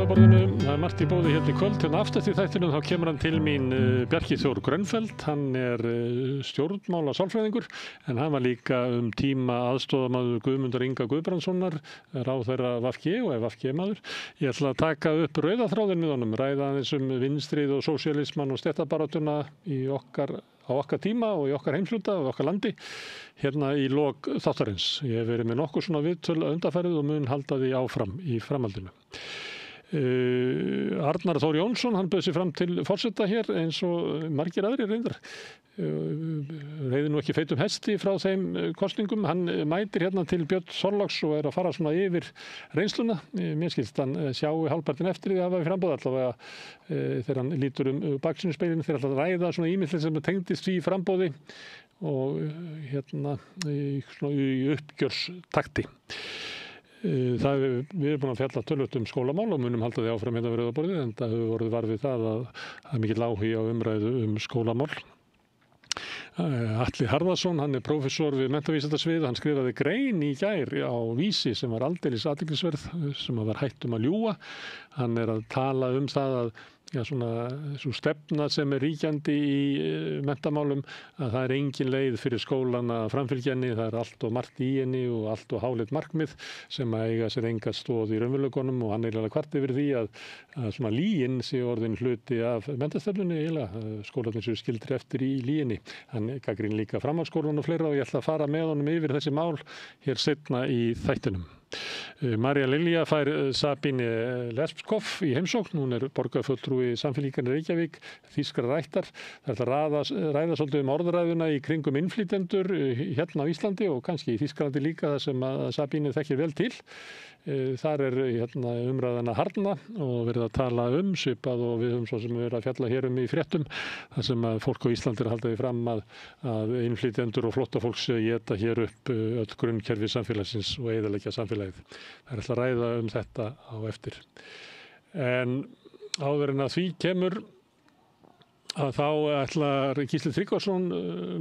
Rauðaborðinu. Það margt í boði hérna í kvöld. Hérna aftast í þættinum þá kemur hann til mín Bjarki Þór Grönfeldt. Hann stjórnmála sálfræðingur en hann var líka tíma aðstoðarmaður Guðmundar Inga Guðbrandssonar, ráðherra VG og VG-maður. Ég ætla að taka upp rauðaþráðinn með honum, ræða aðeins vinstrið og sósíalismann og stéttabaráttuna á okkar tíma og í okkar heimshluta og okkar landi hérna í lok þáttarins. Ég hef verið með nokkuð svona viðtöl undanfarið og mun halda því áfram í framhaldinu. Arnar Þór Jónsson, hann bauð sig fram til forseta hér eins og margir aðrir reyndar. Reiði nú ekki feitum hesti frá þeim kosningum. Hann mætir hérna til Björn Þorláks og að fara svona yfir reynsluna. Mér skilst hann sjái hálfpartinn eftir því að hafa í framboð allavega þegar hann lítur baksýnisspegilinn þegar hann ræða svona ýmislegt sem tengdist því framboði og hérna í uppgjörstakti. Við erum búin að fjalla töluvert skólamál og munum halda því áfram hérna við Rauðaborðið en það hefur orðið var við það að það er mikill áhugi á umræðu skólamál. Atli Harðarsson, hann prófessor við menntavísindasvið, hann skrifaði grein í gær á Vísi sem var aldeilis athyglisverð, sem var hætt að ljúga. Hann að tala það að svo stefna sem ríkjandi í menntamálum að það engin leið fyrir skólan að framfylgja henni, það allt og margt í henni og allt og háleit markmið sem að eiga sér enga stoð í raunveruleikanum og hann alveg kvart yfir því að svona lýgin sé orðin hluti af menntastefnunni skólarnir séu skildir eftir í lýginni. Hann gagnrýnir líka framhaldsskólann og fleira og ég ætla að fara með honum yfir þessi mál hér seinna í þættinum. María Lilja fær Sabine Lespskov í heimsókn, hún borgarfulltrúi Samfylkingarinnar Reykjavík, þýskrar ættar. Það ræða svolítið orðræðuna í kringum innflytjendur hérna á Íslandi og kannski í Þýskalandi líka það sem að Sabine þekkir vel til. Þar hérna umræðan að harðna og verið að tala svipað og við höfum svo sem við verið að fjalla hér í fréttum þar sem að fólk á Íslandi halda því fram að innflytjendur og flóttafólk séu að éta hér upp öll grunnkerfi samfélagsins og eyðileggja samfélagið. Það ætla að ræða þetta á eftir. En áður en að því kemur að þá ætlar Gísli Tryggvason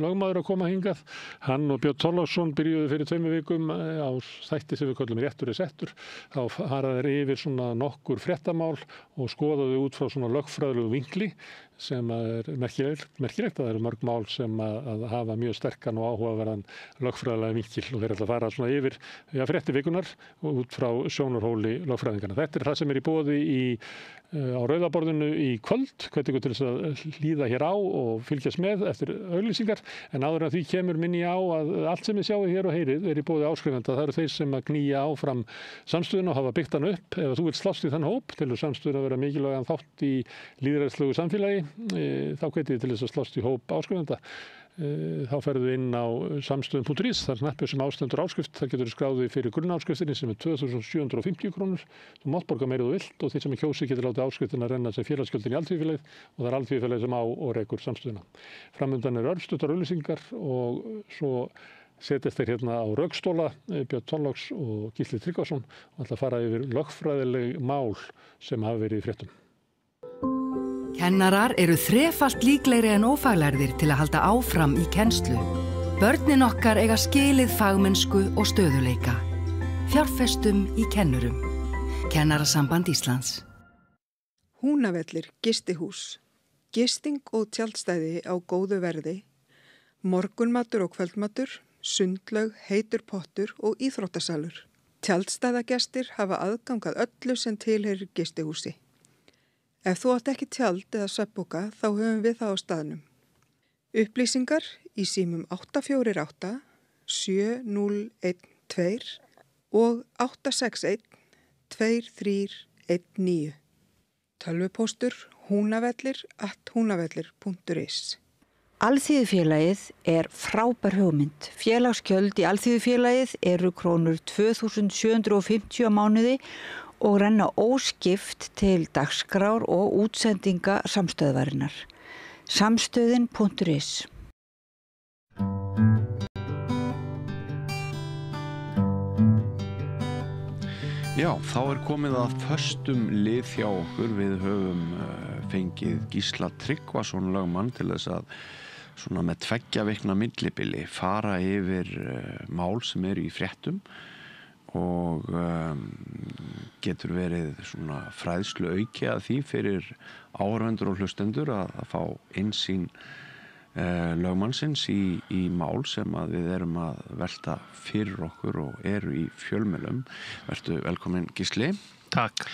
lögmaður að koma hingað. Hann og Björn Þorláksson byrjuðu fyrir 2 vikum á þætti sem við köllum Réttur settur. Þá fara þeir yfir svona nokkur fréttamál og skoðuðu út frá svona lögfræðilegu vinkli sem merkilegt. Það eru mörg mál sem að hafa mjög sterkan og áhugaverðan lögfræðilega vinkil og þeir ætla að fara svona yfir fréttir vikunar út frá sjónarhóli lögfræðinganna. Þetta það sem í boði á Rauðaborðinu í kvöld, hvet ykkur til þess að hlýða hér á og fylgjast með eftir auglýsingar, en áður en því kemur minni á að allt sem þið sjáið hér og heyrið í boði áskrifenda. Það eru þeir sem að knýja áfram samstöðuna og hafa byggt hann upp. Ef þú vilt slást í þann hóp til samstöðuna að vera mikilvægan þátt í lýðræðislegu samfélagi, þá hvetið þið til þess að slást í hóp áskrifenda. Þá ferðu inn á samstöðun.is, það hnappur sem ástendur áskrift, það getur skráðið fyrir grunnáskriftinni sem 2.750 krónur. Þú mátt borga meira þú vilt og því sem kjósi getur látið áskriftina renna sem félagsgjöldin í Alþýðufélagið og það Alþýðufélagið sem á og rekur samstöðuna. Framundan örstuttar auglýsingar og svo setjast þeir hérna á rökstóla, Björn Þorláks og Gísli Tryggvason og ætla að fara yfir lögfræðileg mál sem hafa verið í fréttum. Kennarar eru þrefalt líklegri en ófaglærðir til að halda áfram í kennslu. Börnin okkar eiga skilið fagmennsku og stöðuleika. Fjárfestum í kennurum. Kennarasamband Íslands. Húnavellir gistihús. Gisting og tjaldstæði á góðu verði. Morgunmatur og kvöldmatur, sundlaug, heitur pottur og íþróttasalur. Tjaldstæðagestir hafa aðgangað öllu sem tilheyrir gistihúsi. Ef þú átt ekki tjald eða svefnpoka þá höfum við það á staðnum. Upplýsingar í símum 848 7012 og 861 2319. Tölvupóstur hunavellir@hunavellir.is. Alþýðufélagið frábær hugmynd. Félagsgjöld í Alþýðufélagið eru krónur 2.750 á mánuði og renna óskipt til dagskrár og útsendinga samstöðvarinnar. Samstöðin.is. Já, þá komið að föstum lið hjá okkur. Við höfum fengið Gísla Tryggvason lögmann til þess að svona með 2 vikna millibili fara yfir mál sem eru í fréttum og getur verið svona fræðslu auki að því fyrir áhorfendur og hlustendur að fá innsýn lögmannsins í mál sem að við erum að velta fyrir okkur og eru í fjölmiðlum. Vertu velkomin, Gísli. Takk.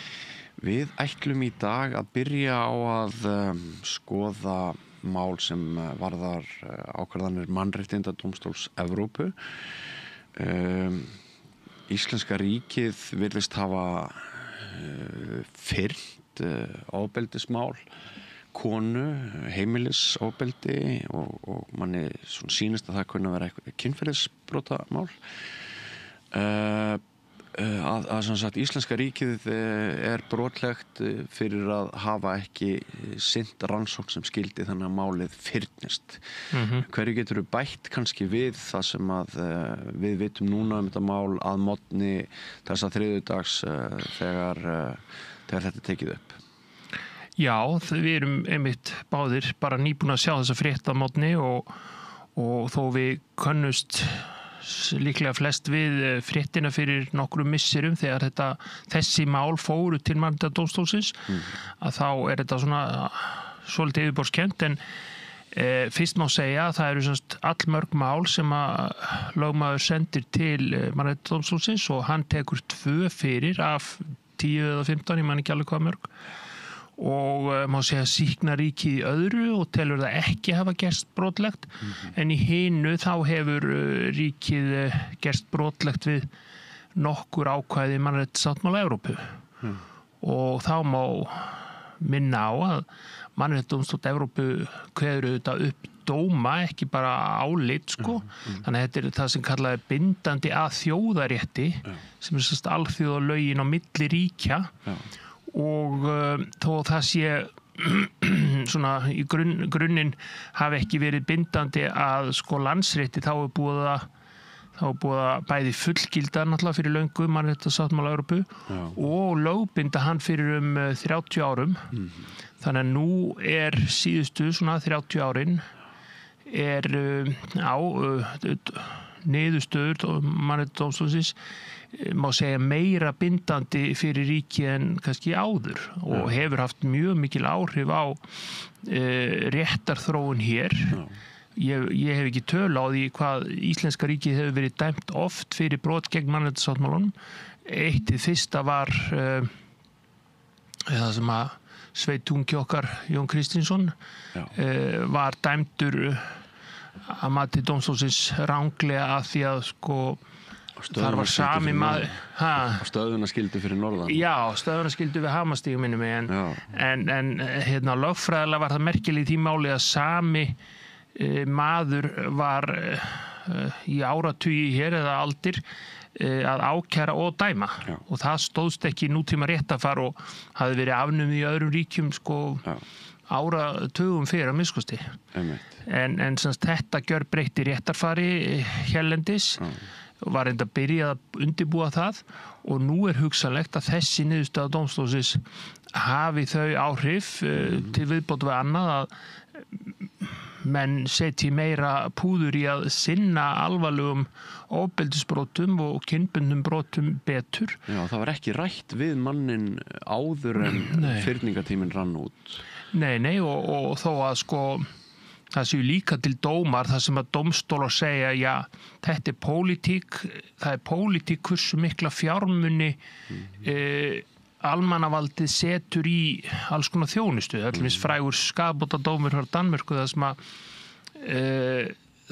Við ætlum í dag að byrja á að skoða mál sem varðar ákvarðanir Mannréttindadómstóls Evrópu. Íslenska ríkið virðist hafa fyrnt ofbeldismál konu, heimilisofbeldi og manni sýnist að það kunni að vera eitthvað kynferðisbrotamál. Að sem sagt íslenska ríkið brotlegt fyrir að hafa ekki sinnt rannsókn sem skyldi þannig að málið fyrnist. Hverju geturðu bætt kannski við það sem að við vitum núna þetta mál að morgni þessa þriðjudags þegar þetta tekið upp? Já, við erum einmitt báðir bara nýbúin að sjá þessa frétt að morgni og þó við könnust líklega flest við fréttina fyrir nokkrum misserum þegar þessi mál fóru til Mannréttindadómstólsins að þá þetta svona svolítið yfirborðskennt en fyrst má segja að það eru allmörg mál sem að lögmaður sendir til Mannréttindadómstólsins og hann tekur 2 fyrir af 10 eða 15, ég man ekki alveg hvað mörg og má segja sýknar ríkið í öðru og telur það ekki hafa gerst brotlegt en í hinu þá hefur ríkið gerst brotlegt við nokkur ákvæði Mannréttindasáttmála Evrópu og þá má minna á að Mannréttindadómstóll Evrópu kveður auðvitað upp dóma, ekki bara álit þannig að þetta það sem kallað bindandi að þjóðarétti sem alþjóðalögin á milli ríkja og þó það sé svona í grunninn hafi ekki verið bindandi að landsrétti þá er búið að bæði fullgilda náttúrulega fyrir löngu Mannréttindasáttmála Evrópu og lögbinda hann fyrir 30 árum þannig að nú er síðustu svona 30 árin á niðurstöður Mannréttindadómstólsins má segja meira bindandi fyrir ríki en kannski áður og hefur haft mjög mikil áhrif á réttarþróun hér. Ég hef ekki tölu á því hvað íslenska ríkið hefur verið dæmt oft fyrir brot gegn mannréttindasáttmálanum. Eitt hið fyrsta var það sem að sveitungi okkar Jón Kristinsson var dæmdur að mati dómstólsins ranglega að því að þar var sami maður stöðvunarskyldu fyrir norðan. Já, stöðvunarskyldu við Hamarstíg minnum mig en lögfræðilega var það merkileg í því máli að sami maður var í áratugi hér eða aldir að ákæra og dæma og það stóðst ekki nútíma réttafar og hafði verið afnumið í öðrum ríkjum áratugum fyrir að miskusti en þetta gjörbreytti réttarfari hérlendis var enda byrjað að undirbúa það og nú er hugsanlegt að þessi niðurstaða dómstólsins hafi þau áhrif til viðbót við annað að menn setji meira púður í að sinna alvarlegum ofbeldisbrotum og kynbundnum brotum betur. Já, það var ekki rætt við mannin áður en fyrningatíminn rann út. Nei, og þó að það séu líka til dómar þar sem að dómstólar segja já, þetta er pólitík, það er pólitík hversu mikla fjármuni almannavaldið setur í alls konar þjónustu. Allmest frægur skaðabótadómur frá Danmörku þar sem að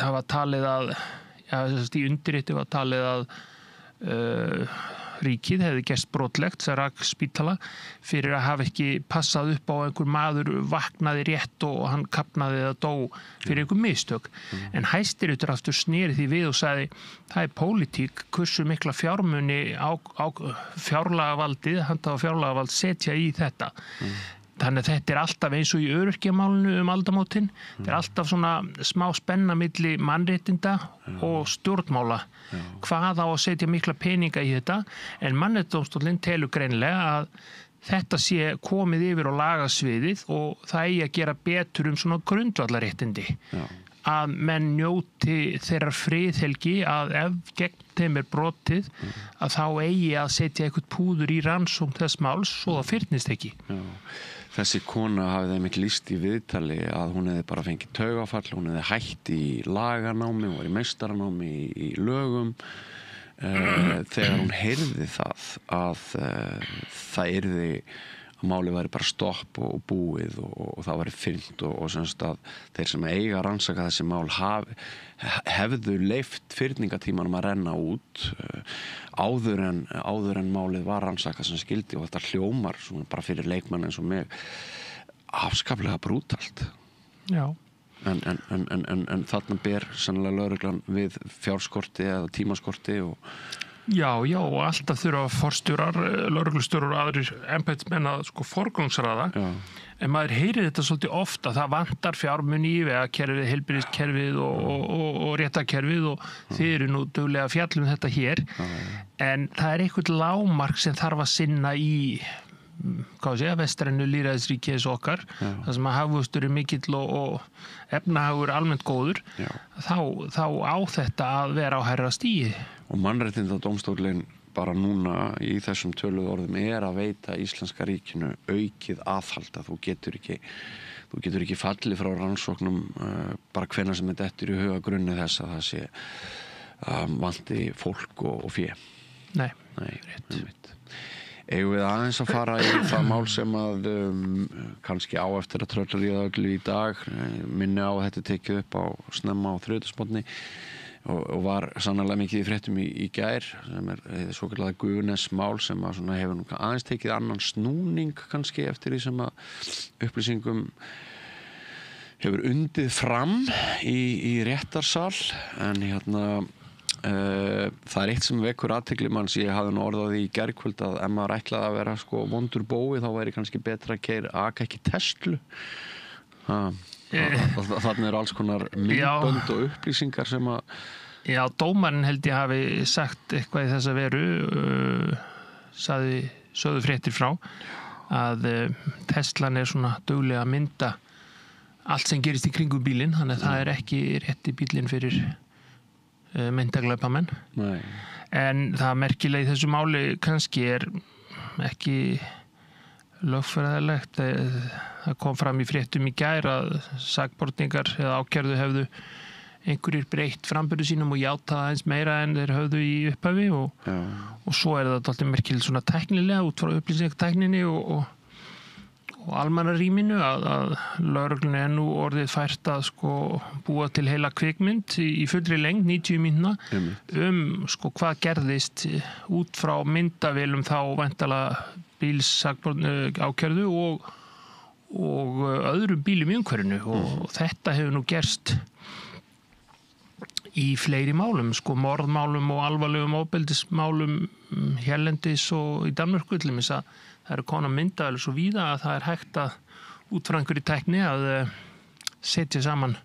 það var talið að í undirriti var talið að ríkið hefði gerst brotlegt, Sarak spítala, fyrir að hafa ekki passað upp á einhver maður vaknaði rétt og hann kapnaði eða dó fyrir einhver mistök. En Hæstiréttur aftur sneri því við og sagði það er pólitík, hversu mikla fjármuni á fjárlagavaldið, handhafa fjárlagavald setja í þetta. Þannig að þetta er alltaf eins og í öryrkjamálinu aldamótin. Þetta er alltaf svona smá spenna milli mannréttinda og stjórnmála. Hvað á að setja mikla peninga í þetta? En Mannréttindadómstóllinn telur greinilega að þetta sé komið yfir á lagasviðið og það eigi að gera betur svona grundvallarréttindi. að menn njóti þeirra friðhelgi að ef gegn þeim brotið að þá eigi að setja eitthvað púður í rannsókn þess máls og það fyrnist ekki. Já. Þessi kona hafði einmitt lýst í viðtali að hún hefði bara fengið taugafall, hún hefði hætt í laganámi, hún var í meistaranámi í lögum. Þegar hún heyrði það að það yrði að málið væri bara stopp og búið og það væri fyrnt og semst að þeir sem eiga að rannsaka þessi mál hefðu leyft fyrningatímanum að renna út áður en málið var rannsakað sem skildi og þetta hljómar svona bara fyrir leikmann eins og mig afskaplega brútalt. Já. En þarna ber sannlega lögreglan við fjárskorti eða tímaskorti og Já, og alltaf þurfa forstjórar, lögreglustjórar og aðrir embættismenn að forgangsraða. En maður heyrir þetta svolítið oft að það vantar fjármuni í vegakerfið, heilbrigðiskerfið og réttarkerfið og þið eru nú duglega að fjalla þetta hér. En það er eitthvað lágmark sem þarf að sinna í vestrænu lýðræðisríki eins og okkar, þar sem að hagvöxtur er mikill og efnahagur almennt góður, þá á þetta að vera á hærra stigi. Og mannréttindadómstólinn bara núna í þessum töluðu orðum er að veita íslenska ríkinu aukið aðhald að þú getur ekki fallið frá rannsóknum bara hvenær sem þetta dettur í huga grunni þess að það sé vanti fólk og fé. Nei, rétt. Eigum við aðeins að fara í það mál sem að kannski á eftir að tröllaríða öllu í dag, minni á að þetta tekið upp á snemma á þriðjudagsmorgni og var sannarlega mikið í fréttum í gær sem svokallaða Guðnes mál sem að svona hefur nú aðeins tekið annan snúning kannski eftir því sem að upplýsingum hefur undið fram í réttarsal en það er eitt sem vekur athygli manns. Ég hafði nú orðað því í gærkvöld að ef maður ætlaði að vera vondur bói þá væri kannski betra að aka ekki Tesla. Þarna eru alls konar myndbönd og upplýsingar sem að Já, dómarinn held ég hafi sagt eitthvað í þessa veru sögðu fréttir frá að Teslan er svona duglega að mynda allt sem gerist í kringum bílinn, þannig að það er ekki rétti bílinn fyrir myndaglæpamenn. En það merkilega í þessu máli kannski er ekki lögfræðilegt. Það kom fram í fréttum í gær að sakborningar eða ákærðu hefðu einhverjir breytt framburði sínum og játað aðeins meira en þeir höfðu í upphafi og svo er það alltaf merkilega svona tæknilega út frá upplýsingatækninni og almannarýminu að lögreglunni er nú orðið fært að búa til heila kvikmynd í fullri lengd 90 mínútna hvað gerðist út frá myndavélum þá væntanlega bílsákærðu og öðrum bílum í umhverfinu og þetta hefur nú gerst í fleiri málum, morðmálum og alvarlegum ofbeldismálum hérlendis og í Danmörku til dæmis að það eru konar myndavélar svo víða að það er hægt að út frá einhverju tækni að setja saman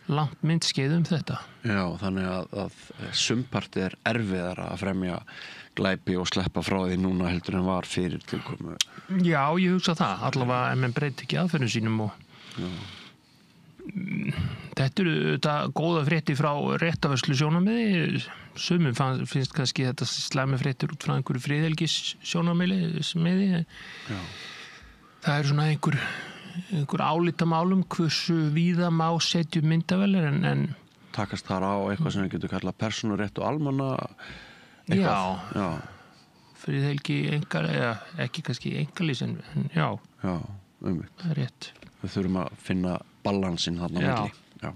langt myndskeið þetta. Já, þannig að sumpart er erfiðara að fremja glæpi og sleppa frá því núna heldur en var fyrir tilkomu. Já, ég hugsa það. Allavega ef menn breyti ekki aðferðum sínum og þetta eru þetta góða fréttir frá réttarvörslu sjónarmiði. Sumum finnst kannski þetta slæmi fréttir út frá einhverju friðhelgis sjónarmiði. Það er svona einhver álitamálum hversu víða má setja myndavélar en takast þar á eitthvað sem við getum kallað persónurétt og almanna eitthvað. Já. Friðhelgi ekki kannski einkalífs en já. Já, það er rétt. Við þurfum að finna balansinn þarna á milli. Já.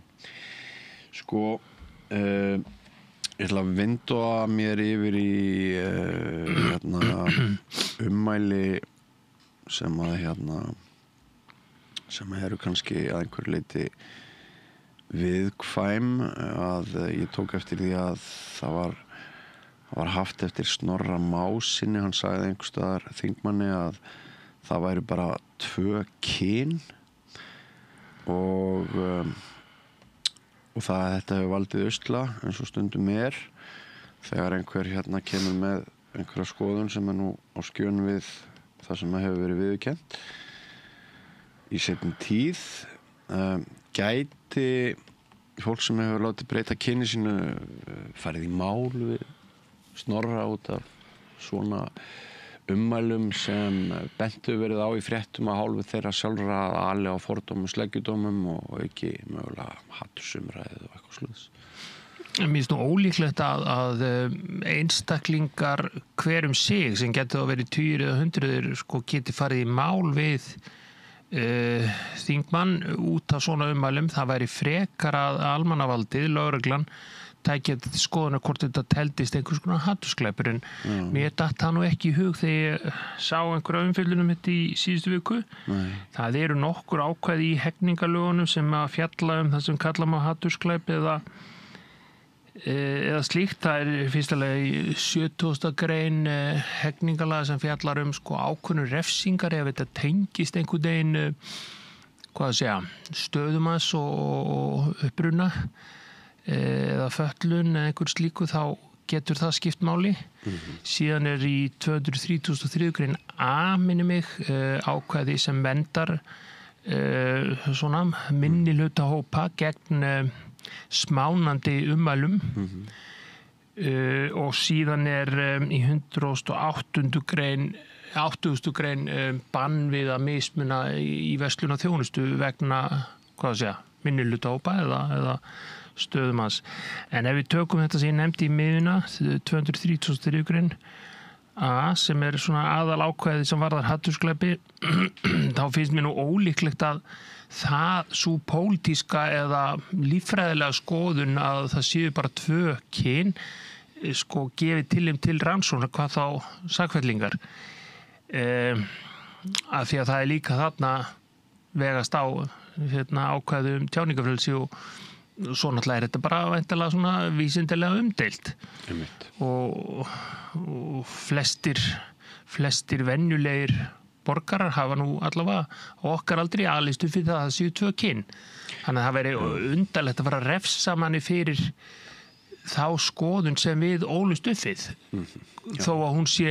Ég ætla að vinda mér yfir í ummæli sem eru kannski að einhverju leyti viðkvæm að ég tók eftir því að það var haft eftir Snorra Másinni, hann sagði einhvers staðar þingmanni að það væri bara 2 kyn og það þetta hefur valdið usla eins og stundum er þegar einhver kemur með einhverja skoðun sem er nú á skjön við það sem hefur verið viðurkennt í seinni tíð gæti fólk sem hefur látið breyta kyni sínu farið í mál við Snorra út af svona ummælum sem bentu verið á í fréttum að hálfu þeirra sjálfra að ali á fordómum, sleggjudómum og ekki mögulega hattursumræðu og eitthvað slúðs. Mér finnst nú ólíklegt að einstaklingar hver sig sem getur að verið 10 eða 100 sko geti farið í mál við þingmann út af svona ummælum. Það væri frekar að almannavaldið, lögreglan, tækja skoðunar hvort þetta teldist einhvers konar hattursglæpur en mér datt það nú ekki í hug þegar ég sá einhverja umfjöllunum þetta í síðustu viku. Nei. Það eru nokkur ákvæði í hegningalögunum sem að fjalla það sem kalla má hattursglæp eða slíkt. Það fyrstulega í 70. grein hegningalaga sem fjallar sko ákveðnur refsingar ef þetta tengist einhvern veginn stöðumanns og uppruna eða föllun eða einhver slíku, þá getur það skipt máli. Síðan í 233. grein A minni mig ákvæði sem verndar svona minnihlutahópa gegn smánandi ummælum og síðan í 108. grein 80. grein bann við að mismuna í verslun og þjónustu vegna minnihlutahópa eða stöðumanns. En ef við tökum þetta sem ég nefndi í miðuna 233. grein A sem svona aðal ákvæði sem varðar hattursglæpi þá finnst mér nú ólíklegt að það svo pólitíska eða líffræðilega skoðun að það séu bara 2 kyn sko gefið til rannsóknar hvað þá sakfellingar af því að það líka þarna vegast á ákvæði tjáningafrelsi og svo náttúrulega þetta bara væntanlega svona vísindilega umdeilt og flestir venjulegir borgarar hafa nú allavega á okkar aldrei alist upp fyrir það séu 2 kyn. Þannig að það veri undarlegt að fara að refsa manni fyrir þá skoðun sem við ólust upp við. Þó að hún sé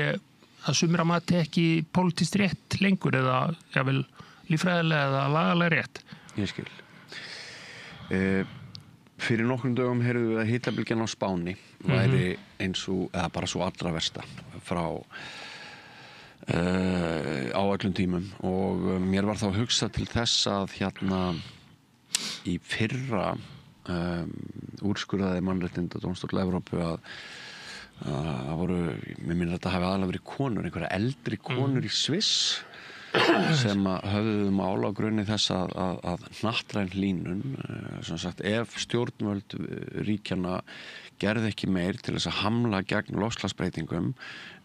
að sumra mati ekki pólitískt rétt lengur eða jável líffræðilega eða lagalega rétt. Ég skil. Fyrir nokkrum dögum heyrðum við að hitabylgjan á Spáni væri eins og, eða bara svo allra versta frá á öllum tímum og mér var þá hugsað til þess að í fyrra úrskurðaði Mannréttindadómstóll Evrópu að voru, mér minnir að þetta hafi aðalega verið konur, einhverja eldri konur í Sviss sem höfðu mál á grunni þess að hnattræn hlýnun, sem sagt, ef stjórnvöld ríkjanna gerði ekki meir til þess að hamla gegn loftslagsbreytingum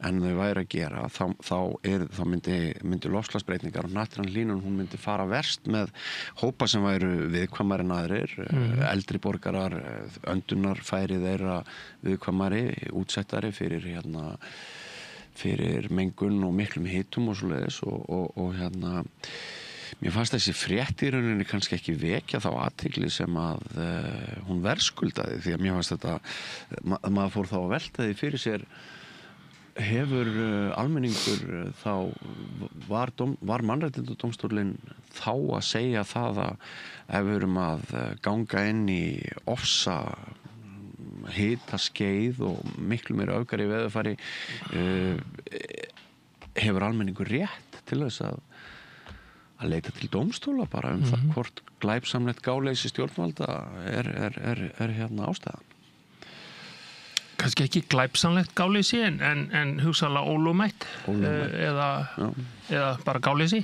en þau væri að gera, þá myndi loftslagsbreytingar og hnattræn hlýnun, hún myndi fara verst með hópa sem væru viðkvæmari en aðrir, eldri borgarar, öndunarfæri þeirra viðkvæmari, útsettari fyrir mengun og miklum hitum og svoleiðis og mér fannst þessi frétt í rauninni kannski ekki vekja þá athygli sem að hún verðskuldaði því að mér fannst þetta maður fór þá að velta því fyrir sér hefur almenningur þá var Mannréttindadómstóllinn þá að segja það að ef við erum að ganga inn í ofsa hitaskeið og miklu meira öfgari veðurfari hefur almenningur rétt til þess að leita til dómstóla bara það hvort glæpsamlegt gáleysi stjórnvalda er ástæðan. Kannski ekki glæpsamlegt gáleysi en hugsanlega ólögmætt eða bara gáleysi.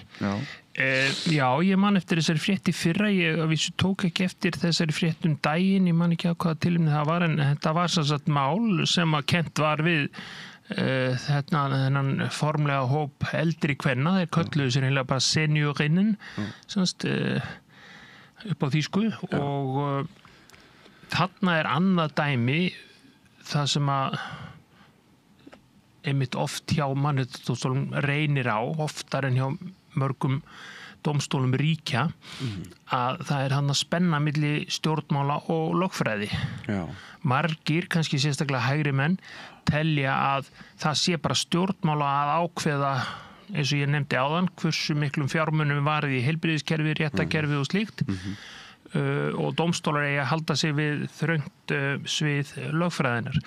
Já, ég man eftir þessari frétt í fyrra, ég að vísu tók ekki eftir þessari frétt daginn, ég man ekki á hvaða tilefni það var, en þetta var sem sagt mál sem að kennt var við þennan formlega hóp eldri kvenna, þeir kölluðu sér heila bara seniorinnen, upp á þýsku og þarna annað dæmi, það sem að einmitt oft hjá Mannréttindadómstólnum reynir á, oftar en hjá mörgum dómstólum ríkja að það hann að spenna milli stjórnmála og lögfræði. Já. Margir, kannski sérstaklega hægri menn, telja að það sé bara stjórnmála að ákveða, eins og ég nefndi áðan, hversu miklum fjármunum varið í heilbrigðiskerfi, réttakerfi og slíkt og dómstólar eigi að halda sig við þröngt svið lögfræðinar.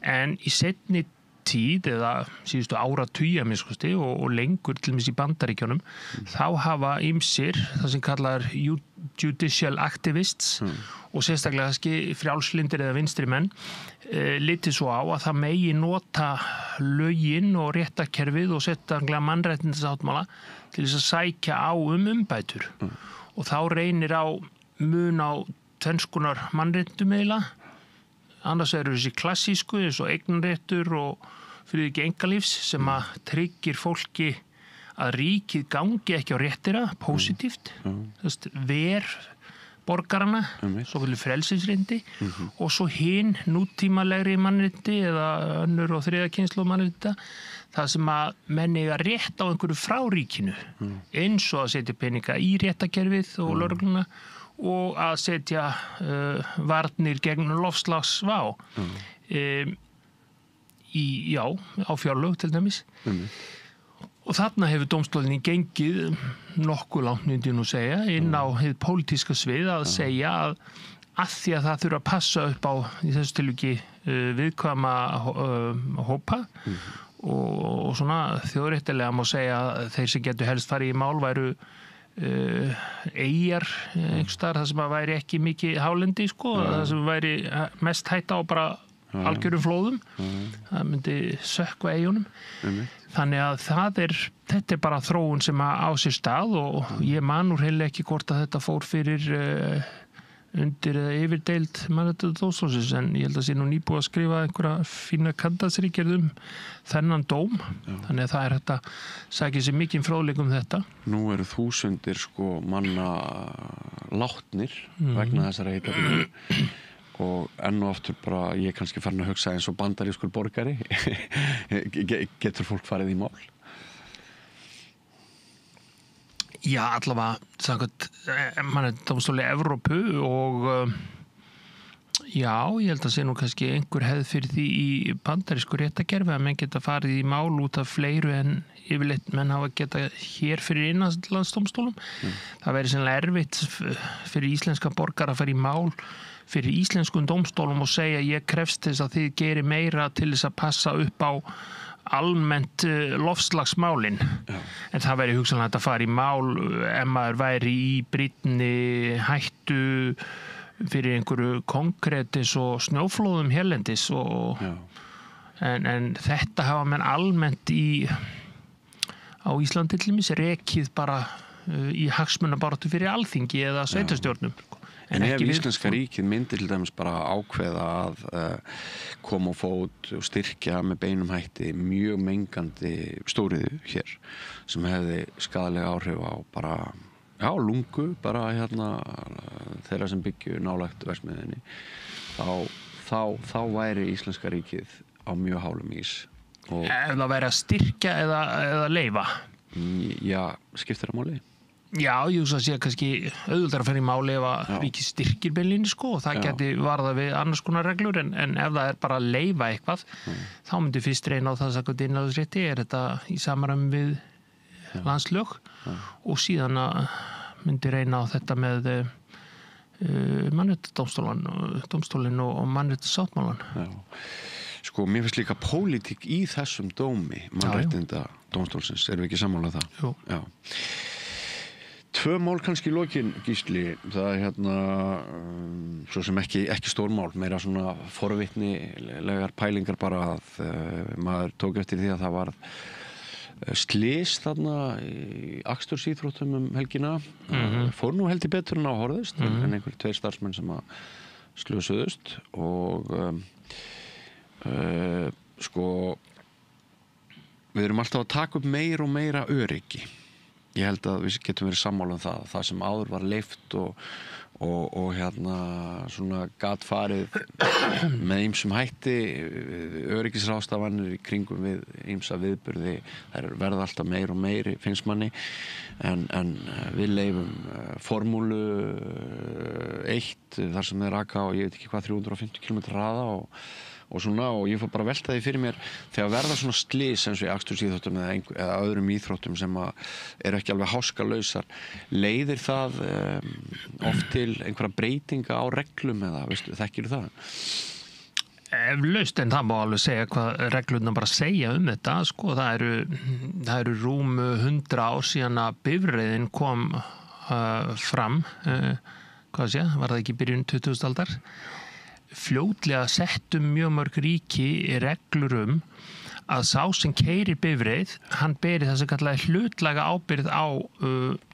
En í seinni tíð eða síðustu áratugi að miskusti og lengur til dæmis í Bandaríkjunum þá hafa ýmsir það sem kallar judicial activists og sérstaklega frjálslyndir eða vinstri menn litið svo á að það megi nota lögin og réttarkerfið og sérstaklega mannréttindasáttmála til þess að sækja á umbætur og þá reynir á mun á tvennskonar mannréttindum eiginlega. Annars eru þessi klassísku eins og eignarréttur og friðhelgi einkalífs sem að tryggir fólki að ríkið gangi ekki á réttina, pósitíft, ver borgarana, svo vilja frelsisrindi og svo hinn nútímalegri mannrétti eða önnur og þriðja kynslóð mannrétta, það sem að menn eiga rétt á einhverju frá ríkinu, eins og að setja peninga í réttakerfið og lögregluna og að setja varnir gegn loftslagsvá á fjárlög til dæmis. Og þarna hefur dómstólinni gengið nokkuð langt myndi ég nú segja inn á hið pólitíska svið að segja að því að það þurfa að passa upp á í þessu tilviki viðkvæma hópa og svona þjóðréttilega má segja að þeir sem getur helst farið í mál væru eyjar einhvers staðar það sem að væri ekki mikið hálendi það sem væri mest hætta á bara algjörum flóðum það myndi sökkva eyjunum þannig að þetta er bara þróun sem á sér stað og ég man úr heila ekki hvort að þetta fór fyrir undir eða yfirdeild mannréttindadómstólsins en ég held að sé nú nýbúið að skrifa einhverja fína kandidatsritgerð þennan dóm þannig að það er hægt að sækja sér mikinn fróðleik þetta. Nú eru þúsundir manna látnir vegna þessara heitafíknar og enn og aftur bara ég kannski farin að hugsa eins og bandarískur borgari getur fólk farið í mál? Já, allavega samkvæmt mannréttindadómstóli Evrópu og já, ég held að sé nú kannski einhver hefð fyrir því í bandarísku réttarkerfi að menn geta farið í mál út af fleiru en yfirleitt menn hafa geta hér fyrir innanlandsdómstólum. Það væri sennilega erfitt fyrir íslenska borgara að fara í mál fyrir íslenskum dómstólum og segja ég krefst þess að þið gerir meira til þess að passa upp á almennt loftslagsmálin en það væri hugsanlega að fara í mál ef maður væri í brýnni hættu fyrir einhverju konkrétis og snjóflóðum hérlendis en þetta hafa menn almennt á Íslandi til dæmis rekið bara í hagsmunabaráttu fyrir alþingi eða sveitarstjórnum En ef íslenska ríkið myndi til dæmis bara ákveða að koma á fót og styrkja með beinum hætti mjög mengandi stóriðu hér sem hefði skaðlega áhrif á bara lungu bara þeirra sem byggju nálægt verksmiðjunni þá væri íslenska ríkið á mjög hálum ís. Ef það væri að styrkja eða leyfa? Já, skiptir það máli? Já, ég hugsa að sé kannski auðvitað að fara í máli ef að ríkið styrkir beinlínis og það geti varða við annars konar reglur en ef það er bara að leyfa eitthvað þá myndi fyrst reyna á það samkvæmt innláðsrétti er þetta í samræmi við landslög og síðan myndi reyna á þetta með mannréttindadómstólinn og mannréttindasáttmálann. Mér finnst líka pólitík í þessum dómi mannréttindadómstólsins, erum við ekki sammála það? Jú. Já. Tvö mál kannski í lokin, Gísli, það er svo sem ekki stór mál, meira svona forvitnilegar pælingar bara að maður tók eftir því að það var slys þarna í akstursíþróttum helgina, fór nú heldur betur en áhorðist en einhver 2 starfsmenn sem að slösuðust og við erum alltaf að taka upp meira og meira öryggi. Ég held að við getum verið sammála það sem áður var leyft og svona gat farið með ýmsum hætti öryggisráðstafanir í kringum við ýmsa viðburði, þær verða alltaf meir og meiri finnst manni en við leyfum formúlu 1 þar sem þeir raka á ég veit ekki hvað 350 km hraða og svona, og ég fór bara að velta því fyrir mér þegar verða svona slys eins og í akstursíþróttum eða öðrum íþróttum sem eru ekki alveg háskalausar, leiðir það oft til einhverja breytinga á reglum eða, veistu, þekkirðu það? Eflaust, en það má alveg segja hvað reglurnar bara segja þetta, sko, það eru rúm 100 ár síðan að bifreiðin kom fram, hvað sé, var það ekki byrjun 20. aldar? Fljótlega settu mjög mörg ríki reglur að sá sem keyrir bifreið, hann beri það sem kallaði hlutlæga ábyrgð á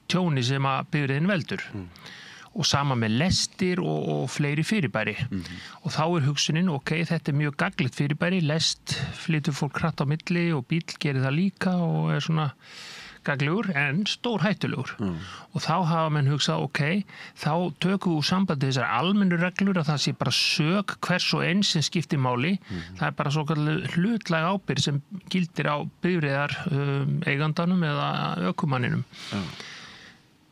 tjóni sem að bifreiðin veldur. Og sama með lestir og fleiri fyrirbæri. Og þá hugsunin, ok, þetta mjög gagnlegt fyrirbæri, lest flytur fólk hratt á milli og bíll gerir það líka og svona gagnlegur en stór hættulegur. Og þá hafa menn hugsað, ok, þá tökum við sambandi þessar almennu reglur að það sé bara sök hvers og eins sem skiptir máli. Það bara svo kallar hlutlæg ábyrgð sem gildir á bifreiðar eigandanum eða ökumanninum.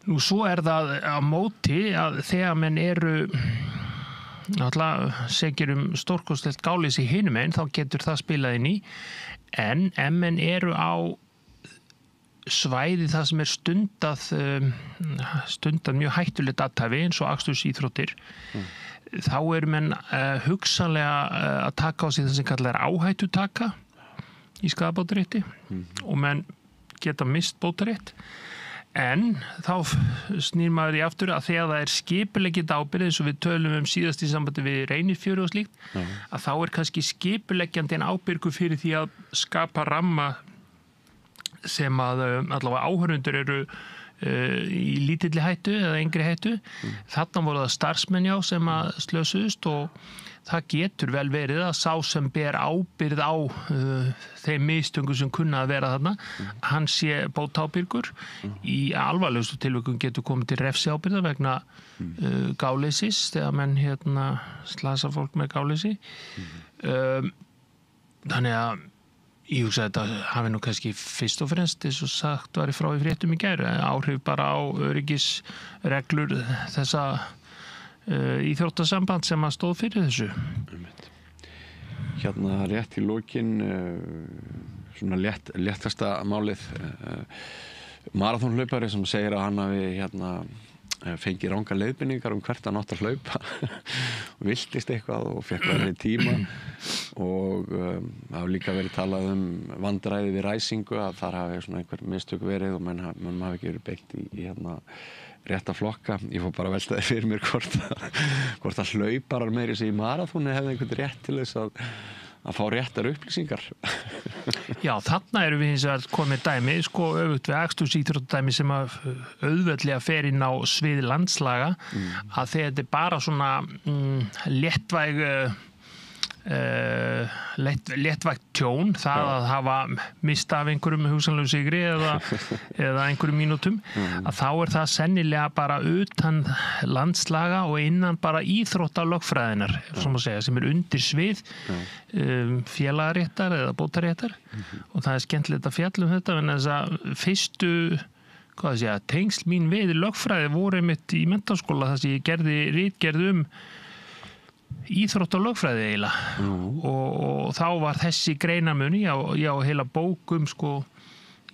Nú svo það á móti að þegar menn eru náttúrulega segir stórkostlegt gáleysi hinum einn, þá getur það spilað inn í, en ef menn eru á svæði það sem stundað mjög hættulegt athæfi eins og akstursíþróttir, þá eru menn hugsanlega að taka á sig það sem kallar áhættutaka í skaðabótarétti og menn geta mist bótarétt. En þá snýr maður í aftur að þegar það skipuleggjandi ábyrgð eins og við tölum síðast í sambandi við Reynifjöru og slíkt, að þá kannski skipuleggjandi en ábyrgu fyrir því að skapa ramma sem að allavega áhorfundur eru í lítilli hættu eða engri hættu. Þarna voru það starfsmenn sem að slösuðust og það getur vel verið að sá sem ber ábyrgð á þeim mistöngum sem kunna að vera þarna, hann sé bótaábyrgur. Í alvarlegustu tilvikum getur komið til refsiábyrgðar vegna gáleysis, þegar menn slasa fólk með gáleysi. Þannig að ég hugsa að þetta hafi nú kannski fyrst og fremst, eins og sagt var frá í fréttum í gær, áhrif bara á öryggisreglur þessa íþróttasamband sem að stóð fyrir þessu. Hérna rétt í lokin svona léttasta málið, maraþonhlaupari sem segir að hann hafi fengið rangar leiðbeiningar hvert hann átti að hlaupa og viltist eitthvað og fekk verið tíma og það hafi líka verið talað vandræði við ræsingu, að þar hafi svona einhver mistök verið og menn hafi ekki verið beitt í rétta flokka. Ég fór bara að velta því fyrir mér hvort að hlauparar meiri sig í maraþoni hefði einhvern rétt til þess að fá réttar upplýsingar. Já, þarna erum við hins vegar komið dæmi, sko, öfugt við akstursíþróttadæmi sem að auðveldlega fer inn á svið landslaga, að þegar þetta bara svona léttvæg léttvægt tjón, það að hafa mista af einhverjum hugsanlegu sigri eða einhverjum mínútum, að þá það sennilega bara utan landslaga og innan bara íþróttalögfræðinar, sem að segja, sem undir svið félagaréttar eða bótaréttar. Og það skemmtilegt að fjalla þetta, en þess að fyrstu tengsl mín við lögfræði voru einmitt í menntaskóla, þar sem ég gerði ritgerð íþrótt og lögfræði eiginlega og þá var þessi greinarmun, ég á heila bók sko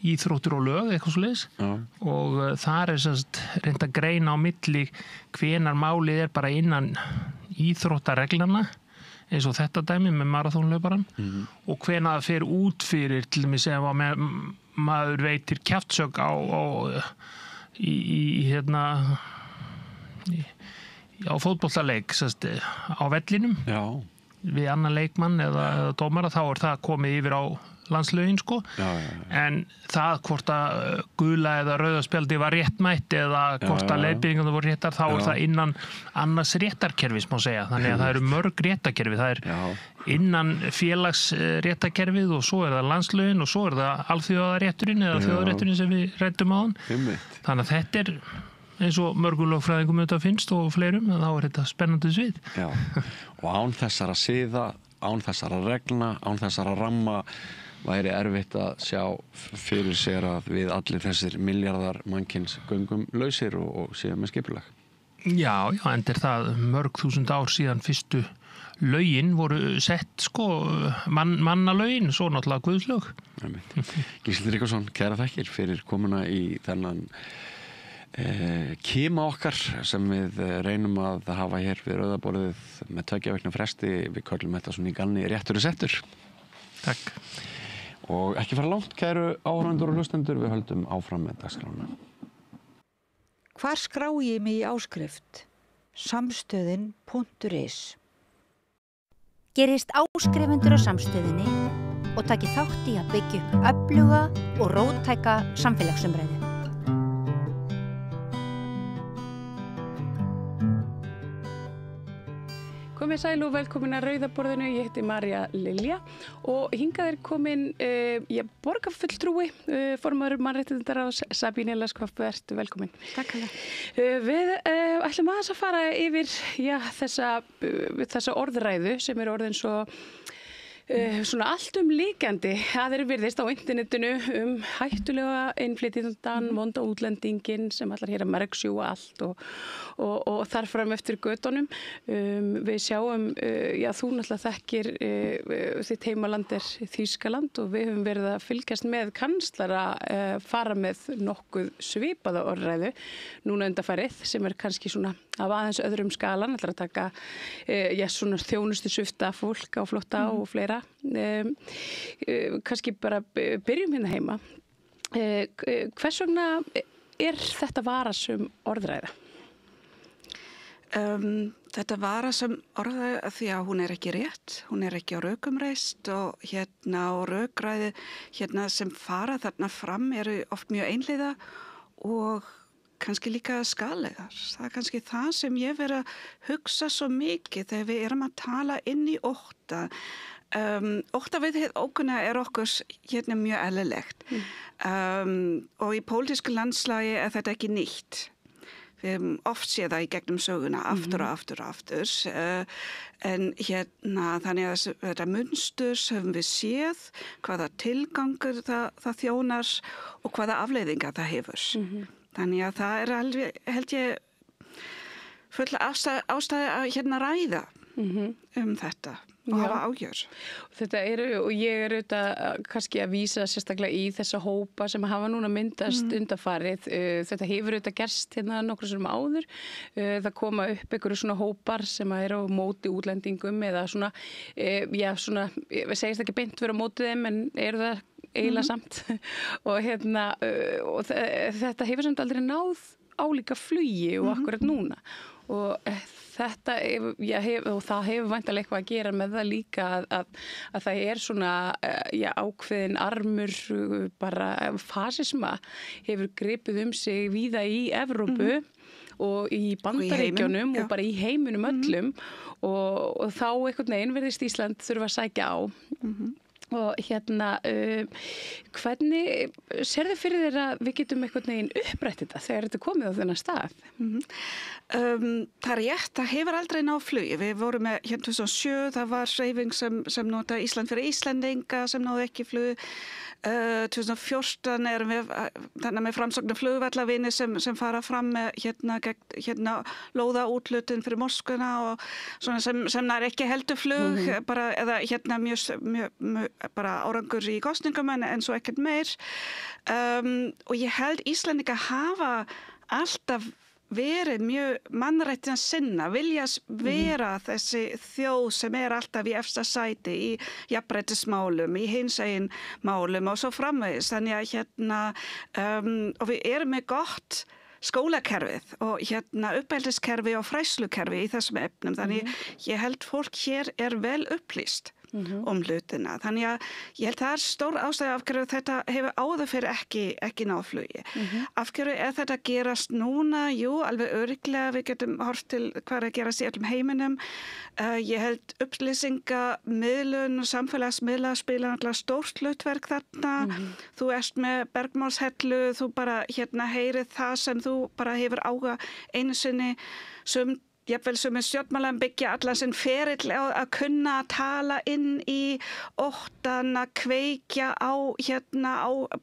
íþróttur og lög, eitthvað svoleiðis, og þar semst reynt að greina á milli hvenar málið bara innan íþróttareglana eins og þetta dæmi með maraþonhlauparann og hvenar það fer út fyrir til dæmis ef maður veitir kjaftsök á fótboltaleik á vellinum við annan leikmann eða dómara, þá það komið yfir á landslögin sko. En það hvort að gula eða rauða spjaldi var réttmætt eða hvort að leiðbeiningarnar voru réttar, þá það innan annars réttarkerfis má segja. Þannig að það eru mörg réttarkerfi, það innan félagsréttarkerfið og svo það landslögin og svo það alþjóðarétturinn eða þjóðarétturinn sem við ræddum á hann. Þannig að þetta eins og mörgum lögfræðingum þetta finnst og fleirum, þá þetta spennandi svið. Já, og án þessara siða, án þessara reglna, án þessara ramma væri erfitt að sjá fyrir sér að við allir þessir milljarðar mannkyns göngum lausir og séum með skipulag. Já, en það mörg þúsund ár síðan fyrstu lögin voru sett mannalögin, svo náttúrulega guðslög. Gísli Tryggvason, kæra þakkir fyrir komuna í þennan kima okkar sem við reynum að hafa hér við rauðaborðið með 2 vikna fresti. Við köllum þetta svona í ganni réttur settur. Takk. Og ekki fara langt, kæru áhorfendur og hlustendur, við höldum áfram með dagskrána. Hvar skrá ég mig í áskrift? Samstöðin.is. Gerist áskrifendur á samstöðinni og taki þátt í að byggja upp öfluga og róttæka samfélagsumræðu. Komið sæl og velkomin að Rauðaborðinu, ég heiti María Lilja og hingað komin borgarfulltrúi, formaður mannréttindaráðs Sabine Leskopf, velkomin. Takk hella. Við ætlum aðeins að fara yfir þessa orðræðu sem orðin svo svona alltumlíkjandi að virðist á internetinu hættulega innflytjendan, vonda útlendingin sem allar hér að mergsjúga allt og þar fram eftir götunum. Við sjáum, þú náttúrulega þekkir þitt heimaland Þýskaland og við höfum verið að fylgjast með kanslara fara með nokkuð svipaða orðræðu núna undanfarið sem kannski svona af aðeins öðrum skalan, ætlar að taka svona þjónustu svifta fólk á flótta og fleira. Kannski bara byrjum hérna heima. Hvers vegna þetta varasum orðræða? Þetta varasum orðræða því að hún ekki rétt, hún ekki á rökum reist og rökræði sem fara þarna fram eru oft mjög einhliða og kannski líka skalegar. Það kannski það sem ég verið að hugsa svo mikið þegar við erum að tala inn í ótta. Ótta við ókunna okkur mjög eðlilegt. Og í pólitísku landslagi þetta ekki nýtt. Við hefum oft séð það í gegnum söguna aftur og aftur og aftur. En þannig að þetta munsturs höfum við séð hvaða tilgangur það þjónar og hvaða afleiðingar það hefur. Þannig að það alveg, held ég, full ástæði að ræða þetta og hafa ágjör. Þetta og ég auðvitað kannski að vísa sérstaklega í þessa hópa sem hafa núna myndast undanfarið. Þetta hefur auðvitað gerst nokkru sem áður. Það koma upp einhverju svona hópar sem á móti útlendingum eða svona, við segist ekki beint vera á móti þeim en eru það eiginlega samt og þetta hefur samt aldrei náð álíka flugi og akkurat núna og þetta og það hefur væntanlega eitthvað að gera með það líka að það svona ákveðin armur bara fasisma hefur gripið sig víða í Evrópu og í Bandaríkjunum og bara í heiminum öllum og þá einhvern veginn virðist Ísland þurfa að sækja á. Og hvernig sérðu fyrir þér að við getum einhvern veginn upprætt þetta þegar þetta komið á þennan stað? Það rétt, það hefur aldrei náð flugi. Við vorum með 2007, það var hreyfing sem nota Ísland fyrir Íslendinga sem náðu ekki flug. 2014 erum við með framsóknar flugvallavinni sem fara fram með lóðaúthlutun fyrir Moskvuna og svona sem nær ekki heldur flug bara, eða mjög bara árangur í kosningum en svo ekkert meir og ég held Íslendinga hafa alltaf verið mjög mannréttina sinna, vilja vera þessi þjóð sem alltaf í efsta sæti í jafnréttismálum, í hinsegin málum og svo framvegis. Þannig að og við erum með gott skólakerfið og uppeldiskerfi og fræðslukerfi í þessum efnum. Þannig ég held fólk hér vel upplýst hlutina. Þannig að ég held það stór ástæða af hverju þetta hefur áður fyrir ekki náð flugi. Af hverju þetta gerast núna? Jú, alveg örugglega við getum horft til hvað gerast í öllum heiminum. Ég held upplýsingamiðlun og samfélagsmiðla spila náttúrulega stórt hlutverk þarna. Þú ert með bergmálshellu, þú bara heyrið það sem þú bara hefur áhuga einu sinni. jafnvel sem stjórnmálan byggja allan sinn ferill að kunna tala inn í óttan, að kveikja á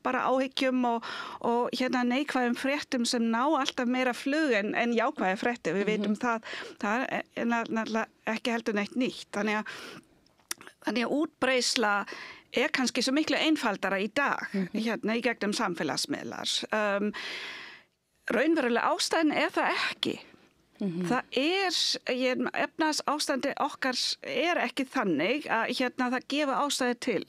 bara áhyggjum og neikvæðum fréttum sem ná alltaf meira flug en jákvæða fréttir. Við vitum það er náttúrulega ekki heldur neitt nýtt. Þannig að útbreiðsla er kannski svo miklu einfaldara í dag í gegnum samfélagsmiðlar. Raunverulega ástæðan er það ekki. Það efnahagsástandi okkar er ekki þannig að það gefa ástæði til.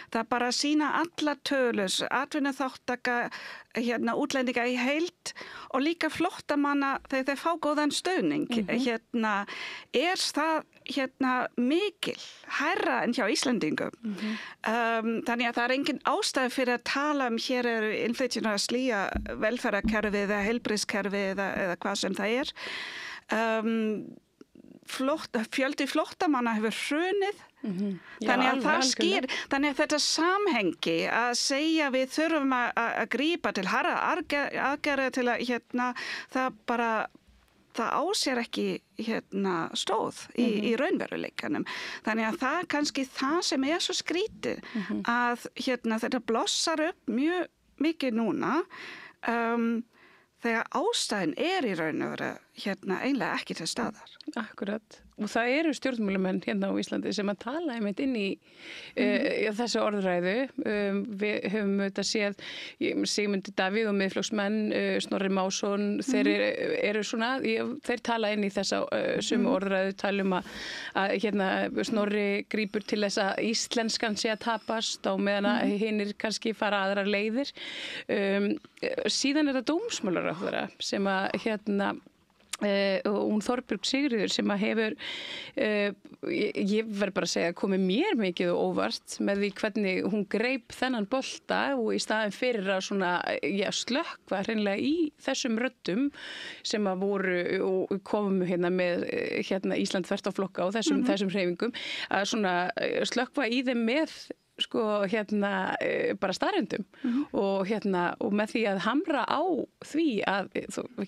Það bara sýna alla tölur, atvinnuþátttaka, útlendinga í heild og líka flóttamanna þegar þeir fá góðan stuðning. Er það mikil, hærra en hjá Íslendingum. Þannig að það er engin ástæði fyrir að tala hér innflytjendur að slíja velferðarkerfið eða heilbrigðiskerfið eða hvað sem það er. Fjöldi flóttamanna hefur hrunið. Þannig að þetta samhengi að segja við þurfum að grípa til harða aðgerða til að það ásér ekki stóð í raunveruleikanum. Þannig að það kannski það sem er svo skrítið að þetta blossar upp mjög mikið núna þegar ástæðin er í raun og veru eiginlega ekki til staðar. Akkurat. Og það eru stjórnmálamenn á Íslandi sem að tala einmitt inn í þessu orðræðu. Við höfum auðvitað séð Sigmundur Davíð og miðflokksmenn, Snorri Másson, þeir eru svona, þeir tala inn í þessa sömu orðræðu, tala að Snorri grípur til þess að íslenskan sé að tapast á meðan að hinir kannski fara aðrar leiðir. Síðan er það dómsmálaráðherra sem að hún Þorbjörg Sigríður sem að hefur ég verð bara að segja komið mér mikið og óvart með því hvernig hún greip þennan bolta og í staðin fyrir að slökkva hreinlega í þessum röddum sem að voru og komum með Ísland þvert á flokka og þessum hreyfingum að slökkva í þeim með bara staðreyndum og með því að hamra á því að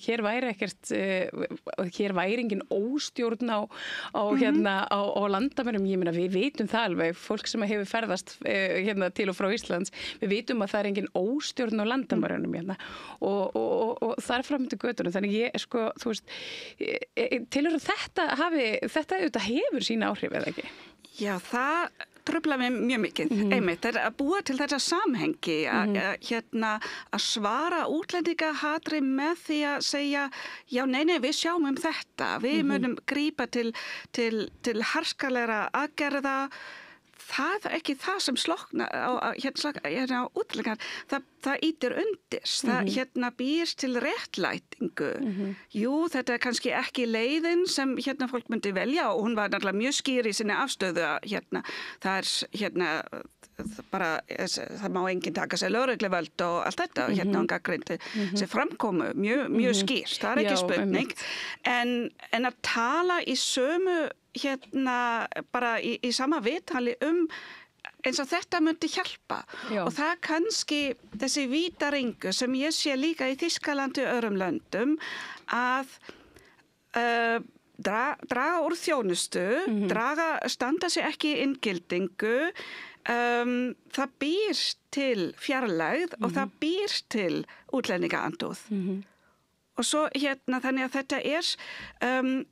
hér væri engin óstjórn á landamærum. Ég meina við vitum það alveg, fólk sem hefur ferðast til og frá Íslands, við vitum að það er engin óstjórn á landamærunum og það er fram til götunum. Þannig tilur þetta auðvitað hefur sína áhrif eða ekki? Já, það trufla mig mjög mikið, einmitt, að búa til þetta samhengi, að svara útlendingahatri með því að segja, já, nei, við sjáum þetta, við munum grípa til harkalegra aðgerða. Það er ekki það sem slokna á útlendingar. Það ýtir undir. Það býr til réttlætingu. Jú, þetta er kannski ekki leiðin sem fólk myndi velja og hún var náttúrulega mjög skýr í sinni afstöðu að það má enginn taka sér lögregluvöld og allt þetta hún gagnrýndi sem framkomu mjög skýrt. Það er ekki spurning. En að tala í sömu bara í sama viðtali eins og þetta myndi hjálpa. Og það kannski þessi vítaringu sem ég sé líka í Þýskalandi og öðrum löndum að draga úr þjónustu, standa sig ekki í inngildingu, það býr til fjarlægð og það býr til útlendingaandúð. Og svo þannig að þetta er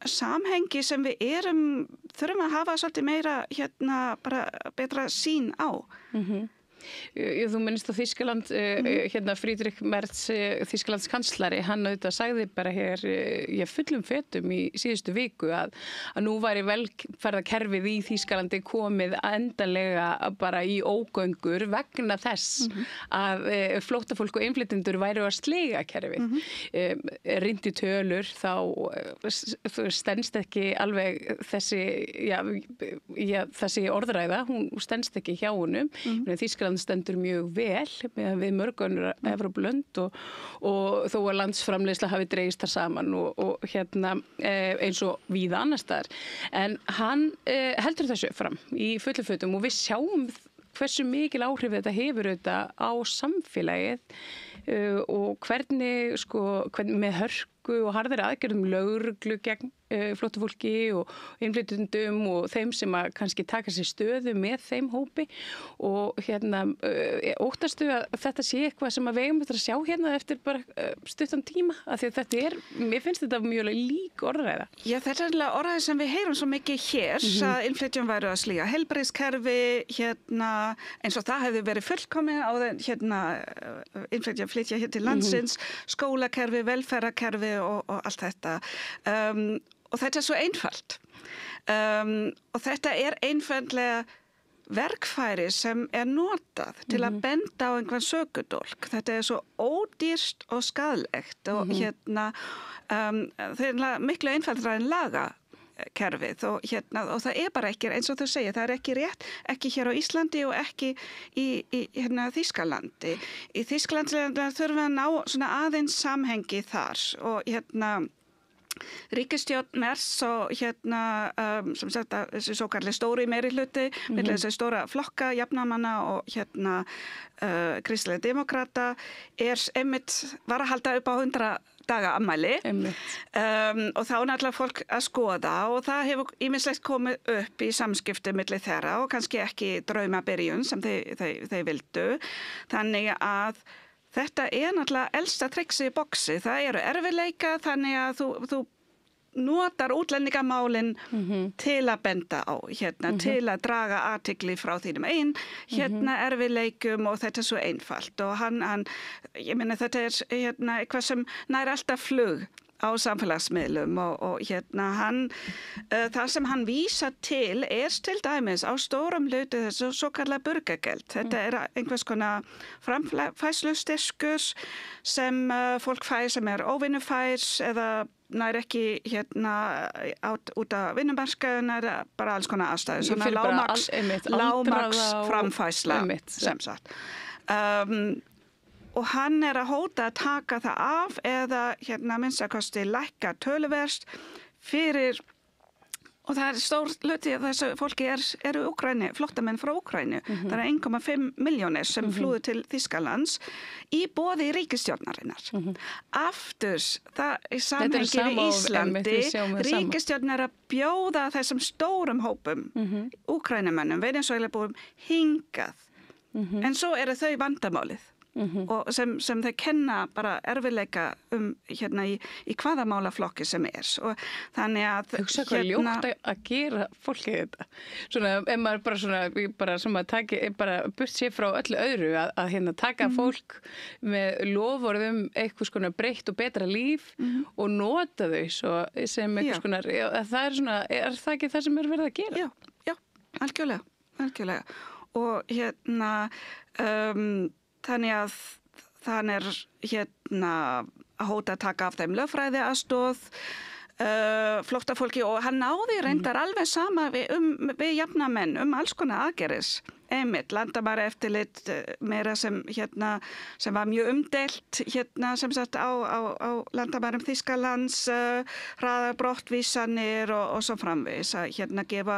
samhengi sem við þurfum að hafa svolítið meira bara betra sýn á. Þú minnst á Þýskaland, Friedrich Merz, Þýskalands kanslari, hann auðvitað sagði bara hér fullum fetum í síðustu viku að nú væri velferðarkerfið í Þýskalandi komið endanlega bara í ógöngur vegna þess að flóttafólk og innflytjendur væru að sliga kerfið. Rýndi tölur þá stenst ekki alveg þessi orðræða, hún stenst ekki hjá honum. Þýskaland stendur mjög vel við mörg önnur Evrópulönd og þó að landsframleiðsla hafi dregist þar saman og eins og víða annars staðar. En hann heldur þessu fram í fullu fötum og við sjáum hversu mikil áhrif þetta hefur auðvitað á samfélagið og hvernig með hörku og harðari aðgerðum lögreglu gegn flóttafólki og innflytjendum og þeim sem að kannski taka sér stöðu með þeim hópi og óttastu að þetta sé eitthvað sem að við eigum eftir að sjá hérna eftir bara stuttan tíma, af því að mér finnst þetta mjög lík orðræða. Já, þetta er orðræða sem við heyrum svo mikið hér, að innflytjum væru að slíga heilbrigðiskerfi, eins og það hefði verið fullkomið á innflytja flytja hér til landsins, skólakerfi, velferðarkerfi og allt þetta. Og þetta er svo einfalt. Og þetta er einfaldlega verkfæri sem er notað til að benda á einhvern sökudólk. Þetta er svo ódýrt og skaðlegt og það er miklu einfaldra en lagakerfið og það er bara ekki, eins og þú segir, það er ekki rétt, ekki hér á Íslandi og ekki í Þýskalandi. Í Þýskalandi þurfum við að ná svona aðeins samhengi þar og ríkisstjórn Merz og sem sagt þessi svokalli stóri meirihluti milli þessi stóra flokka, jafnamanna og kristilega demokrata var að halda upp á 100 daga afmæli og þá náttúrulega fólk að skoða og það hefur ýmislegt komið upp í samskipti milli þeirra og kannski ekki draumabyrjun sem þeir vildu. Þannig að þetta er náttúrulega elsta triksi í boxi. Það eru erfiðleika þannig að þú notar útlendingamálin til að benda á, til að draga athygli frá þínum einn, erfiðleikum og þetta er svo einfalt og ég meina þetta er eitthvað sem nær alltaf flug á samfélagsmiðlum og það sem hann vísar til til dæmis á stórum hluti þessu svo kallað burgergeld. Þetta er einhvers konar framfærslustyrkur sem fólk fær sem er óvinnufær eða nær ekki út af vinnumarkaðinn eða bara alls konar aðstæður. Svona lágmarks framfærsla sem sagt. Og hann er að hóta að taka það af eða minnstakosti lækka töluvert fyrir, og það er stór hluti að þessu fólki eru Úkraínu, flóttamenn frá Úkraínu. Það er 1,5 milljónir sem flúðu til Þýskalands í boði ríkisstjórnarinnar. Aftur, það er samhengi við Íslandi, ríkisstjórn er að bjóða þessum stórum hópum, Úkraínumönnum, Venesúelabúum, hingað. En svo eru þau vandamálið. Og sem þeir kenna bara erfiðleika í hvaða málaflokki sem er og þannig að hugsa hvað ljótt að gera fólki þetta svona, ef maður bara sem að taki bara burt sér frá öllu öðru að taka fólk með loforðum eitthvað svona breytt og betra líf og nota þau svo sem eitthvað svona, það er svona, er það ekki það sem er verið að gera? Já, algjörlega og þannig að þann er að hóta að taka af þeim lögfræði aðstoð flóttafólki og hann náði reyndar alveg sama við jafnamenn alls konar aðgerðis. Landamæra eftirlit meira sem var mjög umdeilt sem sagt á landamærum Þýskalands, hraðabrottvísanir og svo framvegis að gefa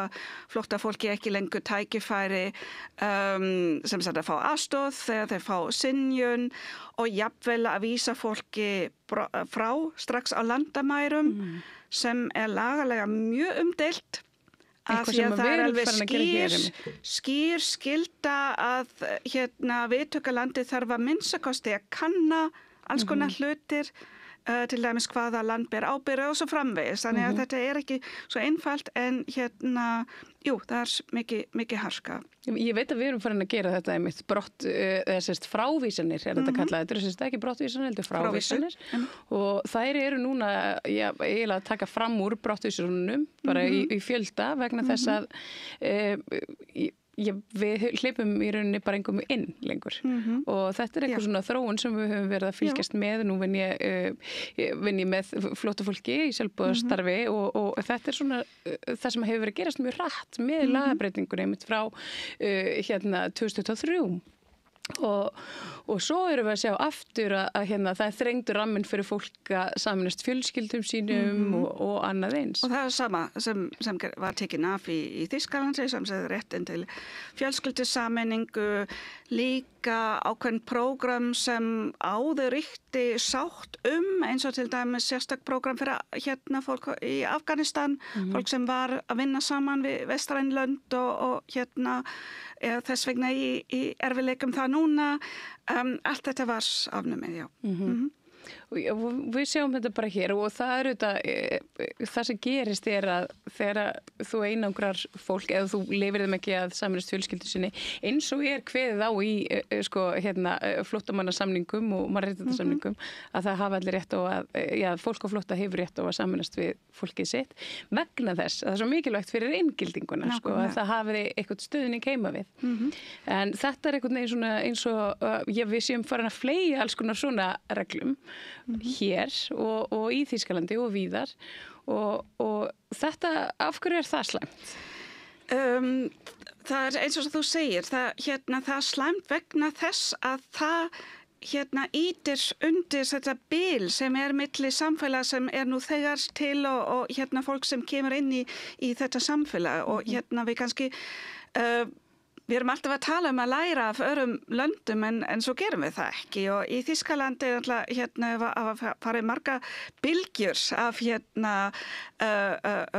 flóttafólki ekki lengur tækifæri sem sagt að fá aðstoð þegar þeir fá synjun og jafnvel að vísa fólki frá strax á landamærum sem er lagalega mjög umdeilt. Af því að það er alveg skýr skylda að viðtökulandi þarf að minnstakosti að kanna alls konar hlutir til dæmis hvaða land ber ábyrgð og svo framvegis. Þannig að þetta er ekki svo einfalt en það er mikið harka. Ég veit að við erum farin að gera þetta einmitt frávísanir þetta kallað. Þetta er ekki brottvísanir, þetta er frávísanir og þær eru núna eiginlega að taka fram úr brottvísunum bara í fjölda vegna þess að við hleypum í rauninni bara engum inn lengur og þetta er eitthvað svona þróun sem við höfum verið að fylgjast með. Nú vinn ég með flóttafólki í sjálfboðastarfi og þetta er svona það sem hefur verið að gerast mjög hratt með lagabreytingunni einmitt frá 2023 og svo erum við að sjá aftur að það er þrengdur ramminn fyrir fólk að saminast fjölskyldum sínum og annað eins. Og það er sama sem var tekin af í Þýskalandi sem segði réttin til fjölskyldusameiningu líka líka ákveðin prógram sem áður ríkti sátt eins og til dæmis sérstak prógram fyrir fólk í Afganistan, fólk sem var að vinna saman við vestræn lönd og þess vegna í erfiðleikum það núna. Allt þetta var afnumið, já. Við sjáum þetta bara hér og það það sem gerist að þegar þú einangrar fólk eða þú lifir þeim ekki að sameinast fjölskyldu sinni eins og kveðið á í flóttamannasamningum og mannréttindasamningum að það hafa allir rétt á að fólk á flótta hefur rétt á að sameinast við fólkið sitt vegna þess að það er svo mikilvægt fyrir inngildinguna að það hafi eitthvað stuðning heima við. En þetta einhvern veginn svona eins og við séum farin að fleygja alls konar svona reglum hér og í Þýskalandi og víðar og þetta, af hverju það slæmt? Það eins og þú segir, það slæmt vegna þess að það ítir undir þetta bil sem milli samfélag sem nú þegar til og fólk sem kemur inn í þetta samfélag og við kannski við erum alltaf að tala að læra af öðrum löndum en svo gerum við það ekki og í Þýskalandi alltaf farið marga bylgjur af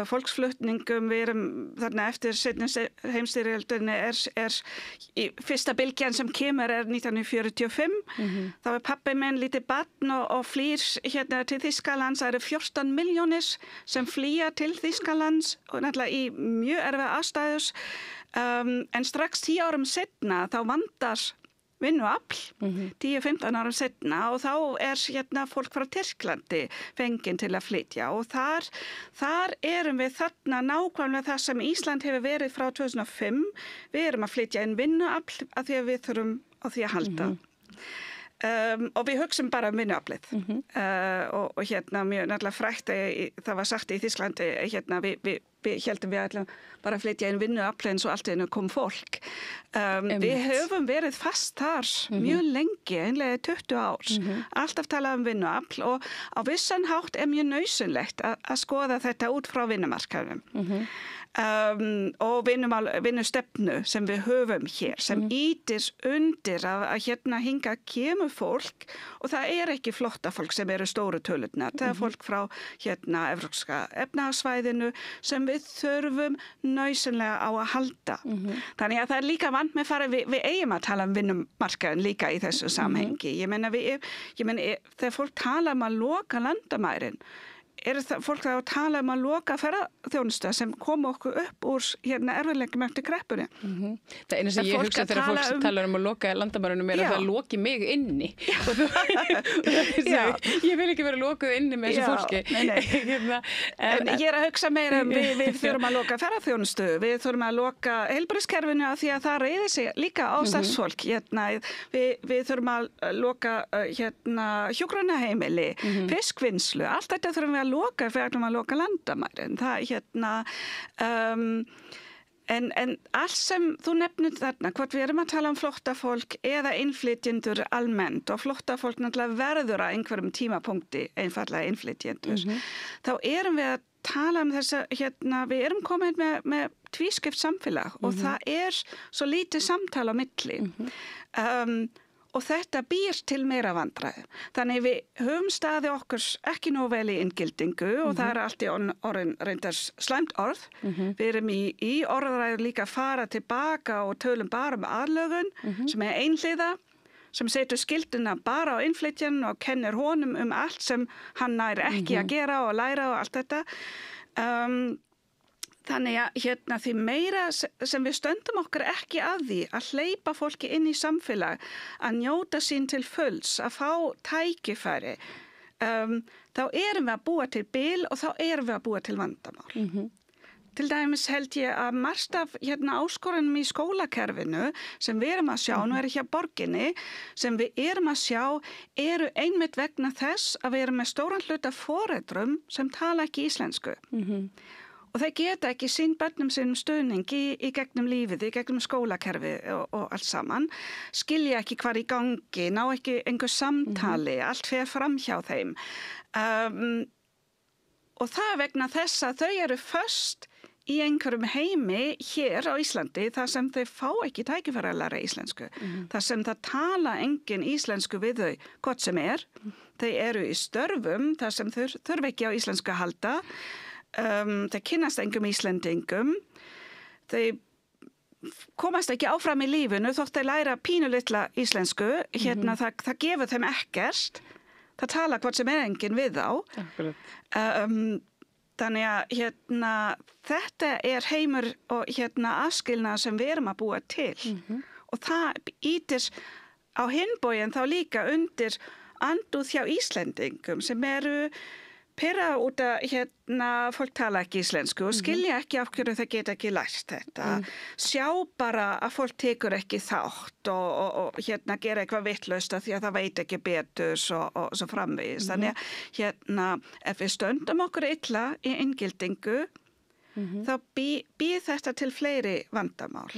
fólksflutningum. Við erum þarna eftir seinni heimsstyrjöldinni fyrsta bylgjan sem kemur 1945. Þá pabbi minn lítið barn og flýr til Þýskalands. Það eru 14 milljónir sem flýja til Þýskalands og náttúrulega í mjög erfiðar aðstæður. En strax 10 árum setna þá vandar vinnuafl, 10-15 árum setna og þá fólk frá Tyrklandi fengin til að flytja og þar erum við þarna nákvæmlega það sem Ísland hefur verið frá 2005. Við erum að flytja inn vinnuafl af því að við þurfum á því að halda. Og við hugsum bara vinnuaflið og mjög náttúrulega frægt það var sagt í Þýsklandi við heldum við ætlum bara að flytja inn vinnuafl eins og allt einu kom fólk. Við höfum verið fast þar mjög lengi, einlega 20 ár. Alltaf talað vinnuafl og á vissan hátt mjög nauðsynlegt að skoða þetta út frá vinnumarkaðnum. Og vinnustefnu sem við höfum hér sem ítir undir að hinga kemur fólk og það ekki flóttafólk sem eru stóru tölurnar. Það fólk frá evrópska efnahagssvæðinu sem við þurfum nauðsynlega á að halda. Þannig að það líka vant með við eigum að tala vinnumarkaðin líka í þessu samhengi. Ég meina þegar fólk tala að loka landamærin fólk að tala að loka ferðaþjónusta sem kom okkur upp úr erfiðleikum eftir kreppunni. Það eina sem ég hugsa þegar fólk talar að loka landamærunum að það loki mig inni. Ég vil ekki vera lokuð inni með þessu fólki. En ég að hugsa meira við þurfum að loka ferðaþjónustu, við þurfum að loka heilbrigðiskerfinu af því að það reiðir sig líka á starfsfólk. Við þurfum að loka hjúkrunarheimili, fiskvinnslu, allt þetta þurfum við að loka fyrir að loka landamærin. En allt sem þú nefnir þarna, hvort við erum að tala flóttafólk eða innflytjendur almennt og flóttafólk náttúrulega verður að einhverjum tímapunkti einfallega innflytjendur, þá erum við að tala þessa, við erum komin með tvískipt samfélag og það svo lítið samtal á milli. Og þetta býr til meira vandræði. Þannig við höfum staðið okkur ekki nóg vel í inngildingu og það allt í orðin reyndar slæmt orð. Við erum í orðræður líka að fara tilbaka og tölum bara aðlögun sem einhliða, sem setur skilduna bara á innflytjan og kennir honum allt sem hann nær ekki að gera og læra og allt þetta. Þannig að því meira sem við stöndum okkur ekki að því að hleypa fólki inn í samfélag, að njóta sín til fulls, að fá tækifæri, þá erum við að búa til bil og þá erum við að búa til vandamál. Til dæmis held ég að margt af áskorunum í skólakerfinu sem við erum að sjá, nú hér borginni, sem við erum að sjá, eru einmitt vegna þess að við erum með stóran hluta foreldrum sem tala ekki íslensku. Og þeir geta ekki sín börnum sínum stuðning í gegnum lífið, í gegnum skólakerfi og allt saman, skilja ekki hvað í gangi, ná ekki einhver samtali, allt fer fram hjá þeim. Og það vegna þess að þau eru föst í einhverjum heimi hér á Íslandi þar sem þau fá ekki tækifæri að læra íslensku. Þar sem það tala engin íslensku við þau, gott sem Þau eru í störfum þar sem þau þurfa ekki á íslensku að halda. Þau kynnast engum Íslendingum. Þau komast ekki áfram í lífinu þótt þau læra pínulitla íslensku. Það gefur þeim ekkert. Það tala hvort sem engin við þá. Þannig að þetta heimur og aðskilnað sem við erum að búa til. Og það ítir á hinn bóginn þá líka undir andúð hjá Íslendingum sem eru pyrra út að fólk tala ekki íslensku og skilja ekki af hverju þau geta ekki lært þetta. Sjá bara að fólk tekur ekki þátt og gera eitthvað vitlaust því að það veit ekki betur og svo framvegis. Þannig að ef við stöndum okkur illa í inngildingu þá býr þetta til fleiri vandamál.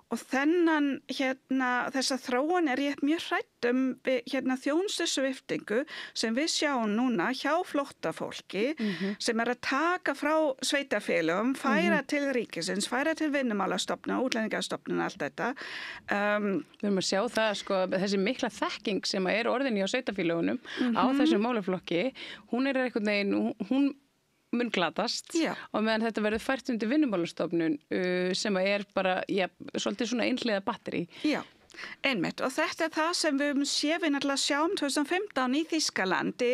Og þessa þróun ég mjög hrædd þjónustusviptingu sem við sjáum núna hjá flóttafólki sem að taka frá sveitarfélögum, færa til ríkisins, færa til vinnumálastofnun, útlendingastofnun, allt þetta. Við erum að sjá það, þessi mikla þekking sem er orðin hjá sveitarfélögunum á þessum málaflokki, hún einhvern veginn, hún mun glatast og meðan þetta verður fært undir vinnumálastofnun sem bara, svolítið svona einhliða batteri. Já, einmitt og þetta það sem við náttúrulega sjáum 2015 í Þýskalandi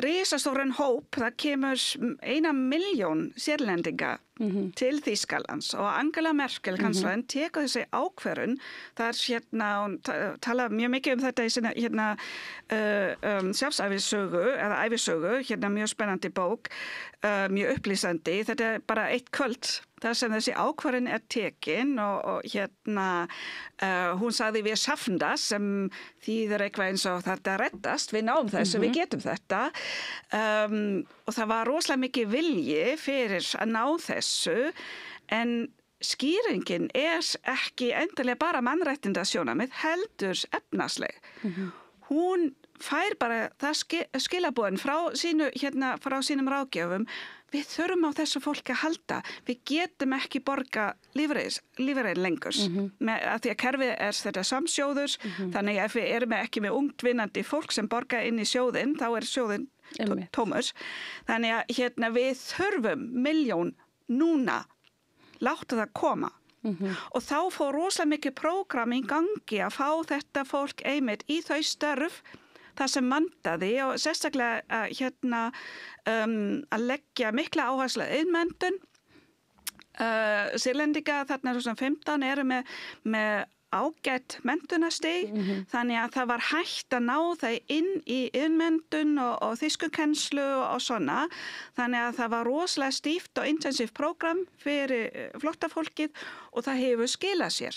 risastóran hóp, það kemur 1 milljón sérlendinga til Þýskalands og Angela Merkel kanslarinn tekur þessi ákvörðun. Það hún tala mjög mikið þetta í sinna sjálfsævisögu eða ævisögu, mjög spennandi bók, mjög upplýsandi. Þetta bara eitt kvöld þar sem þessi ákvörðun tekin og hún sagði við schaffen das sem þýðir eitthvað eins og þetta reddast, við náum þessu, við getum þetta og það var rosalega mikið vilji fyrir að ná þessu en skýringin ekki endilega bara mannréttindasjónarmið heldur efnahagsleg. Hún fær bara það skilaboðin frá sínum ráðgjöfum. Við þurfum á þessu fólki að halda. Við getum ekki borga lífeyri lengur. Af því að kerfið þetta samsjóður, þannig að ef við erum ekki með ungt vinnandi fólk sem borga inn í sjóðinn, þá sjóðinn tómur. Þannig að við þurfum 1 milljón núna. Láttu það koma. Og þá fór rosalega mikið prógram í gangi að fá þetta fólk einmitt í þau störf það sem vantaði og sérstaklega að leggja mikla áherslu á iðnmenntun. Sýrlendinga þarna 2015 eru með ágætt menntunarstig, þannig að það var hægt að ná það inn í iðnmenntun og þýskukennslu og svona. Þannig að það var rosalega stíft og intensíft prógram fyrir flóttafólkið og það hefur skilað sér.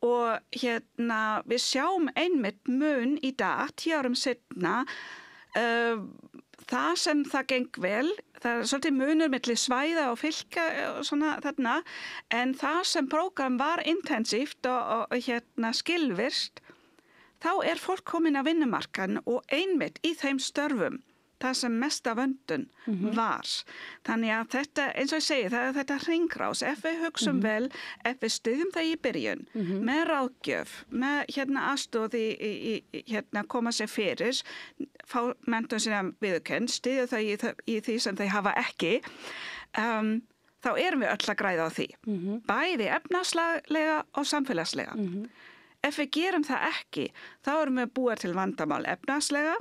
Og við sjáum einmitt mun í dag, 10 árum seinna, það sem það geng vel, það svolítið munur milli svæða og fylka og svona þarna, en það sem prógram var intensíft og skilvirkt, þá fólk komin að vinnumarkaðinn og einmitt í þeim störfum, það sem mesta vöndun var. Þannig að þetta, eins og ég segi, það þetta hringrás. Ef við hugsum vel, ef við styðjum það í byrjun, með ráðgjöf, með aðstoð í koma sér fyrir, fá menntun sína viðurkennd, styðja það í því sem þau hafa ekki, þá erum við öll að græða á því. Bæði efnahagslega og samfélagslega. Ef við gerum það ekki, þá erum við búið til vandamál efnahagslega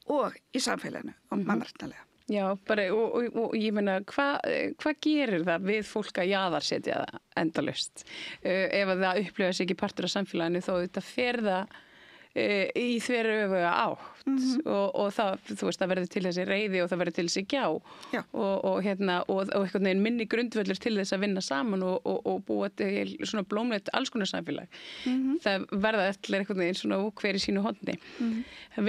og í samfélaginu og mannréttindalega. Já, bara, og ég meina, hvað gerir það við fólk að jaðarsetja endalaust? Ef það upplifa sig ekki partur af samfélaginu, þá þetta fer það í þveröfuga átt og það, þú veist, það verður til þessi reiði og það verður til þessi gjá og einhvern veginn minni grundvöllur til þess að vinna saman og búa til svona blómlegt alls konar samfélag. Það verða allir einhvern veginn svona hver í sínu horni.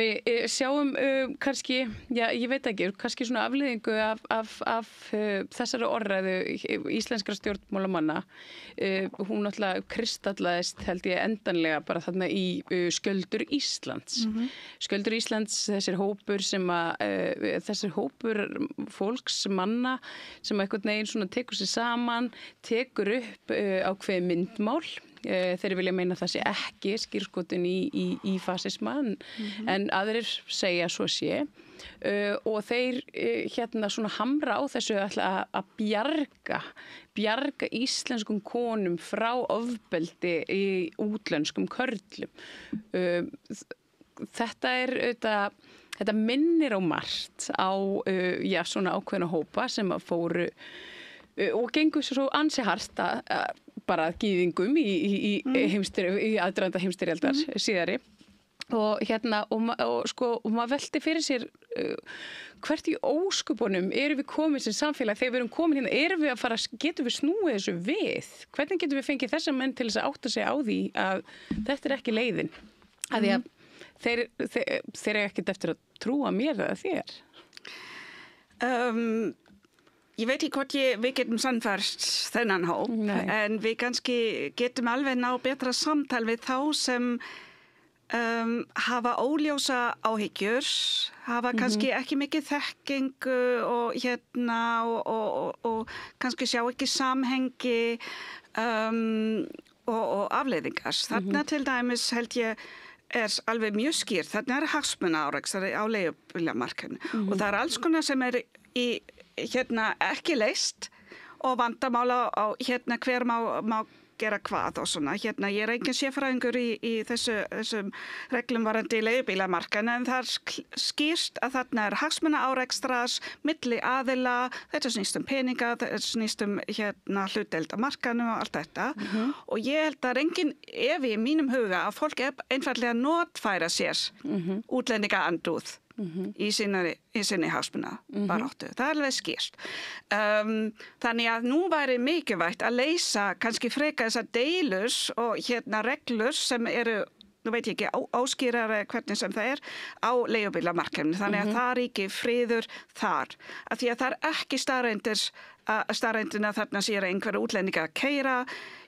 Við sjáum kannski, ég veit ekki, kannski svona afleiðingu af þessari orðræðu íslenskra stjórnmálamanna. Hún náttúrulega kristallaðist, held ég, endanlega bara þarna í skjöldum Skjöldur Íslands. Skjöldur Íslands, þessir hópur fólks, manna sem einhvern veginn svona tekur sér saman, tekur upp ákveðið myndmál. Þeir vilja meina að það sé ekki skírskotun í fasisma en aðrir segja svo sé og þeir hérna svona hamra á þessu að bjarga íslenskum konum frá ofbeldi í útlenskum körlum. Þetta minnir á margt á svona ákveðna hópa sem að fóru og gengur svo ansi hart bara gýðingum í aðdraganda heimsstyrjaldar síðari og maður velti fyrir sér hvert í óskupunum erum við komin sem samfélag þegar við erum komin hérna, getum við snúið þessu við? Hvernig getum við fengið þessa menn til þess að átta sig á því að þetta er ekki leiðin? Að því að þeir eru ekkert eftir að trúa mér eða þér? Ég veit ekki hvort við getum sannfært þennan hóp, en við kannski getum alveg ná betra samtal við þá sem hafa óljósa áhyggjur, hafa kannski ekki mikið þekkingu og kannski sjá ekki samhengi og afleiðingar. Þarna til dæmis held ég alveg mjög skýrt, þarna hagsmunaárekstur á leigubílamarkaðnum og það alls konar sem ekki leyst og vandamála á hver má gera hvað og svona. Ég engin sérfræðingur í þessum reglum varðandi leigubílamarkaðinn en það skýrt að þarna hagsmunaárekstrar milli aðila, þetta snýst peninga, þetta snýst hlutdeild á markaðnum og allt þetta og ég held að engin efi í mínum huga að fólk einfaldlega notfæra sér útlendingaandúð í sinni hagsmunabaráttu. Það alveg skýrt. Þannig að nú væri mikilvægt að leysa kannski frekar þessar deilur og reglur sem eru, nú veit ég ekki, áskýrari hvernig sem það á leigubílamarkaðnum. Þannig að það ríki friður þar. Af því að það ekki staðreyndina þarna sér einhverja útlendinga að keyra.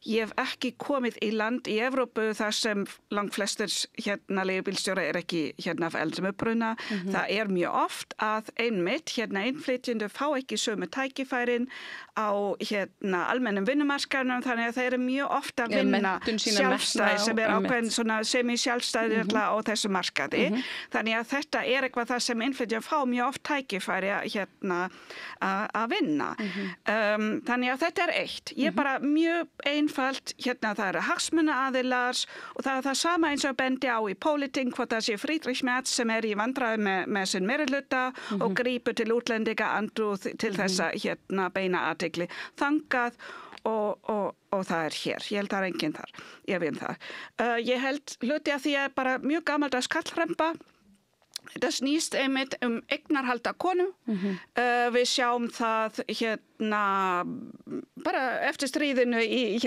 Ég hef ekki komið í land í Evrópu þar sem langflestir leigubílstjóra ekki af eldri uppruna. Það mjög oft að einmitt innflytjendur fá ekki sömu tækifærin á almennum vinnumarkaðnum þannig að þeir mjög oft að vinna sjálfstæði sem ákveðin svona semi-sjálfstæði á þessu markaði. Þannig að þetta eitthvað það sem innflytjendur fá mjög oft tækifæri að vinna. Þannig að þetta eitt. Ég bara mjög einfalt, það eru hagsmunaaðilar og það það sama eins og bendi á í pólitík, hvort það sé Friedrich Merz sem í vandræðum með sinn meirihluta og grípur til útlendingaandúð til þessa beina athygli þangað og það hér. Ég held það enginn þar. Ég veit það. Ég held hluti að því bara mjög gamaldags kallhremba. Það snýst einmitt eignarhald af konum. Við sjáum það bara eftir stríðinu í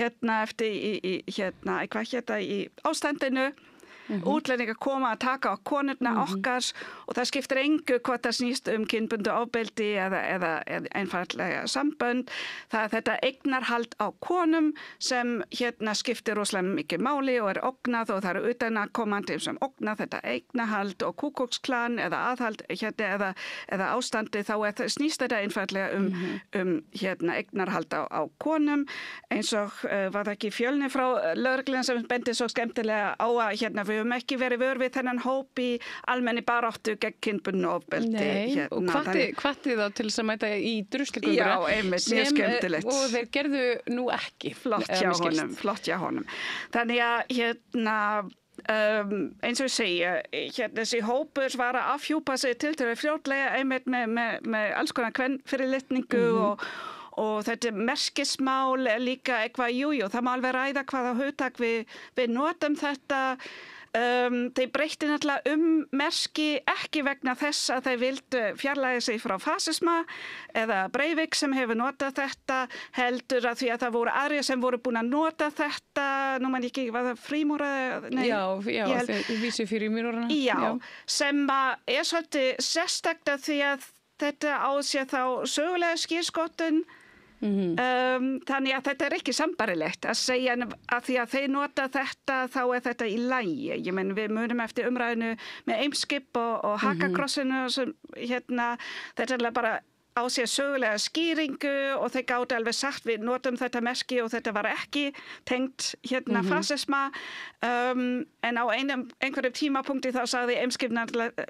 ástandinu. Útlendingar koma að taka á konurna okkar og það skiptir engu hvort það snýst kynbundið ofbeldi eða einfaldlega sambönd. Það þetta eignarhald á konum sem skiptir rosalega mikið máli og ógnað og það utanaðkomandi sem ógna þetta eignarhald og Ku Klux Klan eða aðhald eða ástandi þá snýst þetta einfaldlega eignarhald á konum eins og var það ekki Fjölnir frá lögreglunni sem bendi svo skemmtilega á að við höfum ekki verið vör við þennan hóp í almenni baráttu gegn kynbundnu ofbeldi. Nei, og hvatti þá til þess að mæta í drusligöngur. Já, einmitt, mjög skemmtilegt. Og þeir gerðu nú ekki. Flott hjá honum. Þannig að eins og ég segja, þessi hópur var að afhjúpa sig til fljótlega einmitt með alls konar kvennfyrirlitningu og þetta merkismál líka eitthvað, það má alveg ræða hvaða hugtak við notum þetta. Þeir breytti náttúrulega merki ekki vegna þess að þeir vildu fjarlægja sig frá fasisma eða Breivik sem hefur notað þetta heldur að því að það voru aðrir sem voru búin að nota þetta, nú man ekki, var það frímúra? Já, þeir vísu fyrir mýrorana. Já, sem svolítið sérstakt að því að þetta á sér þá sögulega skírskotun Þannig að þetta ekki sambarilegt að segja að því að þeir nota þetta þá þetta í lagi. Ég menn við munum eftir umræðinu með Eimskip og Hakakrossinu sem þetta bara á sér sögulega skýringu og þeir gátu alveg sagt við notum þetta merki og þetta var ekki tengt fasisma en á einhverjum tímapunkti þá sagði Eimskip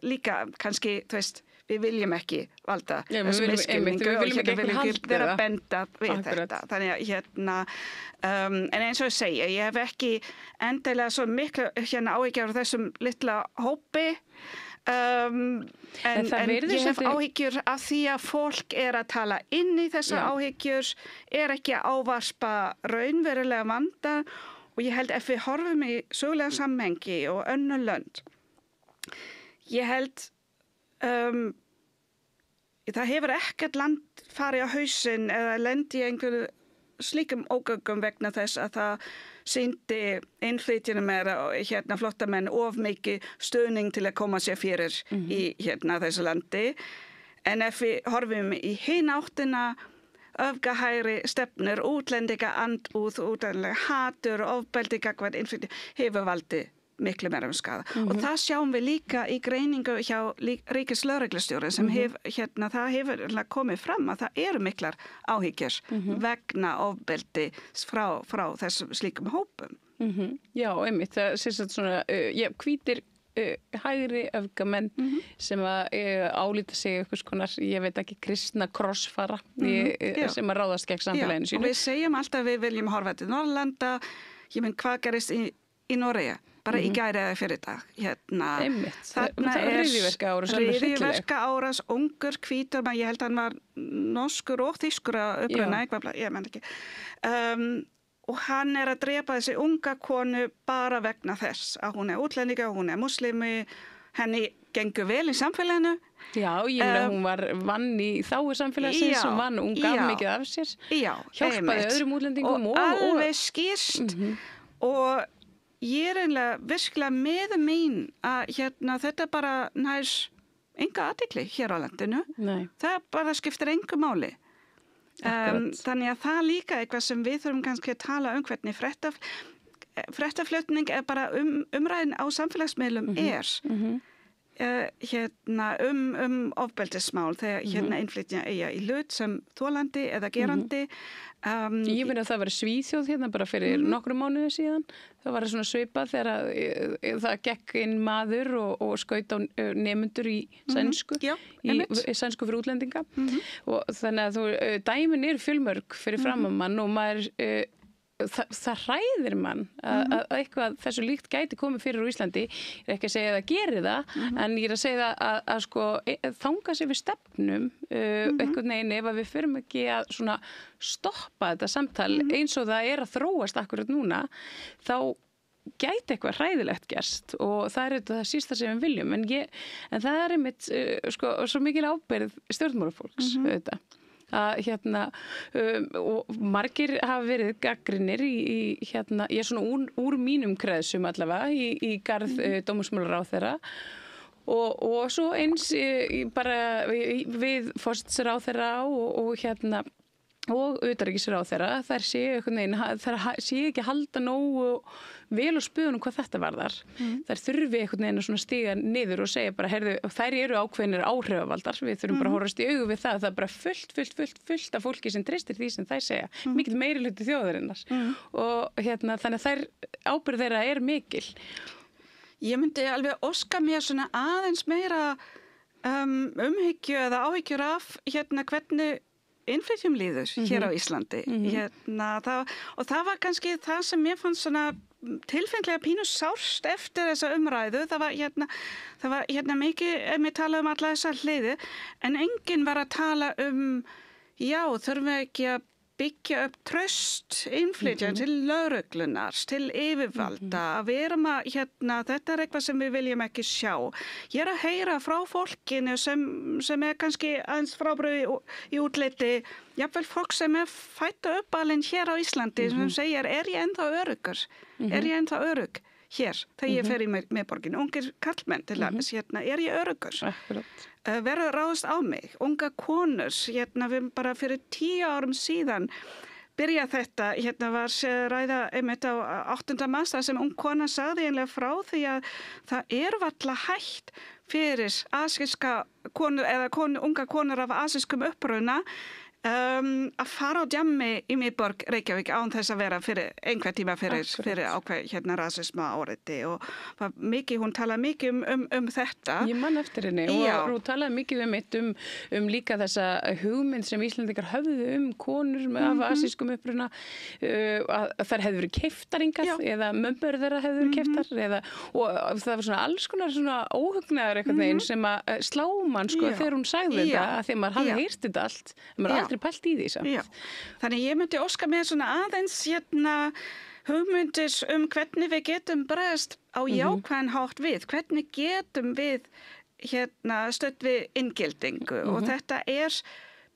líka kannski, þú veist, við viljum ekki valda þessu misskilningu og við viljum ekki vera að benda við þetta. Þannig að en eins og ég segja, ég hef ekki endilega svo miklu áhyggjur af þessum litla hópi en ég hef áhyggjur af því að fólk að tala inn í þessar áhyggjur, ekki að ávarspa raunverulega vanda og ég held ef við horfum í sögulega samhengi og önnur lönd, ég held það hefur ekkert land farið á hausinn eða lendi í einhverju slíkum ógöngum vegna þess að það sýndi innflytjunum flóttamenn of mikið stuðning til að koma sér fyrir í þessu landi. En ef við horfum í hin áttina öfgahægri stefnur, útlendinga andúð, útlendinga hatur, ofbeldi gagnvart innflytjunum hefur valdið miklu meira skada. Og það sjáum við líka í greiningu hjá ríkislögreglustjóri sem það hefur komið fram að það eru miklar áhyggjur vegna ofbeldi frá þessum slíkum hópum. Já, einmitt. Það sést að svona, hvítir hægri öfgamenn sem að álíta sig einhvers konar, ég veit ekki, kristna krossfara sem að ráðast gegn samfélaginu sínu. Og við segjum alltaf að við viljum horfa til Norrlanda, ég menn hvað gerist í Noregi? Bara í gæri eða fyrir dag. Einmitt. Þarna hryðjuverka árás, ungur, hvítur, ég held að hann var norskur og þýskur að uppruna, ég menn ekki. Og hann að drepa þessi unga konu bara vegna þess að hún útlendinga, hún muslimi, henni gengur vel í samfélaginu. Já, ég meina hún vann í þágu samfélagsins og vann, hún gaf mikið af sér. Já, hjálpaði öðrum útlendingum og alveg skýrst og ég eiginlega virkilega með mín að þetta bara nær enga athygli hér á landinu. Nei. Það bara skiptir engu máli. Þannig að það líka eitthvað sem við þurfum kannski að tala hvernig fréttaflutning bara umræðin á samfélagsmiðlum ofbeldismál þegar innflytja eiga í hlut sem þolandi eða gerandi. Ég finn að það var Svíþjóð bara fyrir nokkrum mánuðum síðan. Það var svona svipað þegar það gekk inn maður og skaut á nemendur í sænsku, í sænsku fyrir útlendinga. Og þannig að dæmin fjölmörg fyrir framann og maður það hræðir mann að eitthvað þessu líkt gæti komið fyrir á Íslandi. Ég ekki að segja að það geri það, en ég að segja að sko þanga sér við stefnum einhvern veginn ef að við förum ekki að svona stoppa þetta samtal eins og það að þróast akkurat núna, þá gæti eitthvað hræðilegt gerst og það það sísta sem við viljum. En það einmitt sko svo mikil ábyrgð stjórnmálafólks auðvitað. Og margir hafa verið gagnrýnir ég svona úr mínum kreðsum allavega í garð dómsmálaráðherra og svo eins bara við forsætisráðherra og utanríkisráðherra, þær séu ekki halda nógu vel á spöðunum hvað þetta varðar. Þær þurfi einhvern veginn að stíga niður og segja bara, heyrðu, þær eru ákveðnir áhrifavaldar, við þurfum bara að horfast í augu við það er bara fullt af fólki sem treystir því sem þær segja, mikill meirihluti þjóðarinnar og þannig að þær ábyrgð þeirra mikil. Ég myndi alveg óska mér svona aðeins meira umhyggju eða áhyggjur af hvernig innflytjum líður hér á Íslandi. Og það var kannski það sem mér fannst svona tilfenglega pínu sárt eftir þessa umræðu. Það var mikið, við talaðum alla þessar hliði, en enginn var að tala þurfum við ekki að byggja upp traust innflytja til lögreglunar, til yfirvalda, að vera þetta eitthvað sem við viljum ekki sjá. Ég að heyra frá fólkinu sem kannski aðeins frábrugði í útliti, jafnvel fólk sem fætt og uppalinn hér á Íslandi, sem segir, ég ennþá öruggur? Er ég ennþá örugg hér, þegar ég fer í miðborgin, ungir karlmenn til dæmis, hérna, ég öruggur? Verður ráðast á mig, unga konur, hérna, við bara fyrir 10 árum síðan, byrja þetta, hérna var ræða einmitt á 8. mars þar sem ung kona sagði einlega frá því að það varla hægt fyrir asíska konur eða unga konur af asískum uppruna að fara á djammi í miðborg Reykjavík án þess að vera fyrir einhver tíma fyrir ákveð hérna rasisma áreiti og hún talaði mikið um þetta. Ég man eftir henni og hún talaði mikið um líka þessa hugmynd sem Íslendingar höfðu konur af asískum uppruna að þær hefðu verið keyptar hingað eða mömmur þeirra hefðu verið keyptar og það var svona alls konar svona óhugnaður einhvern veginn sem að slá mann sko þegar hún sagði þetta að því maður hafði heyrt þetta allt maður pælt í því samt. Þannig ég myndi óska mér svona aðeins hérna hugmyndir hvernig við getum bregðast á jákvæðan hátt við, hvernig getum við hérna stödd við inngildingu og þetta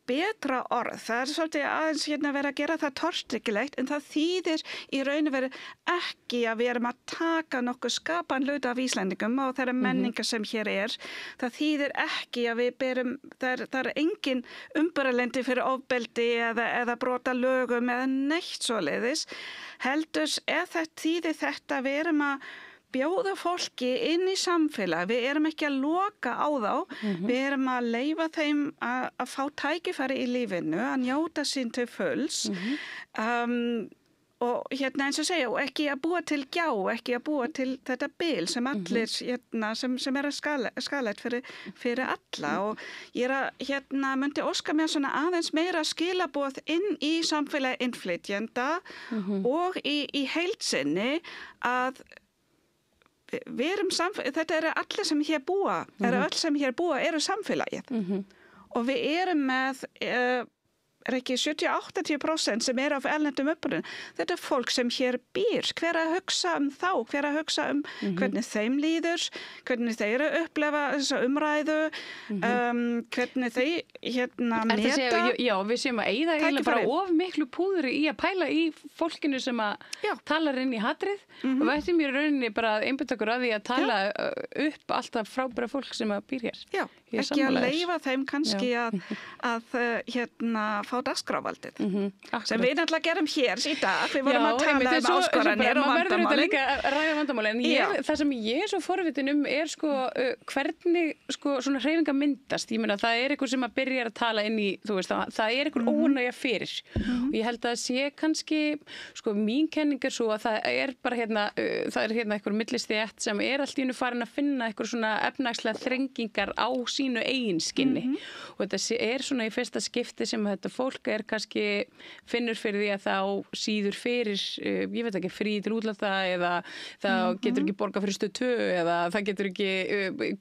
betra orð. Það svolítið aðeins hérna verið að gera það tortryggilegt en það þýðir í raun og veru ekki að við erum að taka nokkuð skapan hluta af Íslendingum og þeirra menningar sem hér Það þýðir ekki að við berum, það engin umbæralendi fyrir ofbeldi eða brota lögum eða neitt svoleiðis. Heldur þýðir þetta að við erum að bjóða fólki inn í samfélag, við erum ekki að loka á þá, við erum að leyfa þeim að fá tækifæri í lífinu, að njóta sín til fulls og hérna eins og segja, ekki að búa til gjá, ekki að búa til þetta bil sem allir, hérna, sem skalætt fyrir alla og ég hérna myndi óska mér svona aðeins meira skilaboð inn í samfélagi innflytjenda og í heild sinni að við erum þetta allir sem hér búa, öll sem hér búa eru samfélagið og við erum með ekki 70-80% sem af erlendum uppruna. Þetta fólk sem hér býr, hver að hugsa þá, hver að hugsa hvernig þeim líður, hvernig þeir upplefa þessa umræðu, hvernig þeir hérna meta. Já, við séum að eyða eiginlega bara of miklu púðri í að pæla í fólkinu sem að talar inn í hatrið og vættum í rauninni bara að einbytta okkur að því að tala upp alltaf frábæra fólk sem að býr hér. Já, ekki að leyfa þeim kannski að hérna fá dagskráfvaldið sem við náttúrulega gerum hér í dag við vorum að tala áskoranir og vandamálin maður verður líka að ræða vandamálin en það sem ég svo forvitin sko hvernig sko svona hreyfinga myndast ég meina það eitthvað sem að byrja að tala inn í þú veist það eitthvað ónægja fyrir og ég held að það sé kannski sko mín kenning svo að það bara hérna það hérna eitthvað millistétt sem allt í einu farin að finna eitthvað svona efnahagslega þrengingar á sínu eigin skinni og þetta svona í fyrsta skipti sem þetta fólk kannski finnur fyrir því að þá síður fyrir, ég veit ekki, frí til útlanda eða það getur ekki borga fyrir stöð 2 eða það getur ekki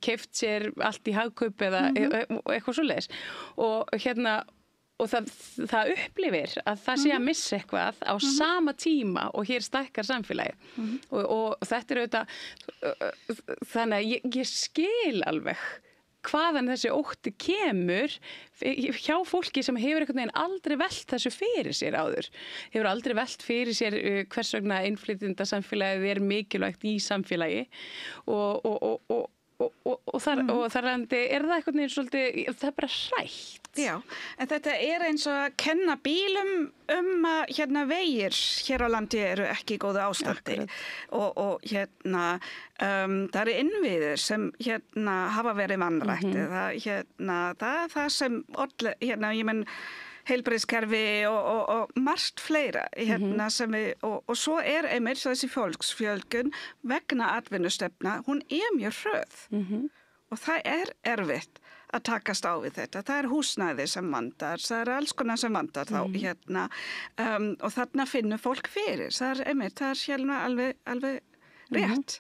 keypt sér allt í hagkaup eða eitthvað svoleiðis og hérna og það upplifir að það sé að missa eitthvað á sama tíma og hér stækkar samfélagið og þetta auðvitað þannig að ég skil alveg hvaðan þessi ótti kemur hjá fólki sem hefur einhvern veginn aldrei velt þessu fyrir sér áður. Hefur aldrei velt fyrir sér hvers vegna innflytjenda samfélagið mikilvægt í samfélagi og þar landi það einhvern veginn svolítið, það bara hrætt. Já, en þetta eins og að kenna bílum að hérna vegir hér á landi eru ekki í góðu ástandi og hérna það innviðir sem hérna hafa verið vanrætti það sem hérna, ég menn heilbrigðiskerfi og margt fleira hérna sem og svo einmitt þessi fólksfjölgun vegna atvinnustefna, hún mjög hröð og það erfitt að takast á við þetta. Það húsnæði sem vandar, það alls konar sem vandar þá hérna og þarna finnur fólk fyrir. Það einmitt, það hérna alveg rétt.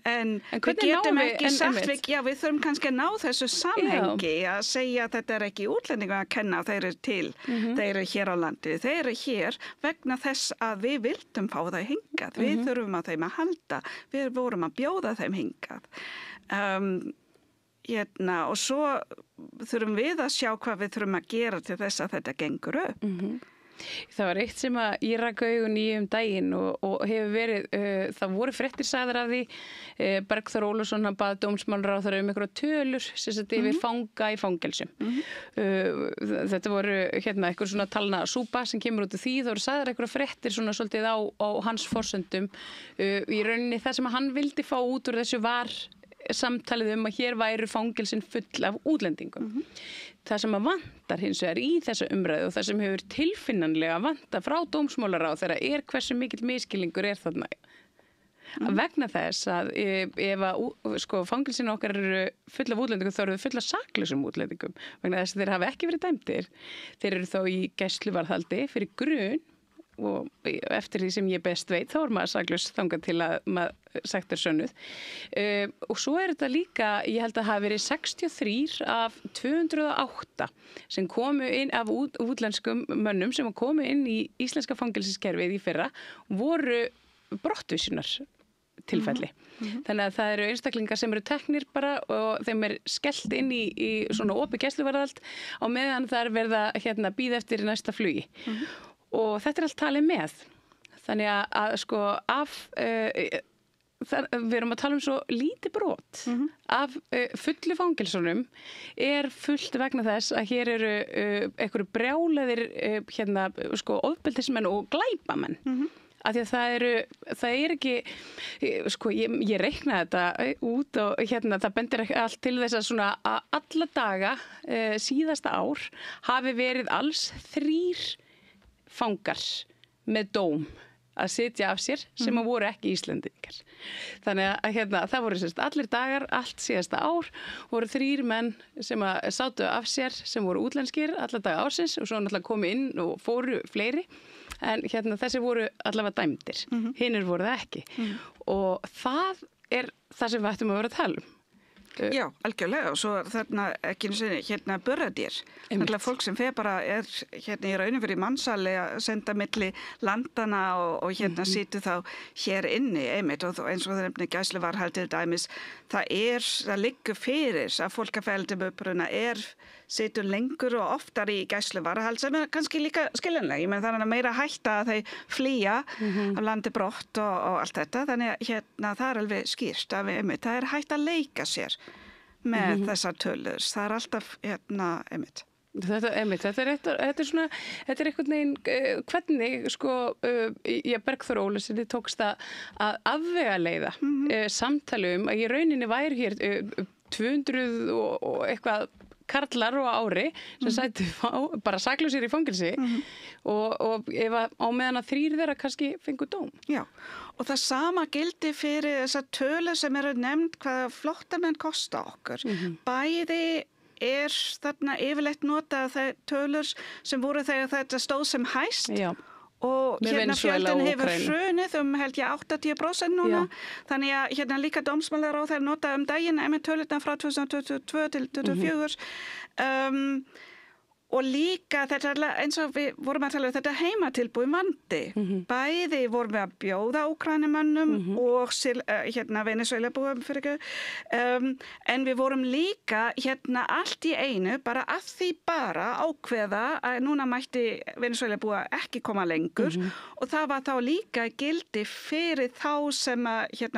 En við getum ekki sagt við þurfum kannski að ná þessu samhengi að segja að þetta ekki útlendingum að kenna þeir til, þeir hér á landi þeir hér vegna þess að við vildum fá þau hingað við þurfum að þeim að halda við vorum að bjóða þeim hingað og svo þurfum við að sjá hvað við þurfum að gera til þess að þetta gengur upp Það var eitt sem að ég rak augun í daginn og hefur verið, það voru fréttir sagðar af því, Bergþór Ólason hann bað dómsmálaráðherra einhverja tölur sem sagt yfir fanga í fangelsum. Þetta voru einhver svona talna súpa sem kemur út af því, það voru sagðar einhverja fréttir svona svolítið á hans forsendum. Í rauninni það sem hann vildi fá út úr þessu var samtalið að hér væru fangelsin full af útlendingum. Það sem að vantar hins vegar í þessa umræðu og það sem hefur tilfinnanlega vanta frá dómsmálaráðherra hversu mikill misskilningur þarna. Vegna þess að ef að fangelsin okkar eru full af útlendingum þá eru þau full af saklausum útlendingum vegna þess að þeir hafa ekki verið dæmdir. Þeir eru þá í gæsluvarðhaldi fyrir grun og eftir því sem ég best veit þá maður saklaus þangað til að maður sektar sönnuð. Og svo þetta líka, ég held að hafa verið 63 af 208 sem komu inn af útlenskum mönnum sem komu inn í íslenska fangelsiskerfið í fyrra voru brottvísunar tilfelli. Þannig að það eru einstaklingar sem eru teknir bara og þeim skellt inn í svona opið gæsluvarðhald á meðan það verið að bíða eftir næsta flugi. Og þetta allt talið með. Þannig að við erum að tala svo lítið brot af fullu fangelsunum fullt vegna þess að hér eru einhverju brjálaðir ofbeldismenn og glæpamenn. Af því að það er ekki, ég reiknaði þetta út og það bendir allt til þess að svona alla daga síðasta ár hafi verið alls 3 fangar með dóm að sitja af sér sem að voru ekki Íslendingar. Þannig að það voru allir dagar, allt síðasta ár, voru 3 menn sem að sátu af sér sem voru útlenskir alla daga ársins og svo náttúrulega komu inn og fóru fleiri. En þessi voru allavega dæmdir, hinir voru það ekki. Og það það sem við ættum að vera að tala um. Já, algjörlega og svo þarna ekki burðardýr. Þannig að fólk sem fer bara í raunum fyrir mannsali að senda milli landana og situr þá hér inni einmitt og eins og það nefnir gæsluvarðhaldið dæmis. Það liggur fyrir að fólkafeldum uppruna situr lengur og oftar í gæsluvarðhald sem kannski líka skiljanlega. Ég menn þannig að meira hætta að þeir flýja af landi brott og allt þetta. Þannig að það alveg skýrt að það hægt að leika sér með þessar tölur. Það alltaf einmitt. Þetta er svona, þetta er einhvern veginn, hvernig, Bergþór Ólasyni tókst að afvegaleiða samtali að í rauninni væri hér 200 og eitthvað karlar á ári sem sætu bara saklausir í fangelsi og ef á meðan að 3 þeirra kannski fengu dóm. Já, og það sama gildi fyrir þessar tölur sem eru nefnd hvaða flóttamenn kosta okkur. Bæði þarna yfirleitt notað þær tölur sem voru þegar þetta stóð sem hæst. Já. Og fjöldin hefur hrunið held ég 80% núna. Þannig að líka dómsmálaráðherra notaði daginn tölurnar frá 2022 til 2024. Og líka þetta eins og við vorum að tala þetta heimatilbúi vandi. Bæði vorum við að bjóða Úkrænumönnum og Venesúelabúum en við vorum líka allt í einu bara að því bara ákveða að núna mætti Venesúelabúa ekki koma lengur og það var þá líka gildi fyrir þá sem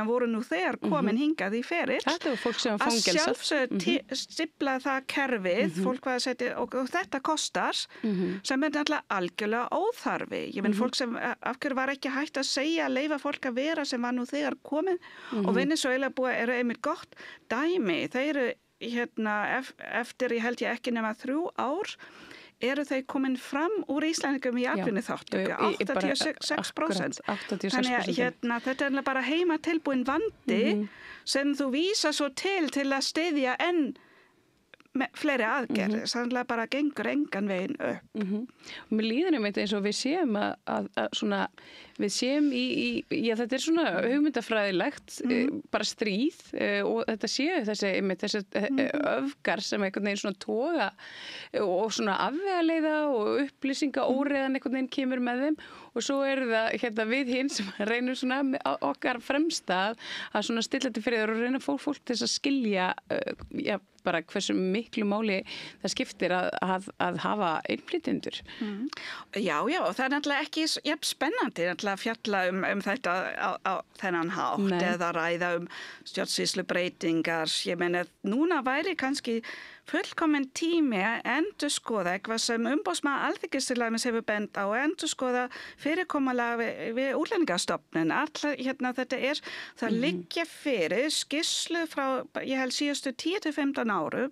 voru nú þegar komin hingað í ferill. Þetta var fólk sem var fangelsað. Að sjálfsögðu stipla það kerfið, fólk var að setja og þetta kostar sem náttúrulega algjörlega óþarfi. Ég menn fólk sem af hverju var ekki hægt að segja að leyfa fólk að vera sem var nú þegar komið og Venesúelabúa eru einmitt gott dæmi. Þeir eru eftir ég held ég ekki nema 3 ár eru þau komin fram úr Íslandingum í atvinnuþátttöku, 86%. Þannig að þetta er bara heima tilbúin vandi sem þú vísa svo til að styðja enn fleiri aðgerð, sannlega bara gengur engan veginn upp. Mér líður eins og við séum að svona við séum já, þetta svona hugmyndafræðilegt, bara stríð og þetta séu þessi öfgar sem einhvern veginn svona toga og svona afvegaleiða og upplýsingaóreiðan einhvern veginn kemur með þeim og svo það við hinn sem reynum svona okkar fremsta að svona stilla til friðar og reyna fólk til þess að skilja bara hversu miklu máli það skiptir að hafa innflytjendur. Já, og það náttúrulega ekki spennandi náttúrulega að fjalla þetta á þennan hátt eða ræða stjórnsýslubreytingar. Ég meina, núna væri kannski fullkominn tími að endurskoða eitthvað sem umboðsmaður Alþingis til dæmis hefur bent á, endurskoða fyrirkomulag við Útlendingastofnun. Þetta það liggja fyrir skýrslu frá, ég held síðustu 10-15 árum,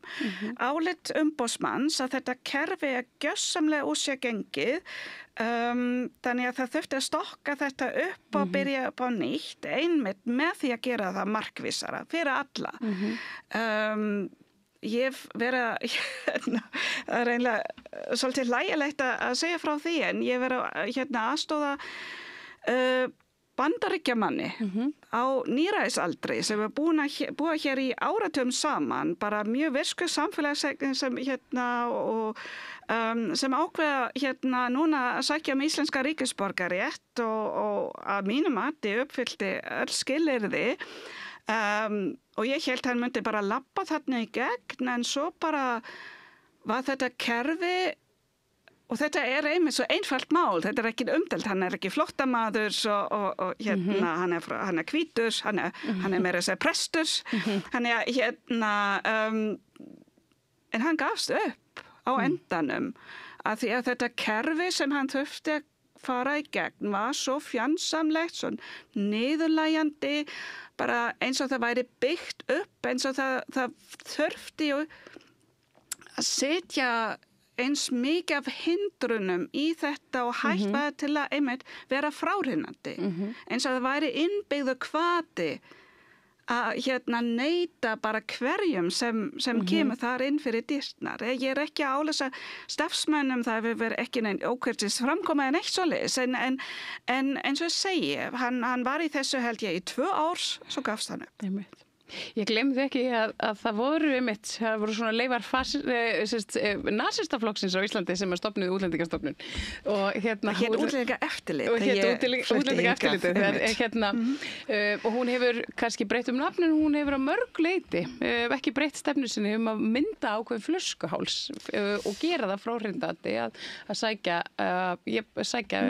álit umboðsmanns að þetta kerfi gjörsamlega úr sér gengið. Þannig að það þurfti að stokka þetta upp og byrja upp á nýtt, einmitt með því að gera það markvissara fyrir alla. Ég hef verið það er eiginlega svolítið hlægilegt að segja frá því en ég hef verið aðstóða Bandaríkjamanni á níræðisaldri sem er búa hér í áratugum saman, bara mjög virku samfélagsegn sem og sem ákveða núna að sækja íslenska ríkisborgarétt og að mínu mati uppfyllti öll skilyrði. Og ég held hann myndi bara labba þarna í gegn en svo bara var þetta kerfi og þetta einmitt svo einfalt mál, þetta ekki umdelt, hann ekki flóttamaður og hann hvítur, hann meira að segja prestur, en hann gafst upp á endanum að því að þetta kerfi sem hann þurfti að fara í gegn var svo fjandsamlegt, svo niðurlægjandi, bara eins og það væri byggt upp, eins og það þurfti að setja eins mikið af hindrunum í þetta og hætta til að einmitt vera fráhrindandi. Eins og það væri innbyggður hvati að neita bara hverjum sem kemur þar inn fyrir dyrnar. Ég ekki að álasa starfsmönnum, það hefur verið ekki neinn ókvörtis framkoma en eitt svoleiðis, en eins og ég segi, hann var í þessu held ég í 2 ár, svo gafst hann upp. Einmitt. Ég glemði ekki að það voru svona leifar nasistaflokksins á Íslandi sem stofnuð Útlendingastofnun og Útlendingaeftirlit og hún hefur kannski breytt nafn en hún hefur að mörg leyti ekki breytt stefnu sinni að mynda ákveðin flöskuháls og gera það fráhrindandi að sækja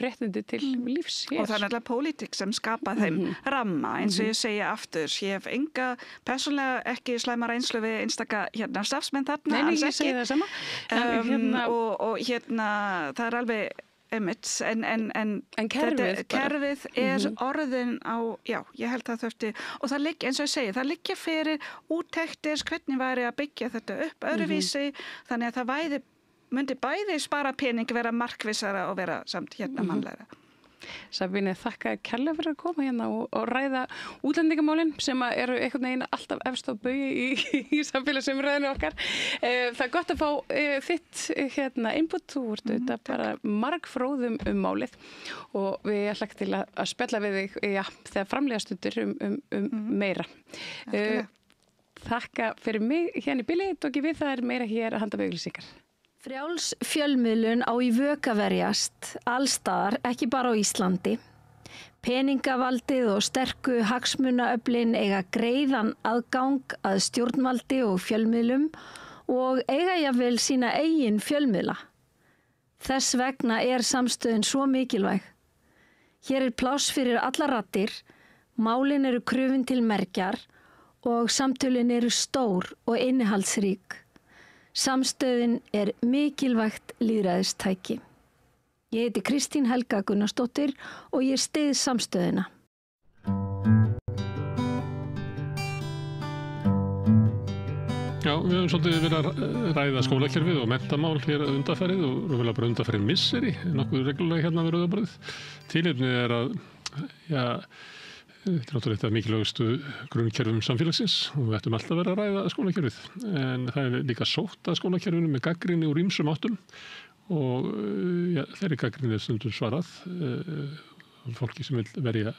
réttindi til lífs hér. Og það náttúrulega pólitík sem skapa þeim ramma eins og ég segja aftur, ég hef enga persónlega ekki slæma reynslu við einstaka starfsmenn þarna. Nei, ég segi það sama. Og það er alveg einmitt, en kerfið orðin á, ég held það þurfti, og það liggja, eins og ég segi, það liggja fyrir úttektir, hvernig væri að byggja þetta upp öðruvísi, þannig að það myndi bæði spara pening, vera markvissara og vera samt mannlegra. Sabína, þakka kærlega fyrir að koma hérna og ræða útlendingamálin sem eru einhvern veginn alltaf efst á baugi í samfélagsumræðinu okkar. Það er gott að fá þitt input, þú ert þetta bara margfróðum málið og við ætlum ekki til að spjalla við þig þegar framlega stundur meira. Þakka fyrir mig hérna í bili, tók ég við, það er meira hér að handa við auglýsingar. Frjáls fjölmiðlun á í vök að verjast, allstaðar, ekki bara á Íslandi. Peningavaldið og sterku hagsmunaöflin eiga greiðan aðgang að stjórnvaldi og fjölmiðlum og eiga jafnvel sína eigin fjölmiðla. Þess vegna er samstöðin svo mikilvæg. Hér er pláss fyrir alla raddir, málin eru krufin til mergjar og samtölin eru stór og innihaldsrík. Samstöðin er mikilvægt lýðræðistæki. Ég heiti Kristín Helga Gunnarsdóttir og ég styð samstöðina. Já, við höfum svolítið verið að ræða skólakerfið og menntamál hér undanfarið og rúfilega bara undanfarið misseri, nokkuð reglulega hérna við Rauðaborðið. Tilefnið er að, þetta er náttúrulega eitt af mikilvægustu grunnkerfum samfélagsins og við ættum alltaf að vera að ræða skólakerfið. En það er líka sótt að skólakerfinu með gagnrýni úr ýmsum áttum og þeirri gagnrýni er stundum svarað fólki sem vil verja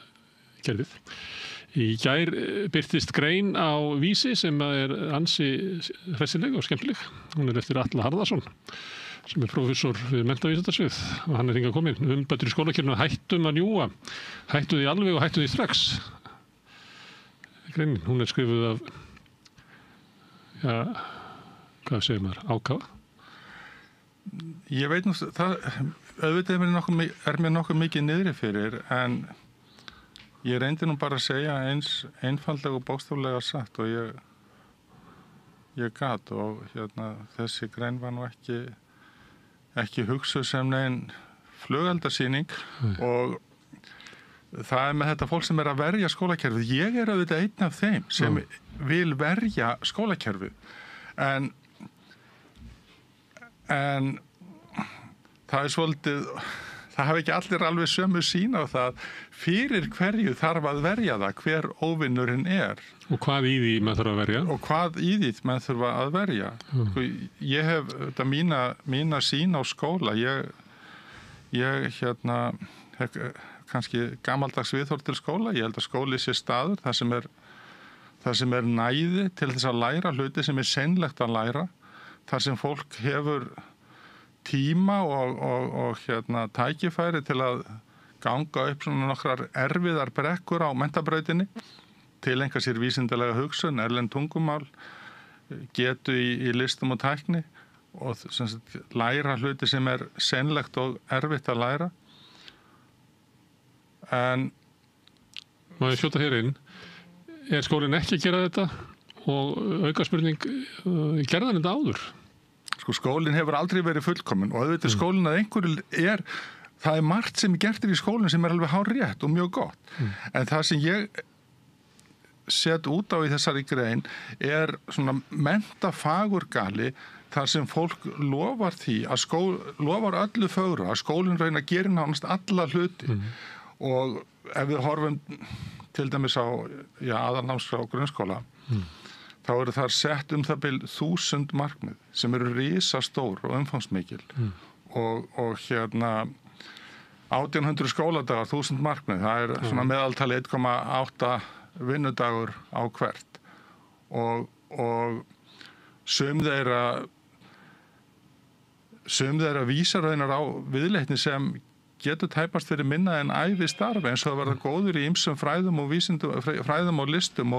kerfið. Í gær birtist grein á Vísi sem ansi hressileg og skemmtileg. Hún eftir Atla Harðarsson sem prófessor við menntavísindasvið og hann hingað kominn. Umbætur í skólakerfinu, hættum að ljúga. Hættu því alveg og hættu því strax. Greinin, hún skrifuð af hvað segir maður, ákafa? Ég veit nú, það auðvitað mér nokkuð mikið niðri fyrir, en ég reyndi nú bara að segja eins einfaldlega og bókstaflega satt og ég gat og þessi grein var nú ekki hugsuð sem negin flugeldasýning og það með þetta fólk sem að verja skólakerfið. Ég auðvitað einn af þeim sem vil verja skólakerfið en það svolítið, það hafa ekki allir alveg sömu sýn á það fyrir hverju þarf að verja það, hver óvinnurinn Og hvað í því maður þarf að verja? Og hvað í því maður þarf að verja. Ég hef þetta mína sýn á skóla. Ég hef kannski gamaldags viðhorf til skóla. Ég held að skóli sé staður, það sem næði til þess að læra hluti sem seinlegt að læra. Þar sem fólk hefur tíma og tækifæri til að ganga upp svona nokkrar erfiðar brekkur á menntabrautinni, tileinka sér vísindalega hugsun, erlend tungumál, getu í listum og tækni og læra hluti sem seinlegt og erfitt að læra. En má ég skjóta hér inn, skólinn ekki að gera þetta? Og aukaspurning, gerðan þetta áður? Sko, skólinn hefur aldrei verið fullkominn og auðvitað skólinn að einhverju það margt sem gert í skólinn sem alveg hárrétt og mjög gott. En það sem ég set út á í þessari grein svona menntafagurgali þar sem fólk lofar því lofar öllu fögru að skólinn reyna að gera nánast alla hluti. Og ef við horfum til dæmis á aðalnámskrá grunnskóla þá þar sett það bil 1000 markmið sem risastór og umfangsmikil og 1800 skóladagar, 1000 markmið, það svona meðaltali 1,8 vinnudagur á hvert og sum þeirra vísar raunar á viðleitni sem getur tæpast fyrir minna en ævi starfi eins og að verða góður í ýmsum fræðum og fræðum og listum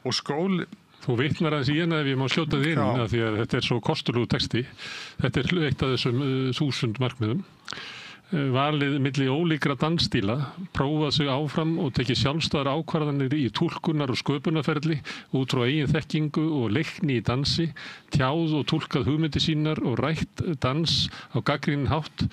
og skóli. Þú vitnar aðeins í ef ég má skjóta þig inn því að þetta svo kostulegu texti. Þetta eitt af þessum 1000 markmiðum. Valið milli ólíkra dansstíla, prófað sig áfram og tekið sjálfstæðar ákvarðanir í túlkunar og sköpunarferli út frá eigin þekkingu og leikni í dansi, tjáð og túlkað hugmyndi sínar og rætt dans á gagnrýninn hátt,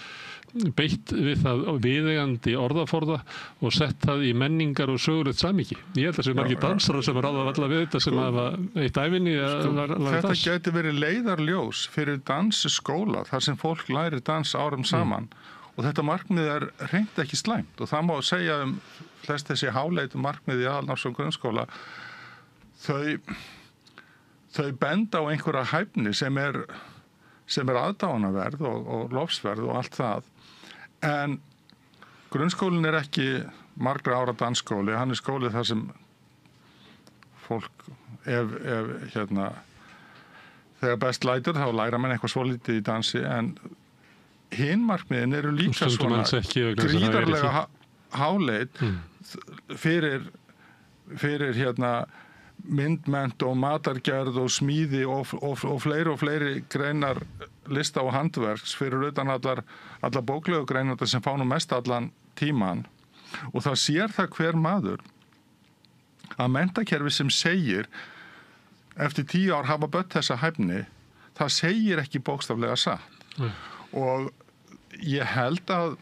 beitt við það viðeigandi orðaforða og sett það í menningar og sögulegt samhengi. Ég held að það margir dansarar sem ráða alla við þetta sem hafa eitt ævinni að læra dans. Þetta geti verið leiðarljós fyrir dansskóla þar sem fólk lærir dans árum saman og þetta markmið hreint ekki slæmt og það má segja flest þessi háleitu markmið í aðalnáms- og grunnskóla þau benda á einhverja hæfni sem aðdáunarverð og lofsverð og allt það. En grunnskólinn ekki margra ára dansskóli, hann skóli þar sem fólk þegar best lætur þá læra mann eitthvað svolítið í dansi en hinn markmiðin líka svona gríðarlega háleit fyrir myndmennt og matargerð og smíði og fleiri greinar lista og handverks fyrir utan allar bóklegu greinar sem fá nú mest allan tíman og það sér það hver maður að menntakerfi sem segir eftir 10 ár hafa bött þessa hæfni það segir ekki bókstaflega satt og ég held að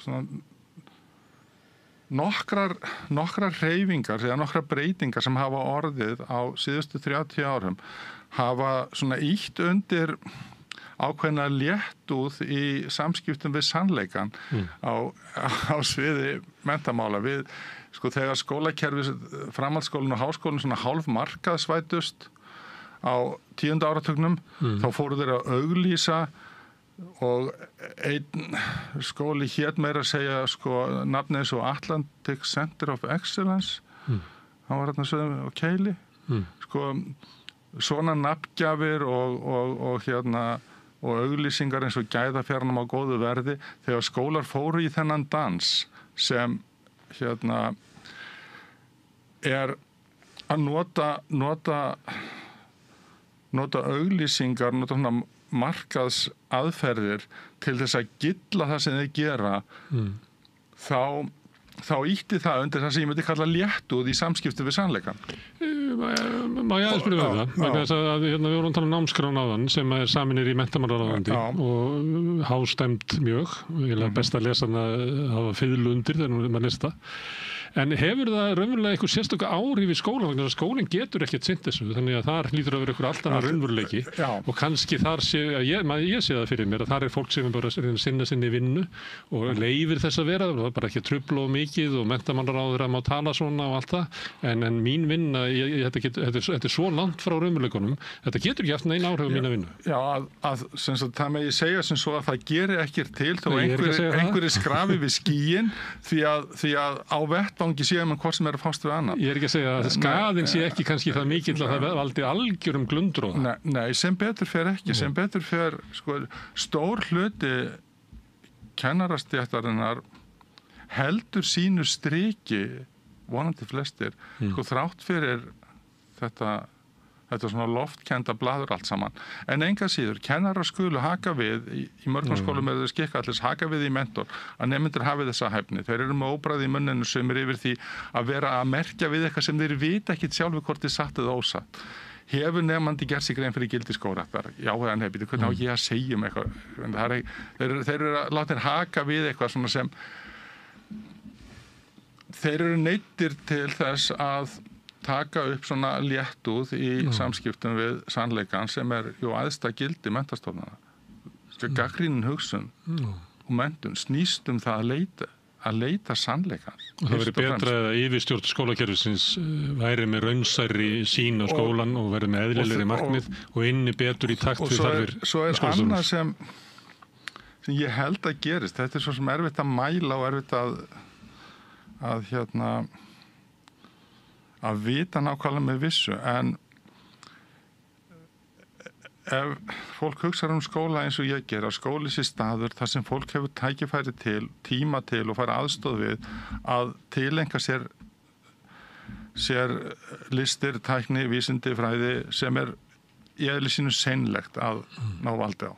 svona nokkrar hreyfingar eða nokkrar breytingar sem hafa orðið á síðustu 30 árum hafa svona ýtt undir ákveðna léttúð í samskiptum við sannleikan á sviði menntamála við þegar skólakerfi framhaldsskólinn og háskólinn svona hálfmarkaðsvæddust á 10. áratugnum þá fóru þeir að auglýsa og einn skóli hét meira að segja sko nafnið eins og Atlantic Center of Excellence hann var þarna á Keili sko svona nafngjafir og auglýsingar eins og gæðafjarnum á góðu verði þegar skólar fóru í þennan dans sem er að nota auglýsingar, nota svona markaðs aðferðir til þess að gylla það sem þeir gera þá ítti það undir það sem ég myndi kalla léttúð í samskipti við sannleikann. Má ég aðeins spyrja það? Vegna þess að við vorum að tala um námskrán áðan sem samin í menntamálaráðuneyti og hástemt mjög. Ég er best að lesa hana hafa fiðlu undir þegar maður lesta. En hefur það raunverulega eitthvað sérstöku áhrif í skólan vegna þess að skólinn getur ekkert sinnt þessu þannig að þar hlýtur að vera eitthvað allt annað raunveruleiki og kannski þar sé ég sé það fyrir mér að þar er fólk sem er bara að sinna sinni vinnu og leifir þess að vera það er bara ekki trufla of mikið og menntamálaráðherra má tala svona og allt það en mín vinna, þetta er svo langt frá raunveruleikunum, þetta getur ekki haft nein áhrif á mína vinnu. Já, það með ég segja sem svo að það gerir ekkert til þó einhverju skrafi við skýin því að á vettvangi séum en hvort sem er að fást við annað. Ég er ekki að segja að skaðinn sé ekki kannski það mikill að það valdi algjörum glundroða. Nei, sem betur fer ekki. Sem betur fer, sko, stór hluti kennarastéttarinnar heldur sínu striki, vonandi flestir, sko þrátt fyrir þetta svona loftkenda blaður allt saman. En enga síður, kennarar skulu haka við, í mörgum skólum eru þau skikkallis, haka við í mentor, að nemendur hafi þessa hæfni. Þeir eru með óbragð í munninu sem er yfir því að vera að merkja við eitthvað sem þeir vita ekkit sjálfur hvort þið satt eða ósatt. Hefur nefnandi gert sig grein fyrir gildi skógrættar? Já, en hvernig á ég að segja um eitthvað? Þeir eru að láta þeir haka við eitthvað svona sem þeir eru neyddir til þess að taka upp svona léttúð í samskiptum við sannleikann sem er æðsta gildi menntastofnana. Gagnrýnin hugsun og menntun snýst það að leita sannleikans. Það verður betra að yfirstjórn skólakerfisins væri með raunsærri sýn á skólan og verður með eðlilegri markmið og inni betur í takt við þarfir skólastofnunar. Svo er annað sem ég held að gerist. Þetta er svo sem erfitt að mæla og erfitt að vita nákvæmlega með vissu, en ef fólk hugsa skóla eins og ég ger, að skóli sé staður þar sem fólk hefur tækifæri til, tíma til og fara aðstoð við að tileinka sér listir, tækni, vísindi, fræði sem er í eðli sínu seinlegt að ná valdi á.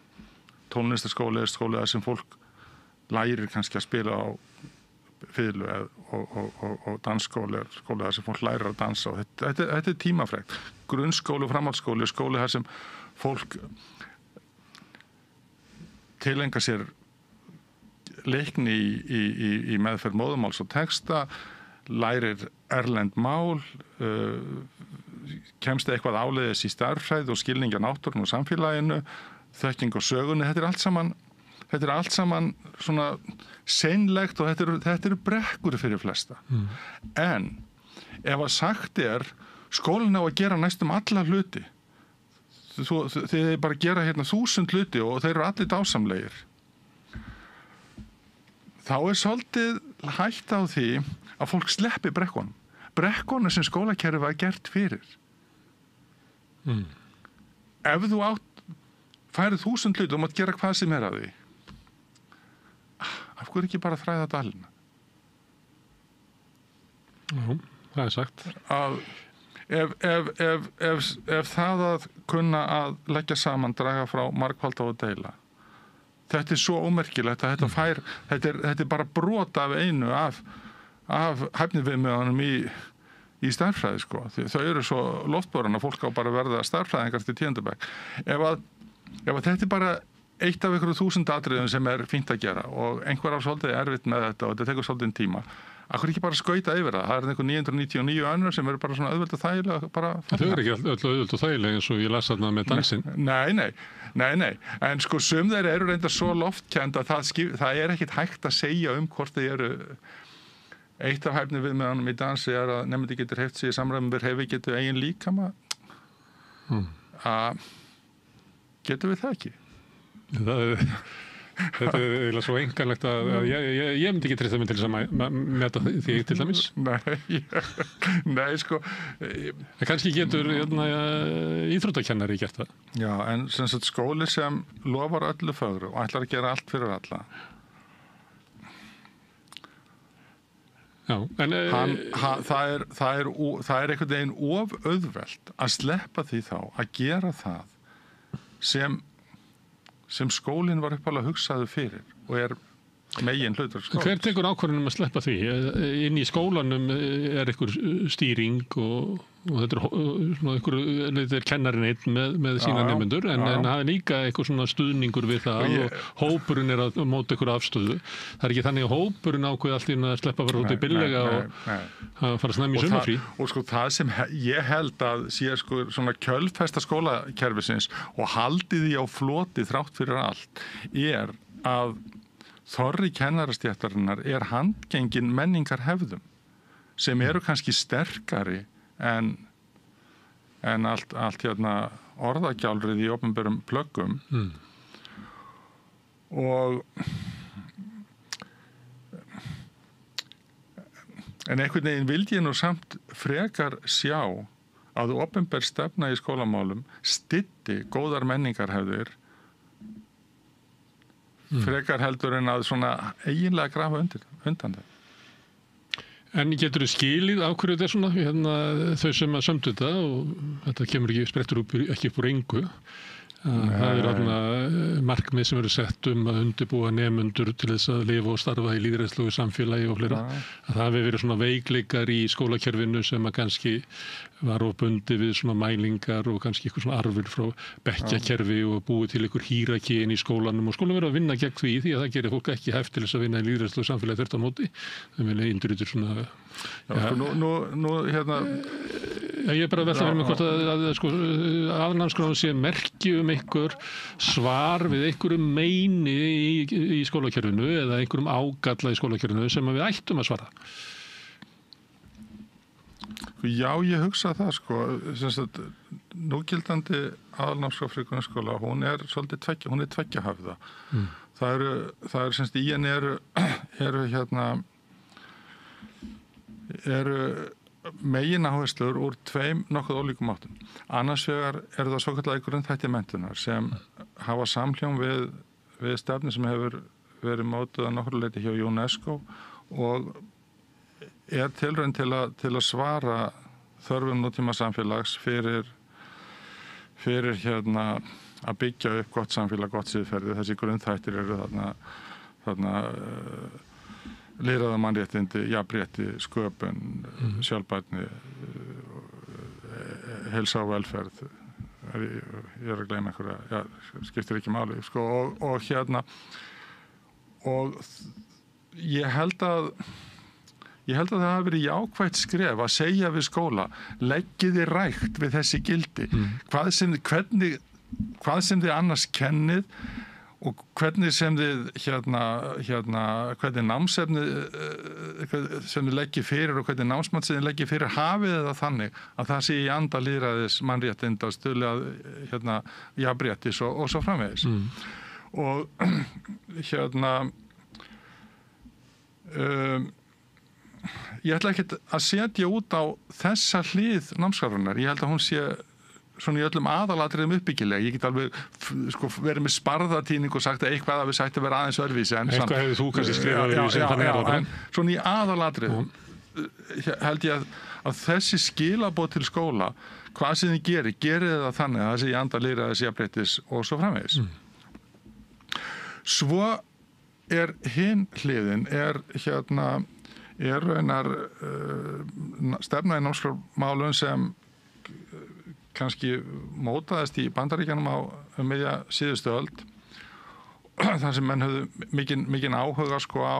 Tónlistarskóli er skóli þar sem fólk lærir kannski að spila á fiðlu og dansskóli er skóli þar sem fólk lærir að dansa og þetta er tímafrekt. Grunnskóli og framhaldsskóli er skóli þar sem fólk tileinka sér leikni í meðferð móðumáls og texta, lærir erlend mál, kemst eitthvað áleiðis í stærðfræði og skilningi á náttúrunni og samfélaginu, þekking og sögunni, þetta er allt saman svona seinlegt og þetta eru brekkur fyrir flesta. En ef að sagt er skólinn á að gera næstum alla hluti, þið bara gera 1000 hluti og þeir eru allir dásamlegir, þá er svolítið hætta á því að fólk sleppi brekkunum sem skólakerfi var gert fyrir. Ef þú færið 1000 hluti og mátt gera hvað sem er að því, af hverju ekki bara þræða dalina? Já, það er sagt. Ef það að kunna að leggja saman, draga frá, margfalda og deila, þetta er svo ómerkilegt að þetta er bara brot af einu af hæfniviðmiðunum í stærðfræði, sko. Þau eru svo loftborin að fólk á bara verða stærðfræðingar til 10. bekk. Ef þetta er bara eitt af ykkur 1000 atriðum sem er fínt að gera og einhver á svolítið erfitt með þetta og þetta tekur svolítið tíma, akkur ekki bara skauta yfir það? Það er einhver 999 önnur sem eru bara svona auðvelt og þægilega bara... Þau eru ekki auðvelt og þægilega eins og ég las þarna með dansinn. Nei, en sko sum þeir eru reyndar svo loftkend að það er ekkit hægt að segja hvort þeir eru. Eitt af hæfni viðmiðunum í dansi er að nemandi getur hreyft sig í samræmi við hreyfigetu eigin líkama. Getum við það ekki? Þetta eiginlega svo einkanlegt að ég myndi ekki treysta mig til þess að meta þig til dæmis. Nei, sko. En kannski getur íþróttakennari gert það. Já, en sem sagt skóli sem lofar öllu fögru og ætlar að gera allt fyrir alla. Já, en það er einhvern veginn of auðvelt að sleppa því þá að gera það sem skólinn var uppalega hugsaður fyrir og er megin hlutur skólans. Hver tekur ákvörðunum að sleppa því? Inn í skólanum er einhver stýring og þetta er kennarinn einn með sína nemendur en það er líka einhver svona stuðningur við það og hópurinn er að móta einhver afstöðu. Það er ekki þannig að hópurinn ákveði allt í að sleppa bara út í billega og að fara snemmi í sumarfrí. Og sko það sem ég held að sé sko svona kjölfesta skólakerfisins og haldi því á floti þrátt fyrir allt er að þorri kennarastjættarinnar er handgengin menningar hefðum sem eru kannski sterkari en allt orðagjálrið í opinberum plöggum og en einhvern veginn vildi ég nú samt frekar sjá að opinber stefna í skólamálum styddi góðar menningarhefðir frekar heldur en að svona eiginlega grafa undan það. En getur þau skilið af hverju þetta er svona þau sem að sömdu þetta og þetta kemur sprettur ekki upp úr engu. Það eru markmið sem eru sett að undirbúa nemendur til þess að lifa og starfa í lýðræðislegu samfélagi og fleira. Það hafi verið svona veikleikar í skólakerfinu sem að kannski var ofbundi við svona mælingar og kannski eitthvað svona arfur frá bekkjakerfi og búið til einhver hierarki inn í skólanum og skólan verið að vinna gegn því að það gerir fólk ekki hæft til þess að vinna í lýðræðislegu samfélagi þvert á móti. Það vilja indrýtur svona ég er bara að velta fyrir mig hvort að aðnámskráin sé merki einhver svar við einhverjum meini í skólakerfinu eða einhverjum ágalla í skólakerfinu sem við ættum að svara. Já, ég hugsa það sko. Núgildandi aðalnámskrá fyrir grunnskóla, hún er svolítið tveggjahafða. Það eru semst í henni eru megin áherslur úr tveim nokkuð ólíkum áttum. Annars vegar það svokallaða grunnþætti menntunar sem hafa samhljóm við stefnu sem hefur verið mótuð að nokkru leyti hjá UNESCO og er tilraun til að svara þörfum nútíma samfélags fyrir að byggja upp gott samfélag, gott siðferði. Þessi grunnþættir eru þarna lýðræði mannréttindi, jafnrétti, sköpun, sjálfbærni, heilsa og velferð. Ég er að gleyma einhverja, skiptir ekki máli. Sko, og ég held að það hafi verið jákvætt skref að segja við skóla, leggið þið rækt við þessi gildi. Hvað sem þið annars kennið og hvernig sem þið hvernig námsefni sem þið leggið fyrir og hvernig námsmat sem þið leggið fyrir hafið það þannig að það sé í anda lýðræðis mannréttinda stuðli að jafnréttis og svo framvegis. Og ég ætla ekki að setja út á þessa hlið námskrárinnar. Ég held að hún sé svona í öllum aðalatriðum uppbyggileg. Ég get alveg verið með sparðatýning og sagt að eitthvað að við sætti að vera aðeins öðruvísi. Eitthvað hefur þú kannski skrifað öðruvísi. En svona í aðalatriðum held ég að þessi skilaboð til skóla, hvað sem þið gerið það þannig að það sé í anda lýðræðis, jafnréttis og svo framvegis. Svo er hinn hliðin, er raunar stefna í námskrármálum sem kannski mótaðist í Bandaríkjunum á miðja síðustu öld þar sem menn höfðu mikinn áhuga sko á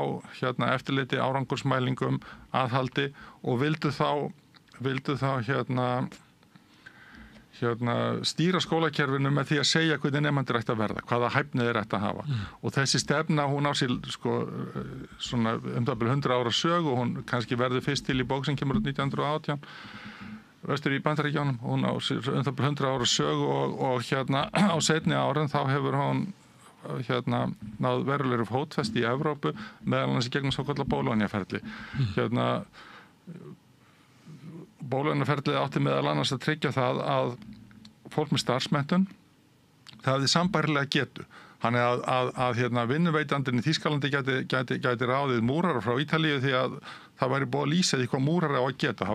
eftirliti, árangursmælingum, aðhaldi og vildu þá stýra skólakerfinu með því að segja hvernig nemendur ætti að verða, hvaða hæfni þeir ætti að hafa. Og þessi stefna, hún á sér svona 100 ára sögu, hún kannski verður fyrst til í bók sem kemur út 1918 vestur í Bandaríkjunum, hún á 100 ára sögu og á seinni árin þá hefur hún náð verulegri fótfest í Evrópu meðal annars í gegnum svo kallar Bólognaferli. Bólognaferlið átti meðal annars að tryggja það að fólk með starfsmenntun það hafði sambærilega getu. Þannig að vinnuveitandinn í Þýskalandi gæti ráðið múrara frá Ítalíu því að það væri búið að lýsa því hvað múrara á að geta.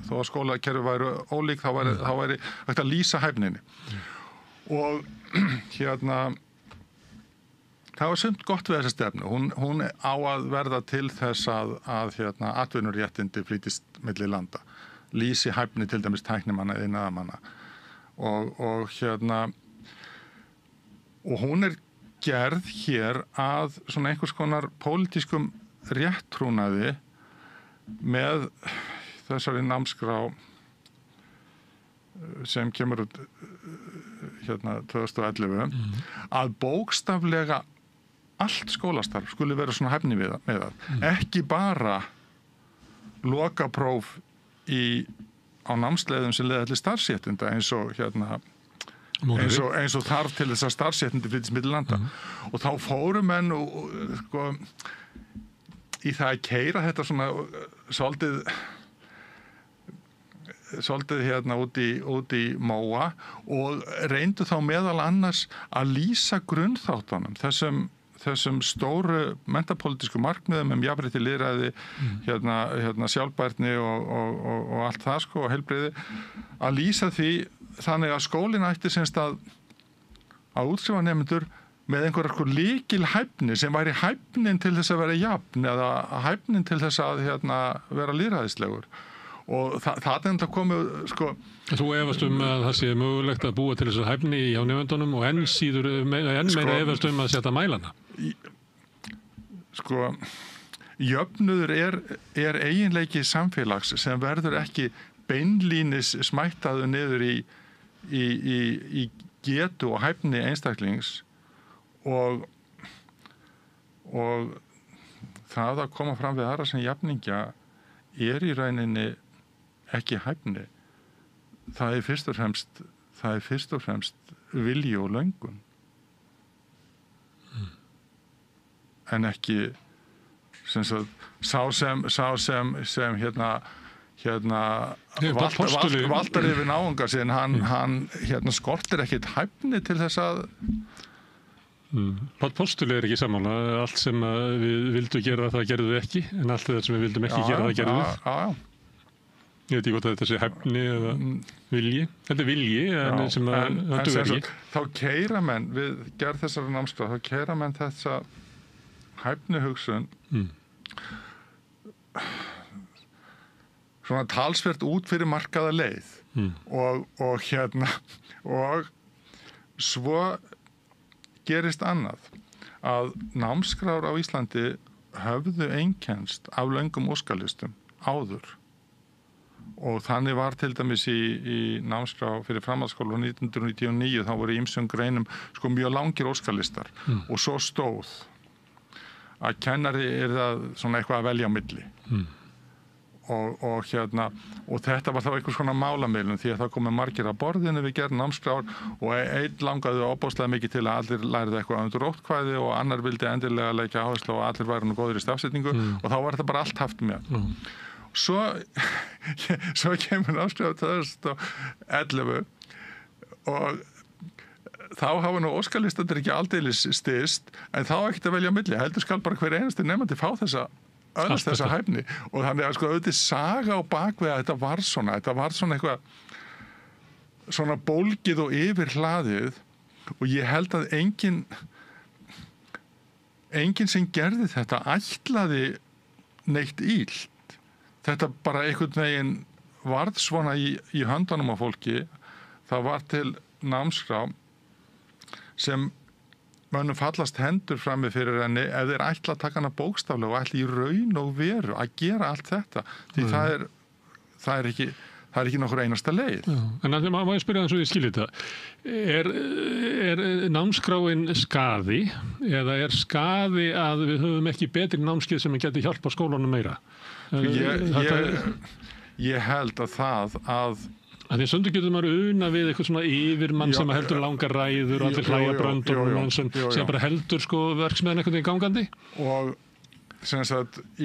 Þó að skólakerfi væri ólík, þá væri hægt að lýsa hæfninni. Og það var sumt gott við þessa stefnu. Hún á að verða til þess að atvinnuréttindi flytist milli landa. Lýsi hæfni til dæmis tæknimanna eða iðnaðarmanna. Og hún gerð hér að svona einhvers konar pólitískum réttrúnaði með þessari námskrá sem kemur út 2011 að bókstaflega allt skólastarf skuli vera svona hæfni með það. Ekki bara lokapróf á námsleiðum sem leiða til starfsréttinda eins og þarf til þess að starfsréttindi flytjast milli landa. Og þá fóru menn í það að keyra þetta svona svolítið út í móa og reyndu þá meðal annars að lýsa grunnþáttunum, þessum stóru menntapólitísku markmiðum jafnrétti, lýðræði, sjálfbærni og allt það og heilbrigði, að lýsa því þannig að skólinn ætti semst að útskrifa nemendur með einhverjar lykil hæfni sem væri hæfnin til þess að vera jafn eða hæfnin til þess að vera lýðræðislegur. Og það er enda komið Þú efast að það sé mögulegt að búa til þess að hæfni hjá nemendunum og enn meira efast að setja mælana. Jöfnuður er eiginleiki samfélags sem verður ekki beinlínis smættaðu niður í getu og hæfni einstaklings og það að koma fram við aðra sem jafningja er í rauninni ekki hæfni. Það er fyrst og fremst vilji og löngun. En ekki sá sem valtar yfir náunga sinn, hann skortir ekkit hæfni til þess að Páll Postuli er ekki sammála. Allt sem við vildum gera það gerðum við ekki, en allt það sem við vildum ekki gera það gerðum við. Ég veit ekki hvort þetta sé hæfni eða vilji. Þetta er vilji, en sem það dugar ekki. Þá keyra menn, við gerð þessara námskrár, þá keyra menn þessa hæfni hugsun svona talsvert út fyrir markaða leið og svo gerist annað að námskrár á Íslandi höfðu einkennst af löngum óskalistum áður og þannig var til dæmis í námskrá fyrir framhaldsskóla 1999 þá voru í ýmsum greinum mjög langir óskalistar og svo stóð að kennari er það svona eitthvað að velja á milli og þetta var þá einhvers konar málamiðlun því að það komið margir að borðinu við gerðum námskrár og einn langaði óbáslega mikið til að allir lærið eitthvað undir rótkvæði og annar vildi endilega leggja áherslu og allir væri nú góðir í stafsetningu og þá var þetta bara allt haft með. Svo kemur námskrár 2011 og þá hafa nú óskalistandir ekki aldeilis styst en þá ekkert að velja á milli heldur skal bara hver einasti nemandi fá þessa hæfni og þannig að auðvitað saga á bakvið að þetta var svona eitthvað svona bólgið og yfir hlaðið og ég held að enginn sem gerði þetta ætlaði neitt illt þetta bara einhvern veginn varð svona í höndunum á fólki það var til námskrá sem mönnum fallast hendur frammi fyrir henni ef þeir ætla að taka hana bókstaflega og ætla í raun og veru að gera allt þetta því það er ekki nokkur einasta leið. En það má ég spyrja þannig svo ég skilji þetta. Er námskráin skaði eða er skaði að við höfum ekki betri námskeið sem geti hjálpa skólanum meira? Ég held að það að Því stundu getur maður una við eitthvað svona yfirmann sem heldur langar ræður og allir hlæja bröndunum sem bara heldur sko verksmiðan einhvern veginn gangandi. Og sem sagt í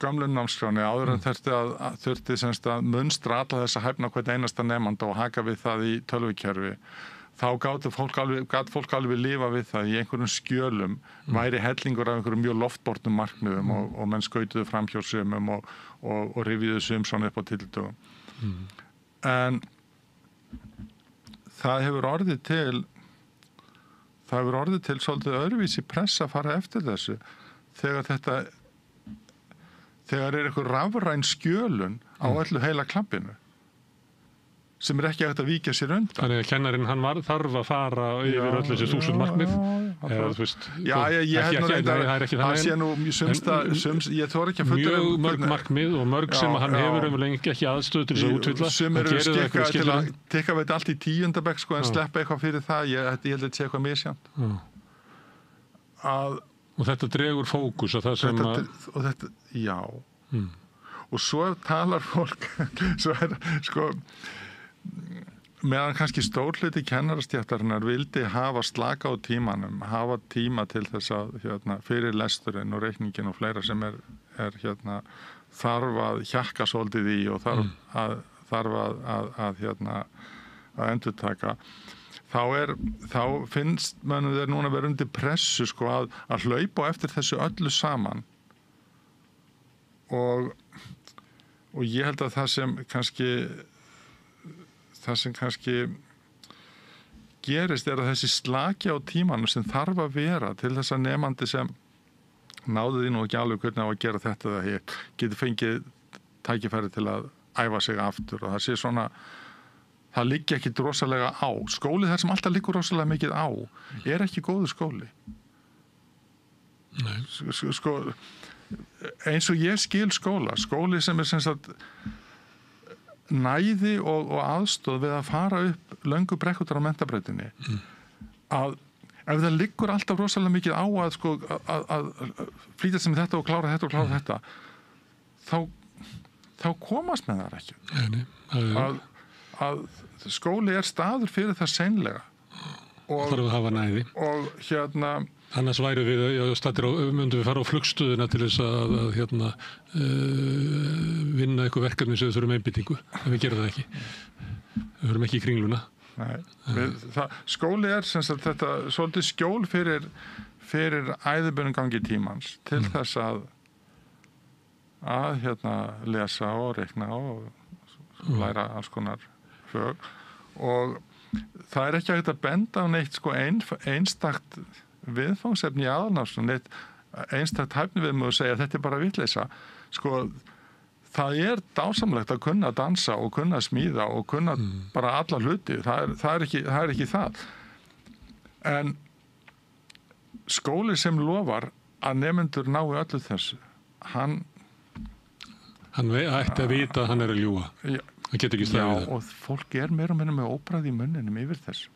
gamlu námskráni áður en þurfti sem sagt að munstra alla þessa hæfna hvern einasta nemanda og haka við það í tölvukerfi. Þá gat fólk alveg lifa við það í einhverjum skjölum væri hellingur af einhverjum mjög loftbornum markmiðum og menn skautuðu fram hjá sumum og rifjuðu sum svona upp á tildögum. En það hefur orðið til svolítið öðruvísi pressa að fara eftir þessu þegar einhver rafræn skjölun á öllu heila klappinu sem ekki hægt að víkja sér undan. Þannig að kennarinn hann þarf að fara yfir öll þessi 1000 markmið. Ég held nú reyndar að sé nú ég þori ekki að fullra mjög mörg markmið og mörg sem hann hefur umlengi ekki aðstöðu til þess að útfylla. Sem eru skikka til að tekka veit allt í 10. bekk sko en sleppa eitthvað fyrir það. Ég held að þetta sé eitthvað misjant. Og þetta dregur fókus á það sem að... Já. Og svo talar fólk svo sko meðan kannski stór hluti kennarastéttarinnar vildi hafa slaka á tímanum, hafa tíma til þess að fyrir lesturinn og reikningin og fleira sem er þarf að hjakka svolítið í og þarf að endurtaka. Þá finnst mönnum þeir núna vera undir pressu sko að hlaupa eftir þessu öllu saman og ég held að það sem kannski gerist að þessi slaki á tímanum sem þarf að vera til þess að nemandi sem náði því nú ekki alveg hvernig á að gera þetta eða hitt getur fengið tækifæri til að æfa sig aftur og það sé svona það liggi ekki rosalega á. Skóli þar sem alltaf liggur rosalega mikið á er ekki góður skóli. Nei. Sko eins og ég skil skóli sem er sem sagt næði og aðstóð við að fara upp löngu brekkutar á menntabrautinni að ef það liggur alltaf rosalega mikið á að flýta sem þetta og klára þetta þá komast með það ekki að skóli er staður fyrir það seinlega og þarf að hafa næði og annars væri myndum við fara á flugstöðuna til þess að vinna eitthvað verkefni sem við þurfum einbeitingu, en við gerum það ekki. Við þurfum ekki í kringluna. Nei, skóli er sem sagt þetta svolítið skjól fyrir æðibunumgangi tímans til þess að lesa og reikna og læra alls konar fög og það er ekki hægt að benda á neitt sko einstakt viðfangsefni í aðalnámskrá einstakt hæfni við og segja að þetta er bara vitleysa sko það er dásamlegt að kunna dansa og kunna smíða og kunna bara alla hluti það er ekki það en skóli sem lofar að nemendur nái öllu þessu hann ætti að vita að hann er að ljúga hann getur ekki staðið það og fólk er meira og meira með óbragð í munninum yfir þessu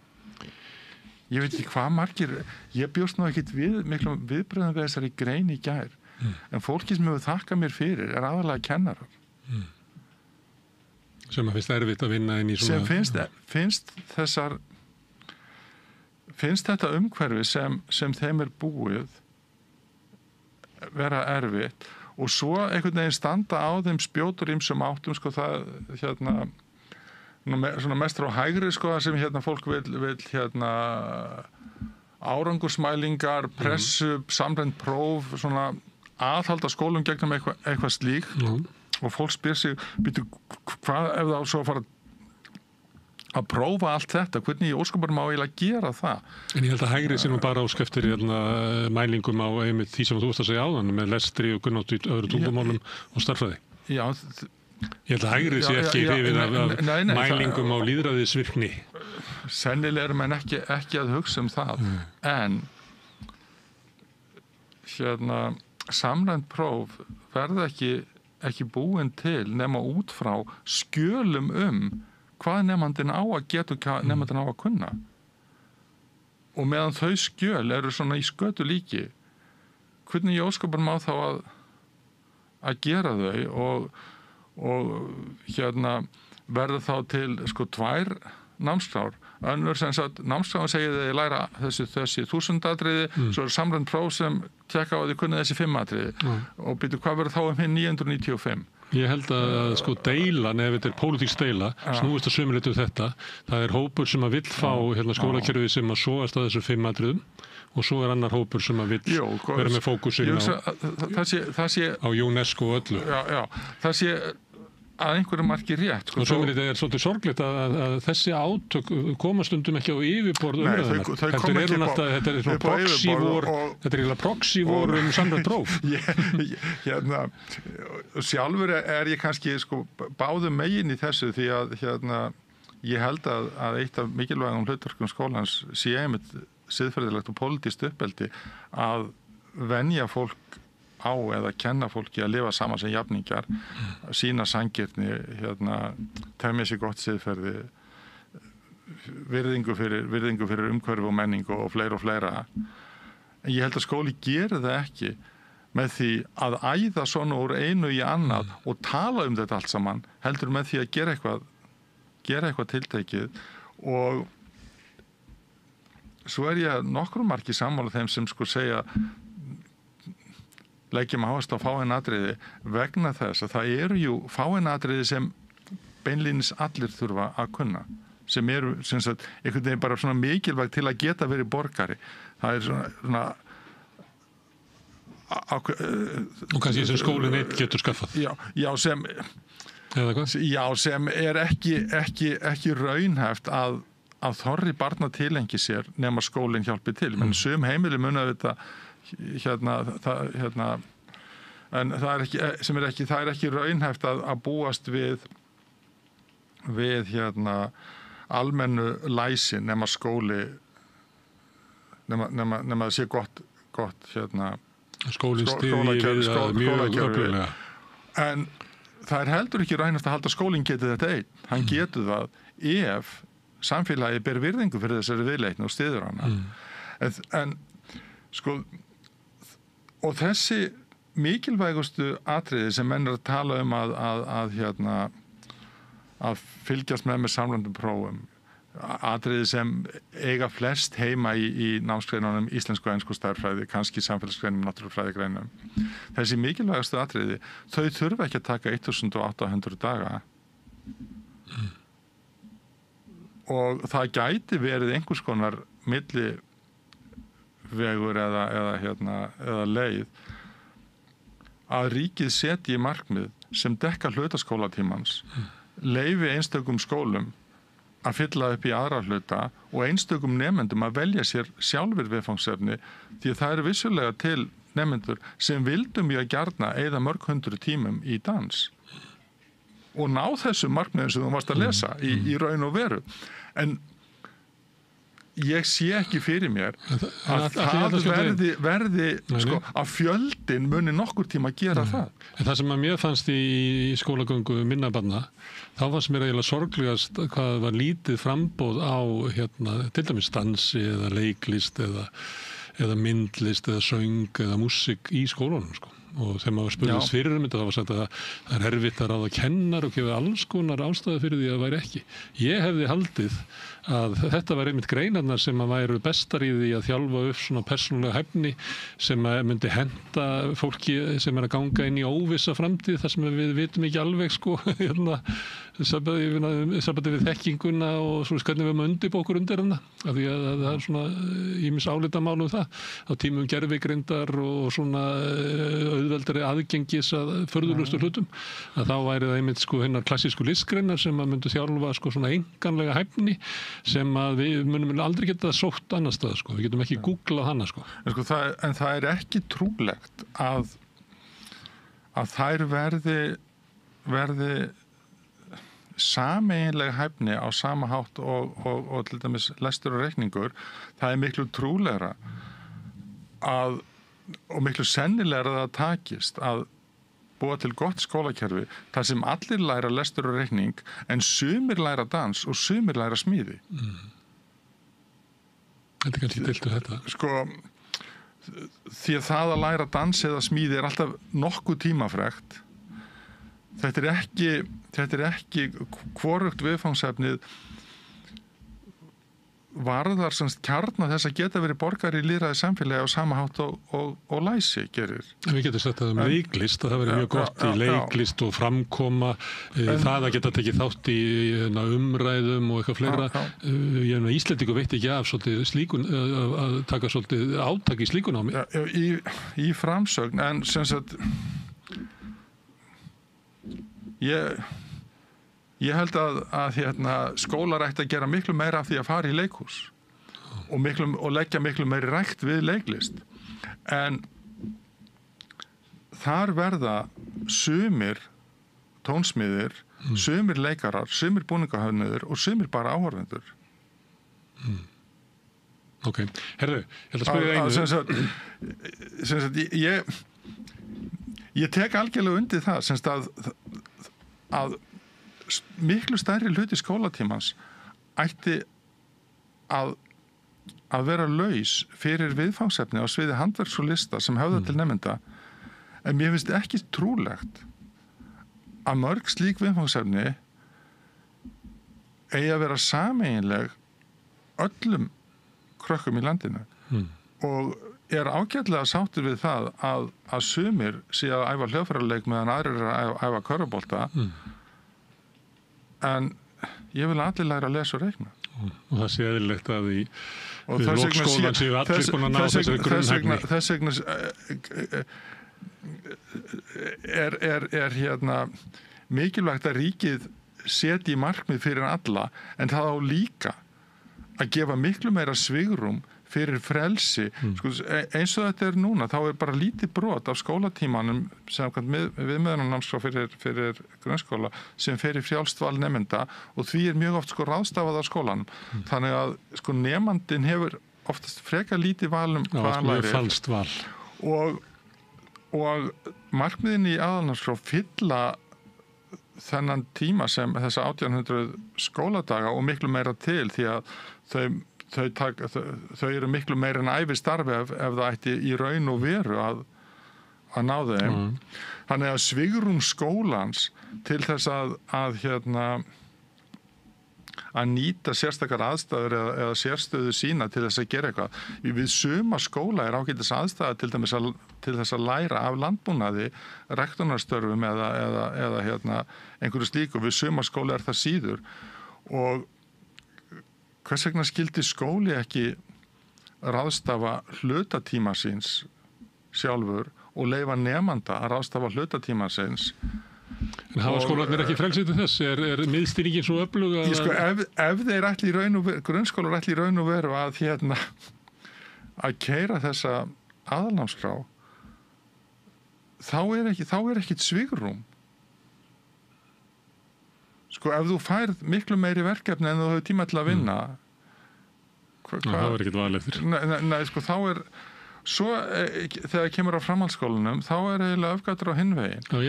ég veit ekki hvað margir ég bjóst nú ekkit miklum viðbröðum við þessari grein í gær en fólki sem hefur þakkað mér fyrir er aðalega kennarar sem að finnst erfitt að vinna inn í svona sem finnst þetta umhverfi sem þeim er búið vera erfitt og svo einhvern veginn standa á þeim spjótur ýmsum áttum sko það svona mestra á hægri sko sem fólk vill árangursmælingar, pressu, samrænd próf, svona aðhalda skólum gegnum eitthvað slíkt og fólk spyr sig, hvað ef það svo fara að prófa allt þetta, hvernig í óskapunum á eiginlega gera það? En ég held að hægri sé nú bara ósk eftir mælingum á einmitt því sem þú ert að segja áðan með lestri og kunnáttu í öðru tungumálum og starffræði. Já, ég held að hægri sé ekki hrifið af mælingum á lýðræðisvirkni. Sennilega eru menn ekki að hugsa um það, en samrænd próf verða ekki búin til nema út frá skjölum hvað nemandinn á að geta og hvað nemandinn á að kunna. Og meðan þau skjöl eru svona í skötu líki, hvernig í óskapunum á þá að gera þau og verður þá til sko 2 námskrár. Önnur sem sagt námskráin segir að þið læra þessi 1000 atriði, svo er samræmd próf sem tjekka á því kunni þessi 5 atriði og býtu hvað verður þá hinn 995? Ég held að sko deilan, ef þetta er pólitísk deila, snúist að sömuleitu þetta. Það er hópur sem að vill fá skólakerfi sem að sogast að þessu 5 atriðum og svo er annar hópur sem að vill vera með fókusinn á UNESCO og öllu. Já, það sé að einhverju marki rétt. Og sömuleitu er svolítið sorglegt að þessi átök koma stundum ekki á yfirborð umræðunar. Þetta er svona proxy-vor, þetta er eiginlega proxy-vor samræmt próf. Sjálfur er ég kannski sko báðum megin í þessu því að ég held að eitt af mikilvægum hlutverkum skólans sé einmitt siðferðilegt og pólitískt uppeldi að venja fólk á eða kenna fólki að lifa saman sem jafningjar, sína sanngirni, temja sér gott siðferði, virðingu fyrir umhverfi og menningu og fleira. En ég held að skóli gerir það ekki með því að æða svona úr einu í annað og tala um þetta allt saman, heldur með því að gera eitthvað tiltekið. Og svo er ég nokkrum marki sammála þeim sem sko segja leggjum áherslu á fáein atriði vegna þess að það eru jú fáein atriði sem beinlínis allir þurfa að kunna, sem eru sem sagt einhvern veginn bara svona mikilvægt til að geta verið borgari. Það er svona og kannski sem skólinn einn getur skaffað. Sem er ekki raunhæft að þorri barna tilengi sér nema skólinn hjálpi til. Men sum heimili muna þetta en það er ekki raunhæft að búast við almennu læsi nema skóli nema það sé gott skólinn styðji við það mjög öfluglega. En það er heldur ekki raunhæft að halda skólinn geti þetta einn. Hann getur það ef samfélagi ber virðingu fyrir þessari viðleitni og styður hana. En sko og þessi mikilvægustu atriði sem menn er að tala um að fylgjast með samræmdum prófum, atriði sem eiga flest heima í námsgreinunum íslensku og ensku stærðfræði, kannski samfélagsgreinum, náttúrufræðigreinum. Þessi mikilvægustu atriði, þau þurfa ekki að taka 1800 daga. Og það gæti verið einhvers konar millivegur eða leið að ríkið setji markmið sem dekka hlutaskólatímans, leyfi einstökum skólum að fylla upp í aðra hluta og einstökum nemendum að velja sér sjálfur viðfangsefni, því að það eru vissulega til nemendur sem vildum mjög gjarna eyða mörg hundru tímum í dans og ná þessu markmiðum sem þú varst að lesa í raun og veru. En ég sé ekki fyrir mér að það verði sko, að fjöldin muni nokkur tíma að gera það. En það sem að mér fannst í skólagöngu minna barna, þá fannst mér eiginlega sorglegast hvað var lítið frambóð á til dæmis dansi eða leiklist eða myndlist eða söng eða músík í skólunum sko. Og þegar maður spurðist fyrir þetta, þá var sagt að það er erfitt að ráða kennar og gefa alls konar ástæðu fyrir því að það væri ekki. Ég hefði haldið að þetta var einmitt greinarnar sem að væru bestar í því að þjálfa upp svona persónulega hæfni sem að myndi henta fólki sem er að ganga inn í óvissa framtíð þar sem við vitum ekki alveg sko sambandi við þekkinguna og svona hvernig við erum að undirbúa okkur undir hana, af því að það er svona ýmis álitamál um það á tímum gervigreindar og svona auðveldari aðgengis að förðurlustu hlutum, að þá væri það einmitt sko hinnar klassísku listgreinar sem að myndu þjálfa sko svona einkanlega hæfni sem að við munum aldrei geta sótt annar stað sko, við getum ekki googlað hana sko. En það er ekki trúlegt að þær verði sameiginlega hæfni á sama hátt og til dæmis lestur og reikningur. Það er miklu trúlegra og miklu sennilegra að það takist að búa til gott skólakerfi þar sem allir læra lestur og reikning en sumir læra dans og sumir læra smíði. Þetta er kannski diltu þetta. Sko, því að það að læra dans eða smíði er alltaf nokkuð tímafrekt þetta er ekki hvorugt viðfangsefnið varðar semst kjarna þess að geta verið borgari í lýðræði samfélagi á sama hátt og læsi gerir. Við getum sett það leiklist, það verið mjög gott í leiklist og framkoma, það að geta tekið þátt í umræðum og eitthvað fleira. Íslendingur veit ekki af svolítið slíkun, að taka svolítið átak í slíkun á mig. Í framsögn, en sem sagt Ég held að skólar ætti að gera miklu meira af því að fara í leikhús og leggja miklu meiri rækt við leiklist. En þar verða sumir tónsmiðir, sumir leikarar, sumir búningahöfnuður og sumir bara áhorfendur. Ok, herðu, ég held að spyrja einu. Ég tek algjörlega undir það, semst að miklu stærri hluti skólatímans ætti að vera laus fyrir viðfangsefni á sviði handverks og lista sem höfða til nemenda, en mér finnst ekki trúlegt að mörg slík viðfangsefni eigi að vera sameiginleg öllum krökkum í landinu og er ágætlega sáttur við það að sumir sé að æfa hljóðfæraleik meðan aðrir er að æfa körfubolta. En ég vil allir læra að lesa og reikna. Og það sé eðlilegt að í lokskólan séu allir búin að ná þessari grunnhæfni. Þess vegna er mikilvægt að ríkið setji markmið fyrir alla, en það á líka að gefa miklu meira svigrúm fyrir frelsi. Sko, eins og þetta er núna, þá er bara lítið brot af skólatímanum sem viðmiðunarnámskrá fyrir grunnskóla sem fer í frjálst val nemenda og því er mjög oft ráðstafað á skólanum. Þannig að nemandinn hefur oftast frekar lítið val hvað hann lærir. Falskt val. Og markmiðin í aðalnámskrá fylla þennan tíma sem þessa 1800 skóladaga og miklu meira til því að þau eru miklu meira en ævistarfi ef það ætti í raun og veru að ná þeim. Þannig að svigrúm skólans til þess að nýta sérstakar aðstæður eða sérstöðu sína til þess að gera eitthvað. Við suma skóla er ágætis aðstæða til dæmis til þess að læra af landbúnaði, rektornarstörfum eða einhverju slíku. Við suma skóla er það síður og hvers vegna skildi skóli ekki ráðstafa hlutatíma síns sjálfur og leyfa nemanda að ráðstafa hlutatíma síns? En hafa skólarnir ekki frelsið til þess? Er miðstýringin svo öflug að... Sko, ef þeir ætli í raun og veru, grunnskólar ætli í raun og veru að keyra þessa aðalnámskrá, þá er ekkit svigrúm. Sko, ef þú færð miklu meiri verkefni en þú hefur tíma til að vinna það er ekkert val eftir. Nei, sko, þá er svo, þegar kemur á framhaldsskólanum þá er eiginlega öfgatur á hinvegin. Það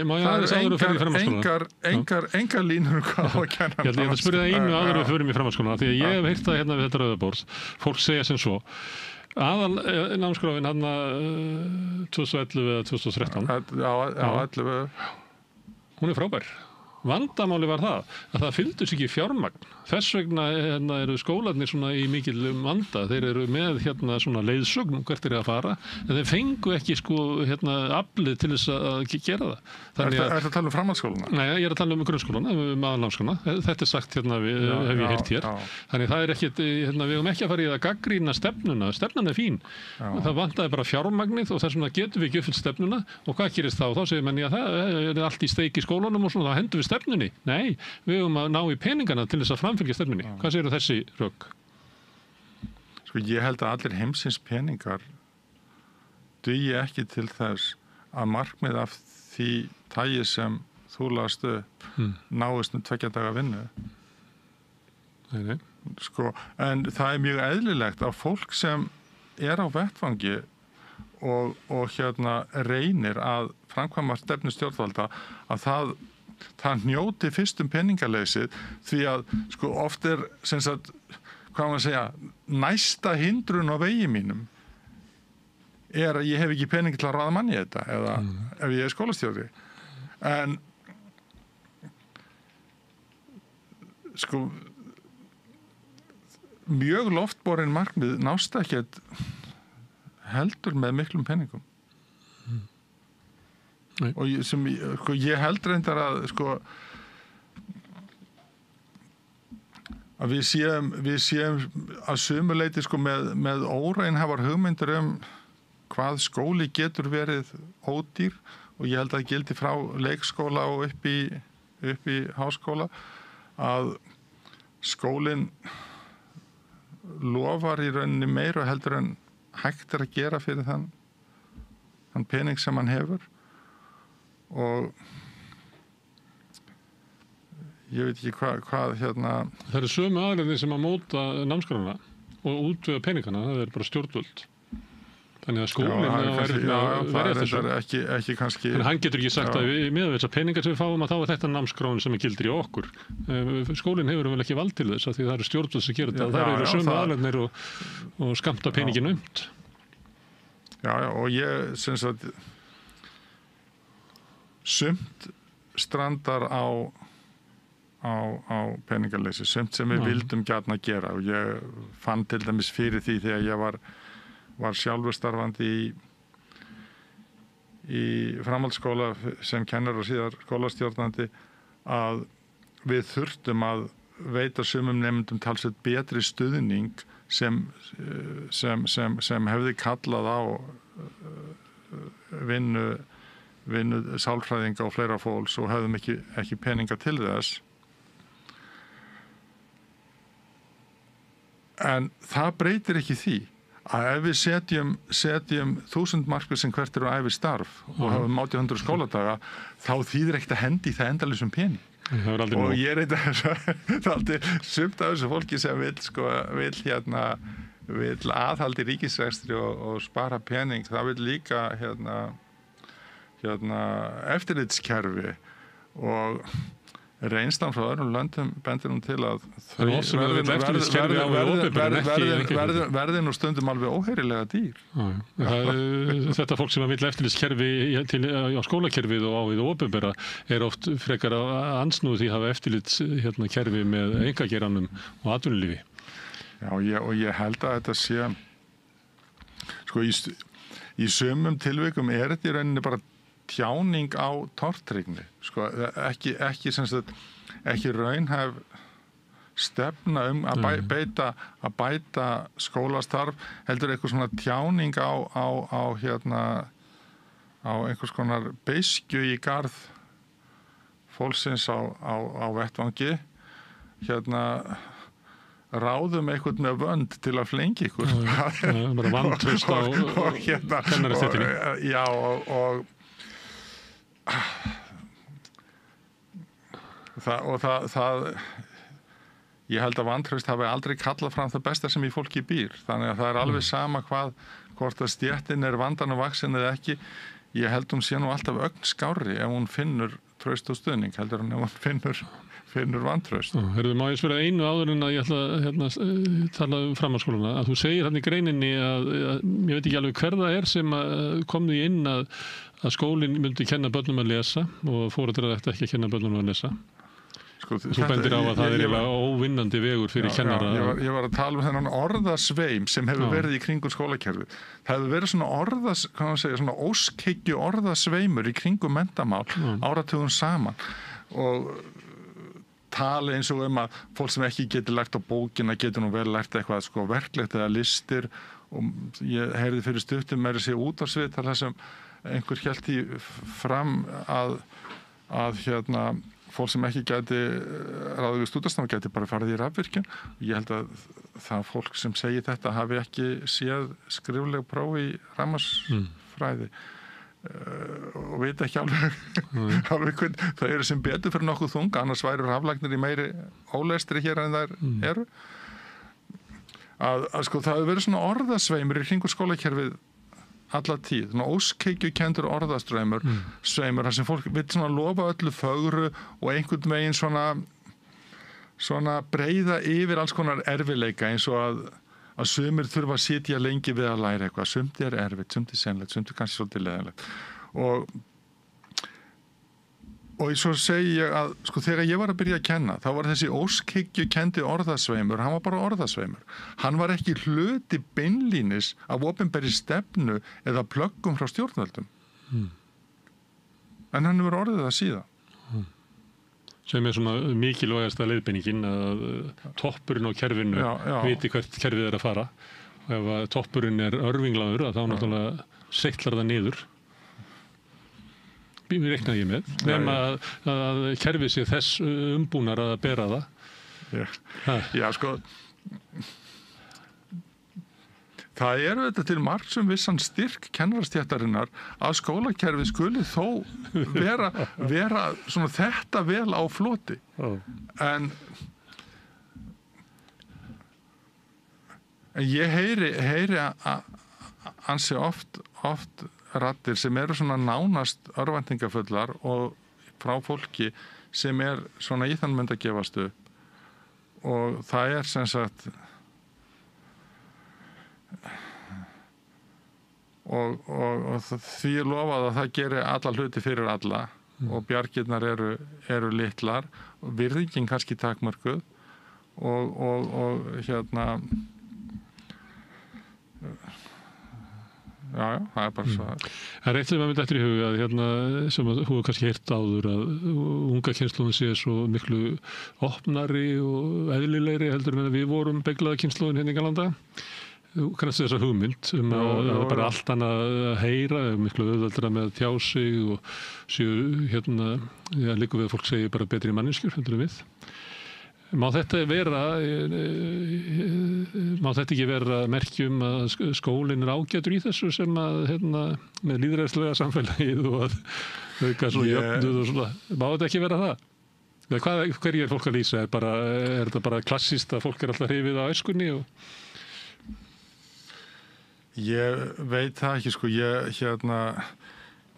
er engar línur hvað á að kenna. Ég ætla að spyrja það einu áður við förum í framhaldsskólana því að ég hef heyrt það hérna við þetta rauðaborð. Fólk segja sem svo aðalnámskráin hann 2011 eða 2013 á 11 hún er frábær. Vandamáli var það að það fylgdus ekki fjármagn. Þess vegna eru skólarnir svona í mikil vanda. Þeir eru með svona leiðsögn hvert er að fara, en þeir fengu ekki aflið til þess að gera það. Er það að tala um framhaldsskólana? Nei, ég er að tala um grunnskólana, aðalnámskránna. Þetta er sagt hef ég heyrt hér. Þannig það er ekkit, við höfum ekki að fara í að gagnrýna stefnuna. Stefnan er fín. Það vantaði bara fjármagnið og þess vegna getum við ekki uppfyllt stefnuna og hvað gerist þá? Þá segir menn að það er allt í steik í skólanum og svona, þá hendum við stefnunni. Nei, við höfum að ná í peningana til þess að framfylgja stefnunni. Hvað segir þessi rök? Sko, ég held að allir heimsins peningar dugi ekki til þess að markmið af því tagi sem þú lagst upp náist 2 daga vinnu. Nei. Sko, en það er mjög eðlilegt að fólk sem er á vettvangi og reynir að framkvæma stefnu stjórnvalda að það njóti fyrst peningaleysið því að sko oft er sem sagt, hvað maður segja, næsta hindrun á vegi mínum er að ég hef ekki pening til að ráða manni í þetta eða ef ég er skólastjóri. En sko mjög loftborin markmið nást ekkert heldur með miklum peningum. Og ég held reyndar að sko að við séum að sumu leyti sko með óraunhæfar hugmyndir hvað skóli getur verið ódýr, og ég held að það gildi frá leikskóla og upp í háskóla, að skólinn lofar í rauninni meira heldur en hægt að gera fyrir þann pening sem hann hefur. Og ég veit ekki hvað hérna... Það eru sömu aðgerðir sem að móta námskránna og útvega peningana, það er bara stjórnvöld. Þannig að skólinn verður þessu. Ekki kannski... En hann getur ekki sagt að með þessar peningar sem við fáum að þá er þetta námskrán sem er gildur í okkur. Skólinn hefur vel ekki vald til þess að því það eru stjórnvöld sem gerir þetta. Það eru sömu aðgerðir og skammta peningin umt. Já, og ég syns að sumt strandar á peningaleysi, sumt sem við vildum gjarna gera, og ég fann til dæmis fyrir því þegar ég var sjálfur starfandi í framhaldsskóla sem kennar og síðar skólastjórnandi, að við þurftum að veita sumum nemendum talsveit betri stuðning sem hefði kallað á vinnu sálfræðinga og fleira fólks, og hefðum ekki peninga til þess. En það breytir ekki því að ef við setjum 1000 markmið sem hvert eru ævi starf og hafum 800 skóladaga, þá þýðir ekkert að hendi í það endalausum pening. Og ég er eitthvað sumt af þessu fólki sem vill aðhaldi ríkisrekstri og spara pening, það vill líka eftirlitskerfi, og reynslan frá öðrum löndum bendir til að verði nú stundum alveg óheyrilega dýr. Þetta fólk sem vill eftirlitskerfi á skólakerfið og á við opinbera er oft frekar ansnúð því að hafa eftirlitskerfi með einkageiranum og atvinnulífi. Já, og ég held að þetta sé sko í sumum tilvikum er þetta í rauninni bara tjáning á tortryggni, sko, ekki raunhæf stefna að bæta skólastarf, heldur eitthvað svona tjáning á einhvers konar beiskju í garð fólksins á vettvangi, ráðum eitthvað með vönd til að flengi ykkur. Bara vantraust á kennarastéttinni. Já, og ég held að vantraust hafi aldrei kallað fram það besta sem í fólki býr, þannig að það er alveg sama hvort að stéttin er vandan og vaksin eða ekki. Ég held hún sé nú alltaf ögn skárri ef hún finnur traust og stuðning, heldur hún ef hún finnur vantraust. Má ég spyrja einu áður en að ég ætla að tala framhaldsskólana, að þú segir hann í greininni að ég veit ekki alveg hver það er sem kom því inn að skólinn myndi kenna börnum að lesa og foreldrar ætti ekki að kenna börnum að lesa. Þú bendir á að það er óvinnandi vegur fyrir kennara. Ég var að tala þennan orðasveim sem hefur verið í kringum skólakerfið. Það hefur verið svona óskeggju orðasveimur í kringum menntamál áratugum saman, og tala eins og að fólk sem ekki getur lært á bókina getur nú vel lært eitthvað verklegt eða listir, og ég heyrði fyrir stuttum meira sér útvarpsviðtal þar sem einhver hélt í fram að fólk sem ekki gæti ráðið við stúdentspróf gæti bara farið í rafvirkjun. Ég held að það fólk sem segir þetta hafi ekki séð skrifleg próf í rafmagnsfræði og veit ekki alveg hvern það eru sem betur fyrir nokkuð þung, annars væru raflagnir í meiri ólestri hér en þær eru. Það hefur verið svona orðasveimur í kringu skólakerfið alla tíð, svona óskeggjukendur orðastraumur, þar sem fólk vill svona lofa öllu fögru og einhvern veginn svona breiða yfir alls konar erfileika, eins og að sumir þurfa að sitja lengi við að læra eitthvað, sumt er erfitt, sumt er seinlegt, sumt er kannski svolítið leiðinlegt. Og Og svo segi ég að, sko, þegar ég var að byrja að kenna, þá var þessi óskhyggju kendi orðasveimur, hann var bara orðasveimur. Hann var ekki hluti beinlínis af opinberri stefnu eða plöggum frá stjórnvöldum. En hann hefur orðið það síðan. Sem svona mikilvægasta leiðbeiningin að toppurinn á kerfinu viti hvert kerfið að fara. Og ef að toppurinn örvinglaður, þá náttúrulega seitlar það niður. Reiknaði ég með, nema að kerfið sé þess umbúnar að bera það. Já, sko, það þetta til margs vissan styrk kennarastéttarinnar að skólakerfið skuli þó vera svona þetta vel á floti. En ég heyri ansi oft raddir sem eru svona nánast örvæntingafullar og frá fólki sem svona í þann mynd að gefast upp. Og það sem sagt og því lofað að það geri alla hluti fyrir alla og bjargirnar eru litlar og virðingin kannski takmörkuð og hérna Já, það bara svo. Það eitt sem að myndi eftir í huga að hérna, sem að þú kannski heyrt áður að unga kynslóðin sé svo miklu opnari og eðlilegri heldur en við vorum beglaða kynslóðin hérna í Galanda. Þú kannast þessa hugmynd að bara allt annað að heyra, miklu auðveldara með að tjá sig og séu hérna, líka við að fólk segi bara betri manneskjur heldur en við. Má þetta ekki vera merkjum að skólinn ágætur í þessu sem að hérna, með lýðræðislega samfélagið og að auka svo jöfnuð og svona. Má þetta ekki vera það? Hverju fólk að lýsa? Þetta bara klassíst að fólk alltaf hrifið á æskunni? Ég veit það ekki, sko.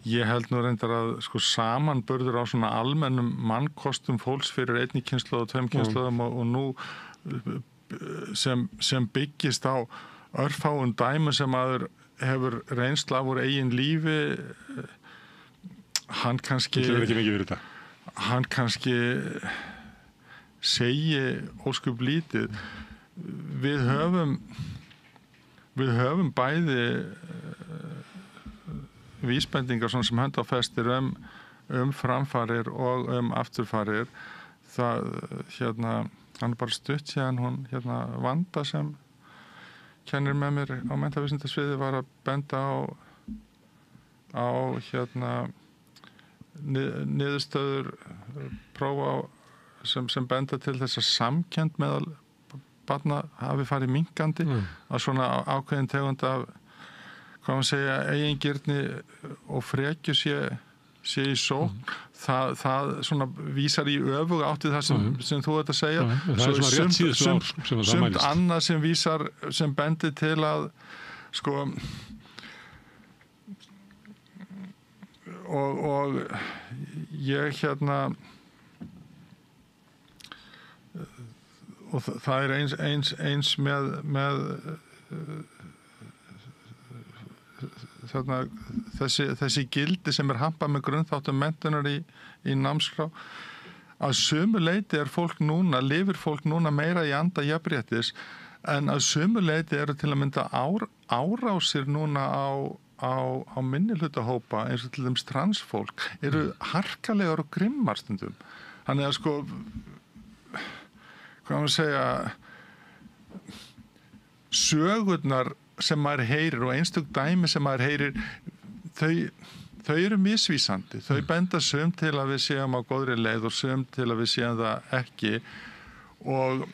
Ég held nú reyndar að sko samanburður á svona almennum mannkostum fólks fyrir einni kynslóð og tveim kynslóðum og nú sem byggist á örfáum dæmi sem maður hefur reynsla úr eigin lífi hann kannski segi óskup lítið við höfum bæði vísbendingar sem henda á festir framfarir og afturfarir það hann bara stutt síðan hún Vanda sem kennir með mér á menntavísindasviði var að benda á niðurstöður prófa sem benda til þess að samkennd meðal barna hafi farið minnkandi að svona ákveðin tegund af hvað maður segja, eigingirni og frekju sé í sókn, það svona vísar í öfuga átti það sem þú ert að segja. Sumt annað sem vísar, sem bendir til að sko og ég og það eins með þessi gildi sem hampað með grunnþáttum menntunar í námskrá að sumu leyti lifir fólk núna meira í anda jafnréttis en að sumu leyti eru til að mynda árásir núna á minnihlutahópa eins og til dæmis transfólk eru harkalegar og grimmar stundum. Þannig að sko hvað maður segja sögurnar sem maður heyrir og einstök dæmi sem maður heyrir þau eru misvísandi. Þau benda sum til að við séum á góðri leið og sum til að við séum það ekki og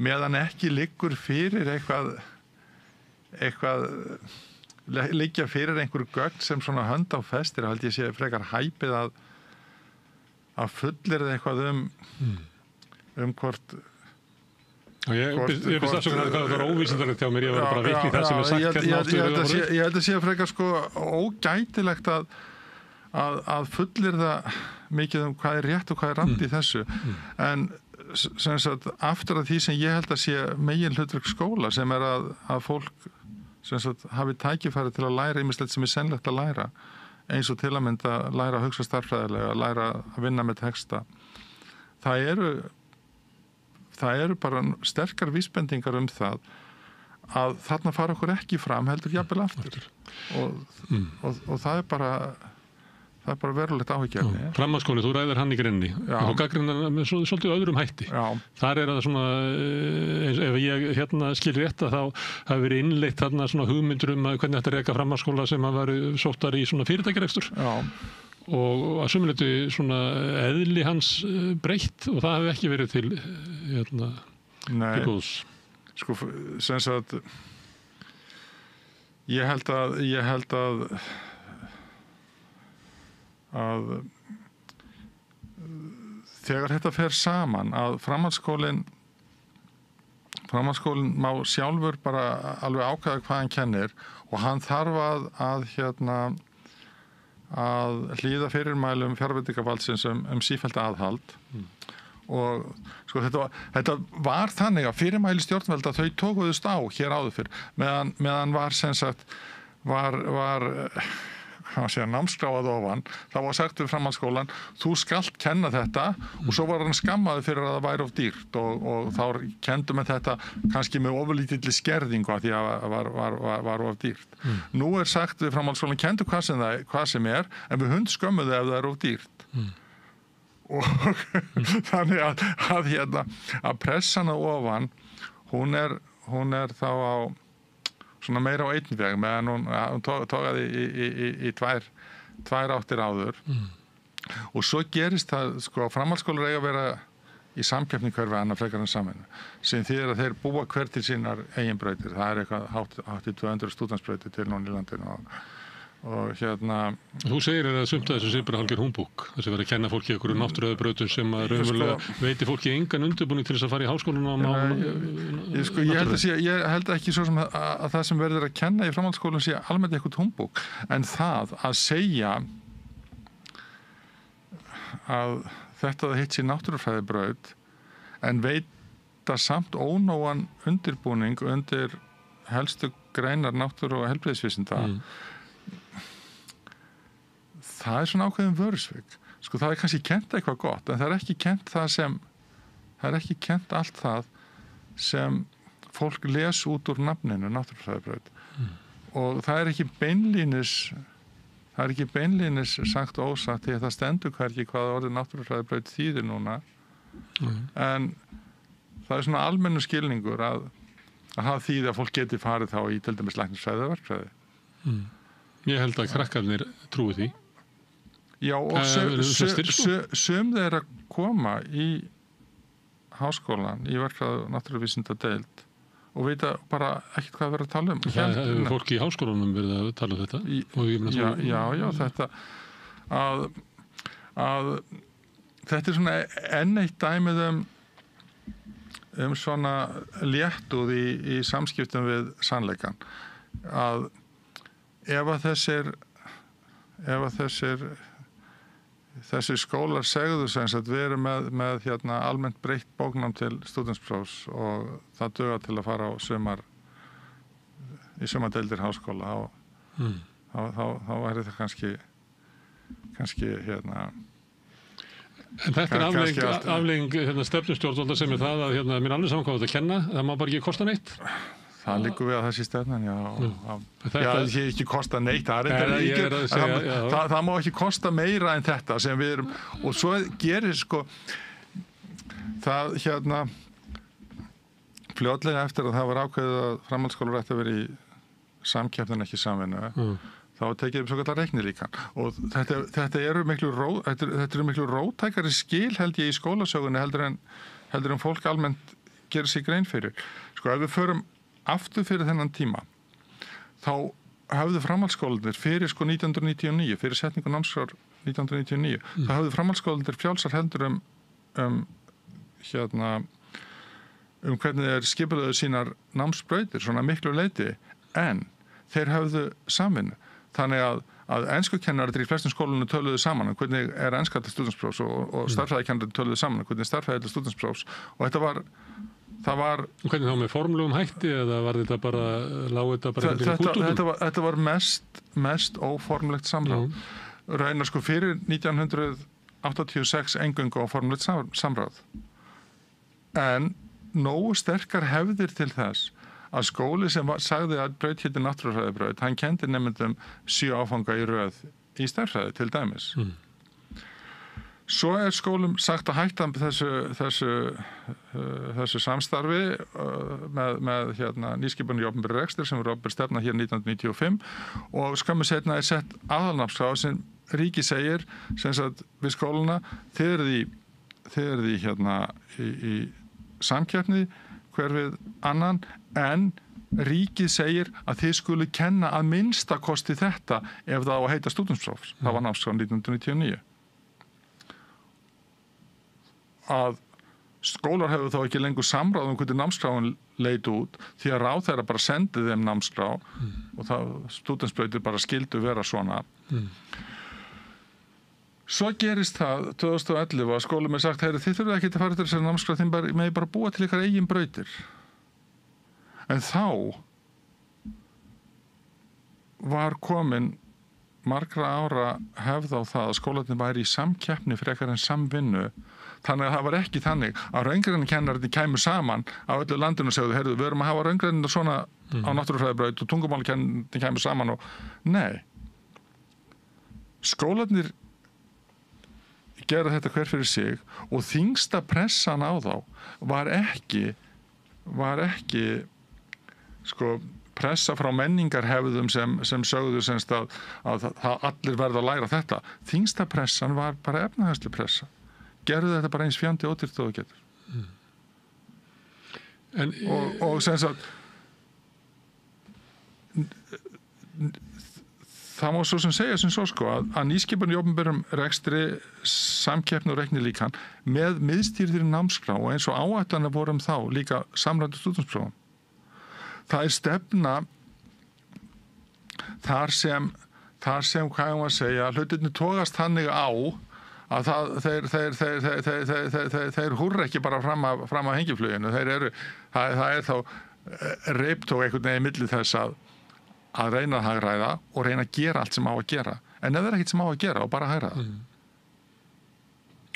meðan ekki liggur fyrir eitthvað liggja fyrir einhverju gögn sem svona hönd á festir held ég sé frekar hæpið að fullir eitthvað hvort Ég finnst það svona að það var óvísindalegt hjá mér, ég var bara vitni í það sem sagt Ég held að sé frekar sko ógætilegt að fullir það mikið hvað rétt og hvað rangt í þessu en sem sagt aftur af því sem ég held að sé megin hlutverk skóla sem að fólk sem sagt hafi tækifæri til að læra ýmislegt sem sennilegt að læra eins og til að mynda læra að hugsa stærðfræðilega, læra að vinna með texta. Það eru bara sterkar vísbendingar það að þarna fara okkur ekki fram heldur jafnvel aftur. Og það er bara verulegt áhyggjefni. Framhaldsskóli, þú ræðir hann í grenni og gagnrýnir með svolítið öðrum hætti. Þar það svona, ef ég skil rétt að þá hafi verið innleitt þarna svona hugmyndur hvernig þetta reka framhaldsskóla sem að veru sóttar í svona fyrirtækjarekstur. Og að sumuleyti svona eðli hans breytt og það hefði ekki verið til til góðs. Sko, sem sagt ég held að þegar þetta fer saman að framhaldsskólinn má sjálfur bara alveg ákveða hvað hann kennir og hann þarf að hlýða fyrirmælum fjárveitingavaldsins sífellt aðhald og sko þetta var þannig að fyrirmæli stjórnvalda þau tókuðust á hér áður fyrr meðan var sem sagt var námskráð ofan, það var sagt við framhaldsskólan, þú skalt kenna þetta og svo var hann skammaður fyrir að það væri of dýrt og þá kendu með þetta kannski með ofurlítilli skerðingu að því að var of dýrt. Nú er sagt við framhaldsskólan, kendu hvað sem er, en við hundskömmuðu ef það er of dýrt. Og þannig að pressan að ofan, hún er þá á svona meira á einn veg meðan hún tókaði í tvær áttir áður og svo gerist það sko framhaldsskólar eiga að vera í samkeppni hver við annað frekar en samvinnu sem þýðir að þeir búa hver til sínar eigin brautir, það er eitthvað hátt í 200 stúdentsbrautir til núna í landinu og Þú segir að sumt að þessu sé bara hálfgerð húmbúk þessi verið að kenna fólki ykkur náttúruauðbrautum sem að raunverulega veiti fólki engan undirbúning til þess að fara í háskólanum Ég held ekki svo sem að það sem verður að kenna í framhaldsskólum sé almennt eitthvað húmbúk en það að segja að þetta hitt sé náttúrufræðibraut en veita samt ónógan undirbúning undir helstu greinar náttúru- og heilbrigðisvísinda það er svona ákveðin vörusvik. Sko það er kannski kennt eitthvað gott, en það er ekki kennt allt það sem fólk les út úr nafninu náttúrufræðibraut. Og það er ekki beinlínis sagt ósatt því að það stendur hvergi hvað orðið náttúrufræðibraut þýðir núna. En það er svona almennu skilningur að hafa þýði að fólk geti farið þá í til dæmis læknisfræði og verkfræði. Ég held að krakkarnir trúi því. Já, og sum þeir að koma í háskólan, í verkfræði og náttúruvísindadeild og vita bara ekkert hvað verður að tala um. Það hefur fólki í háskólanum verið að tala um þetta. Já, þetta að þetta er svona enn eitt dæmið svona léttúð í samskiptum við sannleikann. Að ef þessir skólar segðu sem að við erum með almennt breytt bóknám til stúdentsprófs og það duga til að fara á í sumardeildir háskóla þá væri það kannski En þetta er aflegging stefnustjórnvalda sem er það að mér alveg saman hvað þetta að kenna, það má bara ekki kosta neitt. Það liggur við að þessi stefnan, það ekki kosta neitt, það má ekki kosta meira en þetta sem við erum, og svo gerir sko, það fljótlega eftir að það var ákveðið að framhaldsskólar ætti að vera í samkeppni ekki samvinnu, þá tekið svo kallar reiknilíkan og þetta eru miklu róttækari skil held ég í skólasögunni heldur en fólk almennt gerir sig grein fyrir. Sko ef við förum aftur fyrir þennan tíma þá hafðu framhaldsskólanir fyrir sko 1999, fyrir setningu námskrár 1999, þá hafðu framhaldsskólanir frjálsar hendur hvernig þeir skipulöðu sínar námsbrautir, svona miklu leyti, en þeir hafðu samvinnu. Þannig að enskukennarar í flestum skólunum töluðu saman hvernig er enska til stúdentsprófs og starffræðikennari töluðu saman hvernig starffræði til stúdentsprófs og þetta var það var... Hvernig þá með formlegum hætti eða var þetta bara, lág þetta bara... Þetta var mest óformlegt samráð. Raunar sko fyrir 1986 eingöngu á formlegt samráð. En nógu sterkar hefðir til þess að skóli sem sagði að braut héti náttúrufræðibraut, hann kendi nemendum 7 áfanga í röð í stærðfræði til dæmis. Svo skólum sagt að hætta þessu samstarfi með nýskipan í opinberri rekstur sem var opinber stefna hér 1995 og skömmu seinna sett aðalnámskrá sem ríki segir sem sagt við skóluna þið eruð í samkeppni hver við annan en ríkið segir að þið skulu kenna að minnsta kosti þetta ef það á að heita stúdentspróf. Það var námskrá 1999. Að skólar hefur þá ekki lengur samráð hvernig námskráin leit út því að ráðherra bara sendi þeim námskrá og það stúdentsbrautir bara skildu vera svona. Svo gerist það 2011 að skólum sagt, þið þurfið ekki að fara til þessari námskrá, þið megi bara búa til ykkar eigin brautir. En þá var komin margra ára hefð á það að skólarnir væri í samkeppni frekar en samvinnu. Þannig að það var ekki þannig að raungreiningarkennararnir kæmu saman á öllu landinu og segðu, heyrðu, við erum að hafa raungreiningar svona á náttúrufræðibraut og tungumálakennararnir kæmu saman og nei. Skólarnir gera þetta hver fyrir sig og þyngsta pressan á þá var ekki sko pressa frá menningarhefðum sem sögðu semst að allir verða að læra þetta. Þyngsta pressan var bara efnahagsleg pressa. Gerðu þetta bara eins fjandi ódýrt og þú getur. Og semst að það má svo sem segja sem svo sko að nýskipan í opinberum rekstri samkeppni og reiknilíkan með miðstýrðri námskrá og eins og áætlanir vorum þá líka samræmdu stúdentsprófum. Það stefna þar sem hvað ég að segja, hlutirnir togast þannig á að þeir húrra ekki bara fram að hengifluginu. Það er þá reiptók einhvern veginn milli þess að reyna að hagræða og reyna að gera allt sem á að gera. En ef það er ekkert sem á að gera og bara hagræða.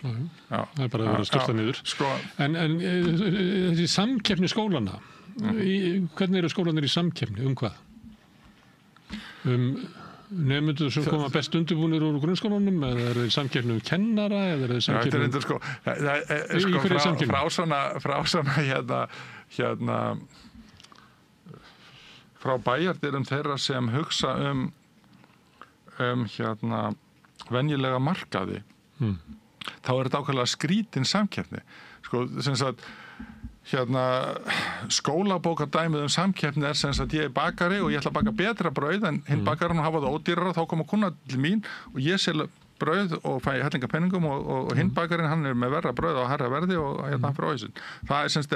Það er bara að vera styrta niður. En þessi samkeppni skólana, hvernig eru skólanir í samkeppni? Hvað? Nemendur sem koma best undirbúnir úr grunnskólanum eða er það samkeppni kennara eða er það samkeppni frá svona frá bæjardyrum þeirra sem hugsa venjulega markaði þá er þetta ákveðlega skrítin samkeppni sko sem sagt skólabókardæmið samkeppni er sem sagt ég er bakari og ég ætla að baka betra brauð en hinn bakarinn hafa það ódýrara þá koma kuna til mín og ég selja brauð og fæ hellinga penningum og hinn bakarinn hann er með verra brauð á hærra verði og hann frá hausinn. Það er sem sagt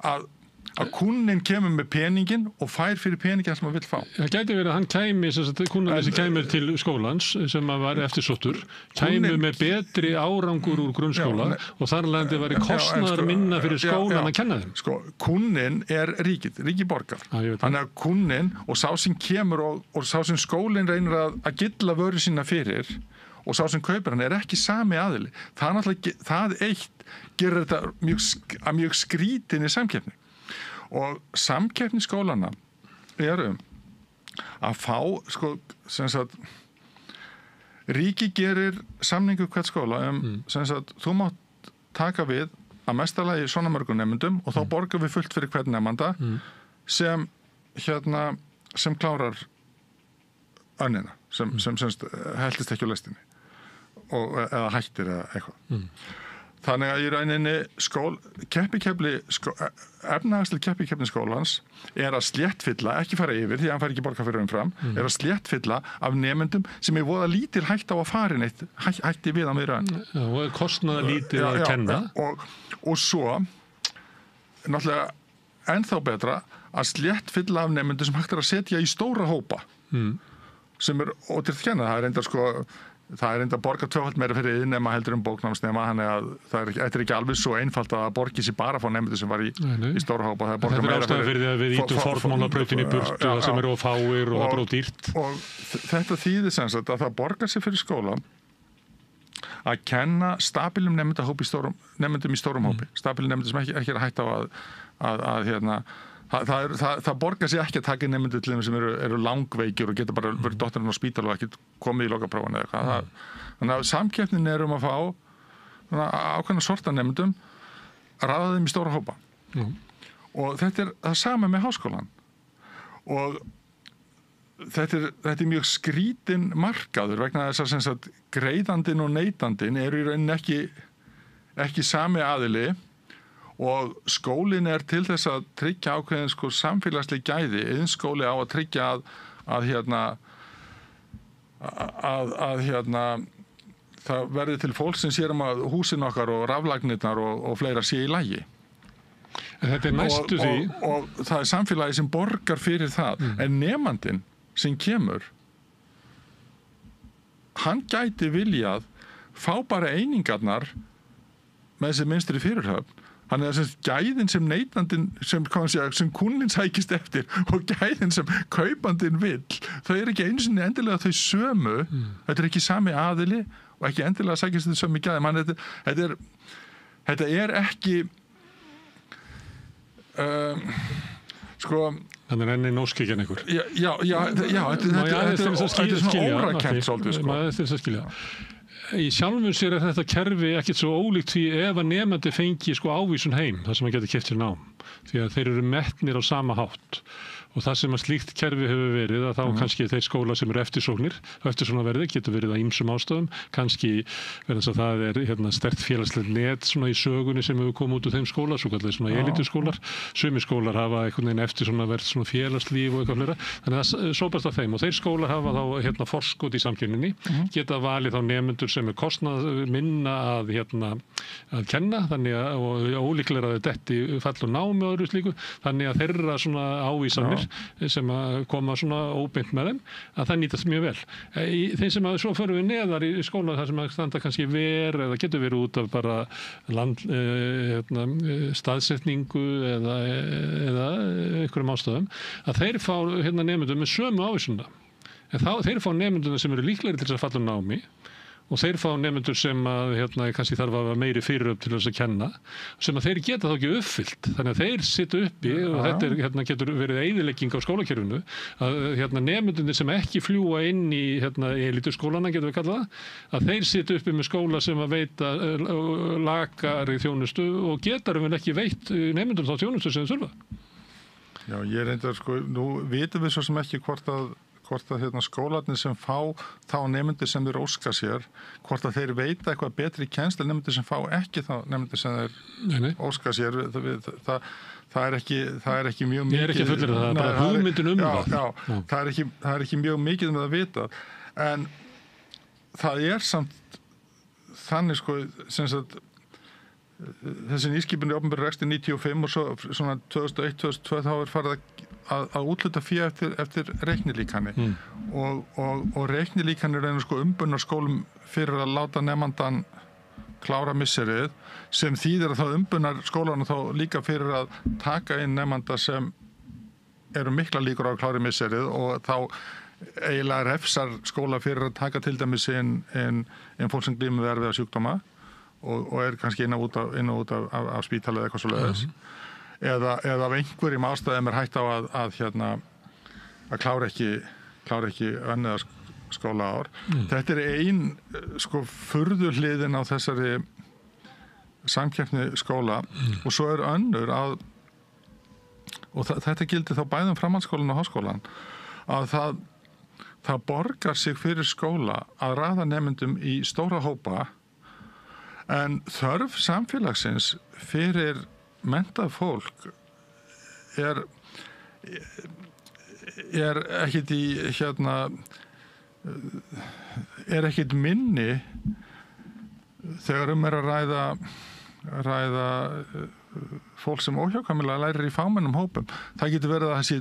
að kúnnin kemur með peningin og fær fyrir peningin sem hann vill fá. Það gæti verið að hann kæmi, kúnnarnir sem kæmur til skólans sem var eftirsóttur, kæmur með betri árangur úr grunnskóla og þar alveg var kostnaðar minna fyrir skólan að kenna þeim. Sko, kúnnin er ríkið borgar. Þannig að kúnnin og sá sem kemur og sá sem skólinn reynir að gilla vöru sína fyrir og sá sem kaupir hann er ekki sami aðili. Það eitt gerir þetta mjög skrítinni samkeppni. Og samkeppni skólana eru að fá, sko, sem sagt, ríki gerir samningu hvert skóla sem sagt, þú mátt taka við að mestalagi svona mörgum nemendum og þá borgar við fullt fyrir hvern nemanda sem klárar önnina, sem heltist ekki á lestinni eða hættir eða eitthvað. Þannig að í rauninni efnahagsleg keppikefli skólans er að sléttfylla, ekki fara yfir því að hann fær ekki borga fyrir umfram, er að sléttfylla af nemendum sem er voða lítil hætt á að fara neitt, hætti við á miðraun. Og er kostnaða lítið að kenna. Og svo, náttúrulega ennþá betra, að sléttfylla af nemendum sem hægt er að setja í stóra hópa, sem er ódýrt kenna. Það er reyndar sko það enda að borga tvöfalt meira fyrir iðnnema heldur bóknámsnema, þannig að þetta er ekki alveg svo einfalt að borgi sér bara fá nemendur sem var í stóra hópa. Þetta er ástæða fyrir því að við ítum fornmálabrautin í burtu, það sem eru of fáir og það er of dýrt. Og þetta þýðir sem sagt að það borgar sér fyrir skóla að kenna stabilum nemendum í stórum hópi, stabilum nemendum sem ekki er að hætta á að það borgar sér ekki að taka nemendur til þeim sem eru langveikir og geta bara verið dottarinn á spítal og ekki komið í lokaprófun eða eitthvað. Þannig að samkeppnin er að fá ákveðna sorta nemendum, raða þeim í stóra hópa. Og þetta er það sama með háskólan. Og þetta er mjög skrítin markaður vegna þess að greiðandinn og neytandinn eru í rauninni ekki sami aðili. Og skólinn er til þess að tryggja ákveðin samfélagsleg gæði, iðnskóli á að tryggja að það verði til fólk sem sér að húsin okkar og raflagnirnar og fleira sé í lagi. Þetta er næstu því. Og það er samfélagi sem borgar fyrir það, en nemandinn sem kemur, hann gæti viljað fá bara einingarnar með þessi minnstri fyrirhöfn. Þannig að gæðin sem neytandinn, sem kúnninn sækist eftir og gæðin sem kaupandinn vill, þau eru ekki einu sinni endilega þau sömu, þetta er ekki sami aðili og ekki endilega sækist þau sömu gæði. Þetta er ekki, Þannig er enni nóskikjan ykkur. Já, þetta er svona órakent svolítið. Maður þess að skilja. Í sjálfum sér er þetta kerfi ekkert svo ólíkt því ef að nemandi fengi ávísun heim, það sem hann getur keypt sér nám. Því að þeir eru metnir á sama hátt. Og það sem að slíkt kerfi hefur verið að þá kannski þeir skóla sem eru eftirsóknir og eftirsóknarverði getur verið að ýmsum ástæðum, kannski verðans að það er sterkt félagslegt net í sögunni sem hefur komið út úr þeim skóla, svo kallar elituskólar. Sumir skólar hafa einhvern veginn eftirsóknarverð félagslíf og eitthvað fleira, þannig að það sópast af þeim og þeir skólar hafa þá forskot í samkeppninni, geta valið þá nemendur sem er kostnað minna að kenna, þannig að ólíklega að detti fall og námi og öðru slíku, þannig að þeirra ávísanir sem að koma óbeint með þeim, að það nýtast mjög vel. Þeim sem að svo förum við neðar í skóla þar sem að standa kannski eða getur verið út af bara staðsetningu eða einhverjum ástæðum, að þeir fá nemendum með sömu ávísuna. En þeir fá nemendum sem eru líklegri til þess að falla námi og þeir fá nemendur sem að kannski þarf að hafa meiri fyriröfn til þess að kenna, sem að þeir geta þá ekki uppfyllt. Þannig að þeir sitja uppi og þetta getur verið eyðilegging á skólakerfinu, að nemendurnir sem ekki fljúa inn í elituskólana, getum við kallað það, að þeir sitja uppi með skóla sem að veita lakari þjónustu og getur við ekki veitt nemendur þá þjónustu sem þeir þurfa. Já, ég reyndar nú vitum við svo sem ekki hvort að skólarnir sem fá þá nemendur sem þeir óska sér, hvort að þeir veita eitthvað betri kennslu nemendur sem fá ekki þá nemendur sem þeir óska sér. Það er ekki mjög mikið. Ég er ekki að fullyrða það, er bara hugmyndin það. Já, það er ekki mjög mikið með að vita. En það er samt þannig sem sagt þessi nýskipun í opinberri rekstri 95 og svo svona 2001-2002 þá er farið að útluta fé eftir reiknilíkani og reiknilíkani er umbunnar skólum fyrir að láta nemandan klára misserið, sem þýðir að það umbunnar skólana þá líka fyrir að taka inn nemanda sem eru mikla líkur á að klára misserið og þá eiginlega refsar skóla fyrir að taka til dæmis inn fólk sem glímir við erfiða sjúkdóma og er kannski inn og út af spítali eða eitthvað svoleiðis. Eða af einhverjum ástæðum er hægt á að klára ekki önniða skólaár. Þetta er ein furðuhliðin á þessari samkeppni skóla og svo er önnur og þetta gildir þá bæðum framhaldsskólan og háskólan, að það borgar sig fyrir skóla að raða nemendum í stóra hópa, en þörf samfélagsins fyrir menntað fólk er ekkit er ekkit minni þegar er að ræða fólk sem óhjákvæmilega lærir í fámennum hópum. Það getur verið að það sé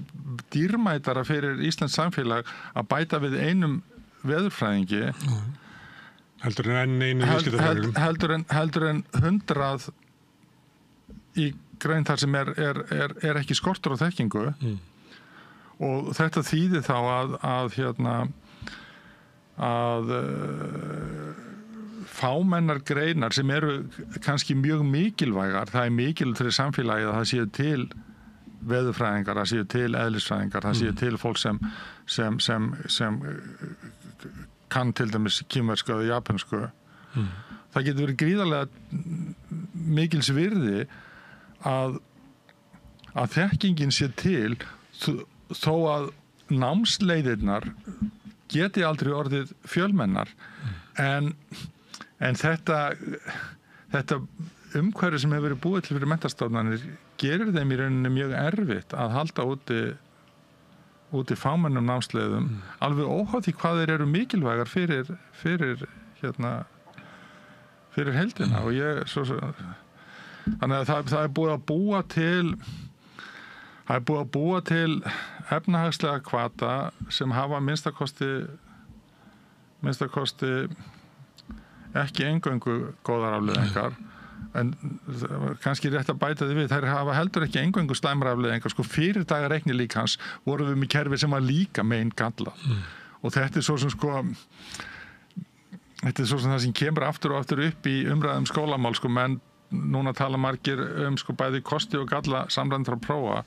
dýrmætara fyrir íslenskt samfélag að bæta við einum veðurfræðingi Heldur en einu viðskiptafræðingum? Heldur en 100 í grein þar sem er ekki skortur á þekkingu og þetta þýðir þá að fámennar greinar sem eru kannski mjög mikilvægar, það mikilvægt fyrir samfélagið að það séu til veðurfræðingar, það séu til eðlisfræðingar, það séu til fólk sem kann til dæmis kínversku eða japansku. Það getur verið gríðarlega mikils virði að þekkingin sé til þó að námsleiðirnar geti aldrei orðið fjölmennar en þetta umhverfi sem hefur verið búið til fyrir menntastofnanir gerir þeim í rauninni mjög erfitt að halda úti fámennum námsleiðum alveg óháð því hvað þeir eru mikilvægar fyrir heildina og þannig að það er búið að búa til efnahagslega hvata sem hafa minnstakosti ekki eingöngu góðar afleiðingar en kannski rétt að bæta því við þær hafa heldur ekki eingöngu slæmar afleiðingar sko fyrir dagar reiknilíkans vorum við með kerfi sem var líka megin gallað og þetta er svo sem það sem kemur aftur og aftur upp í umræðum skólamál sko menn núna tala margir sko bæði kosti og galla samræmdra prófa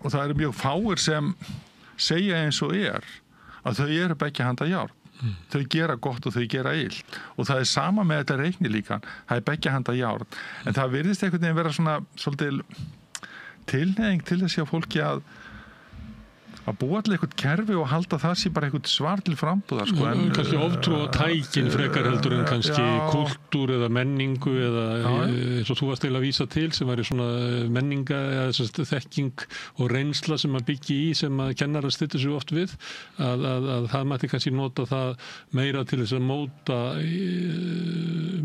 og það eru mjög fáir sem segja eins og að þau eru beggja handa járn þau gera gott og þau gera illt og það er sama með þetta reiknilíkan það er beggja handa járn en það virðist einhvern veginn vera svona svolítið tilhneiging til þess að fólki að búa til eitthvað kerfi og halda það sé bara eitthvað svar til frambúðar sko, kannski oftrú á tækin frekar heldur en kannski kultúr eða menningu eða eins og þú varst eiginlega að vísa til sem væri svona menninga eða þekking og reynsla sem að byggja í sem að kennarar styttu sig oft við að það mætti kannski nota það meira til þess að móta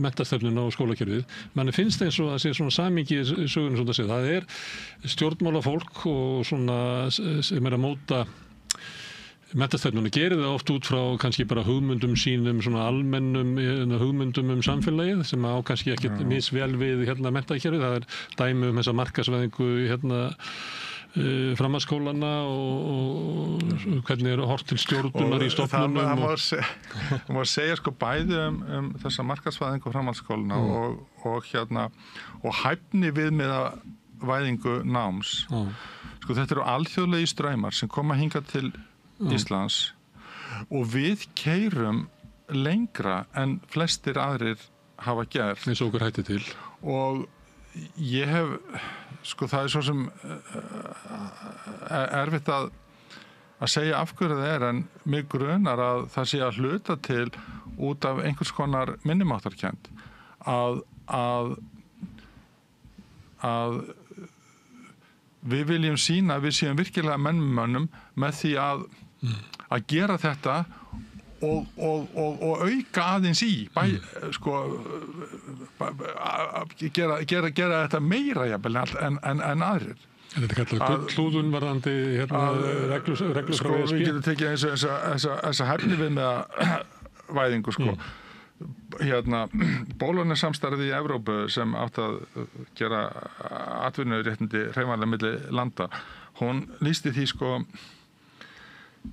menntastefnuna á skólakerfið manni finnst eins og að sé svona samingi í sögunum svona að segja, það er stjórnmálafólk og svona sem að móta menntastefnuna gerir það oft út frá kannski bara hugmyndum sínum svona almennum hugmyndum samfélagið sem á kannski ekkert misvel við menntakerfið, það er dæmi þessa markaðsvæðingu framhaldsskólana og hvernig er hort til stjórnunar í stofnunum það má segja sko bæði þessa markaðsvæðingu framhaldsskólana og hæfni viðmiða væðingu náms sko þetta eru alþjóðlegi straumar sem koma hingað til Íslands og við keyrum lengra en flestir aðrir hafa gert eins og okkur hætti til og ég hef sko það er svo sem erfitt að segja af hverju það en mig grunar að það sé að hluta til út af einhvers konar minnumáttarkennd að við viljum sýna að við séum virkilega mennmönnum með því að gera þetta og auka aðeins í gera þetta meira en aðrir. En þetta kallar gullhúðun varðandi reglur frá ESB? Við getum tekið eins og þessa hæfni við með væðingu sko. Bólunarsamstarfið í Evrópu sem átt að gera atvinnuréttindi hreyfanlega milli landa hún lýsti því sko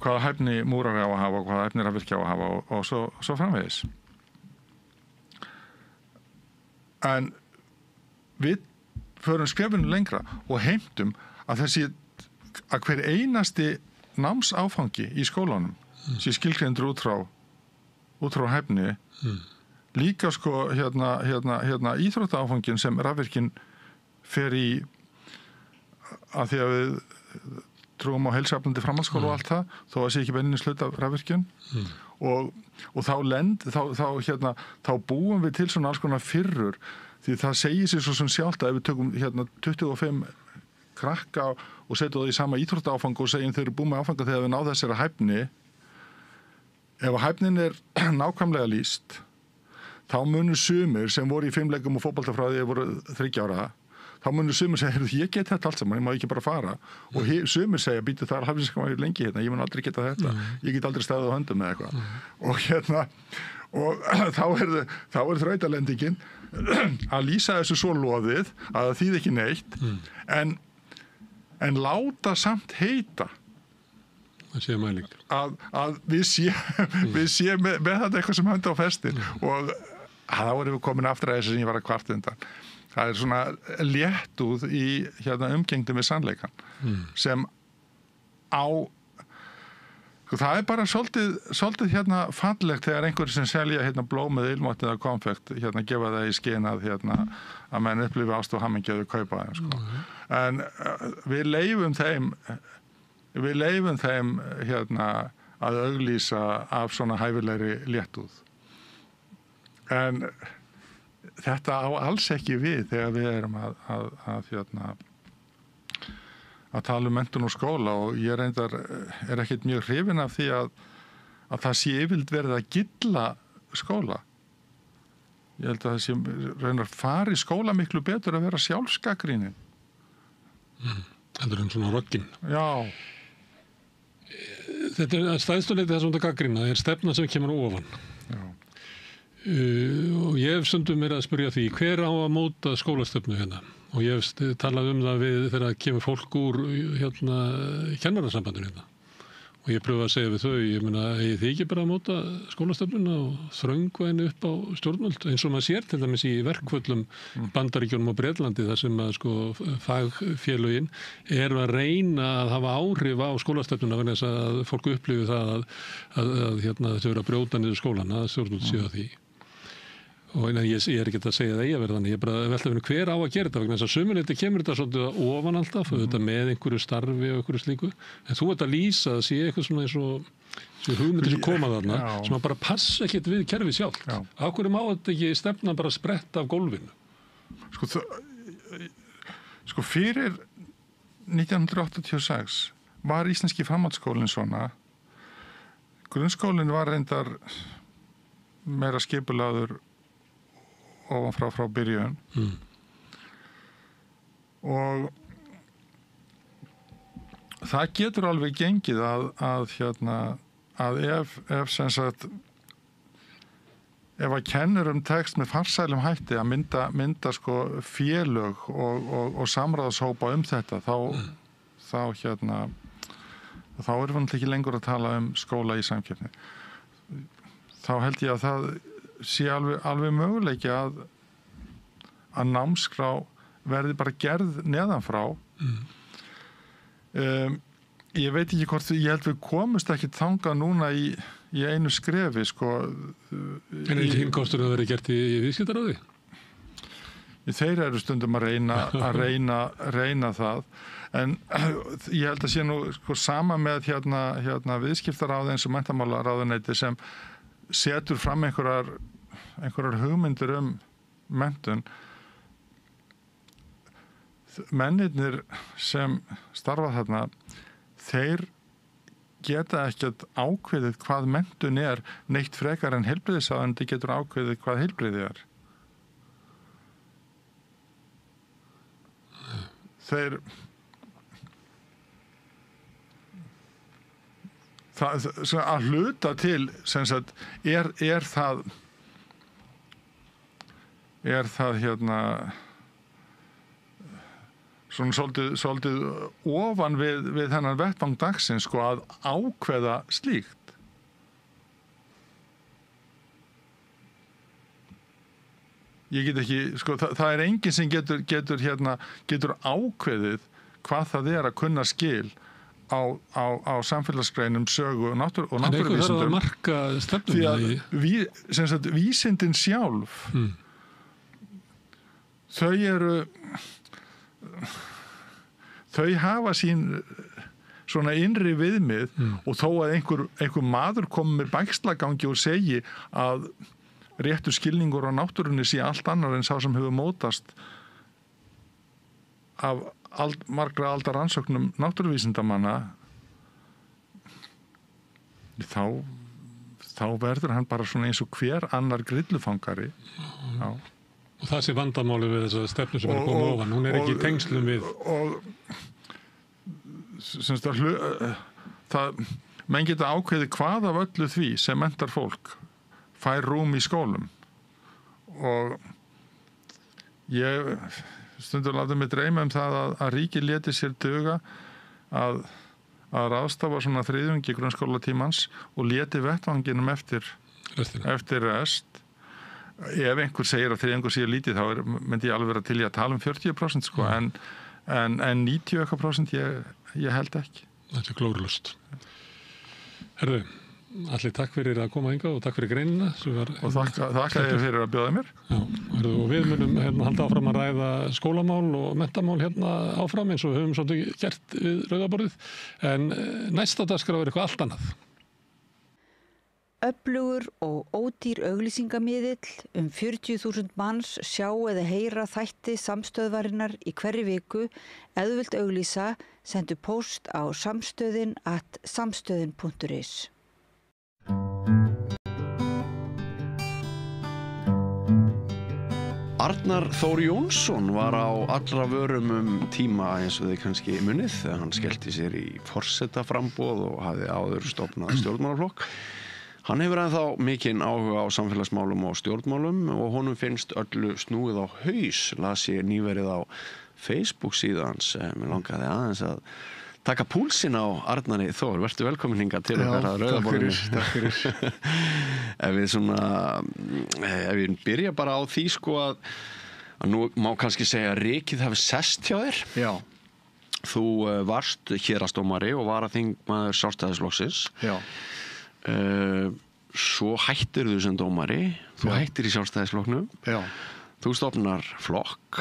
hvaða hæfni múrar á að hafa og hvaða hæfni rafvirkja á að hafa og svo framvegis en við förum skrefinu lengra og heimtum að hver einasti námsáfangi í skólanum sé skilgreindur út frá hæfni líka sko íþróttaáfangin sem rafvirkinn fer í að því að við trúum á heilsueflandi framhaldsskóla og allt það þó að sé ekki beinlínis hluti af rafvirkjun og þá búum við til svona alls konar firrur því það segir sér svo sem sjálft að ef við tökum 25 krakka og setjum það í sama íþróttaáfang og segjum þau eru búið með áfanga þegar við náðum þessari hæfni ef hæfnin er nákvæmlega lýst þá munu sumir sem voru í 5 leikum og fótboltafræði voru 30 ára þá munur sumir segja, ég get þetta allt saman, ég má ekki bara fara og sumir segja, býtu það er hafðinskamaður lengi hérna, ég mun aldrei geta þetta, ég get aldrei staðið á höndum með eitthvað og þá er þrautalendingin að lýsa þessu svo loðið að það þýði ekki neitt en láta samt heita það sé mæling að við sé með þetta eitthvað sem hönd á festin og þá erum við komin aftur að þessu sem ég var að kvart undan. Það er svona léttúð í umgengni með sannleikann sem á það er bara svolítið fallegt þegar einhverjir sem selja blómið, ilmvott eða konfekt gefa það í skyn að menn upplifi ást og hamingju að kaupa þeim sko. En við leyfum þeim að auglýsa af svona hæfilegri léttúð. En þetta á alls ekki við þegar við erum að tala menntun og skóla og ég reyndar er ekkert mjög hrifinn af því að það sé yfirleitt verið að gylla skóla. Ég held að það sé raunar fari skóla miklu betur að vera sjálfsgagnrýnin. Þetta er svona rogginn. Já. Þetta er stæðstuleiti þessum þetta gagnrýna, er stefna sem kemur ofan. Já. Og ég hef stundum verið að spyrja því hver á að móta skólastefnu hérna og ég hef talað það við þegar kemur fólk úr kennarasambandinu hérna og ég pröfa að segja við þau, ég meina, eigið þið ekki bara að móta skólastefnuna og þröngva henni upp á stjórnvöld eins og maður sér til dæmis í verkföllum Bandaríkjunum og Bretlandi þar sem að fagfélögin að reyna að hafa áhrif á skólastefnuna vegna þess að fólk upplifi það að þau eru að brjóta niður skólana, að stjórnvöld séu því. Og ég er ekki að segja það að vera þannig, ég er bara velta fyrir hver á að gera þetta vegna þess að sumuleyti kemur þetta svolítið ofan alltaf, þetta með einhverju starfi og einhverju slíku, en þú ert að lýsa að sé eitthvað svona eins og hugmyndir sem koma þarna, sem að bara passa ekkert við kerfið sjálft. Af hverju má þetta ekki stefna bara spretta af gólfinu? Sko fyrir 1986 var íslenski framhaldsskólinn svona, grunnskólinn var reyndar meira skipulagður ofan frá byrjun og það getur alveg gengið að ef sem sagt ef að kennurum tekst með farsælum hætti að mynda sko félög og samráðshópa þetta þá erum við ekki lengur að tala skóla í samkeppni. Þá held ég að það sé alveg möguleiki að námskrá verði bara gerð neðanfrá. Ég veit ekki hvort, ég held við komumst ekki þangað núna í einu skrefi sko. En ekki kostur að vera gert í viðskiptaráði? Þeir eru stundum að reyna það, en ég held að sé nú sko sama með viðskiptaráði eins og menntamálaráðuneyti sem setur fram einhverjar hugmyndir menntun. Mennirnir sem starfa þarna, þeir geta ekkert ákveðið hvað menntun neitt frekar en heilbrigðisráðuneyti getur ákveðið hvað heilbrigði Þeir það að hluta til sem sagt er það svona svolítið ofan við þennan vettvang dagsins sko að ákveða slíkt. Ég get ekki, sko, það er enginn sem getur ákveðið hvað það að kunna skil á samfélagsgreinum, sögu og náttúruvísindum. En einhver þarf að marka stefnum því að vísindin sjálf þau hafa sín svona innri viðmið og þó að einhver maður komi með bægslagangi og segi að réttur skilningur á náttúrunni sé allt annar en sá sem hefur mótast af margra aldar rannsóknum náttúruvísindamanna, þá verður hann bara svona eins og hver annar grillufangari. Já. Og það sé vandamáli við þessa stefnu sem er að koma ofan, hún er ekki í tengslum við. Semst að menn geta ákveðið hvað af öllu því sem mentar fólk fær rúm í skólum og ég stundur láta mig dreyma það að ríkið léti sér duga að ráðstafa svona þriðjungi grunnskólatímans og léti vettvanginum eftir rest. Ef einhver segir að þriðjungur sé lítið þá myndi ég alveg vera til í að tala 40% sko, en 90% ég held ekki. Þetta er glórulust. Herðu, Alli, takk fyrir að koma hingað og takk fyrir greinina. Og þakka þér fyrir að bjóða mér. Já, og við munum halda áfram að ræða skólamál og menntamál áfram eins og við höfum svolítið gert við Rauðaborðið. En næsta dagskrá er eitthvað allt annað. Öflugur og ódýr auglýsingamiðill 40.000 manns sjá eða heyra þætti samstöðvarinnar í hverri viku. Ef þú vilt auglýsa, sendu póst á samstöðin@samstöðin.is. Arnar Þór Jónsson var á allra vörum tíma eins og þið kannski munið þegar hann skellti sér í forsetaframboð og hafði áður stofnað stjórnmálaflokk. Hann hefur ennþá mikinn áhuga á samfélagsmálum og stjórnmálum og honum finnst öllu snúið á haus, las ég nýverið á Facebook síðans. Mér langaði aðeins að taka púlsinn á Arnari Þór. Vertu velkomin hingað til okkar að Rauðaborðinu. Takk fyrir. Ef við byrja bara á því sko að nú má kannski segja að rykið hafi sest hjá þér. Já. Þú varst héraðsdómari og varaþingmaður Sjálfstæðisflokksins. Já. Svo hættir þú sem dómari. Þú hættir í Sjálfstæðisflokknum. Já. Þú stofnar flokk.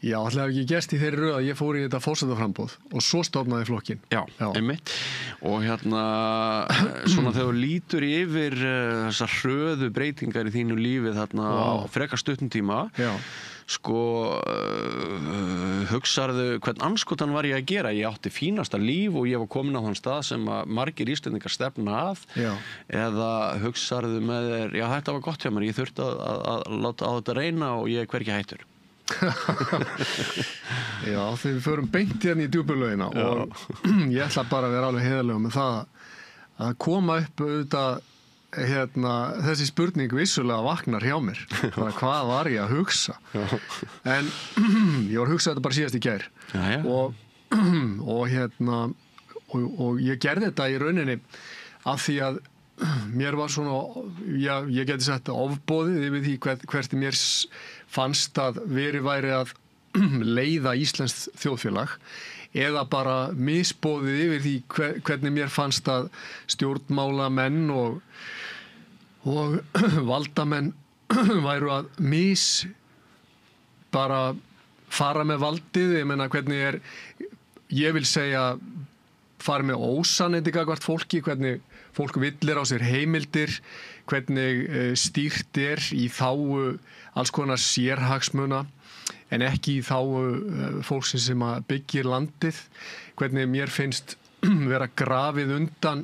Já, alltaf hef ekki gerst í þeirri röð að ég fór í þetta forsetaframboð og svo stofnaði flokkinn. Já, einmitt. Og svona þegar þú lítur yfir þessar hröðu breytingar í þínu lífi þarna á frekar stuttum tíma, sko hugsaðu hvern andskotan var ég að gera? Ég átti fínasta líf og ég var komin á þann stað sem að margir Íslendingar stefna að. Eða hugsaðu með þér, já þetta var gott hjá mér, ég þurfti að láta á þetta reyna og ég er hvergi hættur. Já, þegar við förum beint hérna í djúpulögina og ég ætla bara að vera alveg heiðarlegur með það að koma upp auðvitað þessi spurning vissulega vaknar hjá mér. Hvað var ég að hugsa? En ég var að hugsa þetta bara síðast í gær og ég gerði þetta í rauninni af því að mér var svona, ég geti sagt ofboðið yfir því hvert mér fannst að væri að leiða íslenskt þjóðfélag eða bara misboðið yfir því hvernig mér fannst að stjórnmálamenn og valdamenn væru að bara fara með valdið. Ég meina hvernig ég vil segja fara með ósannindi gagnvart fólki, hvernig fólk villir á sér heimildir, hvernig stýrt í þágu alls konar sérhagsmuna en ekki í þágu fólksins sem að byggir landið, hvernig mér finnst vera grafið undan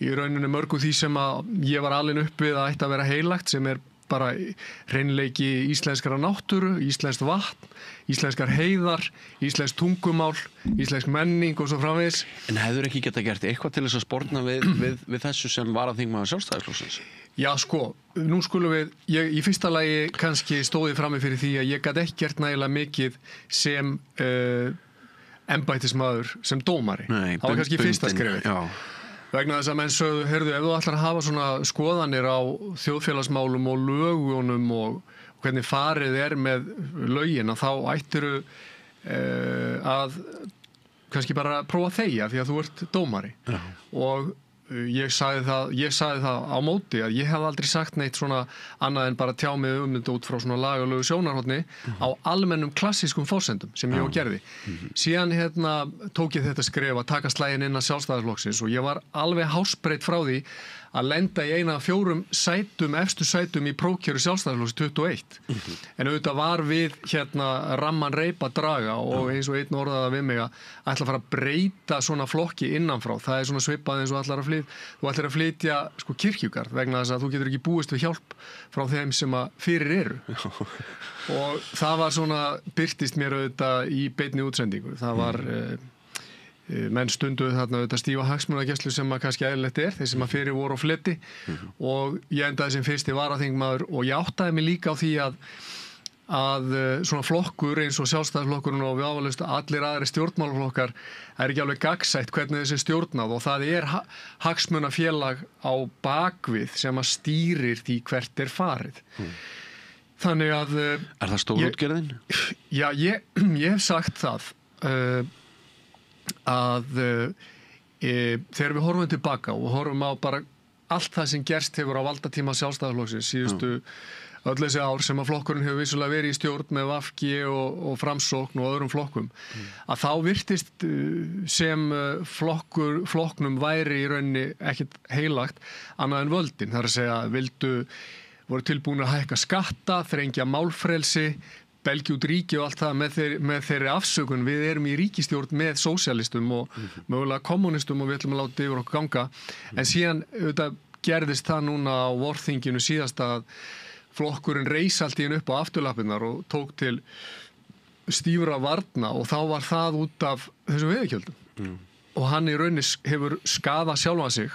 í rauninu mörgu því sem að ég var alin upp við að ætti að vera heilagt, sem bara hreinleiki íslenskara náttúru, íslenskt vatn, íslenskar heiðar, íslensk tungumál, íslensk menning og svo framvegis. En hefur ekki geta gert eitthvað til þess að sporna við þessu sem varaþingmaður Sjálfstæðisflokksins? Já, sko, nú skulum ég í fyrsta lagi kannski stóði frammi fyrir því að ég gat ekki gert nægilega mikið sem embættismaður, sem dómari. Nei, það var kannski fyrsta skrefið. Já. Vegna þess að menn sögðu, heyrðu, ef þú ætlar að hafa svona skoðanir á þjóðfélagsmálum og lögunum og hvernig farið með lögina, þá ættiru að kannski bara prófa að þegja því að þú ert dómari. Já. Og ég sagði það á móti að ég hef aldrei sagt neitt svona annað en bara tjá mig þetta út frá svona lagalögu sjónarhorni á almennum klassískum forsendum sem ég gerði. Síðan tók ég þetta skref að taka slaginn inn að Sjálfstæðisflokksins og ég var alveg hársbreytt frá því að lenda í eina af 4 sætum, efstu sætum í prófkjöru Sjálfstæðisflokks 21. En auðvitað var við ramman reip að draga og eins og einn orðaða við mig að ætla að fara að breyta svona flokki innanfrá. Það er svona svipað eins og þú ætlar að flytja sko kirkjugarð vegna þess að þú getur ekki búist við hjálp frá þeim sem að fyrir eru. Og það var svona, birtist mér auðvitað í beinni útsendingu. Það var menn stunduðu þarna auðvitað stífa hagsmunagæslu sem að kannski eðlilegt þeir sem að fyrir voru á fletti og ég endaði sem fyrsti varaþingmaður og ég áttaði mig líka á því að svona flokkur eins og Sjálfstæðisflokkurinn og við ávalust allir aðri stjórnmálaflokkar er ekki alveg gagnsætt hvernig þessi stjórnað og það er hagsmunafélag á bakvið sem að stýrir því hvert er farið. Þannig að Er það stórútgerðin? Já, ég hef sagt það að þegar við horfum tilbaka og horfum á bara allt það sem gerst hefur á valdatíma Sjálfstæðisflokksins síðustu öll þessi ár sem að flokkurinn hefur vissulega verið í stjórn með VG og Framsókn og öðrum flokkum að þá virtist sem flokknum væri í rauninni ekkit heilagt annað en völdin, það er að segja voru tilbúin að hækka skatta, þrengja málfrelsi belgja út ríki og allt það með þeirri afsökun við erum í ríkisstjórn með sósíalistum og mögulega kommunistum og við ætlum að láta yfir okkur ganga en síðan auðvitað gerðist það núna á vorþinginu síðast að flokkurinn reis allt í einu upp á afturlappirnar og tók til stífra varna og þá var það út af þessum veiðigjöldum og hann í rauninni hefur skaðað sjálfan sig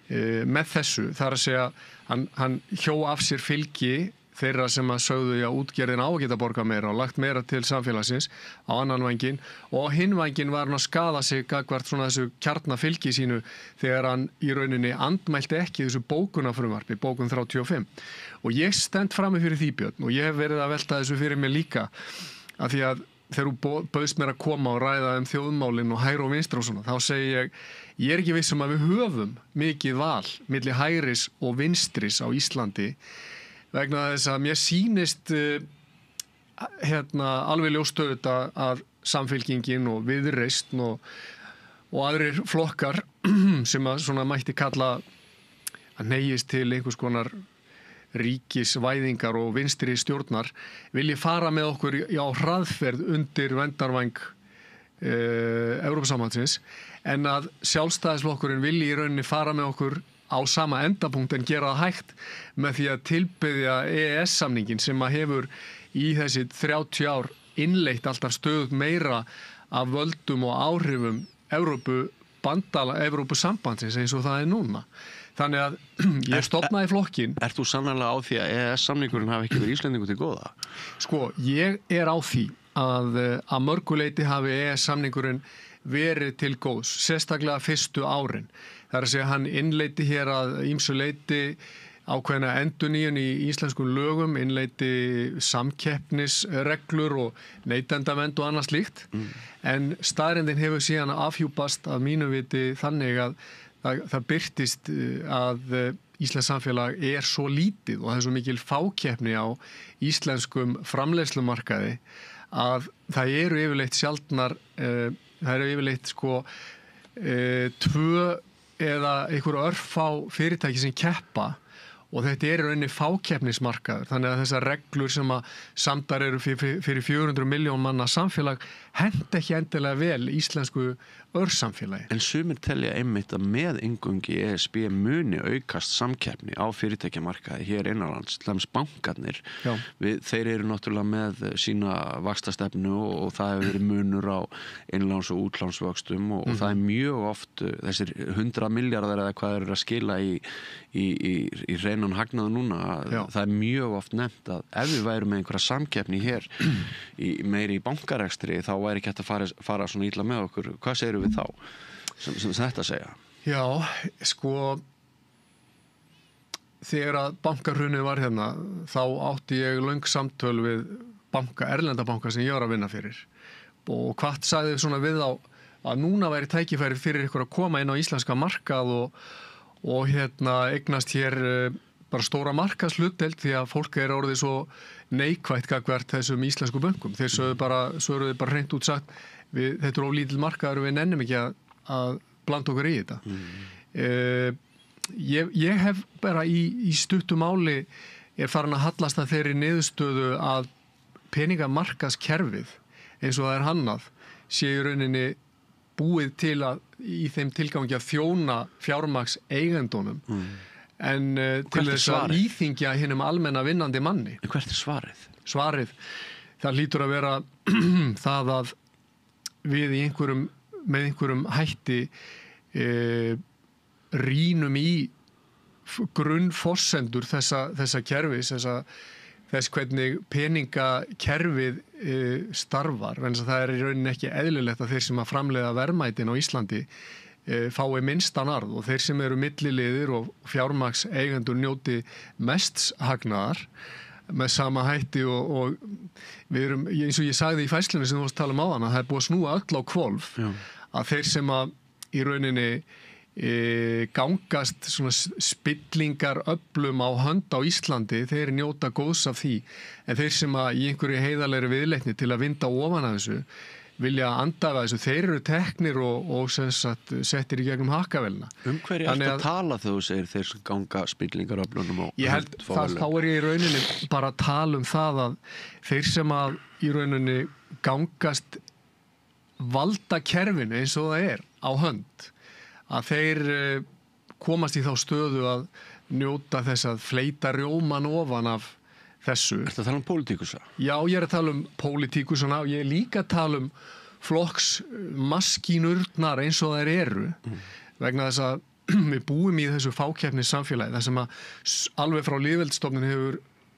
með þessu, það er að segja hann hjó af sér fylgi þeirra sem að sögðu útgerðin á að geta borga meira og lagt meira til samfélagsins á annan vængin og hinn vængin var hann að skaða sig gagnvart svona þessu kjarnafylgi sínu þegar hann í rauninni andmælti ekki þessu bókunarfrumvarpi, bókun 35 og ég stend frammi fyrir því Björn og ég hef verið að velta þessu fyrir mig líka af því að þegar þú bauðst mér að koma og ræða þjóðmálin og hægri og vinstri og svona þá segi ég er ekki viss að við höfum mikið val milli hægris og vinstris á Íslandi vegna þess að mér sýnist alveg ljóst auðvitað að Samfylkingin og Viðreisn og aðrir flokkar sem að svona mætti kalla að neyjist til einhvers konar ríkisvæðingar og vinstri stjórnar vilji fara með okkur á hraðferð undir verndarvæng Evrópusambandsins en að Sjálfstæðisflokkurinn vilji í rauninni fara með okkur á sama endapunkt en gera það hægt með því að tilbiðja EES-samningin sem að hefur í þessi 30 ár innleitt alltaf stöðugt meira af völdum og áhrifum Evrópusambandsins eins og það er núna. Þannig að ég stofnaði flokkin. Ert þú sannarlega á því að EES-samningurinn hafi ekki verið Íslendingu til góða? Sko, ég er á því að mörguleiti hafi EES-samningurinn verið til góðs, sérstaklega fyrstu árin. Það er að segja hann innleiti hér að ýmsu leiti ákveðna endurnýjun í íslenskum lögum, innleiti samkeppnisreglur og neytendavernd og annað slíkt. En staðreyndin hefur síðan afhjúpast að mínu viti þannig að það birtist að íslenskt samfélag er svo lítið og það er svo mikil fákeppni á íslenskum framleiðslumarkaði að það eru yfirleitt sjaldnar, það eru yfirleitt sko 2 eða einhver örfá fyrirtæki sem keppa og þetta er í rauninni fákeppnismarkaður þannig að þessar reglur sem að samdar eru fyrir 400 miljón manna samfélag henda ekki endilega vel íslensku örsamfélagi. En sumir telja einmitt að með inngöngi ESB muni aukast samkeppni á fyrirtækjamarkaði hér innanlands, til dæmis bankarnir. Þeir eru náttúrulega með sína vaxtastefnu og það hefur verið munur á innláns- og útlánsvöxtum og það er mjög oft þessir 100 milljarðar eða hvað eru að skila í hreinan hagnaðu núna. Það er mjög oft nefnt að ef við værum með einhverja samkeppni hér meiri í bankarekstri þá væri ekki hægt að fara svona illa með okkur. Hvað segir við þá sem þetta segja? Já, sko þegar að bankahrunið var hérna þá átti ég löng samtöl við erlenda banka sem ég var að vinna fyrir og hvað sagði svona við á að núna væri tækifæri fyrir ykkur að koma inn á íslenska markað og eignast hér bara stóra markaðshlutdeild því að fólk er orðið svo neikvætt gagnvart þessum íslensku bönkum. Þeir sögðu bara hreint út sagt þetta er of lítill markaður og við nennum ekki að blanda okkur í þetta. ég hef bara í stuttu máli farin að hallast að þeirri niðurstöðu að peningamarkaðskerfið eins og það hannað sé í rauninni búið til að í þeim tilgangi að þjóna fjármagns eigendunum en til þess að íþyngja hinum almenna vinnandi manni. Hvert svarið? Svarið, það hlýtur að vera það að við með einhverjum hætti rýnum í grunnforsendur þessa kerfis, þess hvernig peningakerfið starfar, en það í rauninni ekki eðlilegt að þeir sem að framleiða verðmætin á Íslandi fái minnstan arð og þeir sem eru milliliðir og fjármagns eigendur njóti mests hagnaðar með sama hætti og við erum, eins og ég sagði í fæslunni sem þú varst að tala áðan, að það búið að snúa öll á hvolf að þeir sem að í rauninni gangast svona spillingar öflum á hönd á Íslandi, þeir njóta góðs af því, en þeir sem að í einhverju heiðarlegri viðleitni til að vinda ofan af þessu, vilja andafa þessu, þeir eru teknir og sem sagt settir í gegnum hakkavelna. Hverju ertu að tala þegar þú segir þeir sem ganga spillingar öflunum og ég held þá ég í rauninni bara að tala það að þeir sem að í rauninni gangast valda kerfinu eins og það á hönd, að þeir komast í þá stöðu að njóta þess að fleyta rjóman ofan af þessu. Ertu að tala pólitíkusa? Já, ég að tala pólitíkusana og ég líka að tala flokksmaskínurnar eins og þær eru vegna þess að við búum í þessu fákeppnis samfélagi þar sem að alveg frá lýðveldisstofnun hefur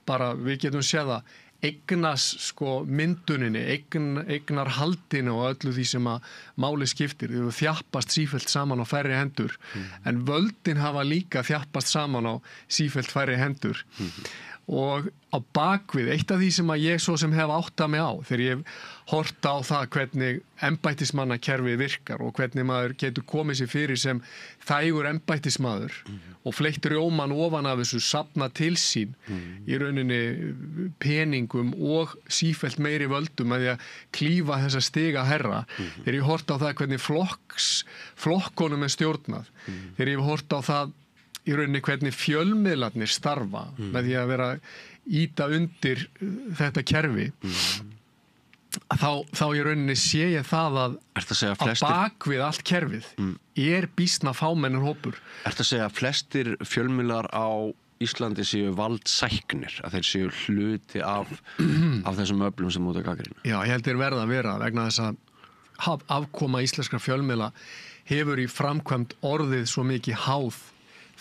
bara, við getum séð að mynduninni, eignarhaldinu og öllu því sem að máli skiptir. Þau hefur þjappast sífellt saman á færri hendur en völdin hafa líka þjappast saman á sífellt færri hendur og á bakvið, eitt af því sem að ég svo sem hef áttað mig á þegar ég hef hort á það hvernig embættismannakerfið virkar og hvernig maður getur komið sér fyrir sem þægur embættismaður og fleyttur rjóman ofan af þessu safna til sín í rauninni peningum og sífellt meiri völdum að því að klífa þessa stiga herra þegar ég hort á það hvernig flokkonum stjórnað þegar ég hort á það í rauninni hvernig fjölmiðlarnir starfa með því að vera íta undir þetta kerfi þá í rauninni sé ég það að bakvið allt kerfið býsna fámennur hópur. Ertu að segja að flestir fjölmiðlar á Íslandi séu valdsæknir, að þeir séu hluti af þessum öflum sem út að gagnrýna? Já, ég held þeir verða að vera vegna þess að afkoma íslenskra fjölmiðla hefur í framkvæmd orðið svo mikið háð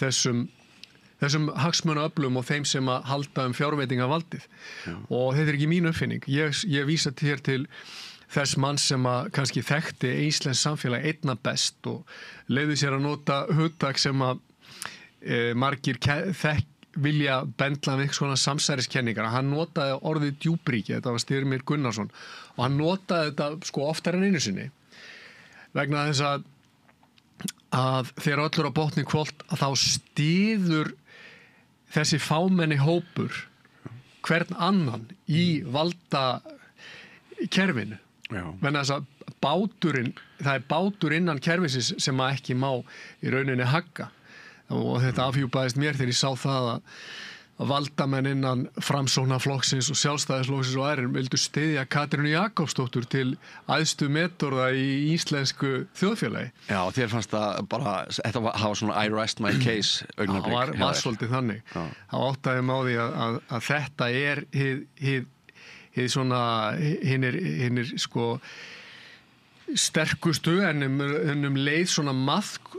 þessum hagsmunaöflum og þeim sem að halda fjárveitingavaldið og þetta ekki mín uppfinning. Ég vísa hér til þess mann sem að kannski þekkti íslenskt samfélag einna best og leyfði sér að nota hugtak sem að margir vilja bendla við svona samsæriskenningar. Hann notaði orðið djúpríki, þetta var Styrmir Gunnarsson og hann notaði þetta oftar en einu sinni vegna þess að þegar öllur á botni hvolft að þá styður þessi fámenni hópur hvern annan í valda kerfinu. Vegna þess að það bátur innan kerfisins sem að ekki má í rauninni hagga og þetta afhjúpaðist mér þegar ég sá það að valdamenn innan Framsóknarflokksins og Sjálfstæðisflokksins og aðrir vildu styðja Katrínu Jakobsdóttur til æðstu metorða í íslensku þjóðfélagi. Já, þér fannst það bara, þetta hafa svona I rest my case augnablik. Það var svolítið þannig. Það áttaði mig á því að þetta hið svona hinnir sko sterkustu en leið svona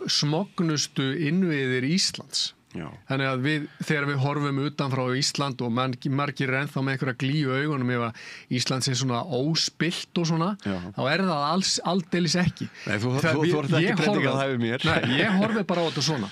smognustu innviðir Íslands. Þannig að þegar við horfum utanfrá Ísland og margir er ennþá með einhverja glíu augunum ef að Ísland sé svona óspilt og svona, þá það aldeilis ekki. Nei, þú ert ekki predikað það við mér. Nei, ég horfi bara á þetta svona.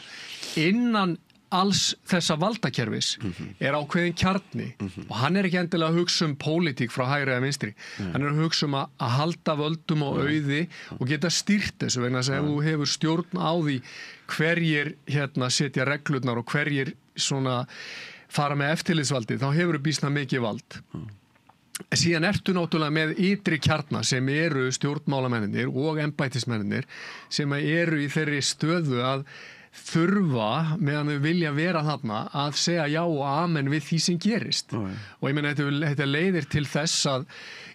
Innan alls þessa valdakerfis ákveðin kjarni og hann ekki endilega að hugsa pólitík frá hægri eða vinstri. Hann að hugsa að halda völdum og auði og geta stýrt þessu vegna þess að ef þú hefur stjórn á því hverjir setja reglurnar og hverjir svona fara með eftirlitsvaldið, þá hefur þú býsna mikið vald. Síðan ertu náttúrulega með ytri kjarna sem eru stjórnmálamennir og embættismennir sem eru í þeirri stöðu að þurfa meðan þau vilja vera þarna að segja já og amen við því sem gerist og ég meina þetta leiðir til þess að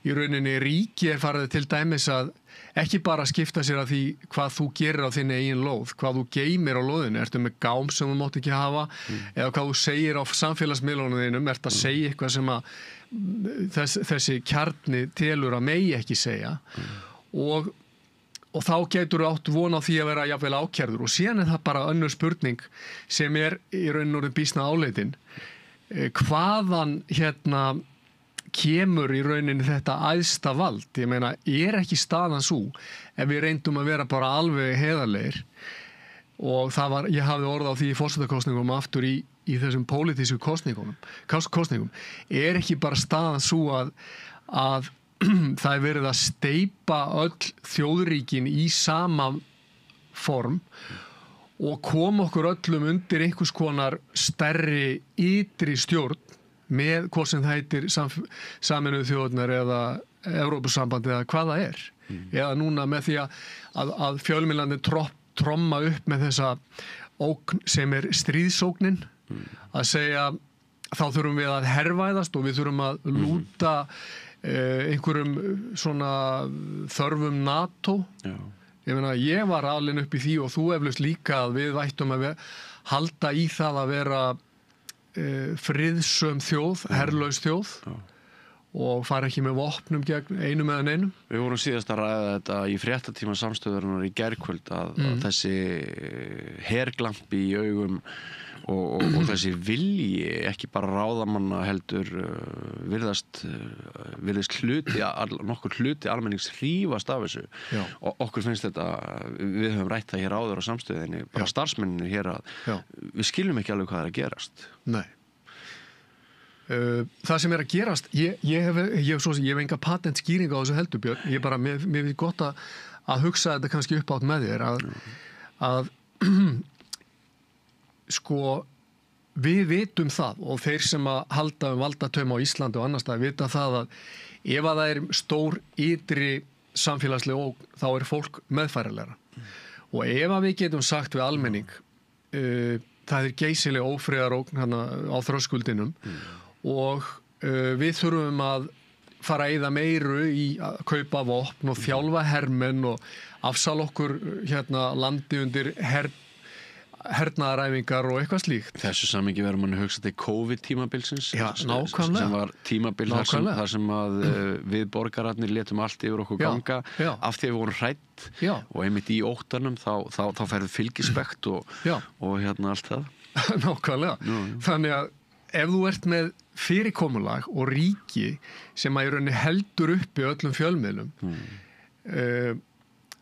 í rauninni ríki farið til dæmis að ekki bara skipta sér af því hvað þú gerir á þinni eigin lóð, hvað þú geymir á lóðinu, ertu með gám sem þú mátt ekki hafa eða hvað þú segir á samfélagsmiðlunum þínum, ertu að segja eitthvað sem að þessi kjarni telur að megi ekki segja og þá getur átt von á því að vera jafnvel ákærður og síðan það bara önnur spurning sem í raun og býsna áleitin hvaðan kemur í rauninni þetta æðsta vald, ég meina ekki staðan svo ef við reyndum að vera bara alveg heiðarlegir og ég hafði orð á því í forsetakosningum aftur í þessum pólitísku kosningum ekki bara staðan svo að það verið að steypa öll þjóðríkin í sama form og koma okkur öllum undir einhvers konar stærri ytri stjórn með hvort sem það heitir Sameinuðu þjóðirnar eða Evrópusamband eða hvað það eða núna með því að fjölmiðlarnir tromma upp með þessa ógn sem stríðsógnin að segja þá þurfum við að hervæðast og við þurfum að lúta einhverjum svona þörfum NATO ég var alin upp í því og þú eflaust líka að við vættum að halda í það að vera friðsöm þjóð, herlaus þjóð og fara ekki með vopnum gegn einum eða neinum. Við vorum síðast að ræða þetta í fréttatíma samstöðurinnar í gærkvöld að þessi herglampi í augum og þessi vilji ekki bara ráðamanna heldur virðist nokkur hluti almennings hrífast af þessu og okkur finnst þetta, við höfum rætt það hér áður á samstöðinni, bara starfsmenninu hér að við skiljum ekki alveg hvað er að gerast. Nei. Það sem er að gerast, ég hef enga patentskýringu á þessu heldur, Björn, ég bara, mér finnst gott að hugsa þetta kannski upp átt með þér að sko við vitum það og þeir sem að halda valdatöfum á Íslandi og annars staðar vita það að ef að það er stór ytri samfélagsleg ógn þá er fólk meðfærilegra og ef að við getum sagt við almenning það er geysileg ófriðarógn á þröskuldinum og við þurfum að fara að eyða meiru í að kaupa vopn og þjálfa hermenn og afsala okkur landi undir hernaðaræfingar og eitthvað slíkt. Þessu samhengi verður manni hugsa til COVID-tímabilsins nákvæmlega. Sem var tímabil þar sem að við borgararnir létum allt yfir okkur ganga af því að við vorum hrædd og einmitt í óttanum þá ferði fylgispekt og allt það. Nákvæmlega. Þannig að ef þú ert með fyrirkomulag og ríki sem að í rauninni heldur uppi öllum fjölmiðlum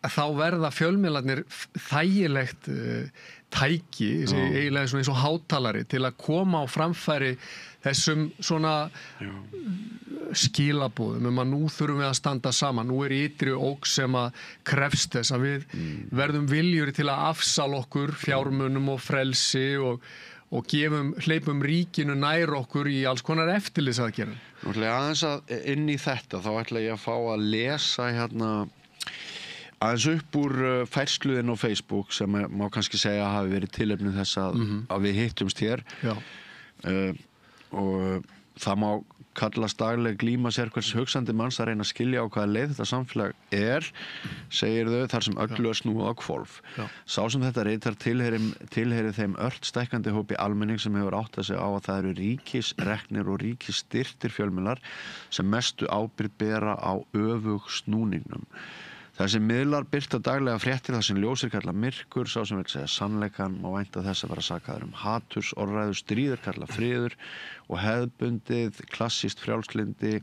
þá verða fjölmiðlarnir þægilegt tæki, eiginlega eins og hátalari til að koma á framfæri þessum svona skilaboðum að nú þurfum við að standa saman, nú er ytri ógn sem að krefst þess að við verðum viljuri til að afsala okkur fjármunum og frelsi og hleypum ríkinu nær okkur í alls konar eftirlitsaðgerðum. Aðeins að inn í þetta þá ætla ég að fá að lesa aðeins upp úr færsluðin á Facebook sem má kannski segja að hafi verið tilefni þess að við hittumst hér og það má kallast dagleg glíma sérhvers hugsandi manns að reyna að skilja á hvaða leið þetta samfélag segir þau, þar sem öllu er snúið á hvolf. Sá sem þetta ritar tilheyri þeim ört stækkandi hópi almenning sem hefur áttað sig á að það eru ríkisreknir og ríkisstyrtir fjölmiðlar sem mestu ábyrgð bera á öfug snúningnum. Þessi miðlar birta daglega fréttir þar sem ljósir kalla myrkur, sá sem vil segja sannleikann má vænta þess að vera sakaður haturs, orðræðu, stríður kalla friður og hefðbundið, klassískt frjálslyndi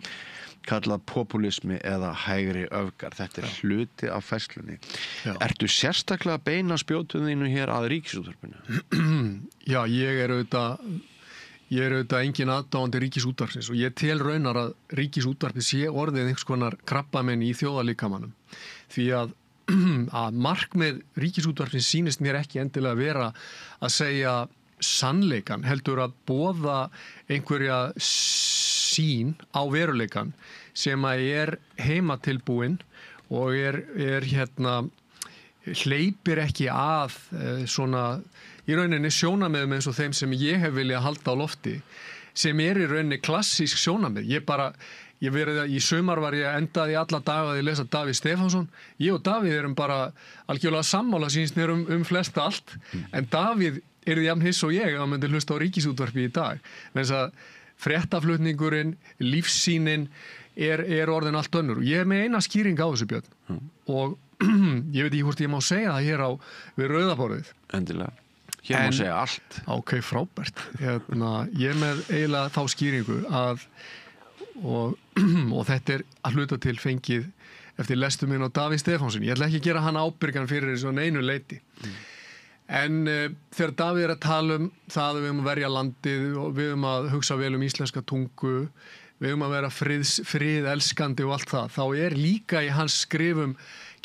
kallað populismi eða hægri öfgar. Þetta er hluti af færslunni. Ertu sérstaklega að beina spjótuðinu hér að Ríkisútvarpinu? Já, ég er auðvitað engin aðdáandi Ríkisútvarpsins og ég tel raunar að Ríkisútvarpið sé orðið einhvers konar krabbamenn í þjóðalíkamanum. Því að markmið Ríkisútvarpsins sýnist mér ekki endilega vera að segja sannleikan, heldur að boða einhverja sýn á veruleikan sem að heimatilbúin og hleypir ekki að svona í rauninni sjónarmiðum eins og þeim sem ég hef viljað halda á lofti, sem í rauninni klassísk sjónarmið. Í sumar var ég endaði alla daga að ég lesa Davíð Stefánsson. Ég og Davíð erum bara algjörlega sammála sínst mér flest allt, en Davíð jafn hiss og ég að hann myndi hlusta á Ríkisútvarpið í dag. Þess að fréttaflutningurinn, lífssýnin er orðin allt önnur. Ég með eina skýring á þessu, Björn. Og ég veit ekki hvort ég má segja það hér við rauðaborðið. Endilega. Hér má segja allt. Ok, frábært. Ég með eiginlega þá skýringu og þetta að hluta til fengið eftir lestu minn á Davíð Stefánsson. Ég ætla ekki að gera hann ábyrgan fyrir þessu einu leiti. En þegar Davíð að tala það að við að verja landið og við að hugsa vel íslenska tungu, við að vera friðelskandi og allt það, þá líka í hans skrifum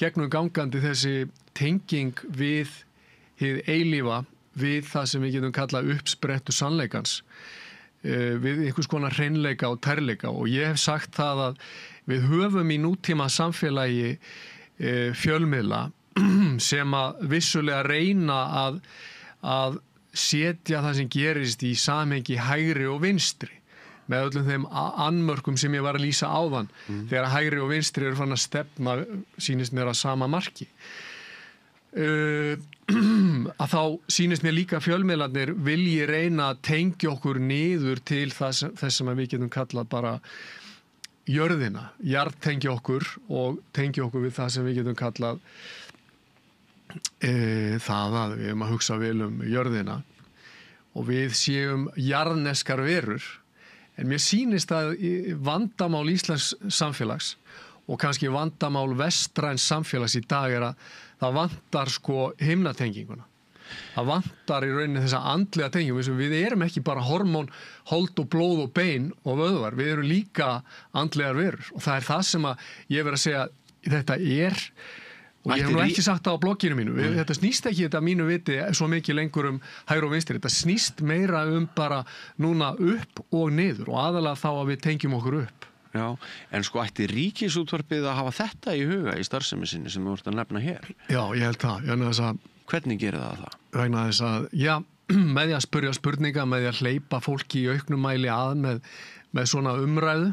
gegnum gangandi þessi tenging við hið eilífa, við það sem við getum kallað uppsprettu sannleikans, við einhvers konar hreinleika og tærleika. Og ég hef sagt það að við höfum í nútíma samfélagi fjölmiðla sem að vissulega reyna að setja það sem gerist í samhengi hægri og vinstri með öllum þeim annmörkum sem ég var að lýsa áðan þegar hægri og vinstri eru fann að stefna, sýnist mér að sama marki. Að þá sýnist mér líka fjölmiðlarnir vilji reyna að tengja okkur niður til þess sem við getum kallað bara jörðina, jarðtengja okkur og tengja okkur við það sem við getum kallað það að við að hugsa vel jörðina og við séum jarðneskar verur. En mér sýnist að vandamál Íslands samfélags og kannski vandamál vestræns samfélags í dag að það vantar himnatenginguna. Það vantar í rauninni þessa andlega tengingu. Við erum ekki bara hormón, hold og blóð og bein og vöðvar. Við erum líka andlegar verur og það það sem að ég verið að segja þetta og ég hef nú ekki sagt það á blogginu mínu. Þetta snýst ekki þetta mínu viti svo mikið lengur hægri og vinstri. Þetta snýst meira bara núna upp og niður og aðalega þá að við tengjum okkur upp. Já, en ætti Ríkisútvarpið að hafa þetta í huga í starfsemi sinni sem þú ert að nefna hér? Já, ég held það. Hvernig gerir það? Vegna þess að, með því að spyrja spurninga, með því að hleypa fólki í auknum mæli að með svona umræðu.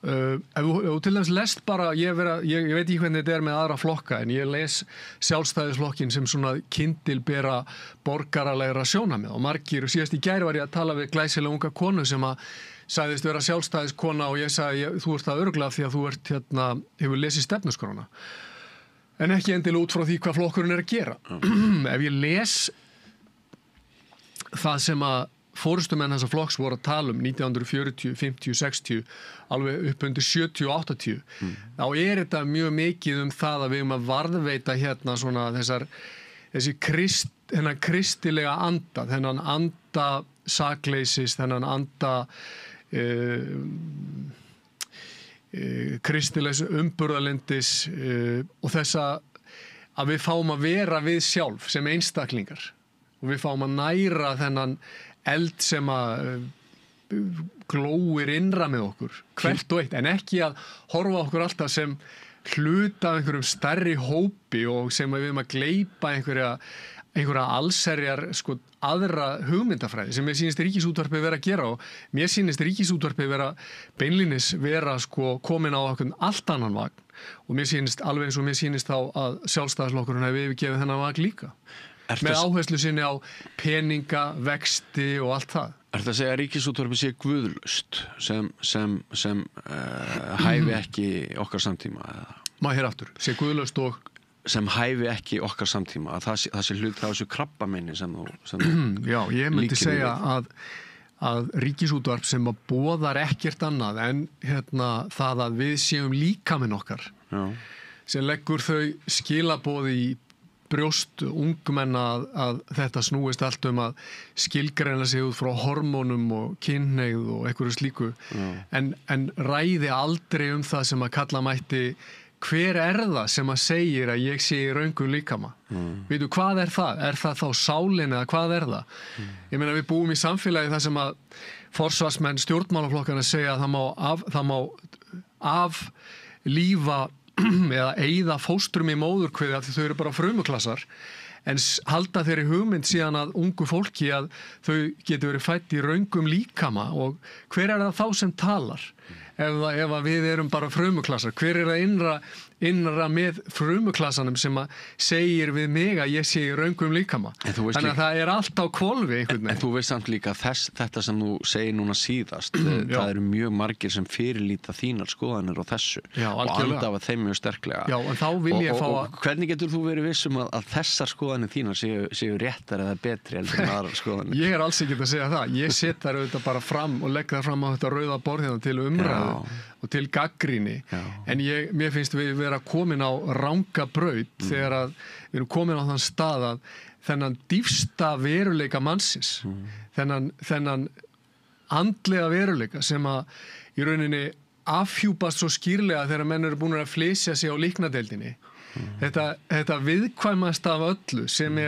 Ef þú til dæmis lest bara, ég veit ekki hvernig þetta með aðra flokka, en ég les Sjálfstæðisflokkin sem svona kyndilbera borgaralegra sjónarmið og margir, síðast í gær var ég að tala við glæsilega unga konu sem að sagðist vera sjálfstæðiskona og ég sagði, þú ert það örugglega því að þú ert hefur lesið stefnuskránna. En ekki endilega út frá því hvað flokkurinn að gera. Ef ég les það sem að forystumenn þessa flokks voru að tala 1940, 50, 60, alveg upp undir 70 og 80, þá þetta mjög mikið það að við að varðveita svona þennan kristilega anda, þennan anda sakleysis, þennan anda kristilegs umburðarlyndis og þessa að við fáum að vera við sjálf sem einstaklingar og við fáum að næra þennan eld sem að glóir innra með okkur hvert og eitt, en ekki að horfa okkur alltaf sem hluta af einhverjum stærri hópi og sem við að gleypa einhverja allserjar aðra hugmyndafræði sem mér sýnist Ríkisútvarpið vera að gera og mér sýnist Ríkisútvarpið beinlínis vera komin á okkur allt annan vagn og mér sýnist alveg eins og mér sýnist þá að Sjálfstæðisflokkurinn hefur yfirgefið þennan vagn líka með áherslu sinni á peninga, vexti og allt það. Er það að segja að Ríkisútvarpið sé guðlaust sem hæfi ekki okkar samtíma? Maður hér aftur, sé guðlaust og sem hæfi ekki okkar samtíma, að það sé hlut af þessu krabbameini sem þú Já, ég myndi segja að Ríkisútvarp sem að boðar ekkert annað en það að við séum líkaminn okkar sem leggur þau skilaboð í brjóst ungmenna að þetta snúist allt að skilgreina sig út frá hormónum og kynhneigð og einhverju slíku en ræði aldrei það sem að kalla mætti hver það sem að segir að ég sé í röngum líkama veitu hvað það? Er það þá sálin eða hvað það? Ég meina við búum í samfélagi þar sem að forsvarsmenn stjórnmálaflokkana segja að það má aflífa eða eyða fóstrum í móðurkviði af því þau eru bara frumuklassar en halda þeirri hugmynd síðan að ungu fólki að þau getur verið fætt í raungum líkama og hver það þá sem talar ef að við erum bara frumuklassar, hver það innra með frumuklassanum sem að segir við mig að ég sé í raungum líkama þannig að það allt á hvolfi einhvern veginn. En þú veist samt líka þetta sem þú segir núna síðast það eru mjög margir sem fyrirlíta þínar skoðanir á þessu og andafa þeim mjög sterklega. Já, en þá vil ég fá og hvernig getur þú verið vissum að þessar skoðanir þínar séu réttar eða betri en aðrar skoðanir? Ég alls ekki að segja það. Ég set þær auðvitað bara fram og legg það fram á þetta rauða borðina til umræðu og til gagnrýni en mér finnst við vera komin á ranga braut þegar að við erum komin á þann stað að þennan dýpsta veruleika mannsins þennan andlega veruleika sem að í rauninni afhjúpast svo skýrlega þegar menn eru búin að flysja sig á líknadeildinni þetta viðkvæmast af öllu sem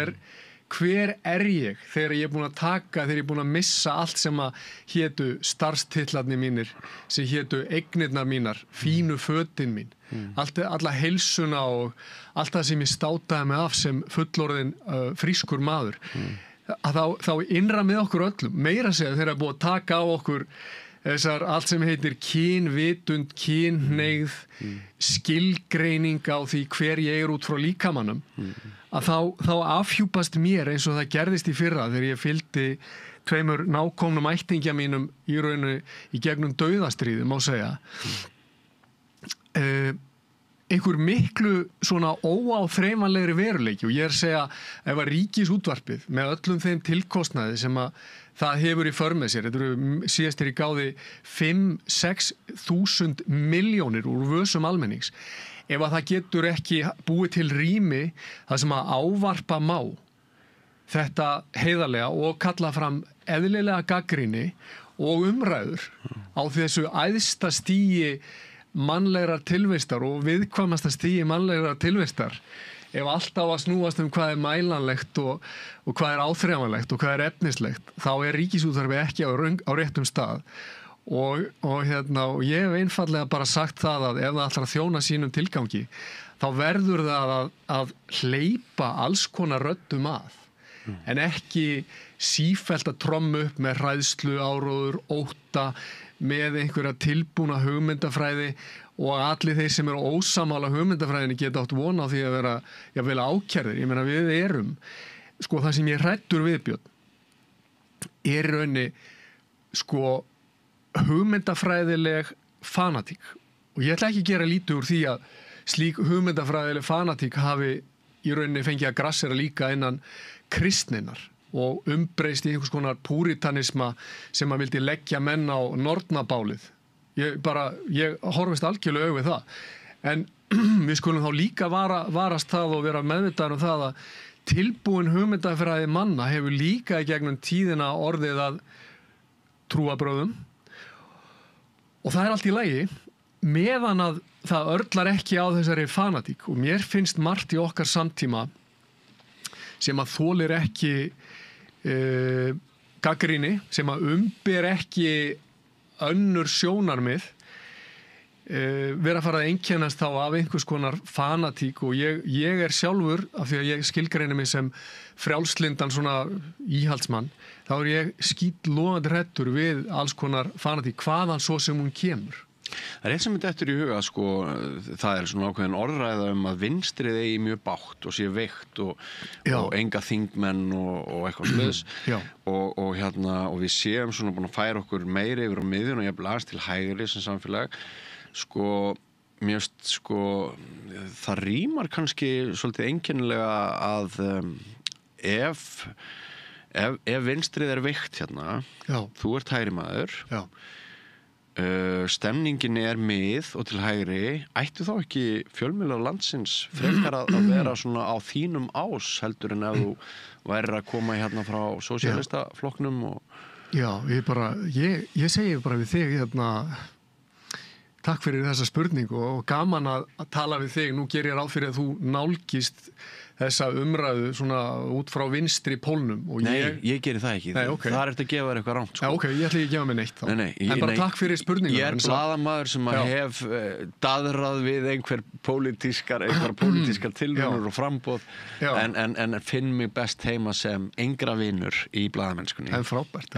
hver ég þegar ég er búin að þegar ég er búin að missa allt sem að hétu starfstitlarnir mínir, sem hétu eignirnar mínar, fínu fötin mín, alla heilsuna og allt það sem ég státaði mig af sem fullorðin frískur maður. Þá innra með okkur öllum, meira segja þegar búið að taka á okkur allt sem heitir kynvitund, kynhneigð, skilgreining á því hver ég út frá líkamannum, að þá afhjúpast mér eins og það gerðist í fyrra þegar ég fylgdi 2 nákomnum ættingja mínum í rauninu í gegnum dauðastríði, má segja. Einhver miklu svona óáþreifanlegri veruleiki og ég að segja ef að Ríkisútvarpið með öllum þeim tilkostnaði sem að það hefur í för með sér, þetta eru síðastir í gáði 5-6 þúsund milljónir úr vösum almennings ef að það getur ekki búið til rými það sem að ávarpa má þetta heiðarlega og kalla fram eðlilega gagnrýni og umræður á þessu æðsta stigi mannlegrar tilvistar og viðkvæmasta stigi mannlegrar tilvistar ef alltaf að snúast hvað mælanlegt og hvað áþreifanlegt og hvað efnislegt þá Ríkisútvarpið ekki á réttum stað og ég hef einfallega bara sagt það að ef það ætlar að þjóna sínum tilgangi þá verður það að hleypa alls konar röddum að en ekki sífellt að tromma upp með hræðslu, áróður, ótta með einhverja tilbúna hugmyndafræði og allir þeir sem eru ósamála hugmyndafræðinni geta átt vona á því að vera jafnvel ákærðir. Ég meina við erum það sem ég hræddur við Björn raunni hugmyndafræðileg fanatík og ég ætla ekki að gera lítið úr því að slík hugmyndafræðileg fanatík hafi í rauninni fengið að grassera líka innan kristninnar og umbreyst í einhvers konar púritanisma sem að vildi leggja menn á nornabálið. Ég horfist algjörlega auðvitað það en við skulum þá líka varast það og vera meðvitaður það að tilbúin hugmyndafræði manna hefur líka í gegnum tíðina orðið að trúarbrögðum og það allt í lagi meðan að það örlar ekki á þessari fanatík og mér finnst margt í okkar samtíma sem að þolir ekki gagnrýni, sem að umber ekki önnur sjónarmið vera að fara að einkennast þá af einhvers konar fanatík og ég sjálfur, af því að ég skilgreini mig sem frjálslyndan svona íhaldsmann, þá ég skítlofandi hræddur við alls konar fanatík, hvaðan svo sem hún kemur. Það eitt sem þetta í huga, það svona ákveðin orðræða að vinstrið eigi mjög bátt og sé veikt og enga þingmenn og eitthvað sluðs og við séum svona búin að færa okkur meiri yfir á miðjun og ég blæst til hægri sem samfélag það rýmar kannski svolítið einkennilega að ef vinstrið veikt þú ert hægri maður stemningin mið og til hægri ættu þá ekki fjölmiðlar landsins frekar að vera svona á þínum ás heldur en ef þú værir að koma frá sósíalistaflokknum ég segi bara við þig takk fyrir þessa spurningu og gaman að tala við þig. Nú ger ég ráð fyrir að þú nálgist þessa umræðu svona út frá vinstri pólnum. Nei, ég geri það ekki. Nei, okay. Það er eftir að gefa þér eitthvað rangt. Sko. Ok, ég ætla ekki að gefa mig neitt þá. En bara takk fyrir spurningum. Ég blaðamaður sem að hef daðrað við einhver pólitískar tilraunir og framboð en finn mig best heima sem engra vinur í blaðamennskunni. Það er frábært.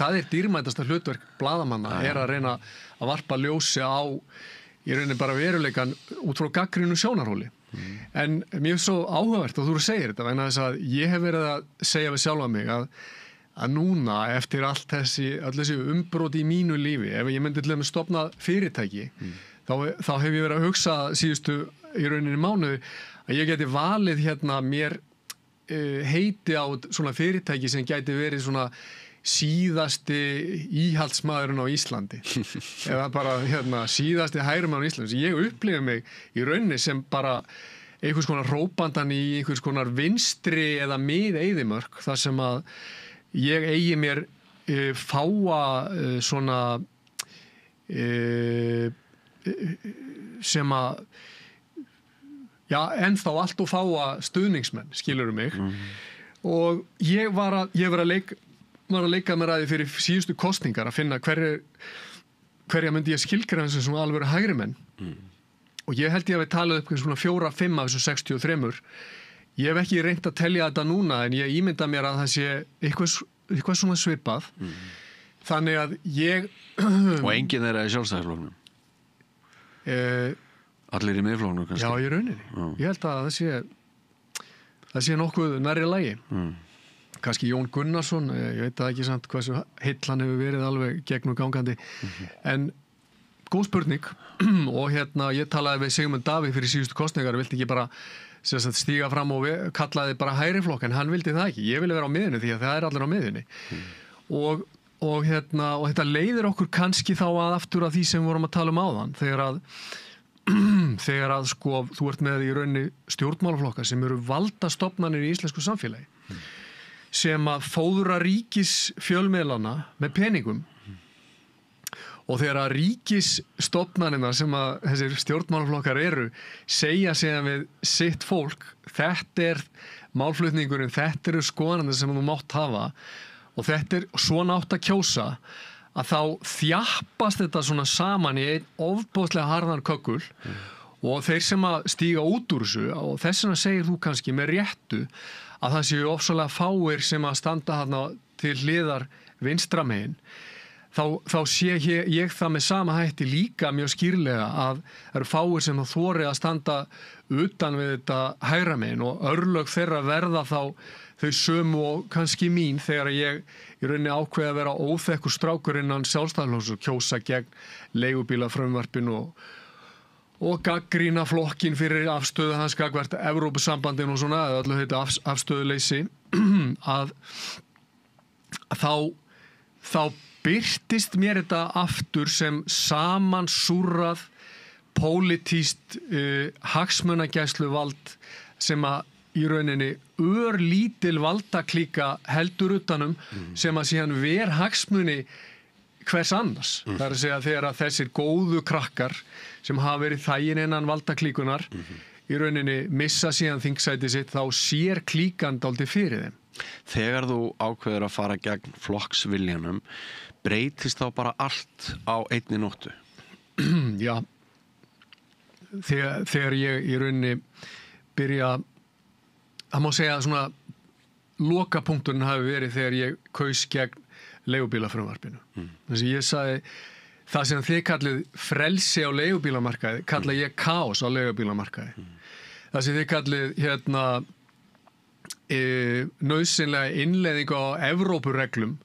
Það er dýrmætasta hlutverk blaðamanna er að reyna að varpa ljósi á í rauninni bara veruleikan út frá gagnrýnu sjónarhóli. En mér er svo áhugavert og þú segir þetta vegna þess að ég hef verið að segja við sjálfa mig að núna eftir öll þessi umbrot í mínu lífi, ef ég myndi til að stofna fyrirtæki þá hef ég verið að hugsa síðustu í rauninni mánuði að ég geti valið hérna mér heiti á svona fyrirtæki sem gæti verið svona síðasti íhaldsmaðurinn á Íslandi eða bara síðasti hægrimaður á Íslandi. Ég upplifi mig í rauninni sem bara einhvers konar hrópandan í einhvers konar vinstri eða mið-eyðimörk þar sem að ég eigi mér fáa svona sem að ennþá allt og fáa stuðningsmenn, skilurðu mig og ég var að leika mér að því fyrir síðustu kosningar að finna hverja myndi ég skilgreina sem svona alveg hægri menn og ég held ég að við talað upp svona 4-5 af þessum 63 ég hef ekki reynt að telja þetta núna en ég ímynda mér að það sé eitthvað svona svipað þannig að ég og enginn þeirra í Sjálfstæðisflokknum allir í miðflokknum kannski já, í rauninni, ég held að það sé nokkuð nærri lagi kannski Jón Gunnarsson, ég veit það ekki samt hversu heill hann hefur verið alveg gegnum gangandi en góð spurning og ég talaði við Sigmund Davíð fyrir síðustu kosningar vildi ekki bara stíga fram og kallaði bara hægriflokk en hann vildi það ekki, ég vilja vera á miðunni því að það er allir á miðunni og þetta leiðir okkur kannski þá að aftur að því sem við vorum að tala áðan þegar að sko þú ert með í rauninni stjórnmálaflokka sem eru valdastofnanir í íslensku samfélagi sem að fóðra ríkisfjölmiðlana með peningum og þegar að ríkisstofnanina sem að þessir stjórnmálaflokkar eru segja síðan við sitt fólk þetta er málflutningurinn, þetta eru skoðanir sem þú mátt hafa og þetta er svona átt að kjósa að þá þjappast þetta svona saman í einn ofboðslega harðan kökkul og þeir sem að stíga út úr þessu og þess vegna segir þú kannski með réttu að það séu ofsalega fáir sem að standa þarna til hliðar vinstra megin þá sé ég það með sama hætti líka mjög skýrlega að það eru fáir sem að þori að standa utan við þetta hægra megin og örlög þeirra verða þá þau sömu og kannski mín þegar ég í rauninni ákveði að vera óþekkur strákur innan Sjálfstæðisflokks og kjósa gegn leigubílafrumvarpinu og gagnrýna flokkin fyrir afstöðu hans gagnvart Evrópusambandinu og svona, eða öllu heita afstöðuleysi að þá birtist mér þetta aftur sem samansúrrað pólitískt hagsmunagæsluvald sem að í rauninni örlítil valdaklíka heldur utanum sem að síðan ver hagsmuni hvers annars. Það er að segja þegar að þessir góðu krakkar sem hafa verið þægin innan valdaklíkunar í rauninni missa síðan þingsæti sitt þá sér klíkan dálítið fyrir þeim. Þegar þú ákveður að fara gegn flokksviljanum breytist þá bara allt á einni nóttu? Já. Þegar ég í rauninni byrja það má segja að svona lokapunkturinn hafi verið þegar ég kaus gegn leigubílafrumvarpinu. Þannig að ég sagði það sem þið kallið frelsi á leigubílamarkaði kalla ég kaos á leigubílamarkaði. Það sem þið kallið nauðsynlega innleiðingu á Evrópureglum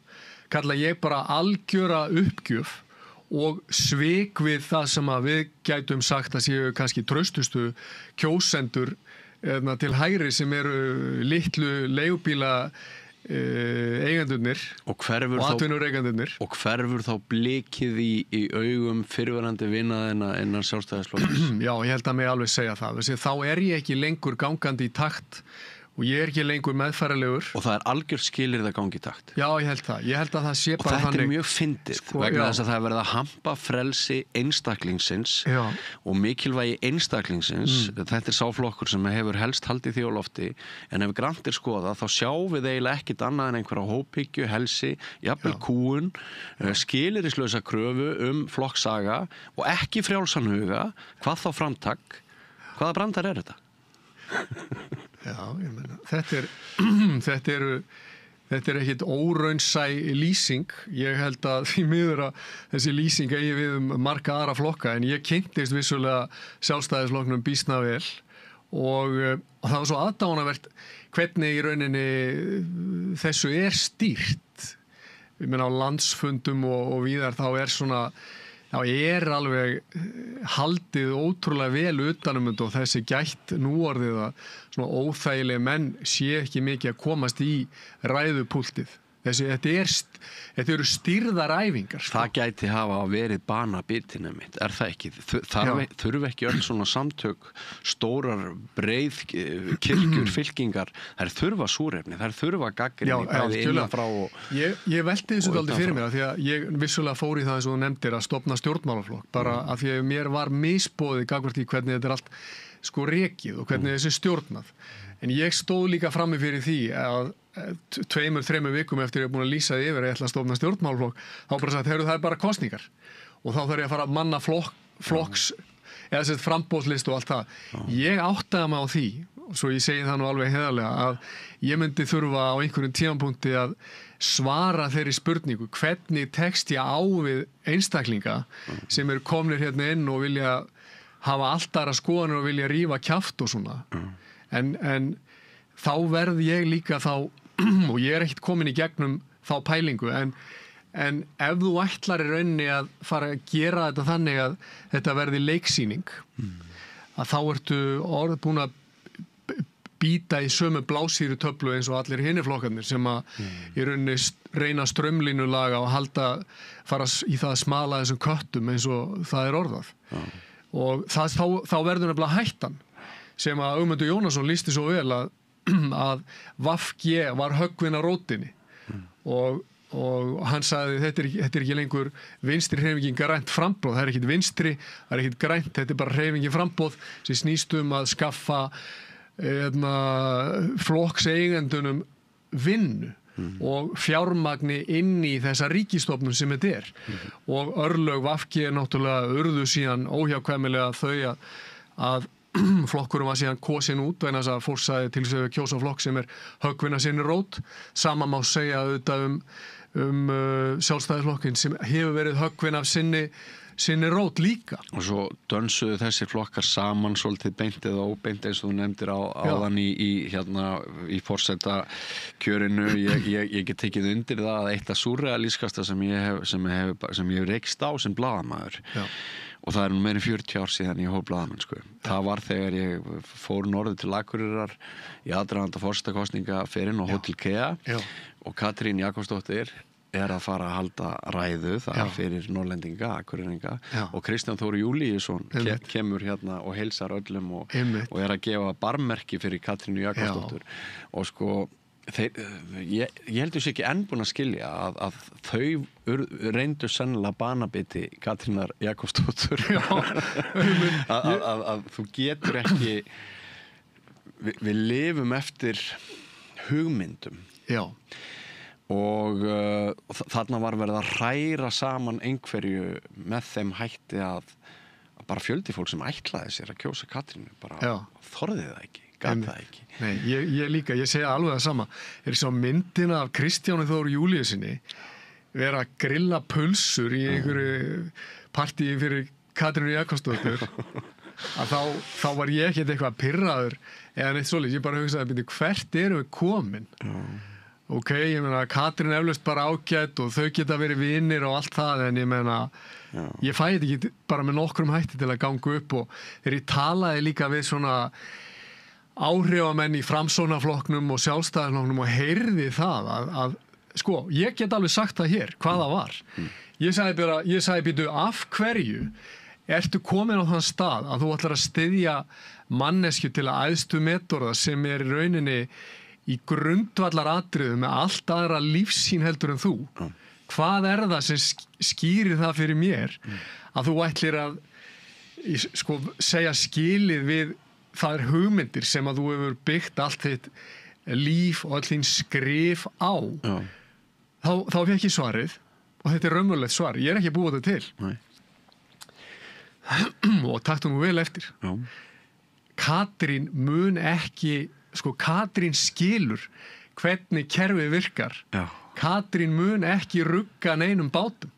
kalla ég bara algjöra uppgjöf og svik við það sem að við gætum sagt að séu kannski traustustu kjósendur til hægri sem eru litlu leigubíla eigendurnir og atvinnureigandurnir. Og hverfur þá blikið í augum fyrrverandi vinaðina innan Sjálfstæðisflokksins? Já, ég held að mig alveg segja það. Þá er ég ekki lengur gangandi í takt og ég ekki lengur meðfærilegur. Og það algjör skilyrði að gangi í takt. Já, ég held að það sé bara þannig. Og þetta mjög fyndið, vegna þess að það verið að hampa frelsi einstaklingsins og mikilvægi einstaklingsins. Þetta sá flokkur sem hefur helst haldið því á lofti, en ef grannt skoðað, þá sjáum við eiginlega ekkit annað en einhverja hóphyggju, helsi, jafnvel kúgun, skilyrðislausa kröfu flokksaga og ekki frjálsan huga, hvað þá framtak. Hvaða brandar þetta? Já, ég meina, þetta er ekkit óraunsæ lýsing. Ég held að því miður að þessi lýsing eigi við marga aðra flokka, en ég kynntist vissulega Sjálfstæðisflokknum býsna vel og það var svo aðdánavert hvernig í rauninni þessu stýrt. Ég meina á landsfundum og víðar þá svona alveg haldið ótrúlega vel utanum þetta og þessi gætt núorðið að svona óþægilega menn sé ekki mikið að komast í ræðupúltið. Þetta eru stýrðar æfingar. Það gæti hafa verið banabitinu mitt, það ekki? Þurfi ekki öll svona samtök, stórar, breið, kirkjur, fylkingar, þær þurfa súrefni, þær þurfa gagnrýni bæði innanfrá og... Ég velti þessu dálítið fyrir mér, af því að ég vissulega fór í það eins og þú nefndir að stofna stjórnmálaflokk, bara af því að mér var misboðið gagnvart í hvernig þetta allt rekið og hvernig þessi stjórnað. En ég stóð líka frammi fyrir því að 2-3 vikum eftir ég er búin að lýsa því yfir að ég ætla að stofna stjórnmálaflokk, þá bara sagt, það er bara kosningar og þá þarf ég að fara að manna flokks eða sett framboðslist og allt það. Ég áttaði mig á því, svo ég segi það nú alveg heiðarlega, að ég myndi þurfa á einhverjum tímapunkti að svara þeirri spurningu, hvernig tekst ég á við einstaklinga sem eru komnir hérna inn og vilja hafa allt aðra skoðanir og vilja rífa kjaft og svona. En þá verð ég líka þá og ég er ekkert komin í gegnum þá pælingu en ef þú ætlar í rauninni að fara að gera þetta þannig að þetta verði leiksýning að þá ertu búin að býta í sömu blásýru töflu eins og allir hinir flokkarnir sem að í rauninni reyna strömlínulaga og fara í það að smala þessum köttum eins og það orðað og þá verður nefnilega hættan sem að Ögmundur Jónasson lýsti svo vel að VG var höggvin á rótinni og hann sagði þetta er ekki lengur vinstri hreyfingin grænt framboð, það er ekkit vinstri, það er ekkit grænt, þetta er bara hreyfingin framboð sem snýst að skaffa flokkseigendunum vinnu og fjármagni inn í þessa ríkisstofnun sem þetta og örlög VG náttúrulega urðu síðan óhjákvæmilega þau að flokkurum var síðan kosin út vegna þess að fólk sagði til þess að kjósa flokk sem höggvina sinni rót. Sama má segja auðvitað Sjálfstæðisflokkin sem hefur verið höggvin af sinni rót líka. Og svo dönsuðu þessir flokkar saman svolítið beint eða óbeint eins og þú nefndir áðan í forseta kjörinu. Ég get tekið undir það að eitt af súrrealískasta sem ég hef rekst á sem blaðamaður. Og það nú meira 40 ár síðan ég hóf blaðamennsku. Það var þegar ég fór norður til Akureyrar í aðdraganda forsetakosninga ferinn og Hótel Kea og Katrín Jakobsdóttir að fara að halda ræðu það fyrir norrlendinga, akureyringa og Kristján Þór Júlíusson kemur hérna og heilsar öllum og að gefa barmmerki fyrir Katrínu Jakobsdóttur og sko ég heldur sér ekki enn búin að skilja að þau reyndu sennilega banabiti Katrínar Jakobsdóttur að þú getur ekki við lifum eftir hugmyndum og þarna var verið að hræra saman einhverju með þeim hætti að bara fjöldi fólk sem ætlaði sér að kjósa Katrínu bara þorði það ekki gat það ekki. Nei, ég líka, ég segi alveg það sama. Sá myndina af Kristjáni Þór Júlíusinni vera að grilla pulsur í einhverju partíi fyrir Katrínu Jakobsdóttur að þá var ég ekkert eitthvað pirraður eða neitt svoleiðis, ég bara hugsaði hvert erum við komin? Ok, ég meina Katrín eflaust bara ágætt og þau geta verið vinir og allt það en ég meina ég fæði ekki bara með nokkrum hætti til að ganga upp og þegar ég talaði líka við svona áhrifamenn í Framsóknarflokknum og Sjálfstæðisflokknum og heyrði það að sko, ég get alveg sagt það hér, hvað það var. Ég sagði býtu af hverju ertu komin á þann stað að þú ætlar að styðja manneskju til að æðstu metorða sem í rauninni í grundvallar atriðu með allt aðra lífsýn heldur en þú. Hvað það sem skýrir það fyrir mér að þú ætlir að segja skilið við þær hugmyndir sem að þú hefur byggt allt þitt líf og all þín skrif á. Þá fékk ég svarið og þetta raunverulegt svar. Ég ekki búið þetta til. Og taktu nú vel eftir. Katrín mun ekki, Katrín skilur hvernig kerfið virkar. Katrín mun ekki rugga neinum bátum.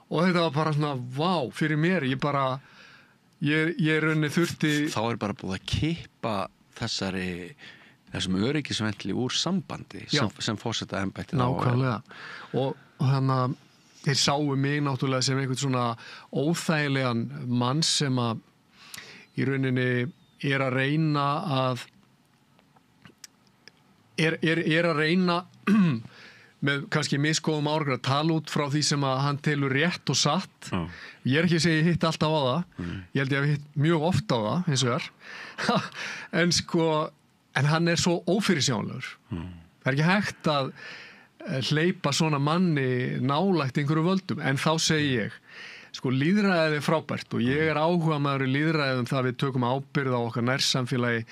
Og þetta var bara svona, vá, fyrir mér, ég rauninni þurfti... Þá bara búið að kippa þessum öryggisventli úr sambandi sem forseta embættið. Nákvæmlega. Og þannig að þeir sáu mig náttúrulega sem einhvern svona óþægilegan mann sem að í rauninni að reyna að að reyna með kannski misgóðum árangri að tala út frá því sem að hann telur rétt og satt. Ég ekki að segja ég hitt alltaf á það. Ég held ég að hitt mjög oft á það, eins og en hann svo ófyrirsjánlegur. Það ekki hægt að hleypa svona manni nálægt einhverju völdum, en þá segi ég, lýðræðið frábært og ég áhugamaður í lýðræðið það við tökum ábyrgð á okkar nærsamfélagi,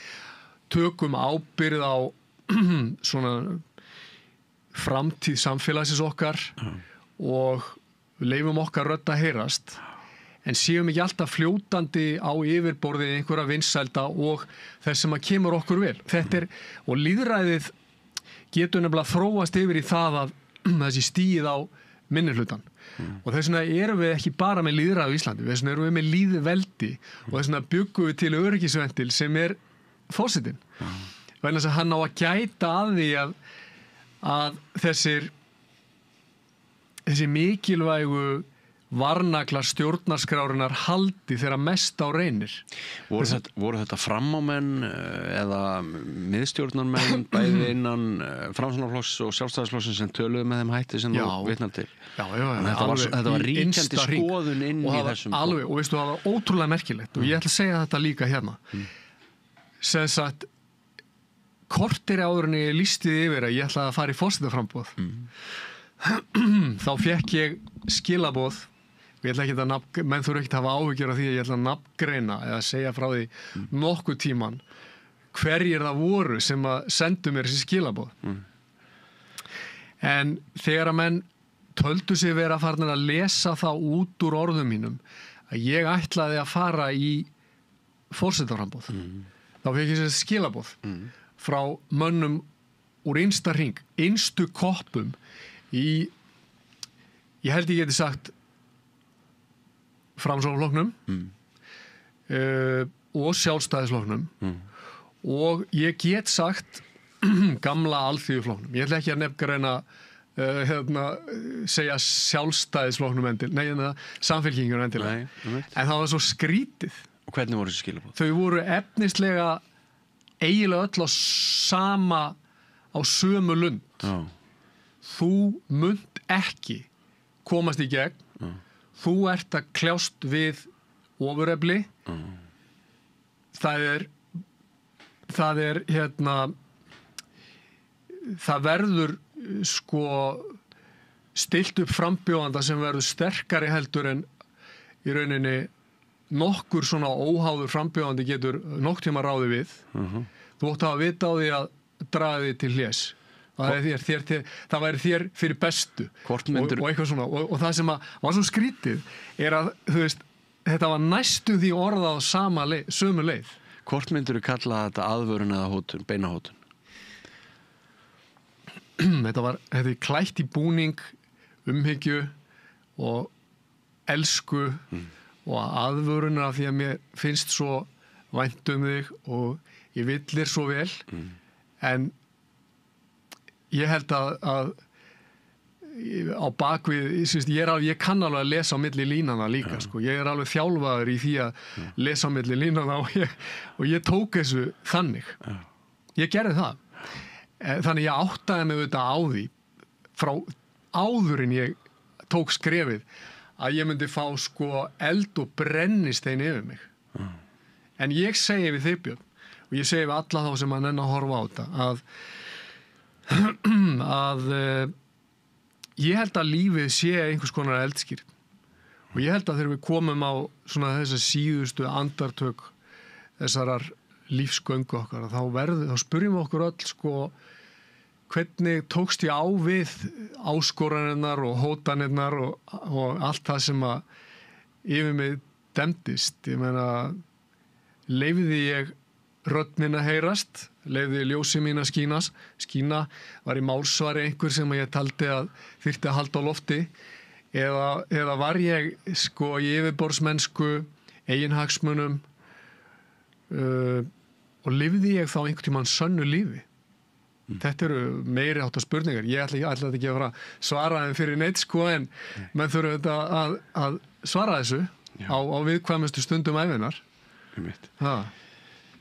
tökum ábyrgð á svona framtíð samfélagsins okkar og leifum okkar rödd að heyrast, en séum ekki alltaf fljótandi á yfirborðið einhverja vinsælda og þess sem að kemur okkur vel. Og lýðræðið getur nefnilega þróast yfir í það að þessi stíð á minnihlutan. Og þess vegna erum við ekki bara með lýðræði á Íslandi, þess vegna erum við með lýðveldi og þess vegna byggum við til öryggisventil sem forsetinn. Vegna þess að hann á að gæta að því að þessi mikilvægu varnaglar stjórnarskrárinnar haldi þegar mest á reynir. Voru þetta framámenn eða miðstjórnarmenn bæði innan Framsóknarflokks og Sjálfstæðisflokksins sem töluðu með þeim hætti sem þú vitnar til? Já. Þetta var ríkjandi skoðun inn í þessum. Alveg, og veistu, það var ótrúlega merkilegt og ég ætla að segja þetta líka hérna. Sem sagt, kortir áður en ég lýsti yfir að ég ætla að fara í forsetaframboð. Þá fékk ég skilaboð og ég ætla ekki að menn þurfa ekki að hafa áhyggjur af því að ég ætla að nafngreina eða segja frá því nokkuð tíman hverjir það voru sem að sendu mér þessi skilaboð. En þegar að menn töldu sig vera farnir að lesa það út úr orðum mínum að ég ætlaði að fara í forsetaframboð, þá fékk ég þessi skilaboð frá mönnum úr innstu koppum ég held ég geti sagt Framsóknarflokknum og Sjálfstæðisflokknum og ég get sagt gamla Alþýðuflokknum. Ég ætla ekki að nefngreina segja Sjálfstæðisflokknum Samfylkingunum endilega. En það var svo skrítið. Og hvernig voru þessi skilaboð? Þau voru efnislega eiginlega öll á sömu lund. Þú munt ekki komast í gegn. Þú ert að kljást við ofurefli. Það verður stilt upp frambjóðanda sem verður sterkari heldur en í rauninni nokkur svona óháður frambjóðandi getur nokk tíma ráði við. Þú átt að vita á því að draga því til hlés. Það væri þér fyrir bestu og eitthvað svona og það sem var svo skrítið að þetta var næstu því orðað á sömu leið. Hvort myndirðu kalla þetta aðvörun eða hótun, beina hótun? Þetta er klætt í búning, umhyggju og elsku og aðvörun af því að mér finnst svo vænt þig og ég villir svo vel en ég held að á bakvið, ég kann alveg að lesa á milli línana líka, ég alveg þjálfaður í því að lesa á milli línana og ég tók þessu þannig. Ég gerði það. Þannig ég áttaði mig auðvitað á því frá áður en ég tók skrefið að ég myndi fá sko eld og brennistein yfir mig. En ég segi við þig, Björn, og ég segi við alla þá sem að nenn að horfa á þetta, að ég held að lífið sé einhvers konar eldskírn. Og ég held að þegar við komum á svona þessa síðustu andartök þessarar lífsgöngu okkar, þá spyrjum við okkur öll sko, hvernig tókst ég á við áskoranirnar og hótanirnar og allt það sem að yfir mig demdist. Ég meina, leyfði ég rödd mín að heyrast, leyfði ég ljósi mín að skína, var í málsvari einhver sem ég taldi að þyrfti að halda á lofti, eða var ég sko í yfirborðsmennsku, eiginhagsmunum, og lifði ég þá einhvern tímann sönnu lífi. Þetta eru meiri áttar spurningar. Ég ætla ekki að fara að svara þeim fyrir neitt sko, en menn þurfa þetta að svara þessu á viðkvæmustu stundum ævinar.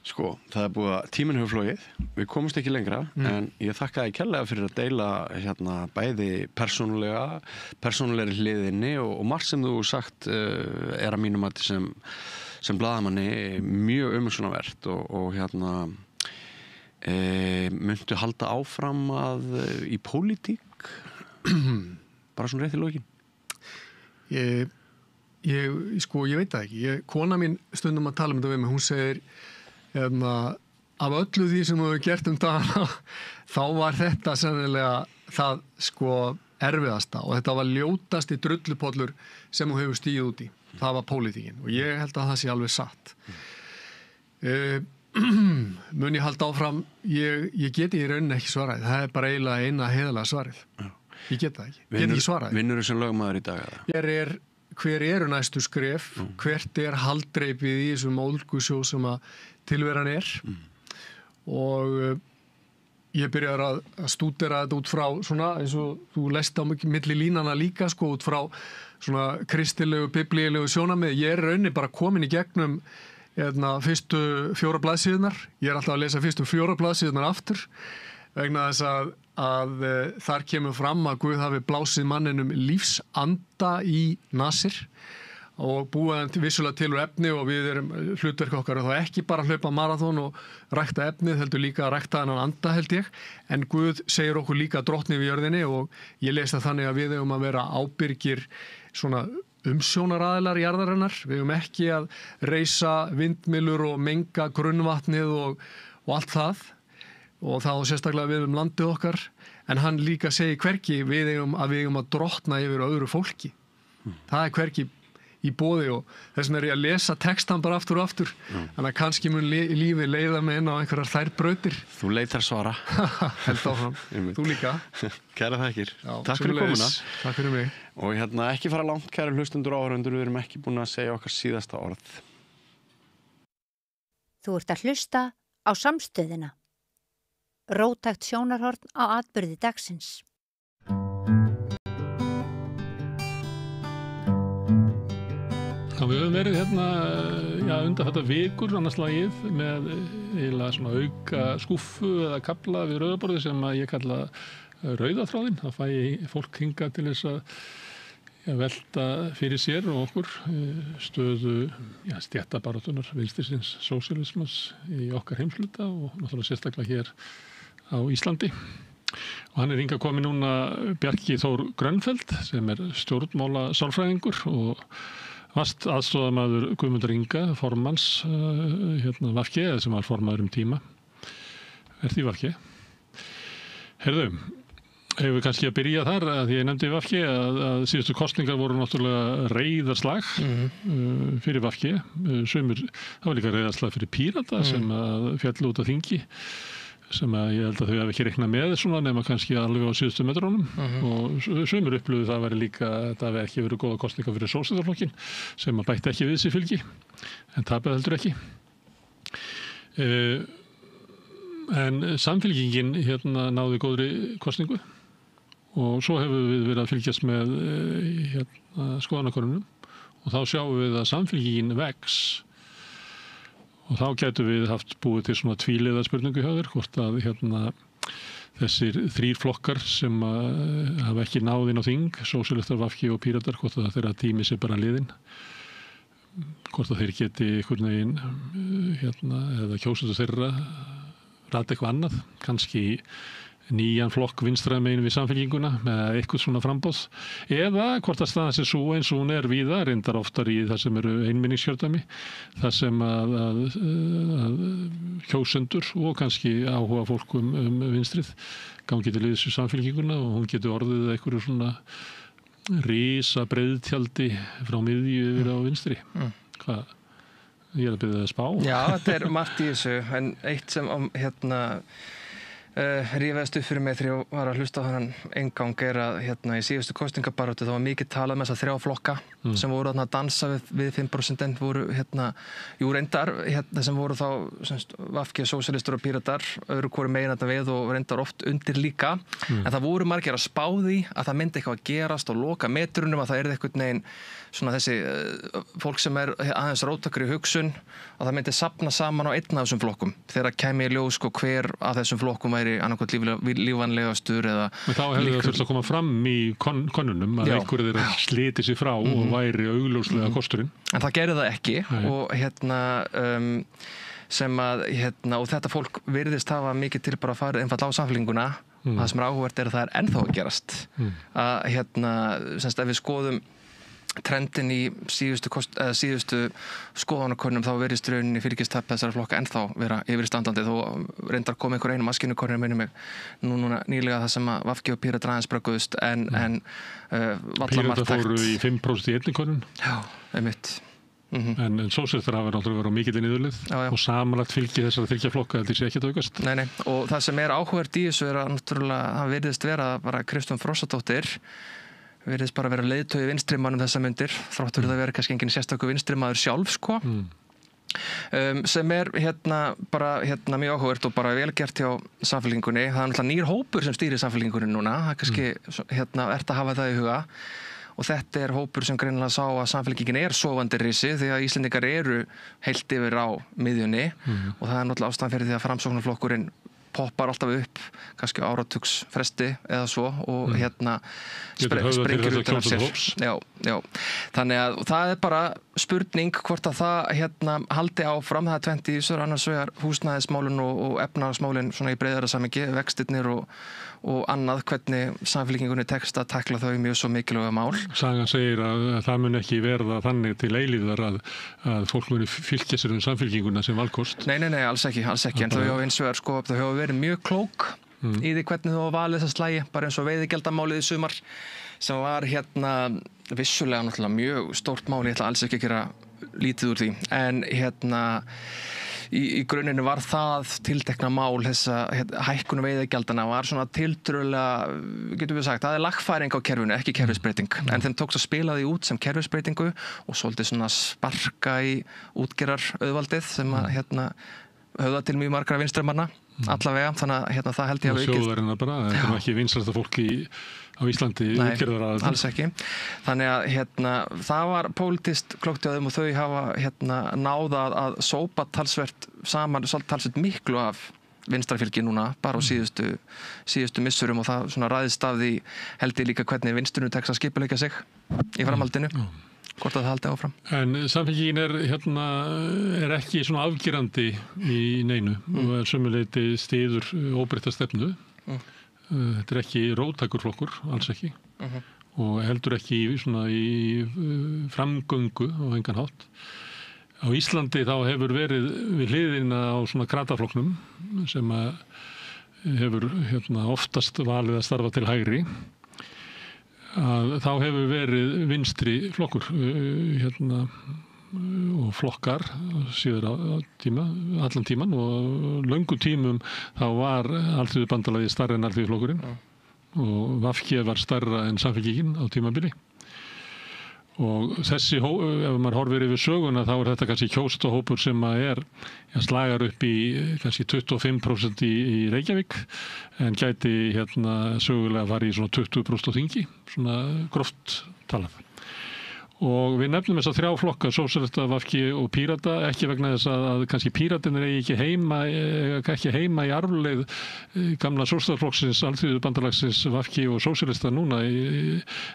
Sko, það er búið að tíminn hefur flogið, við komumst ekki lengra, en ég þakka þér kærlega fyrir að deila bæði persónulegri hliðinni og margt sem þú sagt er að mínum að sem blaðamanni mjög umhugsunarvert og myndu halda áfram í pólitík bara svona rétt í lokin? Ég veit það ekki. Kona mín stundum að tala um þetta við mig, hún segir af öllu því sem þú hefur gert dagana, þá var þetta sennilega það sko erfiðasta og þetta var ljótasti drullupollur sem þú hefur stigið út í. Það var pólitíkin og ég held að það sé alveg satt. Mun ég halda áfram, ég geti í rauninni ekki svarað. Það er bara eiginlega eina heiðalega svarið. Ég get það ekki. Get ekki svarað. Vinnur þú sem lögmaður í dag? Hver eru næstu skref? Hvert er haldreipið í þessum ólgusjó sem að tilveran er? Og ég byrjar að stúdera þetta út frá svona, eins og þú lest á milli línana líka, sko, út frá svona kristilegu, biblíulegu sjónarmið. Ég er rauninni bara komin í gegnum fyrstu 4 blaðsíðurnar. Ég er alltaf að lesa fyrstu 4 blaðsíðurnar aftur vegna þess að þar kemur fram að Guð hafi blásið manninum lífsanda í Nasir og búið hann vissulega til úr efni og við erum hlutverk okkar og þá ekki bara hlaupa marathón og rækta efnið, heldur líka að rækta þennan anda held ég, en Guð segir okkur líka drottni við jörðinni og ég les það þannig að við eigum að vera ábyrgir svona umsjónaraðilar jarðarinnar, við eigum ekki að reisa vindmyllur og menga grunnvatnið og allt það og þá sérstaklega við landið okkar, en hann líka segir hvergi við eigum að drottna yfir öðru fólki. Það er hvergi í boði og þess vegna er ég að lesa textan bara aftur og aftur, þannig að kannski mun lífið leiða mig inn á einhverjar þær brautir. Þú leitar svara. Held áfram, þú líka. Kæra þakkir. Takk fyrir komuna. Takk fyrir mig. Og ekki fara langt, kæra hlustendur og áhorfendur, við erum ekki búin að segja okkar síðasta orð. Þú ert að hlusta á Samstöðina. Róttækt sjónarhorn á atburði dagsins. Við höfum verið undanfarna vikur annars lagið með eiginlega svona auka skúffu eða kafla við rauðaborðið sem að ég kalla rauðaþráðinn. Það fæ fólk hingað til þess að velta fyrir sér og okkur stöðu stéttabaráttunar vinstrisinns sósíalismans í okkar heimshluta og náttúrulega sérstaklega hér á Íslandi. Og hann er hingað komið núna Bjarki Þór Grönfeldt sem er stjórnmála sálfræðingur og vast aðstoðarmaður Guðmundar Inga, formanns VG, sem var formaður tíma. Er því VG? Heyrðu, hefur við kannski að byrja þar, að ég nefndi VG að síðustu kosningar voru náttúrulega reiðarslag fyrir VG. Það var líka reiðarslag fyrir Pírata sem fjallu út af þingi, sem að ég held að þau hafi ekki reiknað með svona nema kannski alveg á síðustu metrónum og sumir upplöðu það væri líka að það hafi ekki verið góða kosninga fyrir sósíalistaflokkin sem að bætti ekki við sig fylgi en tapaði heldur ekki en Samfylkingin náði góðri kosningu og svo hefur við verið að fylgjast með skoðanakönnunum og þá sjáum við að Samfylkingin vex. Og þá gætu við haft búið til svona tvíliða spurningu hjá þér, hvort að þessir 3 flokkar sem hafa ekki náð inn á þing, sósíalistar, VG og Píratar, hvort að þeirra tími sé bara liðinn, hvort að þeir geti einhvern veginn eða kjósendur þeirra rætt eitthvað annað, kannski nýjan flokk vinstra megin við Samfylkinguna með eitthvað svona framboð, eða hvort að staðan sé svo eins og hún er víða, reyndar oftar í það sem eru einmenningskjördæmi, það sem að kjósendur og kannski áhuga fólk vinstrið gangi til liðs við Samfylkinguna og hún getur orðið einhverju svona risa breiðtjaldi frá miðju yfir á vinstri. Hvað? Ég er að byrja að spá. Já, þetta margt í þessu, en eitt sem rífaðist upp fyrir mig þegar ég var að hlusta á þennan eingang að í síðustu kosningabaráttu þá var mikið talað með þessa 3 flokka sem voru að dansa við 5% voru reyndar sem voru þá VG, sósíalistar og Píratar öðru hvoru megin þetta við og reyndar oft undir líka en það voru margir að spá því að það myndi eitthvað að gerast og loka metrunum að það er eitthvað neginn svona þessi fólk sem aðeins róttakri hugsun að það myndi safna saman á einn af þessum flokkum þegar kæmi í ljós hver af þessum flokkum væri annarkvæmt lífanlegastur eða þá hefði það þurft að koma fram í konunum að einhverju þeirra sliti sig frá og væri augljóslega kosturinn. En það gerði það ekki og sem að og þetta fólk virðist hafa mikið til bara að fara einfall á Samfylkinguna það sem áhugavert að það er ennþá að gerast að semst ef við skoðum trendin í síðustu skoðanakönnum þá verðist rauninni fylgistap þessara flokka ennþá vera yfirstandandi þó reyndar kom einhver einu maskinukornir minni mig núna nýlega það sem að VG og Píratar aðeins bragguðust en Píratar fóru í 5% í einni könnun. Já, einmitt. En sósíalistar hafa náttúrulega verið á mikilli niðurlið og samanlagt fylgi þessara 3 flokka heldur sé ekki að aukast. Nei, og það sem áhugavert í þessu að náttúrulega það virðist vera bara Kristrún Frostadóttir virðist bara vera leiðtogi vinstrimannum þessa myndir, þráttur það vera kannski engin sérstakur vinstrimaður sjálf, sem bara mjög áhugavert og bara vel gert hjá Samfylkingunni. Það náttúrulega nýr hópur sem stýrir Samfylkingunni núna, það kannski ert að hafa það í huga og þetta hópur sem greinilega sá að Samfylkingin sofandi risi því að Íslendingar eru heilt yfir á miðjunni og það náttúrulega ástæðan fyrir því að Framsóknarflokkurinn poppar alltaf upp, kannski áratugs fresti eða svo og sprengir út af sér. Já. Þannig að það bara spurning hvort að það haldi áfram, það 20 í þessu, annars vegar húsnæðismálin og efnahagsmálin svona í breiðara samhengi, vextirnir og annað, hvernig Samfylkingunni tekst að tækla þau mjög svo mikilvæga mál. Sagan segir að það mun ekki verða þannig til eilífðar að fólk muni fylgja sér Samfylkinguna sem valkost. Nei, alls ekki, en þau hafa eins vegar þau hafa verið mjög klók í því hvernig þau hafa valið þessa slægi, bara eins og veiðigjaldamálið í sumar sem var vissulega náttúrulega mjög stórt mál, ég ætla alls ekki að gera lítið úr því, en í grunninn var það tiltekna mál þessa hækkun veiðigjaldana var svona tiltölulega, getum við sagt, það lagfæring á kerfinu, ekki kerfisbreyting en þeim tókst að spila því út sem kerfisbreytingu og svolítið svona sparka í útgerðarauðvaldið sem að höfða til mjög margra vinstrimanna allavega, þannig að það held ég að aukið. Þjóðarinnar bara, þetta var ekki vinsælasta fólk á Íslandi útgerðaraðild. Nei, alls ekki. Þannig að það var pólitískt klókt hjá þeim og þau hafa náða að sópa talsvert saman, talsvert miklu af vinstrafylgi núna, bara á síðustu missurum og það svona ræðist af því held ég líka hvernig vinstrinu tekst að skipuleika sig í framhaldinu. Hvort að það haldi áfram. En Samfylkingin er ekki svona afgerandi í neinu og sömuleyti styður óbreytta stefnu. Þetta ekki róttækurflokkur, alls ekki. Og heldur ekki í framgöngu á engan hátt. Á Íslandi þá hefur verið við hliðina á svona krataflokknum sem hefur oftast valið að starfa til hægri. Að þá hefur verið vinstri flokkur og flokkar síður allan tíman og löngum tímum þá var Alþýðubandalagið stærra en Alþýðuflokkurinn og VG var stærra en Samfylkingin á tímabili og þessi, ef maður horfir yfir söguna þá er þetta kannski kjósendahópur sem slagar upp í kannski 25% í Reykjavík en gæti sögulega farið í svona 20% á þingi, svona gróft talað. Og við nefnum þess að 3 flokka, sósíalista, VG og Pírata, ekki vegna þess að kannski Píratinir eigi ekki heima í arfleið gamla sósíalistaflokksins, Alþýðubandalagsins, VG og sósíalista núna,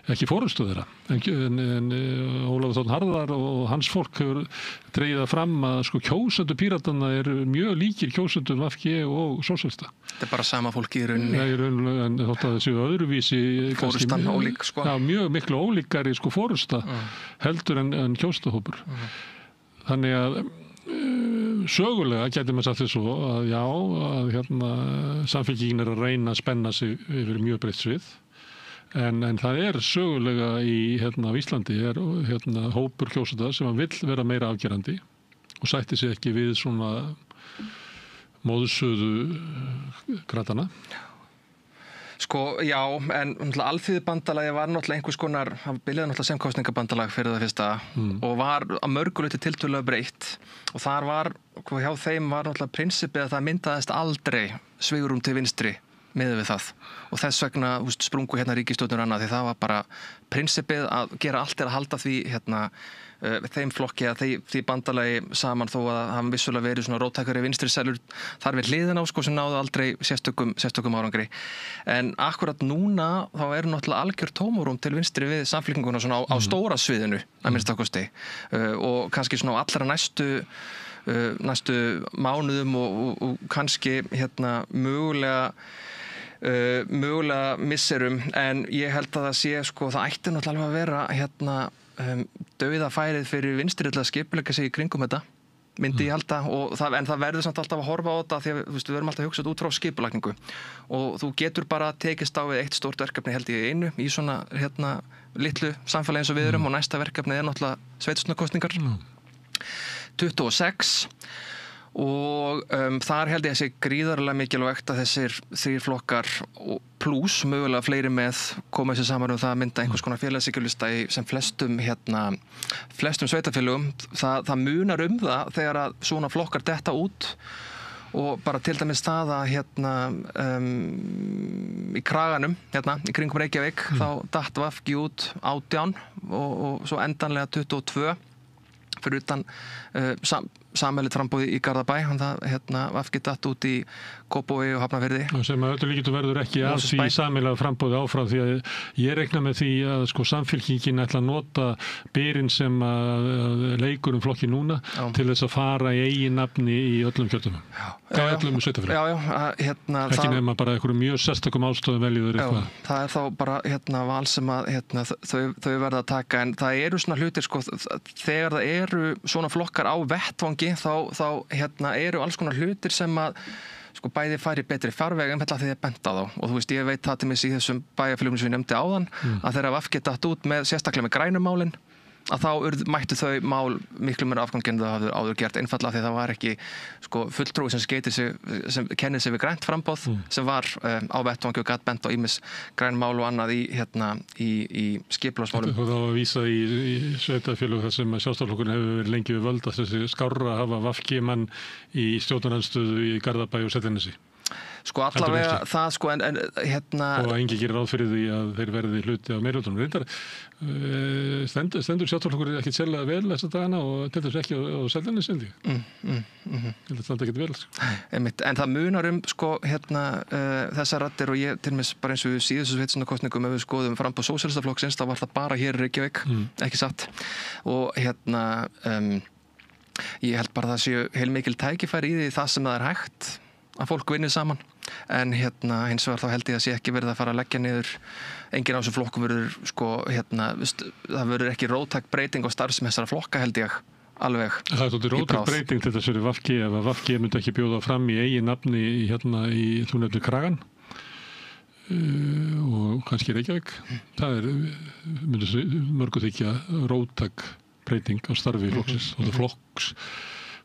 ekki forystu þeirra. En Ólafur Þ. Harðar og hans fólk hefur dregið fram að sko kjósendur Píratanna eru mjög líkir kjósendur VG og sósíalista. Þetta bara sama fólki í rauninni. Nei, í rauninni, en þótt að þessu öðruvísi fórustan ólík, sko. Já, mjög miklu ólíkari sko fórusta heldur en kjósendahópur. Þannig að sögulega gæti maður sagt þessu að já, að hérna Samfylkingin að reyna að spenna sig yfir mjög breitt svið. En það sögulega í á Íslandi hópur kjósenda sem vill vera meira afgerandi og sætti sig ekki við svona móðsöðu kratana. Sko, já, en Alþýðubandalagið var náttúrulega einhvers konar, hann byrjaði náttúrulega sem kosningabandalag fyrir það fyrsta og var að mörguleyti tiltölulega breytt og þar var, hjá þeim var náttúrulega prinsipið að það myndaðist aldrei svigrúm til vinstri miðað við það og þess vegna sprungu ríkisstjórnir annað því það var bara prinsipið að gera allt að halda því þeim flokki að því bandalagi saman þó að hafa vissulega verið svona róttækari vinstri selur þar við hliðina á sko sem náðu aldrei sérstökum árangri en akkurat núna þá náttúrulega algjör tómarúm til vinstri við Samfylkinguna svona á stóra sviðinu að minnsta kosti og kannski svona á allra næstu mánuðum og kannski mögulega misserum en ég held að það sé sko það ætti náttúrulega að vera dauðafærið fyrir vinstri til að skipuleggja sig í kringum þetta myndi ég halda en það verður samt alltaf að horfa á þetta því að við verðum alltaf að hugsa út frá skipulagningu og þú getur bara tekist á við eitt stórt verkefni held ég einu í svona litlu samfélagi eins og við erum og næsta verkefni náttúrulega sveitarstjórnarkosningar 26 og þar held ég að sé gríðarlega mikilvægt að þessir 3 flokkar pluss mögulega fleiri með koma þessi saman það að mynda einhvers konar félagshyggjulista í sem flestum sveitarfélögum það munar það þegar að svona flokkar detta út og bara til dæmis staða í kraganum í kringum Reykjavík þá datt VG út 18 og svo endanlega 22 fyrir utan sameiginlegt framboð í Garðabæ VG datt út í Kópavogi og Hafnarfirði sem að öllu líkindum verður ekki að því sameiginlega framboði áfram því að ég reikna með því að sko Samfylkingin ætla að nota byrinn sem að leikur flokki núna til þess að fara í eigin nafni í öllum kjördæmum öllum sveitafélögum ekki nema bara einhverjum mjög sérstökum ástöðum veljuður eitthvað það þá bara val sem að þau verða að taka en það eru svona hlutir sko þegar það eru svona flokkar á vettvangi þá eru alls konar hlutir sem að sko bæði færi betri farveg því að benda á þá og þú veist ég veit það til mig í þessum bæjarfélögum sem ég nefndi áðan að þegar VG datt út með sérstaklega með grænumálin að þá mættu þau mál miklu meira afgang en það hafði áður gert einfallega því það var ekki sko fulltrúi sem kennir sig við grænt framboð sem var á vettvangi og gat bent á ýmis grænmál og annað í skipulagsmálum. Þú þá að vísa í sveitarfélög þar sem Sjálfstæðisflokkurinn hefur verið lengi við völd að þessi skárra hafa VG mann í stjórnarandstöðu í Garðabæ og Seltjarnarnesi. Sko allavega það sko en og engi gerir ráð fyrir því að þeir verði hluti af meirihlutanum. Reyndar stendur Sjálfstæðisflokkurinn ekki sérlega vel þessa dagana og til þess ekki á Seltjarnarnesi held ég. Þetta standi ekkert vel. En það munar sko þessar raddir og ég til mis bara eins og við síðustu sveitstjórnarkosningum ef við skoðum framboð sósíalistaflokksins þá var það bara hér í Reykjavík, ekki satt og ég held bara það séu heilmikil tækifæri í því það sem það er hægt að fólk vinni saman en hins vegar þá held ég að sé ekki verið að fara að leggja niður enginn á þessum flokkum verður sko það verður ekki róttæk breyting á starfsemi þessara flokka held ég alveg það er svolítið róttæk breyting til þess að VG ef að VG myndi ekki bjóða fram í eigin nafni í þú nefnir Kragan og kannski Reykjavík það myndi mörgu þykja róttæk breyting á starfi flokksins og það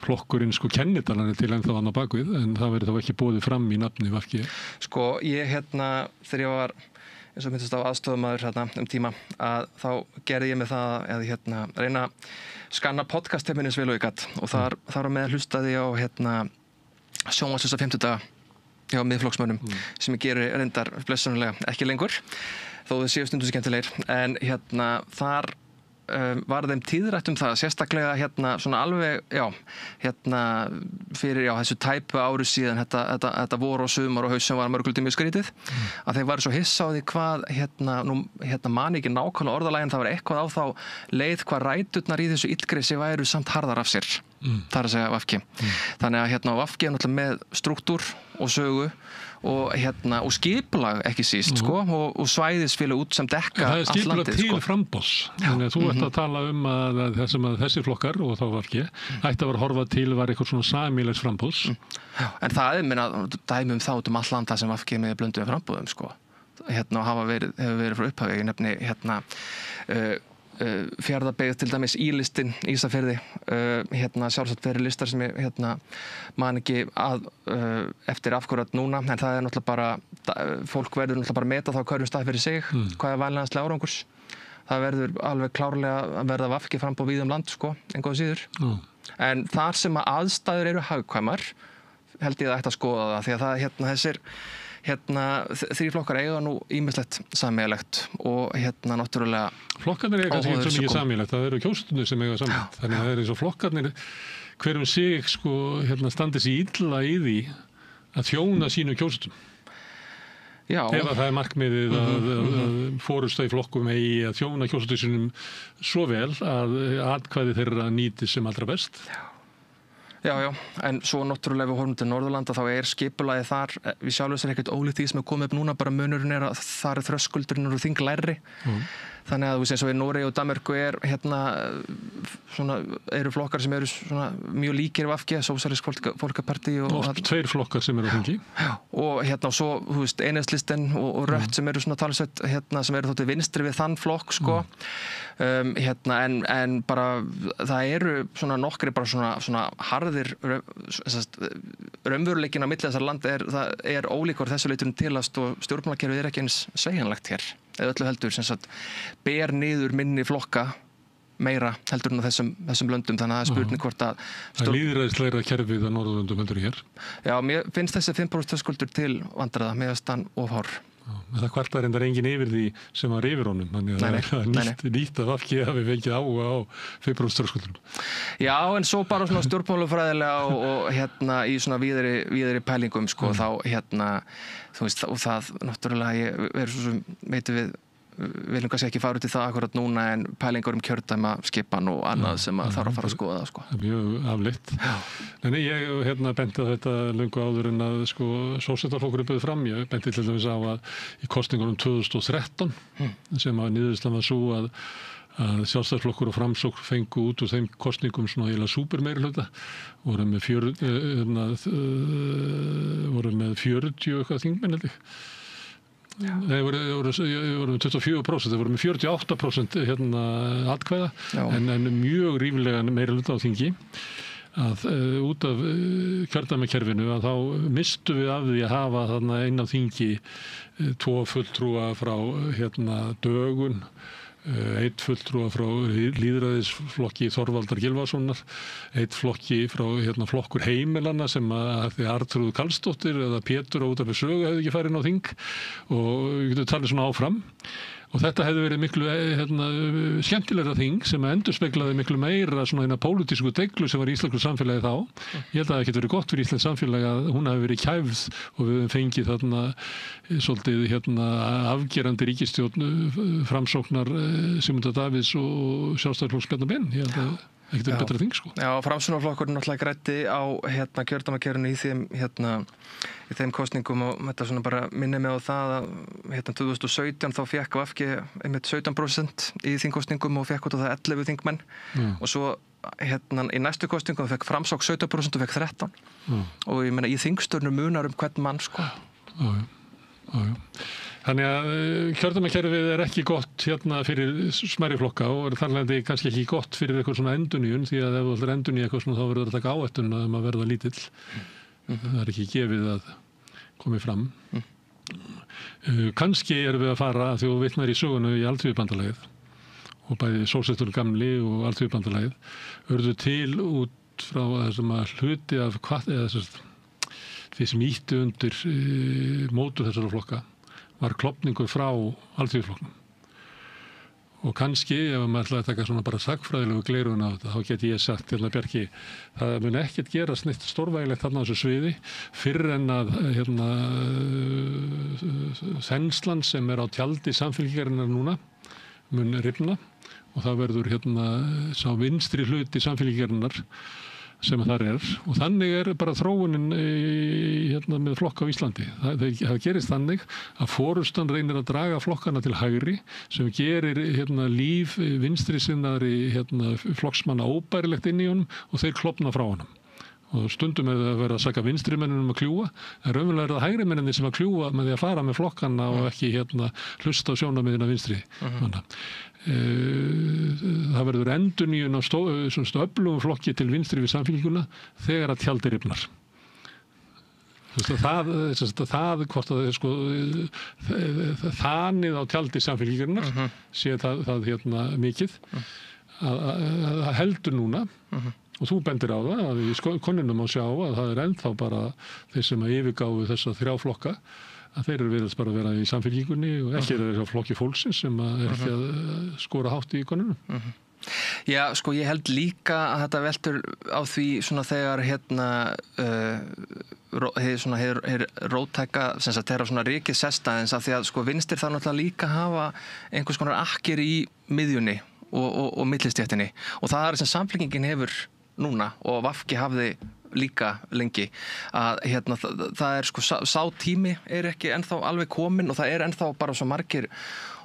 flokkurinn sko kennitalan til ennþá annað bakvið en það verður þá ekki boðið fram í nafni VG. Sko ég þegar ég var eins og myndist á aðstofamaður tíma að þá gerði ég með það að reyna að skanna podcast-teiminn eins vel og ég gat og þar með hlustaði á sjónvarps þessa 50 daga hjá miðflokksmönnum sem ég geri reyndar blessunarlega ekki lengur þó þau séu stundum skemmtilegir en þar var þeim tíðrætt það, sérstaklega svona alveg, fyrir þessu tæpu ári síðan, þetta vor og sumar og haust sem var mörguldi mjög skrítið, að þeir var svo hissa á því hvað, man ekki nákvæmlega orðalægin, það var eitthvað á þá leið hvað ræturnar í þessu illgresi væru samt harðar af sér, það að segja VG. Þannig að VG náttúrulega með struktúr og sögu og skipulag ekki síst, og svæðisfélag út sem dekka allt landið. Það skipulag til framboðs. Þannig að þú ert að tala að þessir flokkar og þá VG ætti að vera horfa til var eitthvað svona sameiginlegs framboðs. En það dæmi þá út all land það sem VG með blönduðum frambúðum, hefur verið frá upphafi. Ég nefni Fjarðabyggð til dæmis Ílistin, Ísafirði, sjálfsagt verið listar sem ég man ekki eftir afhverjað núna, en það náttúrulega bara, fólk verður náttúrulega bara að meta þá hverjum stað fyrir sig, hvað vænlegaslega árangurs. Það verður alveg klárlega að verða VG frambúð víða land, engu síður. En þar sem að aðstæður eru hagkvæmar, held ég að ætti að skoða það, því að það þessir þrír flokkar eiga nú ýmislegt sameiginlegt og náttúrulega flokkarnir eiga kannski ekki svo mikið sameiginlegt, það eru kjósendurnir sem eiga sameiginlegt, þannig að það er eins og flokkarnir hverjum sig standi sig illa í því að þjóna sínu kjósendum. Ef að það er markmiðið að forysta í flokkum eigi að þjóna kjósendum sínum svo vel að atkvæði þeirra nýtist sem allra best. Já, en svo náttúrulega við horfum til Norðurlanda þá er skipulagið þar, við sjálfum sér ekkert ólíkt því sem er komið upp núna, bara munurinn er að þar er þröskuldurinn og þing lægri. Þannig að eins og í Noregi og Danmörku eru flokkar sem eru mjög líkir VG, Sósíalísk Folkeparti og tveir flokkar sem eru á þingi. Og svo, Enhedslisten og Rött sem eru talsveit, sem eru þóttið vinstri við þann flokk, en bara það eru nokkri bara harðir raunveruleikinn á milli þessar land er ólíkur þessu leitun til að stjórnmálakerfið er ekki eins sveigjanlegt hér, eða öllu heldur ber niður minni flokka meira heldur en á þessum löndum, þannig að það er spurning hvort að það er lýðræðislegra kerfið á Norðurlöndum heldur hér. Já, mér finnst þessi 5% þröskuldur til vandræða, mér finnst hann of hár. Það kvartar reyndar enginn yfir því sem var yfir honum, þannig að það er nýtt að VG hafi fengið áhuga á 5% þröskuldunum. Já, en svo bara stjórnmálafræðilega og í víðari pælingum, þá þú veist, og það náttúrulega veitum við viljum kannski ekki fara út í það akkurat núna, en pælingar kjördæma skipan og annað sem þarf að fara að skoða. Það er mjög afleitt. En ég benti á þetta löngu áður en að Sósíalistaflokkurinn bauð fram. Ég benti til dæmis á að í kosningunum 2013 sem að niðurstaðan var sú að Sjálfstæðisflokkur og Framsókn fengu út úr þeim kosningum eiginlega súpermeirihluta, voru með 40 eitthvað þingmenn held ég. Nei, voru 24%, þeir voru með 48% atkvæða, en mjög ríflega meirihluta á þingi, að út af kjördæmakerfinu að þá misstu við af því að hafa þarna inn á þingi 2 fulltrúa frá Dögun, 1 fulltrúa frá lýðræðisflokki Þorvaldar Gylfasonar, 1 flokki frá flokkur heimilanna sem að Arnþrúður Karlsdóttir eða Pétur út af sögu hefði ekki farið inn á þing, og við getum talið áfram. Og þetta hefði verið miklu skemmtilegra þing sem endurspeglaði miklu meira pólitísku deiglu sem var í íslensku samfélagi þá. Ég held að það geti verið gott fyrir íslenskt samfélagi að hún hafi verið kæfð og við höfum fengið svolítið afgerandi ríkisstjórn Framsóknar Sigmundar Davíðs og Sjálfstæðisflokks Bjarna Ben. Ég held að það geti verið betra þing, Já, Framsóknarflokkurinn náttúrulega græddi á kjördæmakerfinu í þeim kosningum, og þetta bara minnir mig á það að 2017 þá fekk VG einmitt 17% í þingkosningum og fekk út á það 11 þingmenn, og svo í næstu kosningum fekk Framsókn 17% og fekk 13, og ég meina í þingstörnum munar hvern mann, Já. Þannig að kjördæmakerfið er ekki gott fyrir smærri flokka og er þarlegandi kannski ekki gott fyrir eitthvað endurnýjun, því að ef þú ætlar endurnýja eitthvað þá verður það taka áhættuna að verða lítill. Það er ekki gefið að komi fram. Kannski erum við að fara, því þú vitnar í sögunu í Alþýðubandalagið, og bæði Sósíalistaflokkurinn gamli og Alþýðubandalagið urðu til út frá þessum að hluti af því sem ýtti undir mótur þessara flokka var klofningur frá Alþýðuflokknum. Og kannski, ef maður ætlaði að taka svona bara sagfræðilegu glerun á þetta, þá geti ég sagt hérna Bjarki, það mun ekkert gerast neitt stórvægilegt þarna á þessu sviði fyrr en að hérna þenslan sem á tjaldi samfélkingarinnar núna mun rifna og það verður hérna sá vinstri hluti samfélkingarinnar sem þar og þannig bara þróunin hérna með flokka á Íslandi. Það gerist þannig að forustan reynir að draga flokkana til hægri sem gerir hérna líf vinstri sinnaðri hérna flokksmanna óbærilegt inn í honum og þeir klofna frá honum. Og stundum það að vera að saka vinstri mennunum að kljúa, en raunverulega það hægri menninni sem að kljúa með því að fara með flokkana og ekki hérna hlusta á sjónarmiðina vinstri. Það verður endurnýjun á öflugum flokki til vinstri við samfélkinguna þegar að tjaldi rifnar. Það hvort að sko þanið á tjaldi samfélkingarinnar sé það hérna mikið að heldur núna og þú bendir á það að í konunum má sjá að það ennþá bara þeir sem að yfirgáfu þessa 3 flokka að þeir virðast bara vera í samfélkingunni og ekki þeir flokki fólksins sem ekki að skora hátt í konunum. Já, sko ég held líka að þetta veltur á því svona þegar hérna róttæka sem sagt þeirra svona rikið sestaðins af því að sko vinstir þarf náttúrulega líka að hafa einhvers konar akkir í miðjunni og millistéttinni og það sem samfélkingin hefur núna og VG hafði líka lengi að hérna það sko sá tími ekki ennþá alveg kominn og það ennþá bara svo margir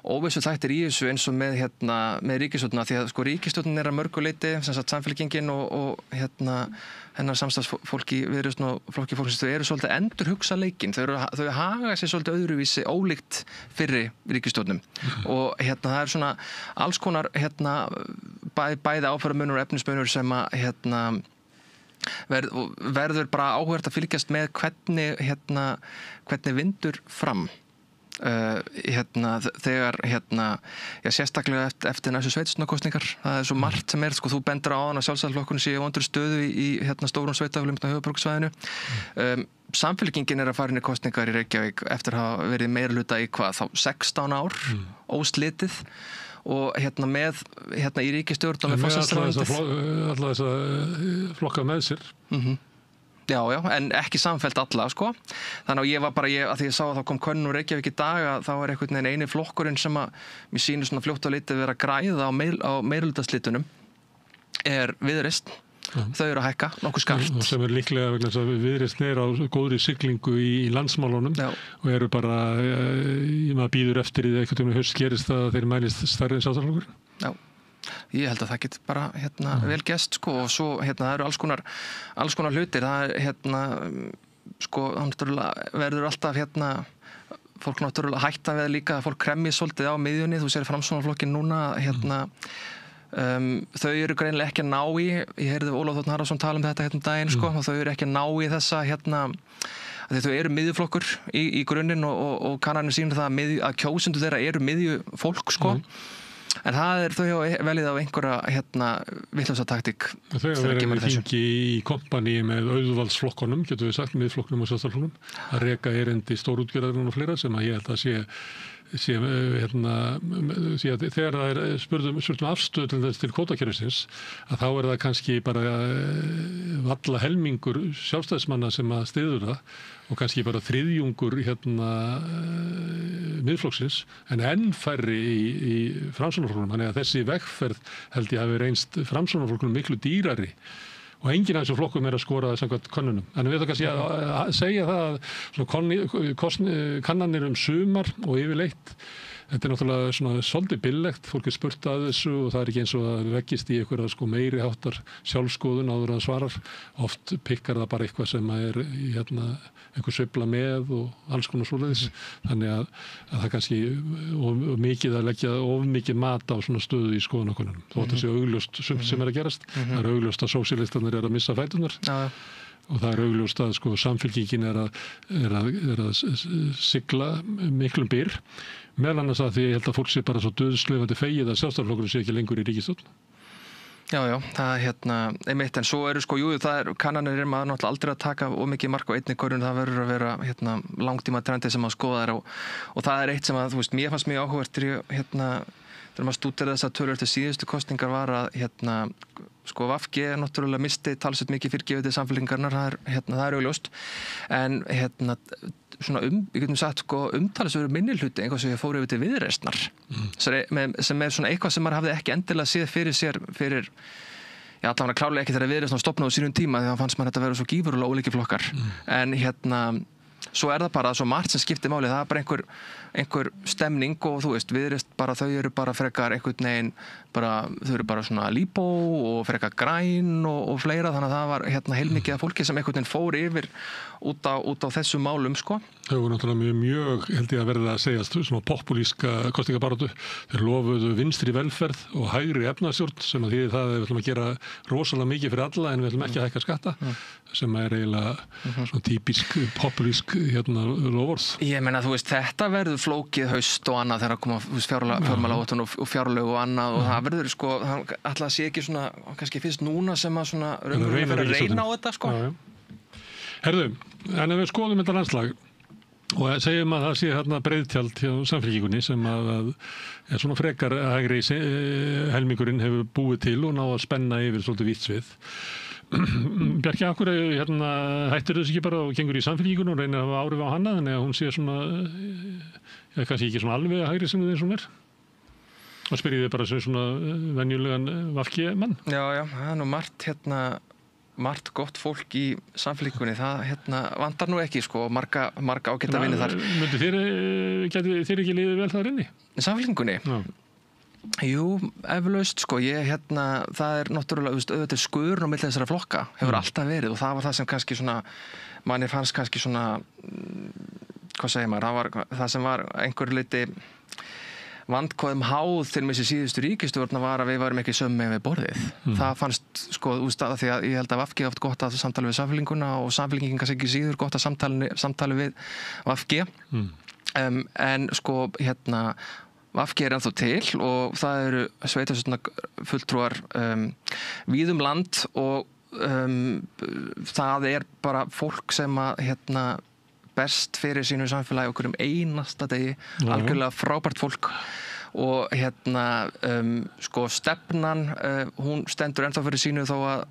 óvissu þættir í þessu eins og með hérna með ríkisstjórnina því að sko ríkisstjórnin að mörgu leyti sem sagt samfélkingin og hérna hennar samstarfsfólki Viðreisn og flokki fólksins þau eru svolítið endurhugsa leikinn þau haga sér svolítið öðruvísi ólíkt fyrri ríkisstjórnum og hérna það svona alls konar hérna bæði áfæramunur og efnismunur sem að hérna verður bara áhugavert að fylgjast með hvernig vindur fram hérna þegar hérna sérstaklega eftir næstu sveitarstjórnarkosningar það svo margt sem sko þú bendir á að Sjálfstæðisflokkurinn sé í vondri stöðu í hérna stórum sveitarfélögum á höfuðborgarsvæðinu Samfylkingin að fara inn í kosningar í Reykjavík eftir að hafa verið meirihluta í þá 16 ár óslitið og hérna með hérna í ríkisstjórn og með forsætisráðuneytið alla þessa flokka með sér Já, en ekki samfellt alla, sko. Þannig að ég var bara, að því ég sá að þá kom könnun úr Reykjavík í dag að þá einhvern veginn eini flokkurinn sem að mér sýnir svona fljótt á litið vera að græða á meirihlutaslitunum Viðreisn. Þau eru að hækka, nokkuð skarpt. Og sem líklega vegna þess að Viðreisn á góðri siglingu í landsmálunum og eru bara, maður býður eftir í einhvern veginn haust gerist að þeir mælist stærri en Sjálfstæðisflokkurinn. Já. Ég held að það get bara vel gest sko og svo það eru alls konar hlutir það sko verður alltaf fólk náttúrulega hætta við líka að fólk kremmi svolítið á miðjunni þú sér Framsóknarflokkinn núna þau eru greinilega ekki að ná í ég heyrði Ólaf Þ. Haraldsson tala þetta daginn sko og þau eru ekki að ná í þessa að þau eru miðjuflokkur í grunninn og kannanir sýnir það að kjósendur þeirra eru miðjufólk sko En það þau velið á einhverja vitlausa taktík. Þau hafa verið í þingi í kompaní með auðvaldsflokkunum, getur við sagt, miðflokknum og sjálfstæðisflokknum, að reka erindi stórútgerðarinn og fleira sem að ég held að sé þegar það spurðum afstöðu til þess til kvótakerfisins að þá það kannski bara valla helmingur sjálfstæðismanna sem að styður það og kannski bara þriðjungur miðflokksins en enn færri í Framsóknarflokknum þannig að þessi vegferð held ég hafi reynst Framsóknarflokknum miklu dýrari og enginn af þessum flokkum að skora samkvæmt könnunum. En við kannski að segja það að kannanir sumar og yfirleitt þetta náttúrulega svolítið billegt, fólk spurt að þessu og það ekki eins og að veggist í einhverja meiri háttar sjálfskoðun áður að svarar. Oft pikkar það bara eitthvað sem einhver sveifla með og alls konar svoleiðis. Þannig að það kannski mikið að leggja of mikið mat á svona stöðu í skoðanakönnunum. Þótt að sé augljóst sem að gerast. Það augljóst að sósíalistarnir að missa fæturnar. Og það augljóst að samfylkingin að sigla miklum byr. Meðal annars að því ég held að fólk sé bara svo döðslefandi fegið að Sjálfstæðisflokkurinn sé ekki lengur í ríkisstjórn. Já, það einmitt, en svo eru kannanir maður náttúrulega aldrei að taka of mikið mark á einni körun, það verður að vera langtíma trendið sem að skoða þær og það eitt sem að, mér fannst mjög áhugavert þegar maður stúderaði þessa tölur eftir síðustu kosningar var að sko VG náttúrulega misti talsveit mikið fyrirgefið til Samfylkingarinnar, það er augljóst, en svona við getum sagt sko umtalsverður minnihluti eitthvað sem ég fór yfir til Viðreisnar sem svona eitthvað sem maður hafði ekki endilega séð fyrir sér fyrir allavega klárlega ekki þegar Viðreisn stofnaði á sínum tíma því þá fannst maður þetta vera svo gífurlega ólíkir flokkar en svo það bara svo margt sem skiptir máli, það bara einhver stemning og þú veist, Viðreisn bara þau eru bara frekar einhvern veginn þau eru bara svona líbó og frekar græn og fleira, þannig að það var heilmikið af fólki sem einhvern veginn fór yfir út á þessum málum sko. Þau voru náttúrulega mjög held ég að verða að segjast svona populíska kosningabaráttu, þeir lofuðu vinstri velferð og hægri efnaðsstjórn sem að því það við ætlum að gera rosalega mikið fyrir alla en við ætlum ekki að hækka skatta sem er eiginlega svona típisk populísk loforð. Ég meina þú veist þetta verður flókið haust og annað þegar að koma fjármálaáætlun og fjárlög og annað og það verður sko, alltaf sé ekki svona kannski fyrst núna sem að svona raunverulega reyna á þetta sko. Herðu, en ef við skoðum þetta landslag og segjum að það sé breiðtjald hjá Samfylkingunni sem að er svona frekar hægri helmingurinn hefur búið til og ná að spenna yfir svolítið vítt svið. Bjarki, akkur hættir þessu ekki bara og gengur í Samfylkingunni og reynir að hafa áhrif á hana þannig að hún sé svona kannski ekki svona alveg hægri sem það er og spyrir þið bara sem svona venjulegan VG-mann. Já, það er nú margt gott fólk í Samfylkingunni, það vantar nú ekki sko, marga ágæta vinni þar. Gæti þér ekki liðið vel þar inni? Í Samfylkingunni? Já. Jú, eflaust sko, það er náttúrulega, auðvitað skurn á milli þessara flokka, hefur alltaf verið og það var það sem kannski svona, manni fannst kannski svona, hvað segir maður, það sem var einhver leyti vandkvæðum háð til með þessi síðustu ríkisstjórn var að við varum ekki sömu með borðið. Það fannst sko úrstaða því að ég held að VG oft gott að samtala við Samfylkinguna og Samfylkingin kannski ekki síður gott að samtala við VG. En sko VG er ennþá til og það eru sveitarstjórnarfulltrúar víðum land og það er bara fólk sem að best fyrir sínu samfélagi okkur einasta degi, algjörlega frábært fólk og sko stefnan hún stendur ennþá fyrir sínu þó að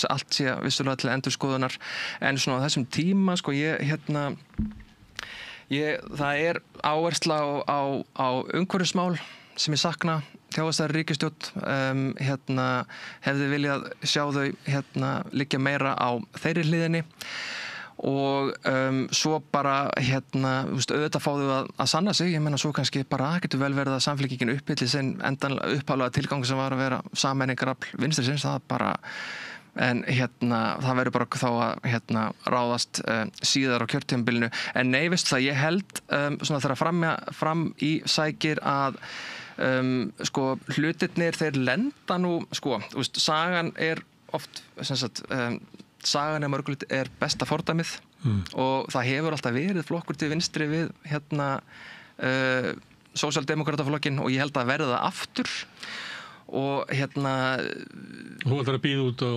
allt sé vissulega til endurskoðunar en svona á þessum tíma sko það er áhersla á umhverfismál sem ég sakna hjá þessari ríkisstjórn hefði viljað sjá þau liggja meira á þeirri hliðinni og svo bara auðvitað fá þau að sanna sig, ég meina svo kannski bara getur vel verið að Samfylkingin uppfylli sinn endanlega upphaflega tilgang sem var að vera sameiningarafl vinstrisins, það bara en það verður bara þá að ráðast síðar á kjörtímabilinu en nei, veistu það, ég held svona þegar fram í sækir að sko hlutirnir þeir lenda nú sko, sagan er oft sagan er besta fordæmið og það hefur alltaf verið flokkur til vinstri við sósíaldemókrataflokkin og ég held að verða það aftur og Þú ætlar að bíða út á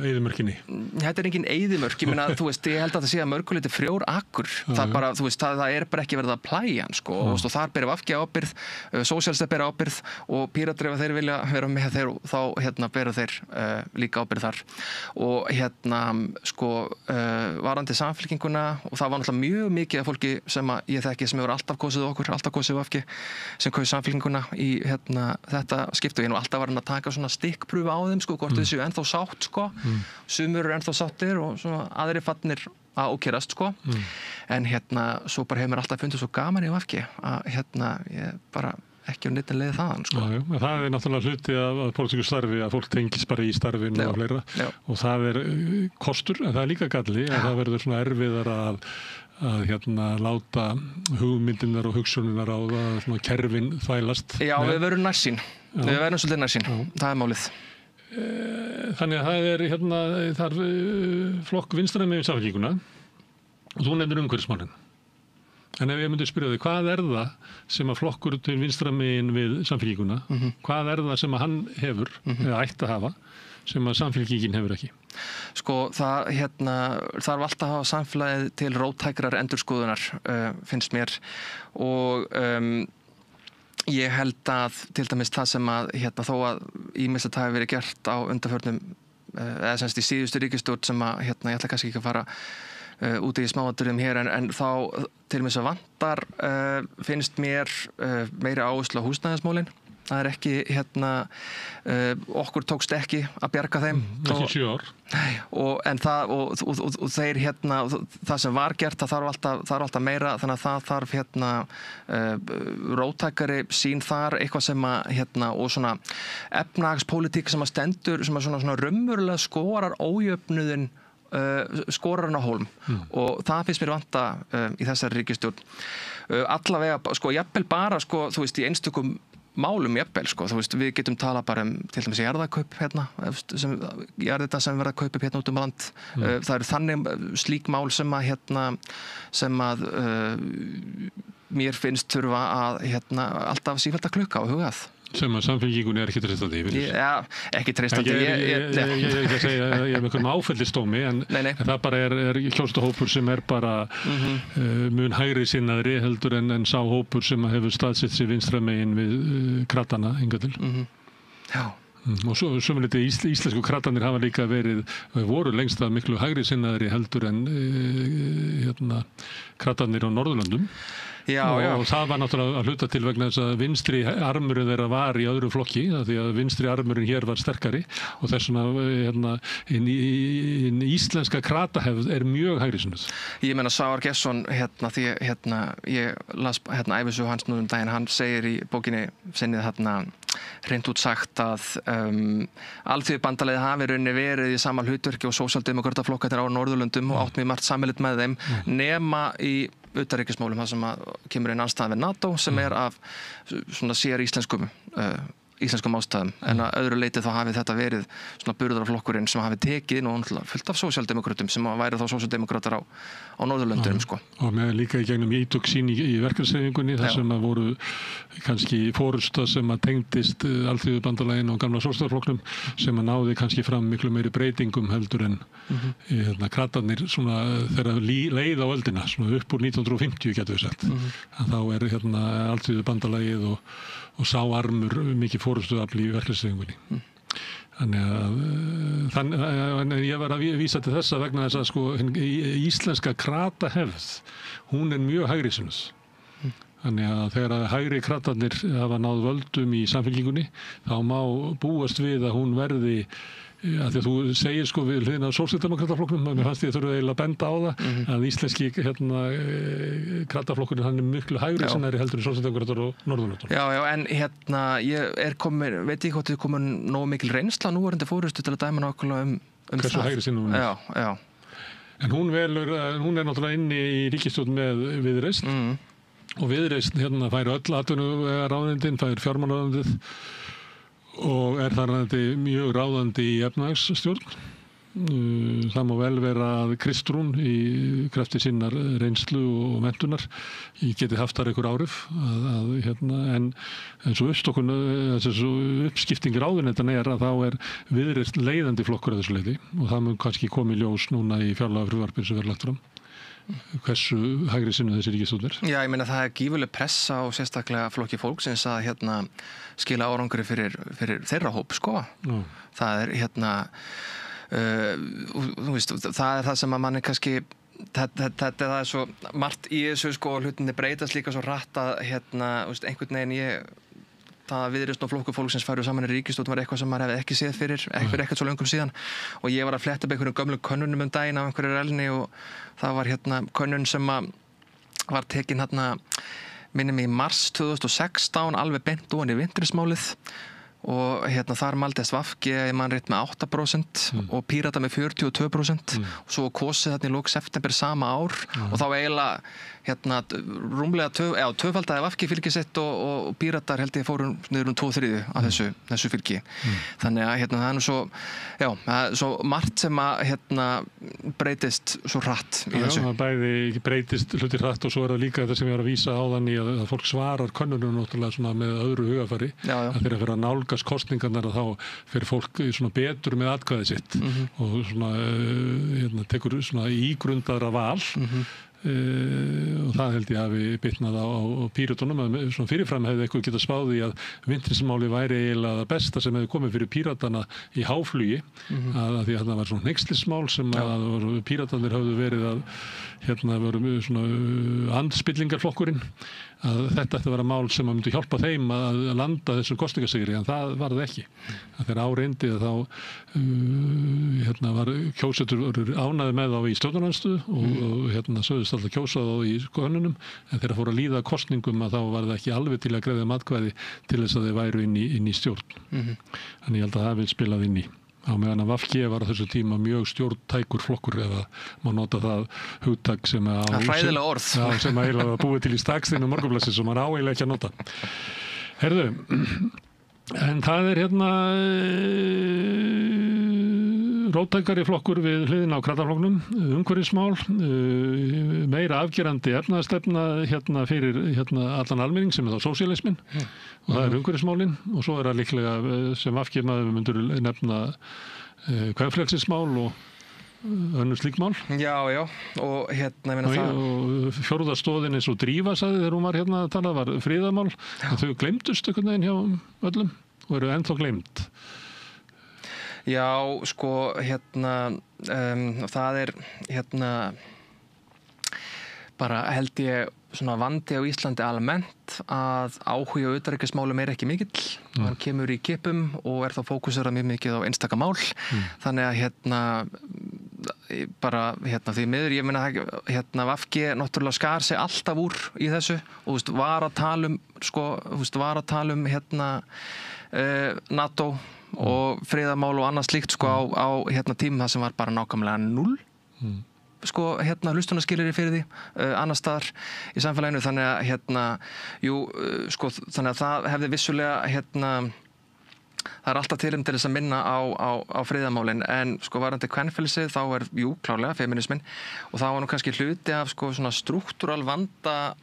eyðimörkinni? Þetta engin eyðimörk, ég meina, þú veist, ég held að það sé að mörguleiti frjór akkur, það bara, þú veist, það bara ekki verið að plæja hann, sko, og þar bera VG ábyrgð, sósíalistar bera ábyrgð og Píratar ef þeir vilja vera með þeir þá, bera þeir líka ábyrgð þar og sko, varandi Samfylkinguna og það var náttúrulega mjög mikið af fólki sem að ég þekki sem hefur alltaf kosið okkur, alltaf kosið VG sem kaus Samfylkinguna í þetta skipti og ég nú alltaf var að taka svona stikkprúfu á þeim, sko, hvort þessu ennþá sátt, sko, sumur eru ennþá sáttir og svona aðrir fannir að ókýrast, sko, en svo bara hefur mér alltaf fundið svo gaman í VG að ég bara ekki neitt að leiða þaðan, sko. Já, það er náttúrulega hluti af pólitísku starfi að fólk tengist bara í starfinu og fleira og það er kostur, en það er líka galli að það verður svona erfiðar að láta hugmyndinar og hugsuninnar á það svona kerfin þvælast. Já, við verðum nærsýn. Við verðum svolítið nærsýn. Það er málið. Þannig að það er þar flokk vinstri megin Samfylkinguna og þú nefnir umhverfismálin. En ef ég myndi spyrja þig, hvað er það sem að flokkur til vinstra megin við Samfylkinguna, hvað er það sem að hann hefur, eða ætti að hafa, sem að Samfylkingin hefur ekki? Sko, það þarf alltaf að hafa samfélagið til róttækrar endurskoðunar, finnst mér, og Ég held að til dæmis það sem að þó að ýmislegt hafi verið gert á undanförnum eða semst í síðustu ríkisstjórn sem að ég ætla kannski ekki að fara út í smáatriðum hér en þá til dæmis að vantar finnst mér meiri áherslu á húsnæðismálin. Það ekki okkur tókst ekki að bjarga þeim. Ekki 7 ár. En þeir það sem var gert, það þarf alltaf meira, þannig að það þarf róttækari sín þar, eitthvað sem að og svona efnahagspólitík sem að stendur, sem að svona raunverulega skorar ójöfnuðin skorarinn á hólm og það finnst mér vanta í þessari ríkisstjórn. Allavega, jafnvel bara, þú veist, í einstökum málum jafnvel, þú veist, við getum talað bara til dæmis jarðakaup jarðita sem verða að kaupa upp út land. Það eru þannig slík mál sem að mér finnst þurfa að alltaf sífellt að klukka á hugað. Sem að samfélkingunni ekki treystandi yfir. Já, ekki treystandi. Ég ekki að segja að ég með einhvern áfellistómi, en það bara er kjóstahópur sem bara mun hægri sinnaðri heldur en sá hópur sem hefur staðsett sig vinstra megin við kratana hingað til. Já. Og svo sömuleyti íslensku kratanir hafa líka voru lengst að miklu hægri sinnaðri heldur en kratanir á Norðurlöndum. Og það var náttúrulega að hluta til vegna þess að vinstri armurinn þeirra var í öðru flokki, því að vinstri armurinn hér var sterkari og þess vegna íslenska kratahefð mjög hægrisinnuð. Ég meina Svavar Gestsson, því ég las ævisögu hans nú daginn, hann segir í bókinni sinni hreint út sagt að Alþýðubandalagið hafi rauninni verið í sama hlutverki og sósíaldemókrataflokkarnir á Norðurlöndum og átt mjög margt sameiginlegt með þeim nema í utanríkismálum, það sem kemur inn andstæðan við NATO sem af svona sér íslenskum ástæðum, en að öðru leyti þá hafi þetta verið svona burðarflokkurinn sem hafi tekið inn og fullt af sósíaldemókratum sem væri þá sósíaldemókratar á Norðurlöndunum. Og með líka í gegnum ítök sín í verkefnishreyfingunni, þar sem að voru kannski fórusta sem að tengdist Alþýðubandalaginu og gamla sósíaldemókrataflokknum sem að náði kannski fram miklu meiri breytingum heldur en kratarnir svona þegar leið á öldina, svona upp úr 1950 getur við sagt. Þá Alþýðubandalagið og sá armur mikið fórustuafl í verkefnishreyfingunni. Þannig ég var að vísa til þessa vegna þess að íslenska kratahefð, hún mjög hægrisinnuð. Þannig að þegar hægri kratarnir hafa náð völdum í samfélkingunni, þá má búast við að hún verði að því að þú segir við hliðina á sósíaldemókrataflokknum, mér fannst ég þurfa eiginlega að benda á það að íslenski krataflokkurinn miklu hægri sinnari heldur en sósíaldemókratar og Norðurlöndum. Já, en ég komin, veit ég hvort þið komin nógu mikil reynsla núverandi fórustu til að dæma nákvæmlega hversu hægri sinnum hún Já. En hún náttúrulega inni í ríkisstjórn með Viðreisn og Viðreisn fær öll atvinnuvegaráðuneytin, fær fjármálaráðuneytið og þar mjög ráðandi í efnahagsstjórn. Það má vel vera að Kristrún í krafti sinnar reynslu og menntunar geti haft þar einhver áhrif en svo uppskipting ráðuneytanna að þá Viðreisn leiðandi flokkur að þessu leyti og það mun kannski komið í ljós núna í fjárlagafrumvarpinu sem verður lagt fram. Hversu hægri sinnuð þessi ríkisstjórn Já, ég meina það gífurleg pressa og sérstaklega flokki fólksins að skila árangri fyrir þeirra hóp, Það þú veist, það það sem að manni kannski það svo margt í þessu hlutinni breytast líka svo hratt að einhvern veginn það að Viðreisn og flokkur fólksins færu saman í ríkisstjórn var eitthvað sem maður hefði ekki séð fyrir ekkert svo löngum síðan og ég var að fletta upp einhverjum gömlu könnunum daginn af einhverju elni og það var könnun sem var tekin minnir mig í mars 2016 alveg beint ofan í vindrismálið og þar maldist VG ég man rétt með 8% og Pírata með 42% og svo kosið í lok september sama ár og þá eiginlega rúmlega tvöfaldaði VG fylgi sitt og Píratar held ég fóru niður 2/3 af þessu fylgi þannig að það nú svo svo margt sem að breytist svo hratt í þessu. Já, bæði breytist hluti hratt og svo það líka þetta sem ég var að vísa áðan í að fólk svarar könnunum náttúrulega svona með öðru hugafari að þeirra fyrir að nálgast kosningarnar að þá fyrir fólk svona betur með atkvæðið sitt og svona tekur svona ígrundaðra val og það held ég hafi bitnað á Pírötunum að svona fyrirfram hefði eitthvað getað spáð í að vintrismáli væri eiginlega það besta sem hefði komið fyrir Píratana í háflugi að því að það var svona hneykslismál sem að Píratanir hafðu verið að voru svona andspillingarflokkurinn að þetta ætti að vera mál sem myndi hjálpa þeim að landa þessum kosningasigri en það var það ekki. Þegar áreindi þá var kjósendur ánægði með þá í stjórnarandstöðu og sögðust alltaf kjósa þá í könnunum en þegar fóru að líða kosningum að þá var það ekki alveg til að greiða atkvæði til þess að þeir væru inn í stjórn. Þannig ég held að það vil spilað inn í. Á meðan að VG var á þessu tíma mjög stjórntækur flokkur eða má nota það hugtak sem hræðilega orð sem að eiginlega búið til í stakstinu Morgunblaðsins sem maður á eiginlega ekki að nota. Herðu, en það er róttækari flokkur við hliðina á Krataflokknum, umhverfismál, meira afgerandi efnaðastefna fyrir allan almenning sem er þá sósíalismin og það er umhverfismálin og svo er það líklega sem afgermaður myndur nefna kvenfrelsismál og önnur slík mál. Já, og og fjórða stóðin eins og Drífa sagði þegar hún var að tala var friðarmál og þau gleymdust einhvern veginn hjá öllum og eru ennþá gleymd. Já, sko, það er bara held ég svona vandi á Íslandi almennt að áhugi á utanríkismálum er ekki mikill. Hann kemur í kipum og er þá fókusur mjög mikið á einstaka mál. Þannig að því miður, ég meina VG náttúrulega skar sig alltaf úr í þessu og var að tala um NATO og friðarmál og annað slíkt á tímum það sem var bara nákvæmlega 0 hlustunarskilyrði fyrir því annar staðar í samfélaginu þannig að það hefði vissulega það er alltaf til þess að minna á friðarmálin en varandi kvenfrelsið þá er klárlega feminismin og það var nú kannski hluti af svona struktúral vanda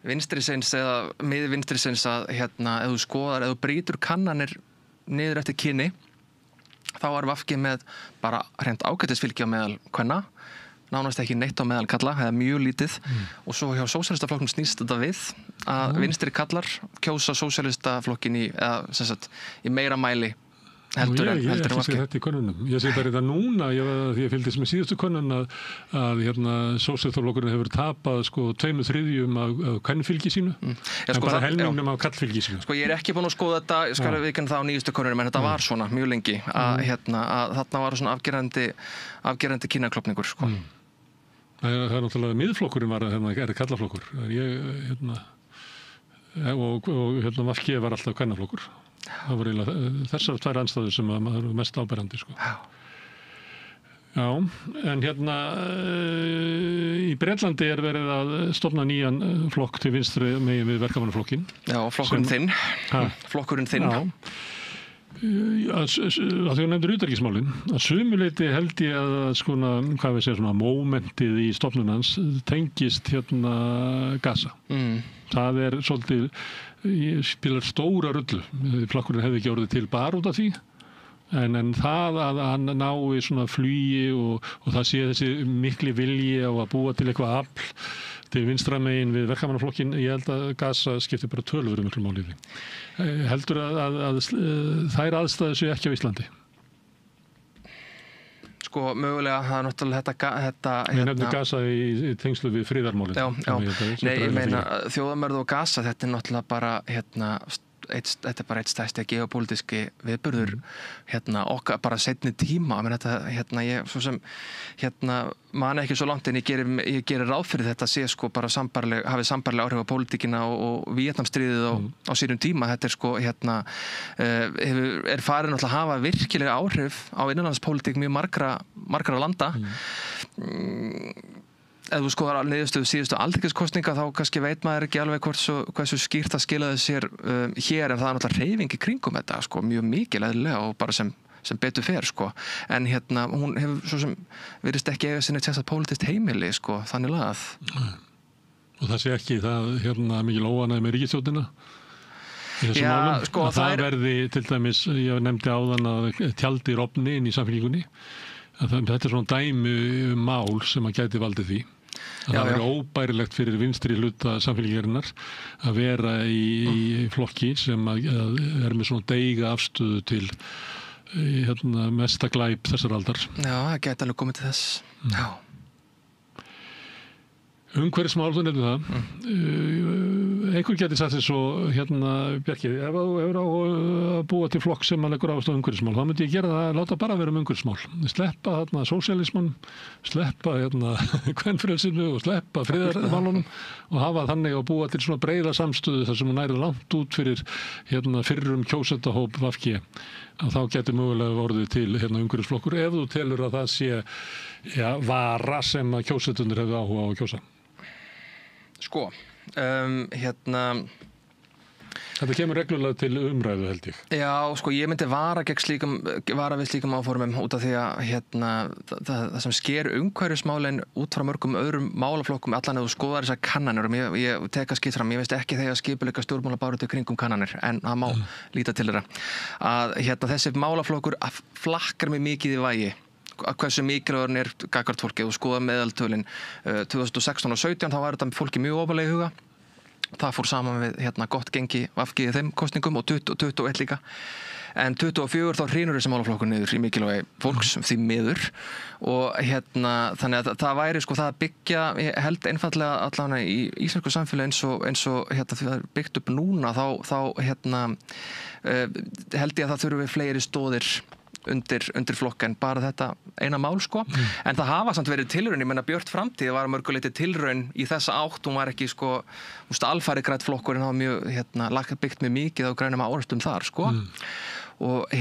vinstrisinns eða miðvinstrisinns að ef þú brýtur kannanir niður eftir kyni þá var VG með bara hreint ágætisfylgi á meðal kvenna nánast ekki neitt á meðal kalla eða mjög lítið og svo hjá sósíalistaflokknum snýst þetta við að vinstri kallar kjósa sósíalistaflokkin í meira mæli heldur en VG. Þetta í könnunum. Ég sé bara þetta núna því ég fylgdist með síðustu könnun að sósíalistaflokkurinn hefur tapað 2/3 af kvenfylgi sínu en bara helmingnum af kallfylgi sínu. Ég er ekki búin að skoða þetta skal við ekki það á nýjustu könnunum en þetta var svona mjög lengi að þarna var svona afgerandi kynjaklopningur Það er náttúrulega miðflokkurinn var er kallaflokkur og VG var alltaf kvennaflokkur. Það voru eiginlega þessar tvær andstæður sem maður er mest áberandi Já, en í Bretlandi er verið að stofna nýjan flokk til vinstri megin við verkamannaflokkin. Já, flokkurinn þinn að þú nefndir utanríkismálin að sumuleyti held ég að mómentið í stofnun hans tengist Gaza það er svolítið spilar stóra rullu flokkurinn hefði ekki orðið til bara út af því en það að hann nái svona flugi og það sé þessi mikli vilji á að búa til eitthvað afl til vinstra megin við verkamannaflokkin ég held að Gaza skiptir bara töluvert miklu máli í því. Heldur að þær aðstæður séu ekki á Íslandi? Mögulega það er náttúrulega þetta Ég nefnir Gaza í tengslu við friðarmálin. Nei, ég meina þjóðamörð og Gaza þetta er náttúrulega bara þetta er bara eitt stærsti geopolítiski viðburður okkar bara seinni tíma ég svo sem man ekki svo langt en ég gerir ráð fyrir þetta sé bara hafi sambarleg áhrif á pólitíkina og Víetnamstríðið á sínum tíma þetta er farin að hafa virkilega áhrif á innanlandspólitík mjög margra landa ef þú skoðar niðurstöðu síðustu alþingiskosninga þá kannski veit maður ekki alveg hversu skýrt það skilaði sér hér en það er náttúrulega hreyfing í kringum þetta mjög mikil eðlilega og bara sem betur fer en hún hefur svo sem virðist ekki eiga sinni tjast að pólitískt heimili þannig lagað. Og það sé ekki það mikil óánægja með ríkisstjórnina í þessum málum að það verði til dæmis ég nefndi áðan að tjaldi rofni inn í samfélkingunni þetta er svona dæmi mál sem að gæti valdið því Það er óbærilegt fyrir vinstri hluta samfélkingarinnar að vera í flokki sem er með svona deiga afstöðu til mesta glæp þessar aldar. Já, það geti alveg komið til þess. Já. Umhverfismál, þú nefnir það. Einhver geti sagt eins og Bjarki, ef þú hefur að búa til flokk sem leggur áherslu á umhverfismál, þá myndi ég gera það að láta bara vera umhverfismál. Sleppa sósíalismann, sleppa kvenfrelsinu og sleppa friðarmálunum og hafa þannig að búa til svona breiða samstöðu þar sem hún nærið langt út fyrir fyrrum kjósendahóp VG. Að þá getur mögulega orðið til umhverfisflokkur ef þú telur að það sé vara sem að kjósendur hefur áhuga á að kjósa. Sko, Þetta kemur reglulega til umræðu, held ég. Já, sko, ég myndi vara við slíkum áformum út af því að það sem sker umhverfismálin út frá mörgum öðrum málaflokkum allan ef þú skoðar þessar kannanir og ég teka skipt fram, ég veist ekki þegar skipuleika stjórnmálabaráttu kringum kannanir en það má líta til þeirra að þessi málaflokkur flakkar mig mikið í vægi hversu mikilvægur er gagnvart fólki og skoða meðaltölin 2016 og 17 þá var þetta fólki mjög ofarlega í huga. Það fór saman við gott gengi VG í þeim kosningum og 21 líka. En 24 þá hrynur þessi málaflokkur niður í mikilvægi fólks því miður og þannig að það væri sko það að byggja, ég held einfallega allavega í íslensku samfélagi eins og því það er byggt upp núna þá held ég að það þurfi fleiri stóðir undir flokk en bara þetta eina mál sko. En það hafa samt verið tilraun, ég menna Björt framtíð var mörguleiti tilraun í þessa átt, hún var ekki sko alfæri grænt flokkur en það var mjög byggt mjög mikið á grænum áherslu þar sko. Og og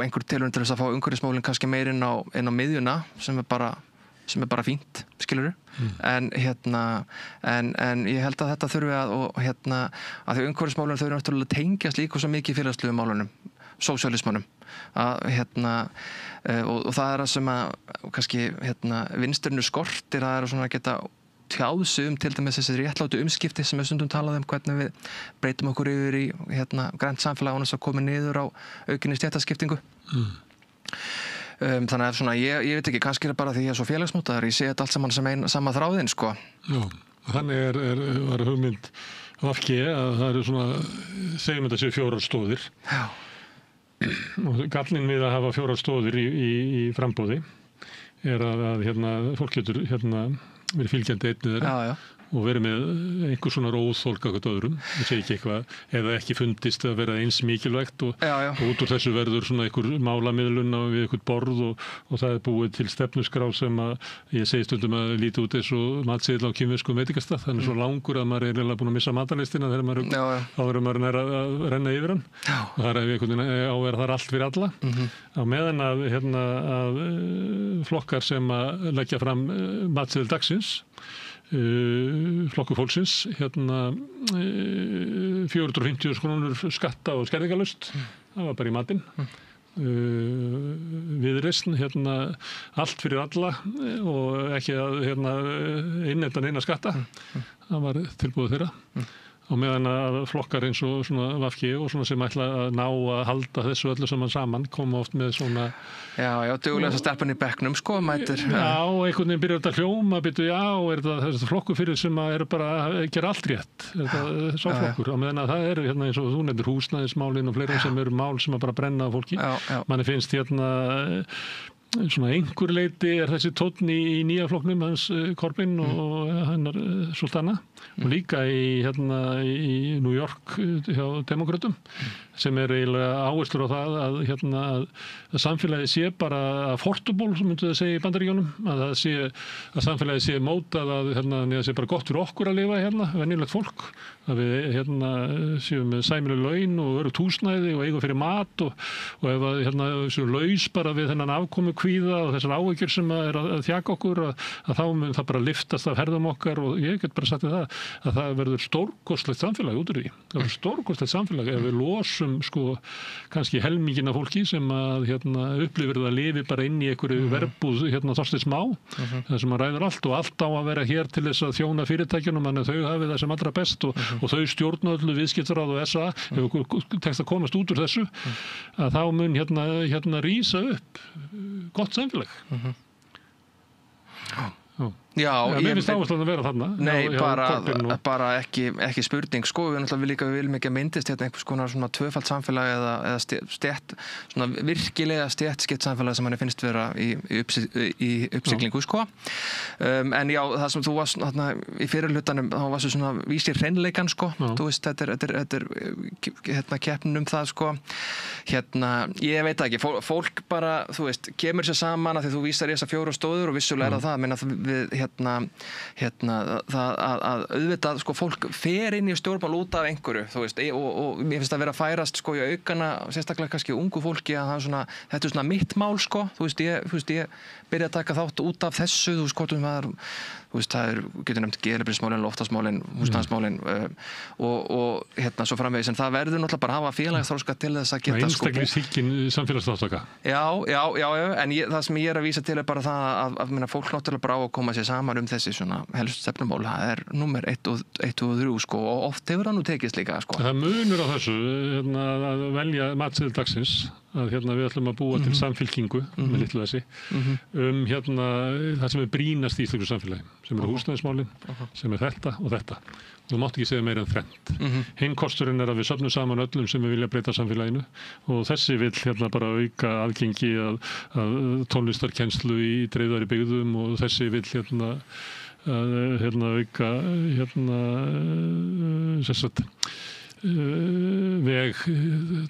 einhver tilraun til þess að fá umhverfismálin kannski meir inn á miðjuna sem er bara fínt, skilurðu. En ég held að þetta þurfi að því umhverfismálin þau eru náttúrulega tengjast líka svo mikið félagslegu málunum sósíalismanum og það er það sem að kannski vinsturinu skortir það er að geta tjáð sig til dæmis þessi réttlátu umskipti sem við stundum talað hvernig við breytum okkur yfir í grænt samfélag án þess að koma niður á aukinni stéttaskiptingu. Þannig að ég veit ekki, kannski er bara því ég er svo félagsmótaður, ég sé þetta allt saman sem sama þráðinn sko. Já, þannig var hugmynd VG að það eru segjum þetta séu 4 stóðir. Já. Og gallinn við að hafa 4 stóðir í frambóði er að fólk getur verið fylgjandi einni þeirra og verið með einhver svona róðþolk á eitthvað öðrum, ég segi ekki eitthvað eða ekki fundist að vera eins mikilvægt og út úr þessu verður svona einhver málamiðlun við einhvern borð og það er búið til stefnuskrá sem að ég segi stundum að líti út eins og matseðil á kínverskum veitingastað, þannig svo langur að maður er eiginlega búin að missa matalistina þegar maður er að renna yfir hann og það er einhvern veginn á að það er allt fyrir alla á meðan að flokkar sem að leggja fram matseðil dagsins flokkur fólksins 450.000 krónur skatta og skerðingarlaust það var bara í matinn Viðreisn allt fyrir alla og ekki að innheimta neina skatta það var tilbúið þeirra og meðan að flokkar eins og svona VG og svona sem ætla að ná að halda þessu öllu saman koma oft með svona duglega stelpan í bekknum sko mætir. Já, einhvern veginn byrjar þetta hljóma er þetta flokkur fyrir sem að eru bara að gera allt rétt er þetta sá flokkur og meðan að það eru eins og þú nefnir húsnæðismálin og fleira sem eru mál sem að bara brenna á fólki manni finnst svona einhver leiti er þessi tónn í nýja flokknum hans Corbyn og hennar Sultana og líka í New York hjá demokratum sem er eiginlega áherslur á það að samfélagið sé bara affordable sem myndu það segja í Bandaríkjunum að samfélagið sé mótað að það sé bara gott fyrir okkur að lifa venjulegt fólk að við séum með sæmileg laun og örugt húsnæði og eigum fyrir mat og ef séum laus bara við þennan afkomu kvíða og þessar áhyggjur sem er að þjaka okkur að þá mun það bara liftast af herðum okkar og ég get bara sagt það að það verður stórkostlegt samfélag út úr því. Það verður stórkostlegt samfélag ef við losum kannski helmingina fólki sem að upplifir það að lifi bara inn í einhverju verbúð Þorsteins Má það sem að ræður allt og allt á að vera hér til þess að þjóna fyrirtækjunum en þau hafi það sem allra best og þau stjórna öllu viðskiptaráð og SA ef okkur tekst að komast út úr þessu að þá mun rísa upp gott samfélag. Já, mér finnst áherslan að vera þarna. Nei, bara ekki spurning, sko, við viljum ekki að myndist hérna einhvers konar svona tvöfalt samfélag eða stétt, svona virkilega stéttskipt samfélag sem manni finnst vera í uppsiglingu, sko. En já, það sem þú varst þarna í fyrirhlutanum, þá varstu svona vísir hreinleikan, sko, þú veist, þetta er keppnin það, sko. Ég veit ekki, fólk bara, þú veist, kemur sér saman að því þú vísar í þessa 4 stóður og vissulega það, menna við það að auðvitað sko fólk fer inn í stjórnmál út af einhverju, þú veist, og mér finnst að vera að færast sko í aukana, sérstaklega kannski ungu fólki að það svona, þetta svona mitt mál sko, þú veist, ég byrja að taka þátt út af þessu, þú veist, það getur nefnt geðheilbrigðismálin, loftslagsmálin, húsnæðismálin og svo framvegis, en það verður náttúrulega bara að hafa félagsþroska til þess að geta sko einstaklingshyggin samfélagsþáttaka. Já, en það sem ég að vísa til er bara það að fólk náttúrulega bara á að koma sér saman þessi svona helst stefnumál, það númer 1 og 3 sko, og oft hefur það nú tekist líka sko. Það munur á þessu að velja matseðil dagsins að við ætlum að búa til samfylkingu með litlu þessi það sem er brýnast í íslensku samfélagi, sem eru húsnæðismálin, sem er þetta og þetta. Þú mátt ekki segja meira en þrennt. Hinn kosturinn er að við söfnum saman öllum sem við vilja breyta samfélaginu og þessi vill bara auka aðgengi að tónlistarkennslu í dreifðari byggðum og þessi vill auka veg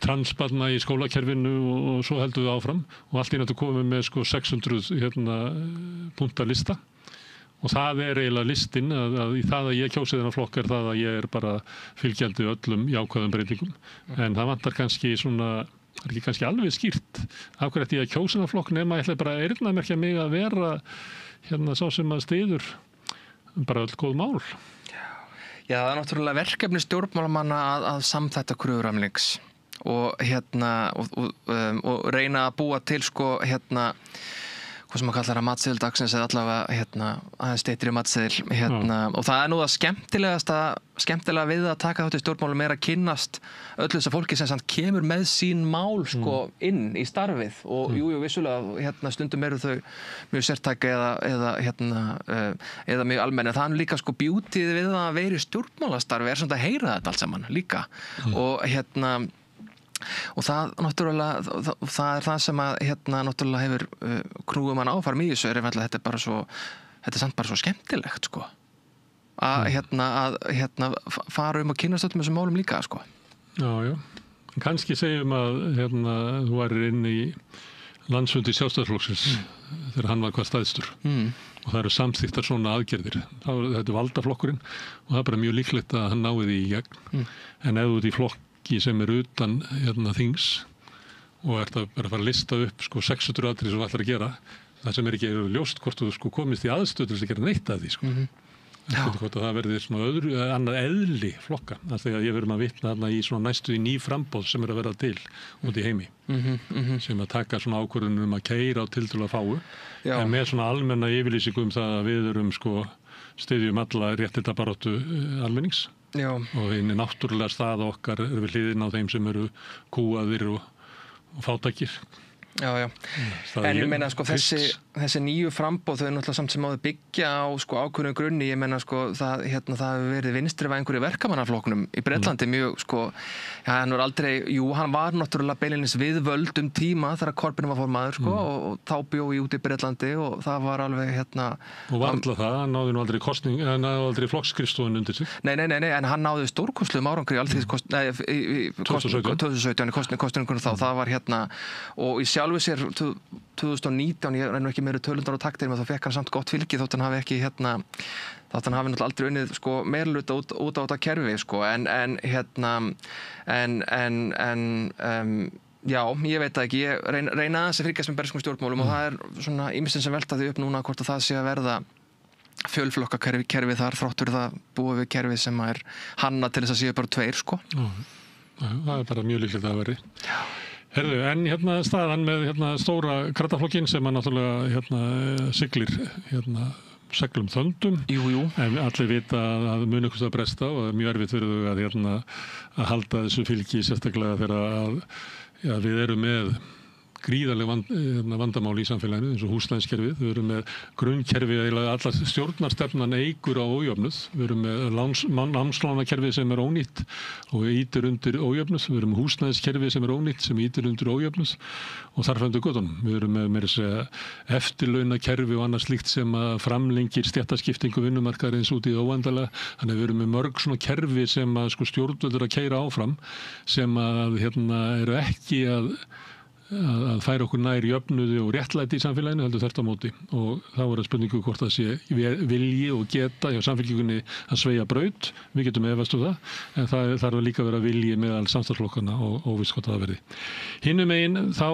transbarna í skólakerfinu og svo heldum við áfram og allt í náttúrulega komum með 600 punkta lista og það er eiginlega listinn að í það að ég kjósi þennan flokk er það að ég er bara fylgjandi öllum jákvæðum breytingum en það vantar kannski svona, það er ekki kannski alveg skýrt af hverju ætti ég að kjósa þennan flokk nema ég ætla bara að eyrnamerkja mig að vera sá sem að styður bara öll góð mál. Já, það er náttúrulega verkefni stjórnmálamanna að samþætta kröfur almennings og og reyna að búa til sko hvað sem maður kallar að matseðil dagsins eða allavega aðeins styttri matseðil og það er nú það skemmtilega við að taka þátt í stjórnmálum er að kynnast öllu þess að fólki sem kemur með sín mál sko inn í starfið og jú, vissulega stundum eru þau mjög sértæk eða mjög almenn en það er líka sko bjútið við að vera í stjórnmálastarfi er svona að heyra þetta allt saman líka og það náttúrulega það er það sem að náttúrulega hefur knúið mann áfram í þessu þetta er bara svo þetta er samt bara svo skemmtilegt sko að fara og kynast öllum þessum málum líka sko. Já, kannski segjum að þú værir inn í landsfundi Sjálfstæðisflokksins þegar hann var hvað stæðstur og það eru samþykktar svona aðgerðir þetta er valdaflokkurinn og það er bara mjög líklegt að hann náði því í gegn en ef þú ert í flokk sem er utan þings og ert að fara að lista upp 600 atriði sem þú ætlar að gera það sem er ekki ljóst hvort þú komist í aðstöðu til að gera neitt að því hvort það verði svona annað eðli flokka þegar ég verðum að vitna þarna í svona næstu í ný framboð sem er að vera til út í heimi sem að taka svona ákvörðunum að keyra á tiltölulega fáu en með svona almenna yfirlýsingu það að við erum styðjum alla réttindabaráttu almennings Já. Og einu náttúrulega stað okkar er við hliðin á þeim sem eru kúaðir og fátækir. Já. En ég meina þessi nýju framboð þau náttúrulega samt sem áður byggja á ákveðnum grunni, ég meina það hefur verið vinstrivæðingur í verkamannaflokknum í Bretlandi mjög hann var aldrei, hann var náttúrulega beinlínis við völd tíma þegar Corbyn var formaður og þá bjó ég út í Bretlandi og það var alveg og varla það, hann náði nú aldrei hann náði aldrei flokksskrifstofun undir sig. Nei, en hann náði stórkostlegum árangri í 2017 í kosningunum þá, það var og í sjálfu sér 2019, ég er nú ekki meira tölundar og taktir með þá fekk hann samt gott fylgi þótt hann hafi ekki þótt hann hafi náttúrulega aldrei unnið meirhluta út á þetta kerfi já, ég veit ekki, ég reyna aðeins að fylgjast með berskum stjórnmálum og það er svona ýmislegt sem velta því upp núna hvort að það sé að verða fjölflokka kerfi þar þráttur það búið við kerfi sem er hanna til þess að séu bara 2 það er bara mjög líklegt að veri. Herðu, en staðan með stóra krattaflokkin sem að náttúrulega siglir seglum þöndum. Jú. En allir vita að muni eitthvað að bresta og það er mjög erfitt fyrir þau að halda þessu fylgi sérstaklega þegar að við erum með gríðarleg vandamál í samfélaginu eins og húsnæðiskerfið. Við erum með grunnkerfi eða allar stjórnarstefnan eigur á ójöfnuð. Við erum með námslánakerfi sem ónýtt og ýtir undir ójöfnuð. Við erum með húsnæðiskerfi sem ónýtt sem ýtir undir ójöfnuð og þar fram til götunum. Við erum með meira að segja eftirlaunakerfi og annað slíkt sem framlengir stéttaskiptingu vinnumarkaðarins út í óendanlega. Þannig að við erum með mörg svona kerfi sem stjórnvöld eru að keyra áfram sem eru ekki að færa okkur nær jöfnuði og réttlæti í samfélaginu heldur þvert á móti og þá er spurningu hvort það sé vilji og geta hjá samfélkingunni að sveigja braut, við getum efast það en það þarf líka að vera vilji meðal samstarfsflokkana og óvíst hvort það verði. Hinum megin þá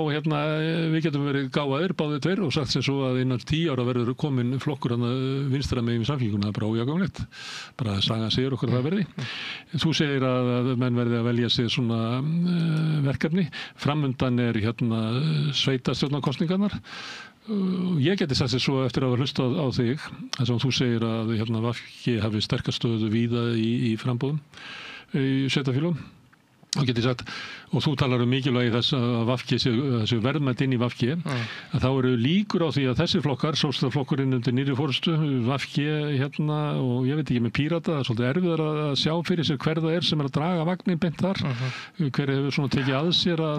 við getum verið gáðir báðir tveir og sagt sem svo að innan 10 ára verður komin flokkur vinstra megin við samfélkinguna, það er bara óhjákvæmilegt, bara sagan segir okkur það verði. Þú segir að menn verði að velja sér svona verkefni, framundan er sveitarstjórnarkosningarnar. Ég geti sagt sér svo eftir að hafa hlustað á þig þar sem þú segir að VG hafi sterkast stöðu víða í frambúðum í sveitarfélögum og geti sagt, og þú talar mikilvægi þess að VG þessu verðmætt inn í VG að þá eru líkur á því að þessir flokkar, Sósíalistaflokkurinn undir nýrri forystu, VG og ég veit ekki með Pírata, það er svolítið erfiðar að sjá fyrir sér hver það er sem að draga vagnin beint þar, hver hefur svona tekið að sér að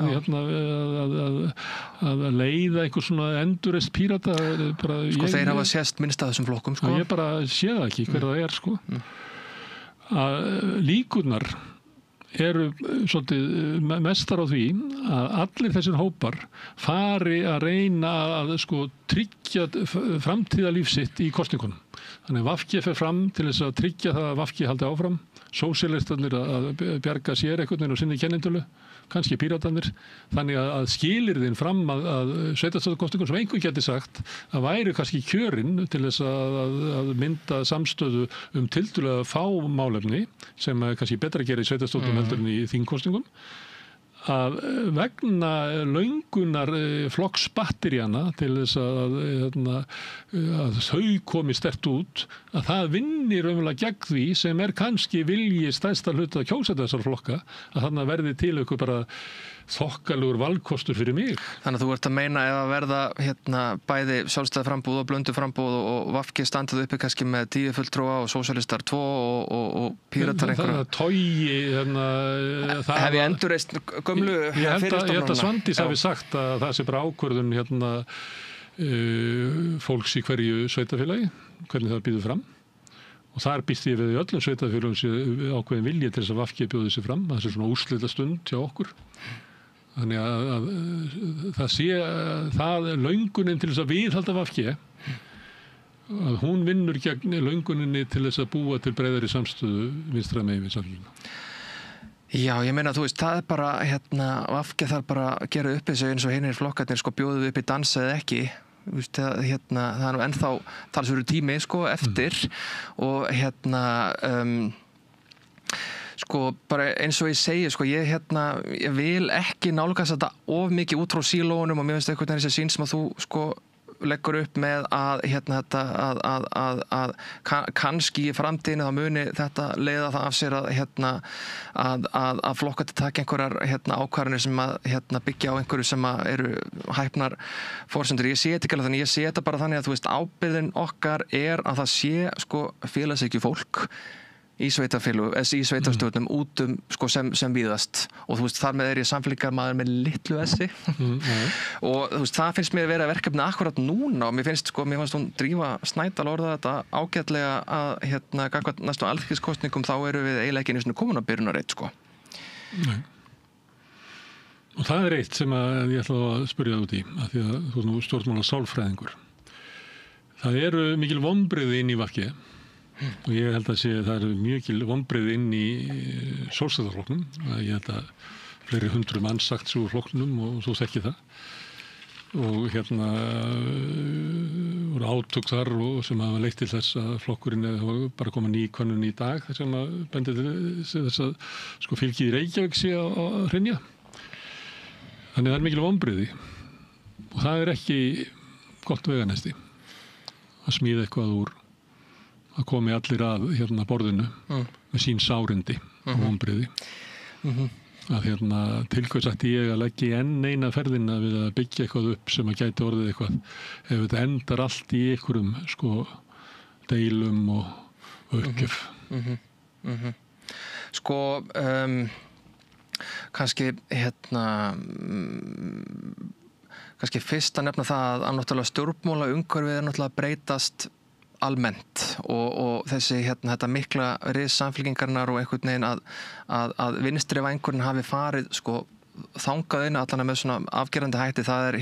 leiða einhver svona endurreist Pírata. Þeir hafa sést minnst að þessum flokkum. Ég bara sé það ekki hver það er. Að líkurnar eru svolítið mestar á því að allir þessir hópar fari að reyna að tryggja framtíðarlíf sitt í kosningunum. Þannig að VG fer fram til þess að tryggja það að VG haldi áfram, sósíalistarnir að bjarga sér einhvern veginn og sinni kennintölu, kannski Píratarnir, þannig að skilyrðin fram að sveitarstjórnarkosningum sem einhver geti sagt að væri kannski kjörinn til þess að mynda samstöðu tiltölulega fá málefni sem kannski betra að gera í sveitarstjórnum heldur en í þingkosningum, að vegna löngunar flokksbatteríana til þess að þau komi sterkt út, að það vinnir raunverulega gegn því sem kannski vilji stærsta hluta að kjósa þessar flokka, að þarna verði til ykkur bara þokkalegur valkostur fyrir mig. Þannig að þú ert að meina ef að verða bæði sjálfstæðarframbúð og blönduframbúð og VG standað uppi kannski með 10 fulltrúa og sósíalistar 2 og Píratar einhverja. Það togi hef ég endurreist gömlu fyrirstofnununa. Ég held að Svandís hafi sagt að það sé bara ákvörðun fólks í hverju sveitarfélagi, hvernig það býður fram. Og þar býst ég við í öllum sveitarfélögum sé ákveðin vilji til þess að VG bjóði sig fram. Það sé svona úrslita stund hjá okkur. Þannig að það sé það löngunin til þess að viðhalda VG að hún vinnur gegn lönguninni til þess að búa til breiðari samstöðu vinstra megin við samfélaginu. Já, ég meina, þú veist, það er bara VG þarf bara að gera upp þessu eins og hinir flokkarnir bjóðu upp í dansa eða ekki. Það er nú ennþá talsverður tími eftir og bara eins og ég segi ég vil ekki nálgast þetta of mikið út frá sílóunum og mér finnst einhvern veginn þessi sín sem að þú leggur upp með að kannski í framtíðinu þá muni þetta leiða það af sér að flokkar taka einhverjar ákvarðanir sem að byggja á einhverju sem að eru hæpnar forsendur. Ég sé þetta ekki alveg þannig, ég sé þetta bara þannig að þú veist ábyrgðin okkar er að það sé félagshyggju fólk í sveitarstjórnum út sem víðast og þú veist þar með ég samfélkingarmaður með litlu essi og þú veist það finnst mér að vera verkefni akkurat núna og mér fannst hún Drífa Snædal orða þetta ágætlega að gagnvart næstum alþingiskosningum þá eru við eiginlega ekki einu svona komin að byrjunarreit Nei. Og það er eitt sem að ég ætla að spyrja út í af því að þú veist nú stjórnmála sálfræðingur. Það eru mikil vonbrigði inn í VG og ég held að það eru mikil vonbrigði inn í Sósíalistaflokknum. Ég held að fleiri 100 manns sagt svo úr flokknum og svo þekki það og voru átök þar og sem hafa leitt til þess að flokkurinn hafa bara komið ný könnun í dag þar sem að bendir þess að fylgið í Reykjavík sé að hrynja. Þannig það er mikil vonbrigði og það er ekki gott veganesti að smíða eitthvað úr að komi allir að borðinu með sín sárindi og vonbrigði. að til hvers ætti ég að leggja í enn eina ferðina við að byggja eitthvað upp sem að gæti orðið eitthvað ef þetta endar allt í einhverjum deilum og uppgjöf. Sko, kannski kannski fyrst að nefna það að náttúrulega stjórnmála umhverfið náttúrulega að breytast almennt og þessi þetta mikla ris samfylkingarinnar og einhvern veginn að vinstri vængurinn hafi farið sko þangað inn allan með svona afgerandi hætti, það er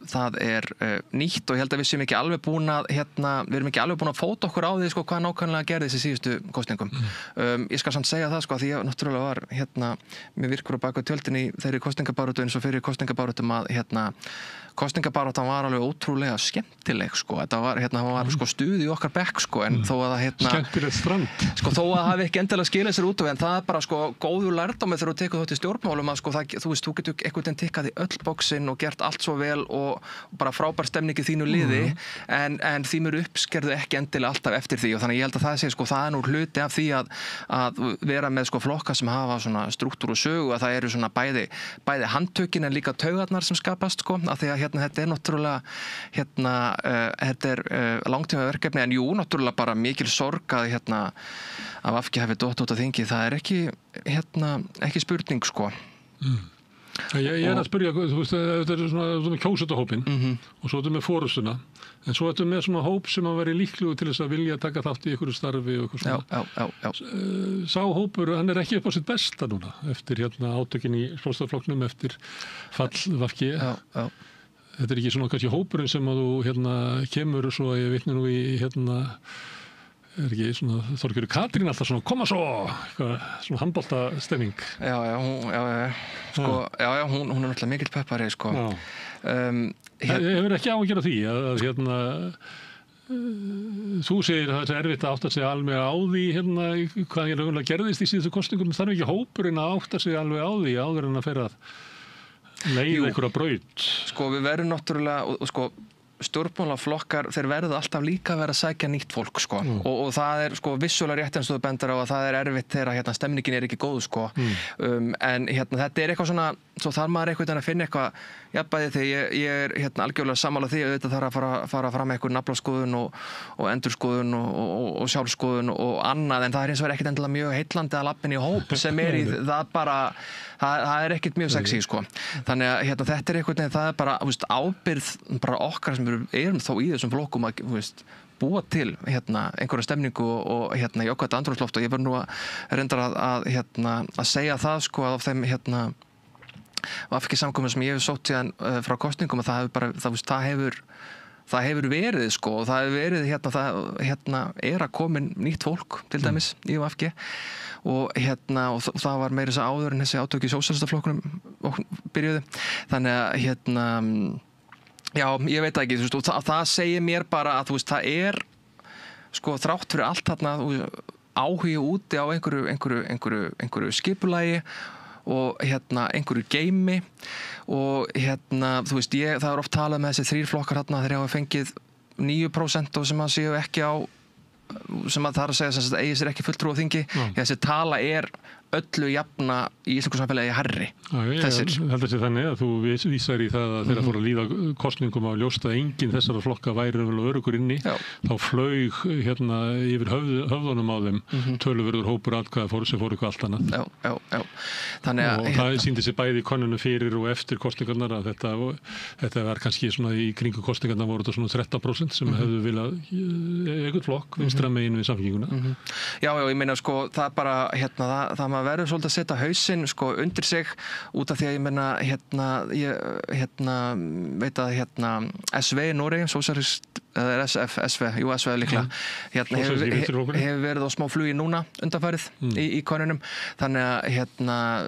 það er nýtt og ég held að við séum ekki alveg búin að við erum ekki alveg búin að fóta okkur á því sko hvað nákvæmlega gerði þessi síðustu kosningum. Ég skal samt segja það sko að því ég náttúrulega var mér virkur á bak við tjöldin í þeirri kosningabaráttu eins og fyrir kosningabaráttum að kosningabaráttan var alveg ótrúlega skemmtileg sko, þetta var var sko stuð í okkar bekk sko en þó að skemmtilegt strand sko þó að það hafi ekki endilega skilað sér út en það er bara sko góður lærdómur þegar þú tekur þátt í stjórnmálum að sko þú veist, þú getur einhvern veginn tikkað í öll bóksinn og gert allt svo vel og bara frábær stemning í þínu liði en því mér uppskerðu ekki endilega alltaf eftir því og þannig ég held að það sé sko það er nú hluti af því að vera með sko flokka sem hafa svona strúktúr og sögu að það eru svona bæði handtökin en líka taugarnar sem skapast sko af því að þetta er náttúrulega þetta er langtíma verkefni en jú, náttúrulega bara mikil sorg að að VG hafi dott út á þingi, það er ekki spurning sko. Ég er að spyrja, þú veist, þetta er svona kjósendahópinn og svo þetta með forustuna en svo þetta með svona hóp sem að veri líklegur til þess að vilja taka þátt í einhverju starfi og eitthvað svona. Já. Sá hópur, hann er ekki upp á sitt besta núna eftir átökin í Sjálfstæðisflokknum eftir fall VG. Já. Þetta er ekki svona kannski hópurinn sem að þú kemur svo að ég vitni nú í er ekki svona Þorgerður Katrín alltaf svona koma svo svona handboltastemming. Já. Sko, já, hún er náttúrulega mikill peppari sko. Hefur ekki áhyggjur af því að þú segir að það er erfitt að átta sig alveg á því hvað raunverulega gerðist í síðustu kosningum, þarf ekki hópurinn að átta sig alveg á því áður en að fer að leiða einhverja braut. Sko við verðum náttúrulega sko stjórnmálaflokkar, þeir verða alltaf líka að vera að sækja nýtt fólk sko og það er sko vissulega rétt eins og þú bendir á að það er erfitt þegar stemningin er ekki góð sko en þetta er eitthvað svona svo þarf maður einhvern að finna eitthvað jafnbæði þegar ég er algjörlega sammála því að þetta þarf að fara fram einhver naflaskoðun og endurskoðun og sjálfskoðun og annað en það er eins og verið ekkert endilega mjög heitlandi að lappin í hóp sem er í það bara það er ekkert mjög sexy sko þannig að þetta er einhvern veginn það er bara ábyrgð bara okkar sem erum þó í þessum flokkum að búa til einhverja stemningu og jákvætt andrúmsloft og ég verð nú að reyndar að segja það sko að á þeim VG samkomum sem ég hef sótt síðan frá kosningum að það hefur verið sko og það hefur verið er að komin nýtt fólk til dæmis í VG og það var meira þess að áður en þessi átök í sósíalistaflokkunum byrjuðu þannig að já, ég veit ekki, það segir mér bara að það er sko þrátt fyrir allt áhugi úti á einhverju skipulagi og einhverju geimi og það er oft talað með þessi 3 flokkar þeir hafa fengið 9% og sem að séu ekki á sem að það er að segja sem að eigi sér ekki fulltrú á þingi þessi tala er öllu jafna í íslensku samfélagi hærri. Ég held að sé þannig að þú vísar í það að þegar fór að líða kosningum á ljóst að enginn þessara flokka væri öruggur inni, þá flaug yfir höfðunum á þeim töluverður hópur atkvæða sem fór eitthvað allt annað. Já. Þannig að það sýndi sig bæði í könnunum fyrir og eftir kosningarnar að þetta var kannski svona í kringu kosningarnar voru þetta svona 13% sem hefðu viljað einhvern flokk vinstra megin við Samfylkinguna. Já, ég meina sko það bara það maður verður svolítið að setja hausinn sko undir sig út af því að ég meina ég veit að SV í Noregi, Sósíalist eða SV líklega hefur verið á smá flugi núna undanfarið í konunum þannig að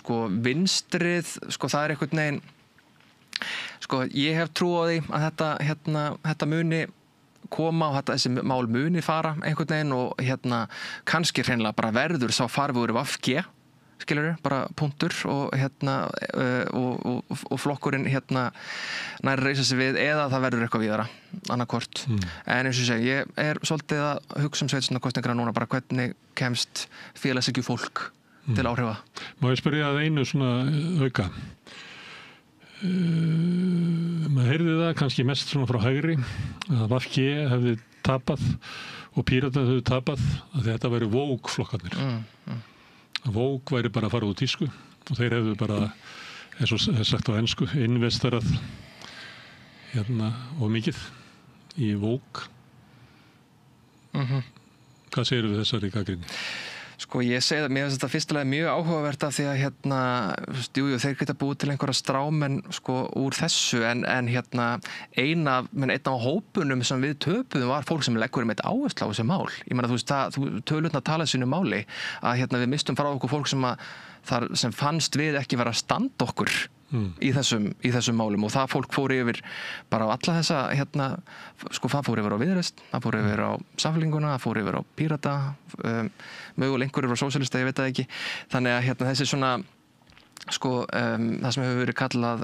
sko vinstrið sko það er einhvern veginn sko ég hef trú á því að þetta muni koma og þessi mál muni fara einhvern veginn og kannski hreinlega bara verður sá farvegur VG skilurðu, bara punktur og og flokkurinn nær reisa sig við eða það verður eitthvað víðara, annarkvort. En eins og ég segi, ég er svolítið að hugsa sveitarstjórnarkosningar núna, bara hvernig kemst félagshyggju fólk til áhrifa. Má ég spyrja að einu svona auka? Maður heyrði það kannski mest svona frá hægri að VG hefði tapað og Píratar hefði tapað að þetta væri woke-flokkarnir. Að woke væri bara að fara út tísku og þeir hefðu bara, eins og sagt á ensku, investerað of mikið í woke. Hvað segirðu við þessari gagnrýni? Sko ég segi það, mér finnst þetta fyrstulega mjög áhugavert af því að þeir geta búið til einhverja strámenn úr þessu en einn af hópunum sem við töpuðum var fólk sem leggur með áherslu á þessi mál. Ég meina tölurnar tala sínu máli að við mistum frá okkur fólk sem fannst við ekki vera að standa okkur í þessum málum og það fólk fór yfir bara á alla þessa það fór yfir á Viðreisn, það fór yfir á Samfylkinguna, það fór yfir á Pírata mögulega einhverjur á sósíalista, ég veit það ekki þannig að þessi svona það sem hefur verið kallað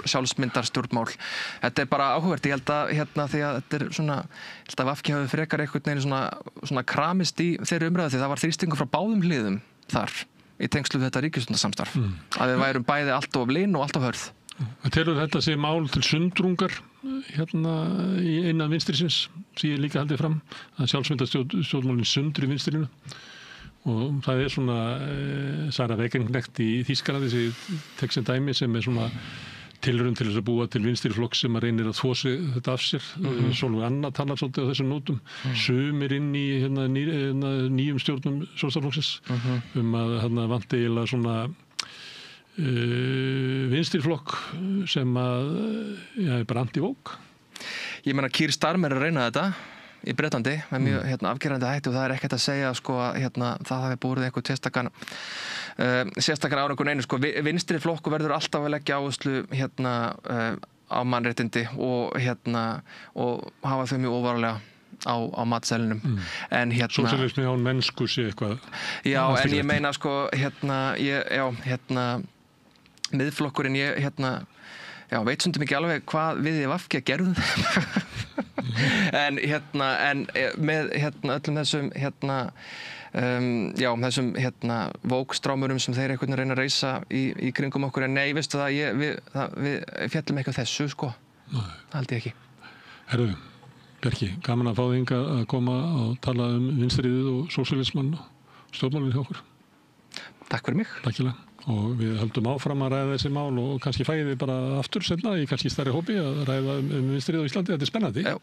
sjálfsmyndarstjórnmál þetta bara áhugavert, ég held að því að þetta svona, ég held að VG hafi frekar einhvern veginn svona kramist í þeirri umræðu því það var þrýstingur frá báðum hliðum þar í tengslu við þetta ríkisstjórnarsamstarf að við værum bæði allt of lin og allt of hörð. Telur þetta sé mál til sundrungar innan vinstrisins sem ég líka haldið fram að sjálfsmyndarstjórnmálinn sundri vinstrinu og það svona Sara Wegenknecht í Þýskalandi sem tek sem dæmi sem svona tilraun til þess að búa til vinstriflokk sem að reynir að þvo sig þetta af sér Sólveig Anna talar svolítið á þessum nótum sumir inn í nýjum stjórnum Sjálfstæðisflokksins að vanti eiginlega svona vinstriflokk sem að er bara anti-woke. Ég meina Keir Starmer að reyna þetta í Bretlandi með mjög afgerandi hætti og það ekkert að segja það hafi búið eitthvað sérstakar árangur neinu vinstri flokku verður alltaf að leggja áherslu á mannréttindi og hafa þau mjög óvarlega á matseðlinum en Sósíalismi án mennsku sé eitthvað já en ég meina miðflokkurinn veit stundum ekki alveg hvað við í VG gerðum en með öllum þessum þessum vókstrámurum sem þeir einhvern veginn reyna að reisa í kringum okkur en nei, veistu það, við fjallum eitthvað þessu það held ég ekki. Herðu, Bjarki, gaman að fá þig hingað að koma og tala vinstriðið og sósíalismann og stjórnmálinn hjá okkur. Takk fyrir mig. Takkilega. Og við höldum áfram að ræða þessi mál og kannski fæði bara aftur seinna í kannski stærri hópi að ræða vinstrið á Íslandi. Þetta er spennandi. Já,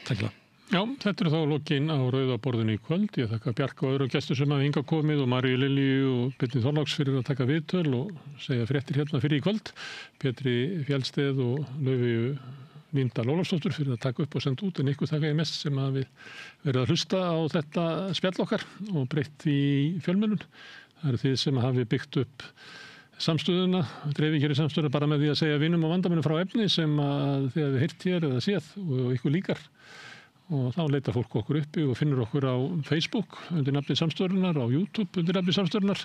takkilega. Já, þetta þá lokin á rauða borðinu í kvöld. Ég þakka Bjarka og öðrum gestur sem hafa hingað komið og Maríu Lilju og Birni Þorláks fyrir að taka viðtöl og segja fréttir fyrir í kvöld. Pétri Fjallsteð og Laufeyju Líndal Ólafsdóttur fyrir að taka upp og senda út en ykkur þakka ég mest sem hafi verið að hlusta á þetta spjall okkar og breytt í fjölmiðlun. Það eru þið sem hafi byggt upp samstöðuna, dreifing hér í samstöðuna bara með því að segja vinum og vandamönnum frá efni sem að þið hafi heyrt hér eða séð og ykkur líkar. Og þá leitar fólk okkur uppi og finnur okkur á Facebook undir nafni samstöðunar, á YouTube undir nafni samstöðunar,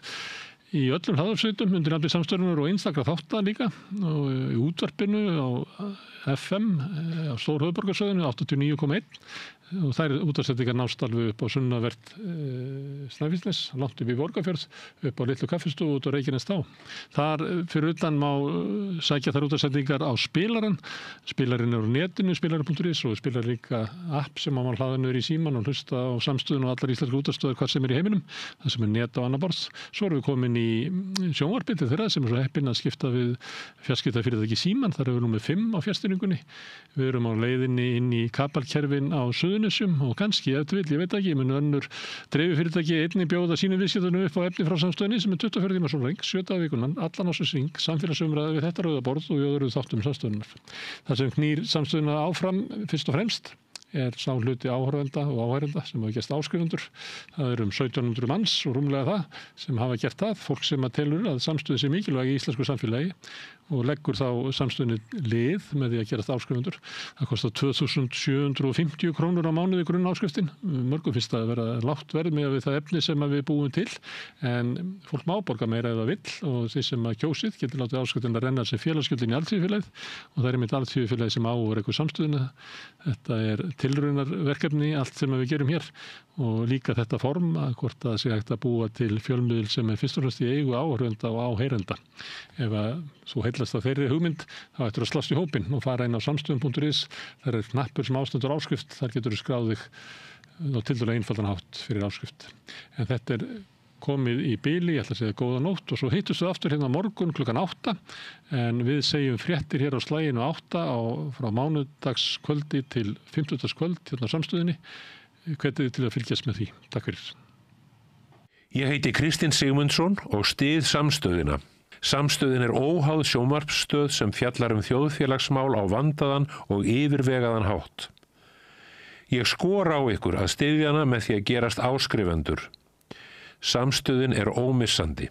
í öllum hlaðarsveitum undir nafni samstöðunar og einstakra þátta líka og í útvarpinu á FM á Stór höfuðborgarsvæðinu 89,1 og þær útvarpsendingar nást alveg upp á sunnavert Snæfellsnes, langt upp í Borgarfjörð, upp á Litlu kaffistofu út á Reykjanestá. Þar fyrir utan má sækja þær útvarpsendingar á spilarann. Spilarinn er á netinu, spilari.is og spilar líka app sem má hlaða niður í síman og hlusta á samstöðun og allar íslenskar útvarpsstöðvar hvað sem er í heiminum, það sem er net á annar borð. Svo erum við komin í sjónvarpið til þeirra sem er svo heppin að skipta við fjarskiptafyrirtæki Síman, þar erum við númer 5 á fjarstýringunni. Við erum á leiðinni inn í kabalkerfin á Suðurnesjum og kannski, ef þú vill, ég veit ekki, munu önnur dreififyrirtæki einnig bjóða sínum viðskiptunum upp á efni frá samstöðinni sem er 24 tíma sólarhring, 7 daga vikunnar, allan ásins hring, samfélagsumræðu við þetta rauða borð og í öðru þáttum samstöðunar. Það sem knýr samstöðuna áfram fyrst og fremst er sá hluti áhorfenda og áhærenda sem hafa gert áskrifundur. Það eru 1700 manns og rúmlega það sem hafa gert það, fólk sem að telur að samstöðin sé mikilvæg í íslensku samfélagi og leggur þá samstöðinni lið með því að gerast áskrifendur. Það kostar 2.750 krónur á mánuði grunn áskriftin. Mörgum finnst það að vera lágt verð með við það efni sem við búum til, en fólk má borga meira ef það vill og þeir sem að kjósið getur látið áskriftin að renna sem félagsgjöldin í Alþýðufélagið og það er einmitt Alþýðufélagið sem á og rekur samstöðina. Þetta er tilraunarverkefni allt sem við gerum hér og líka þetta form að hvort það sé hægt að búa til fjölmiðil sem er fyrst og fremst í eigu áhorfenda og áheyrenda. Ef að þú heillast að þeirri hugmynd þá ættir að slást í hópinn og fara inn á samstöðum.is. Það er knappur sem ástendur áskrift, þar getur þú skráð þig á tildulega einfaldan hátt fyrir áskrift. En þetta er komið í bili, ég ætla að segja góða nótt og svo hittust við aftur hérna morgun klukkan 8 en við segjum fréttir hér á slaginu 8 frá mánudagskvöldi til 50dagskvöld hérna á samstöðinni. Hvetið til að fylgjast með því. Takk fyrir. Ég heiti Kristinn Sigmundsson og styð samstöðina. Samstöðin er óháð sjónvarpsstöð sem fjallar þjóðfélagsmál á vandaðan og yfirvegaðan hátt. Ég skora á ykkur að styðja hana með því að gerast áskrifendur. Samstöðin er ómissandi.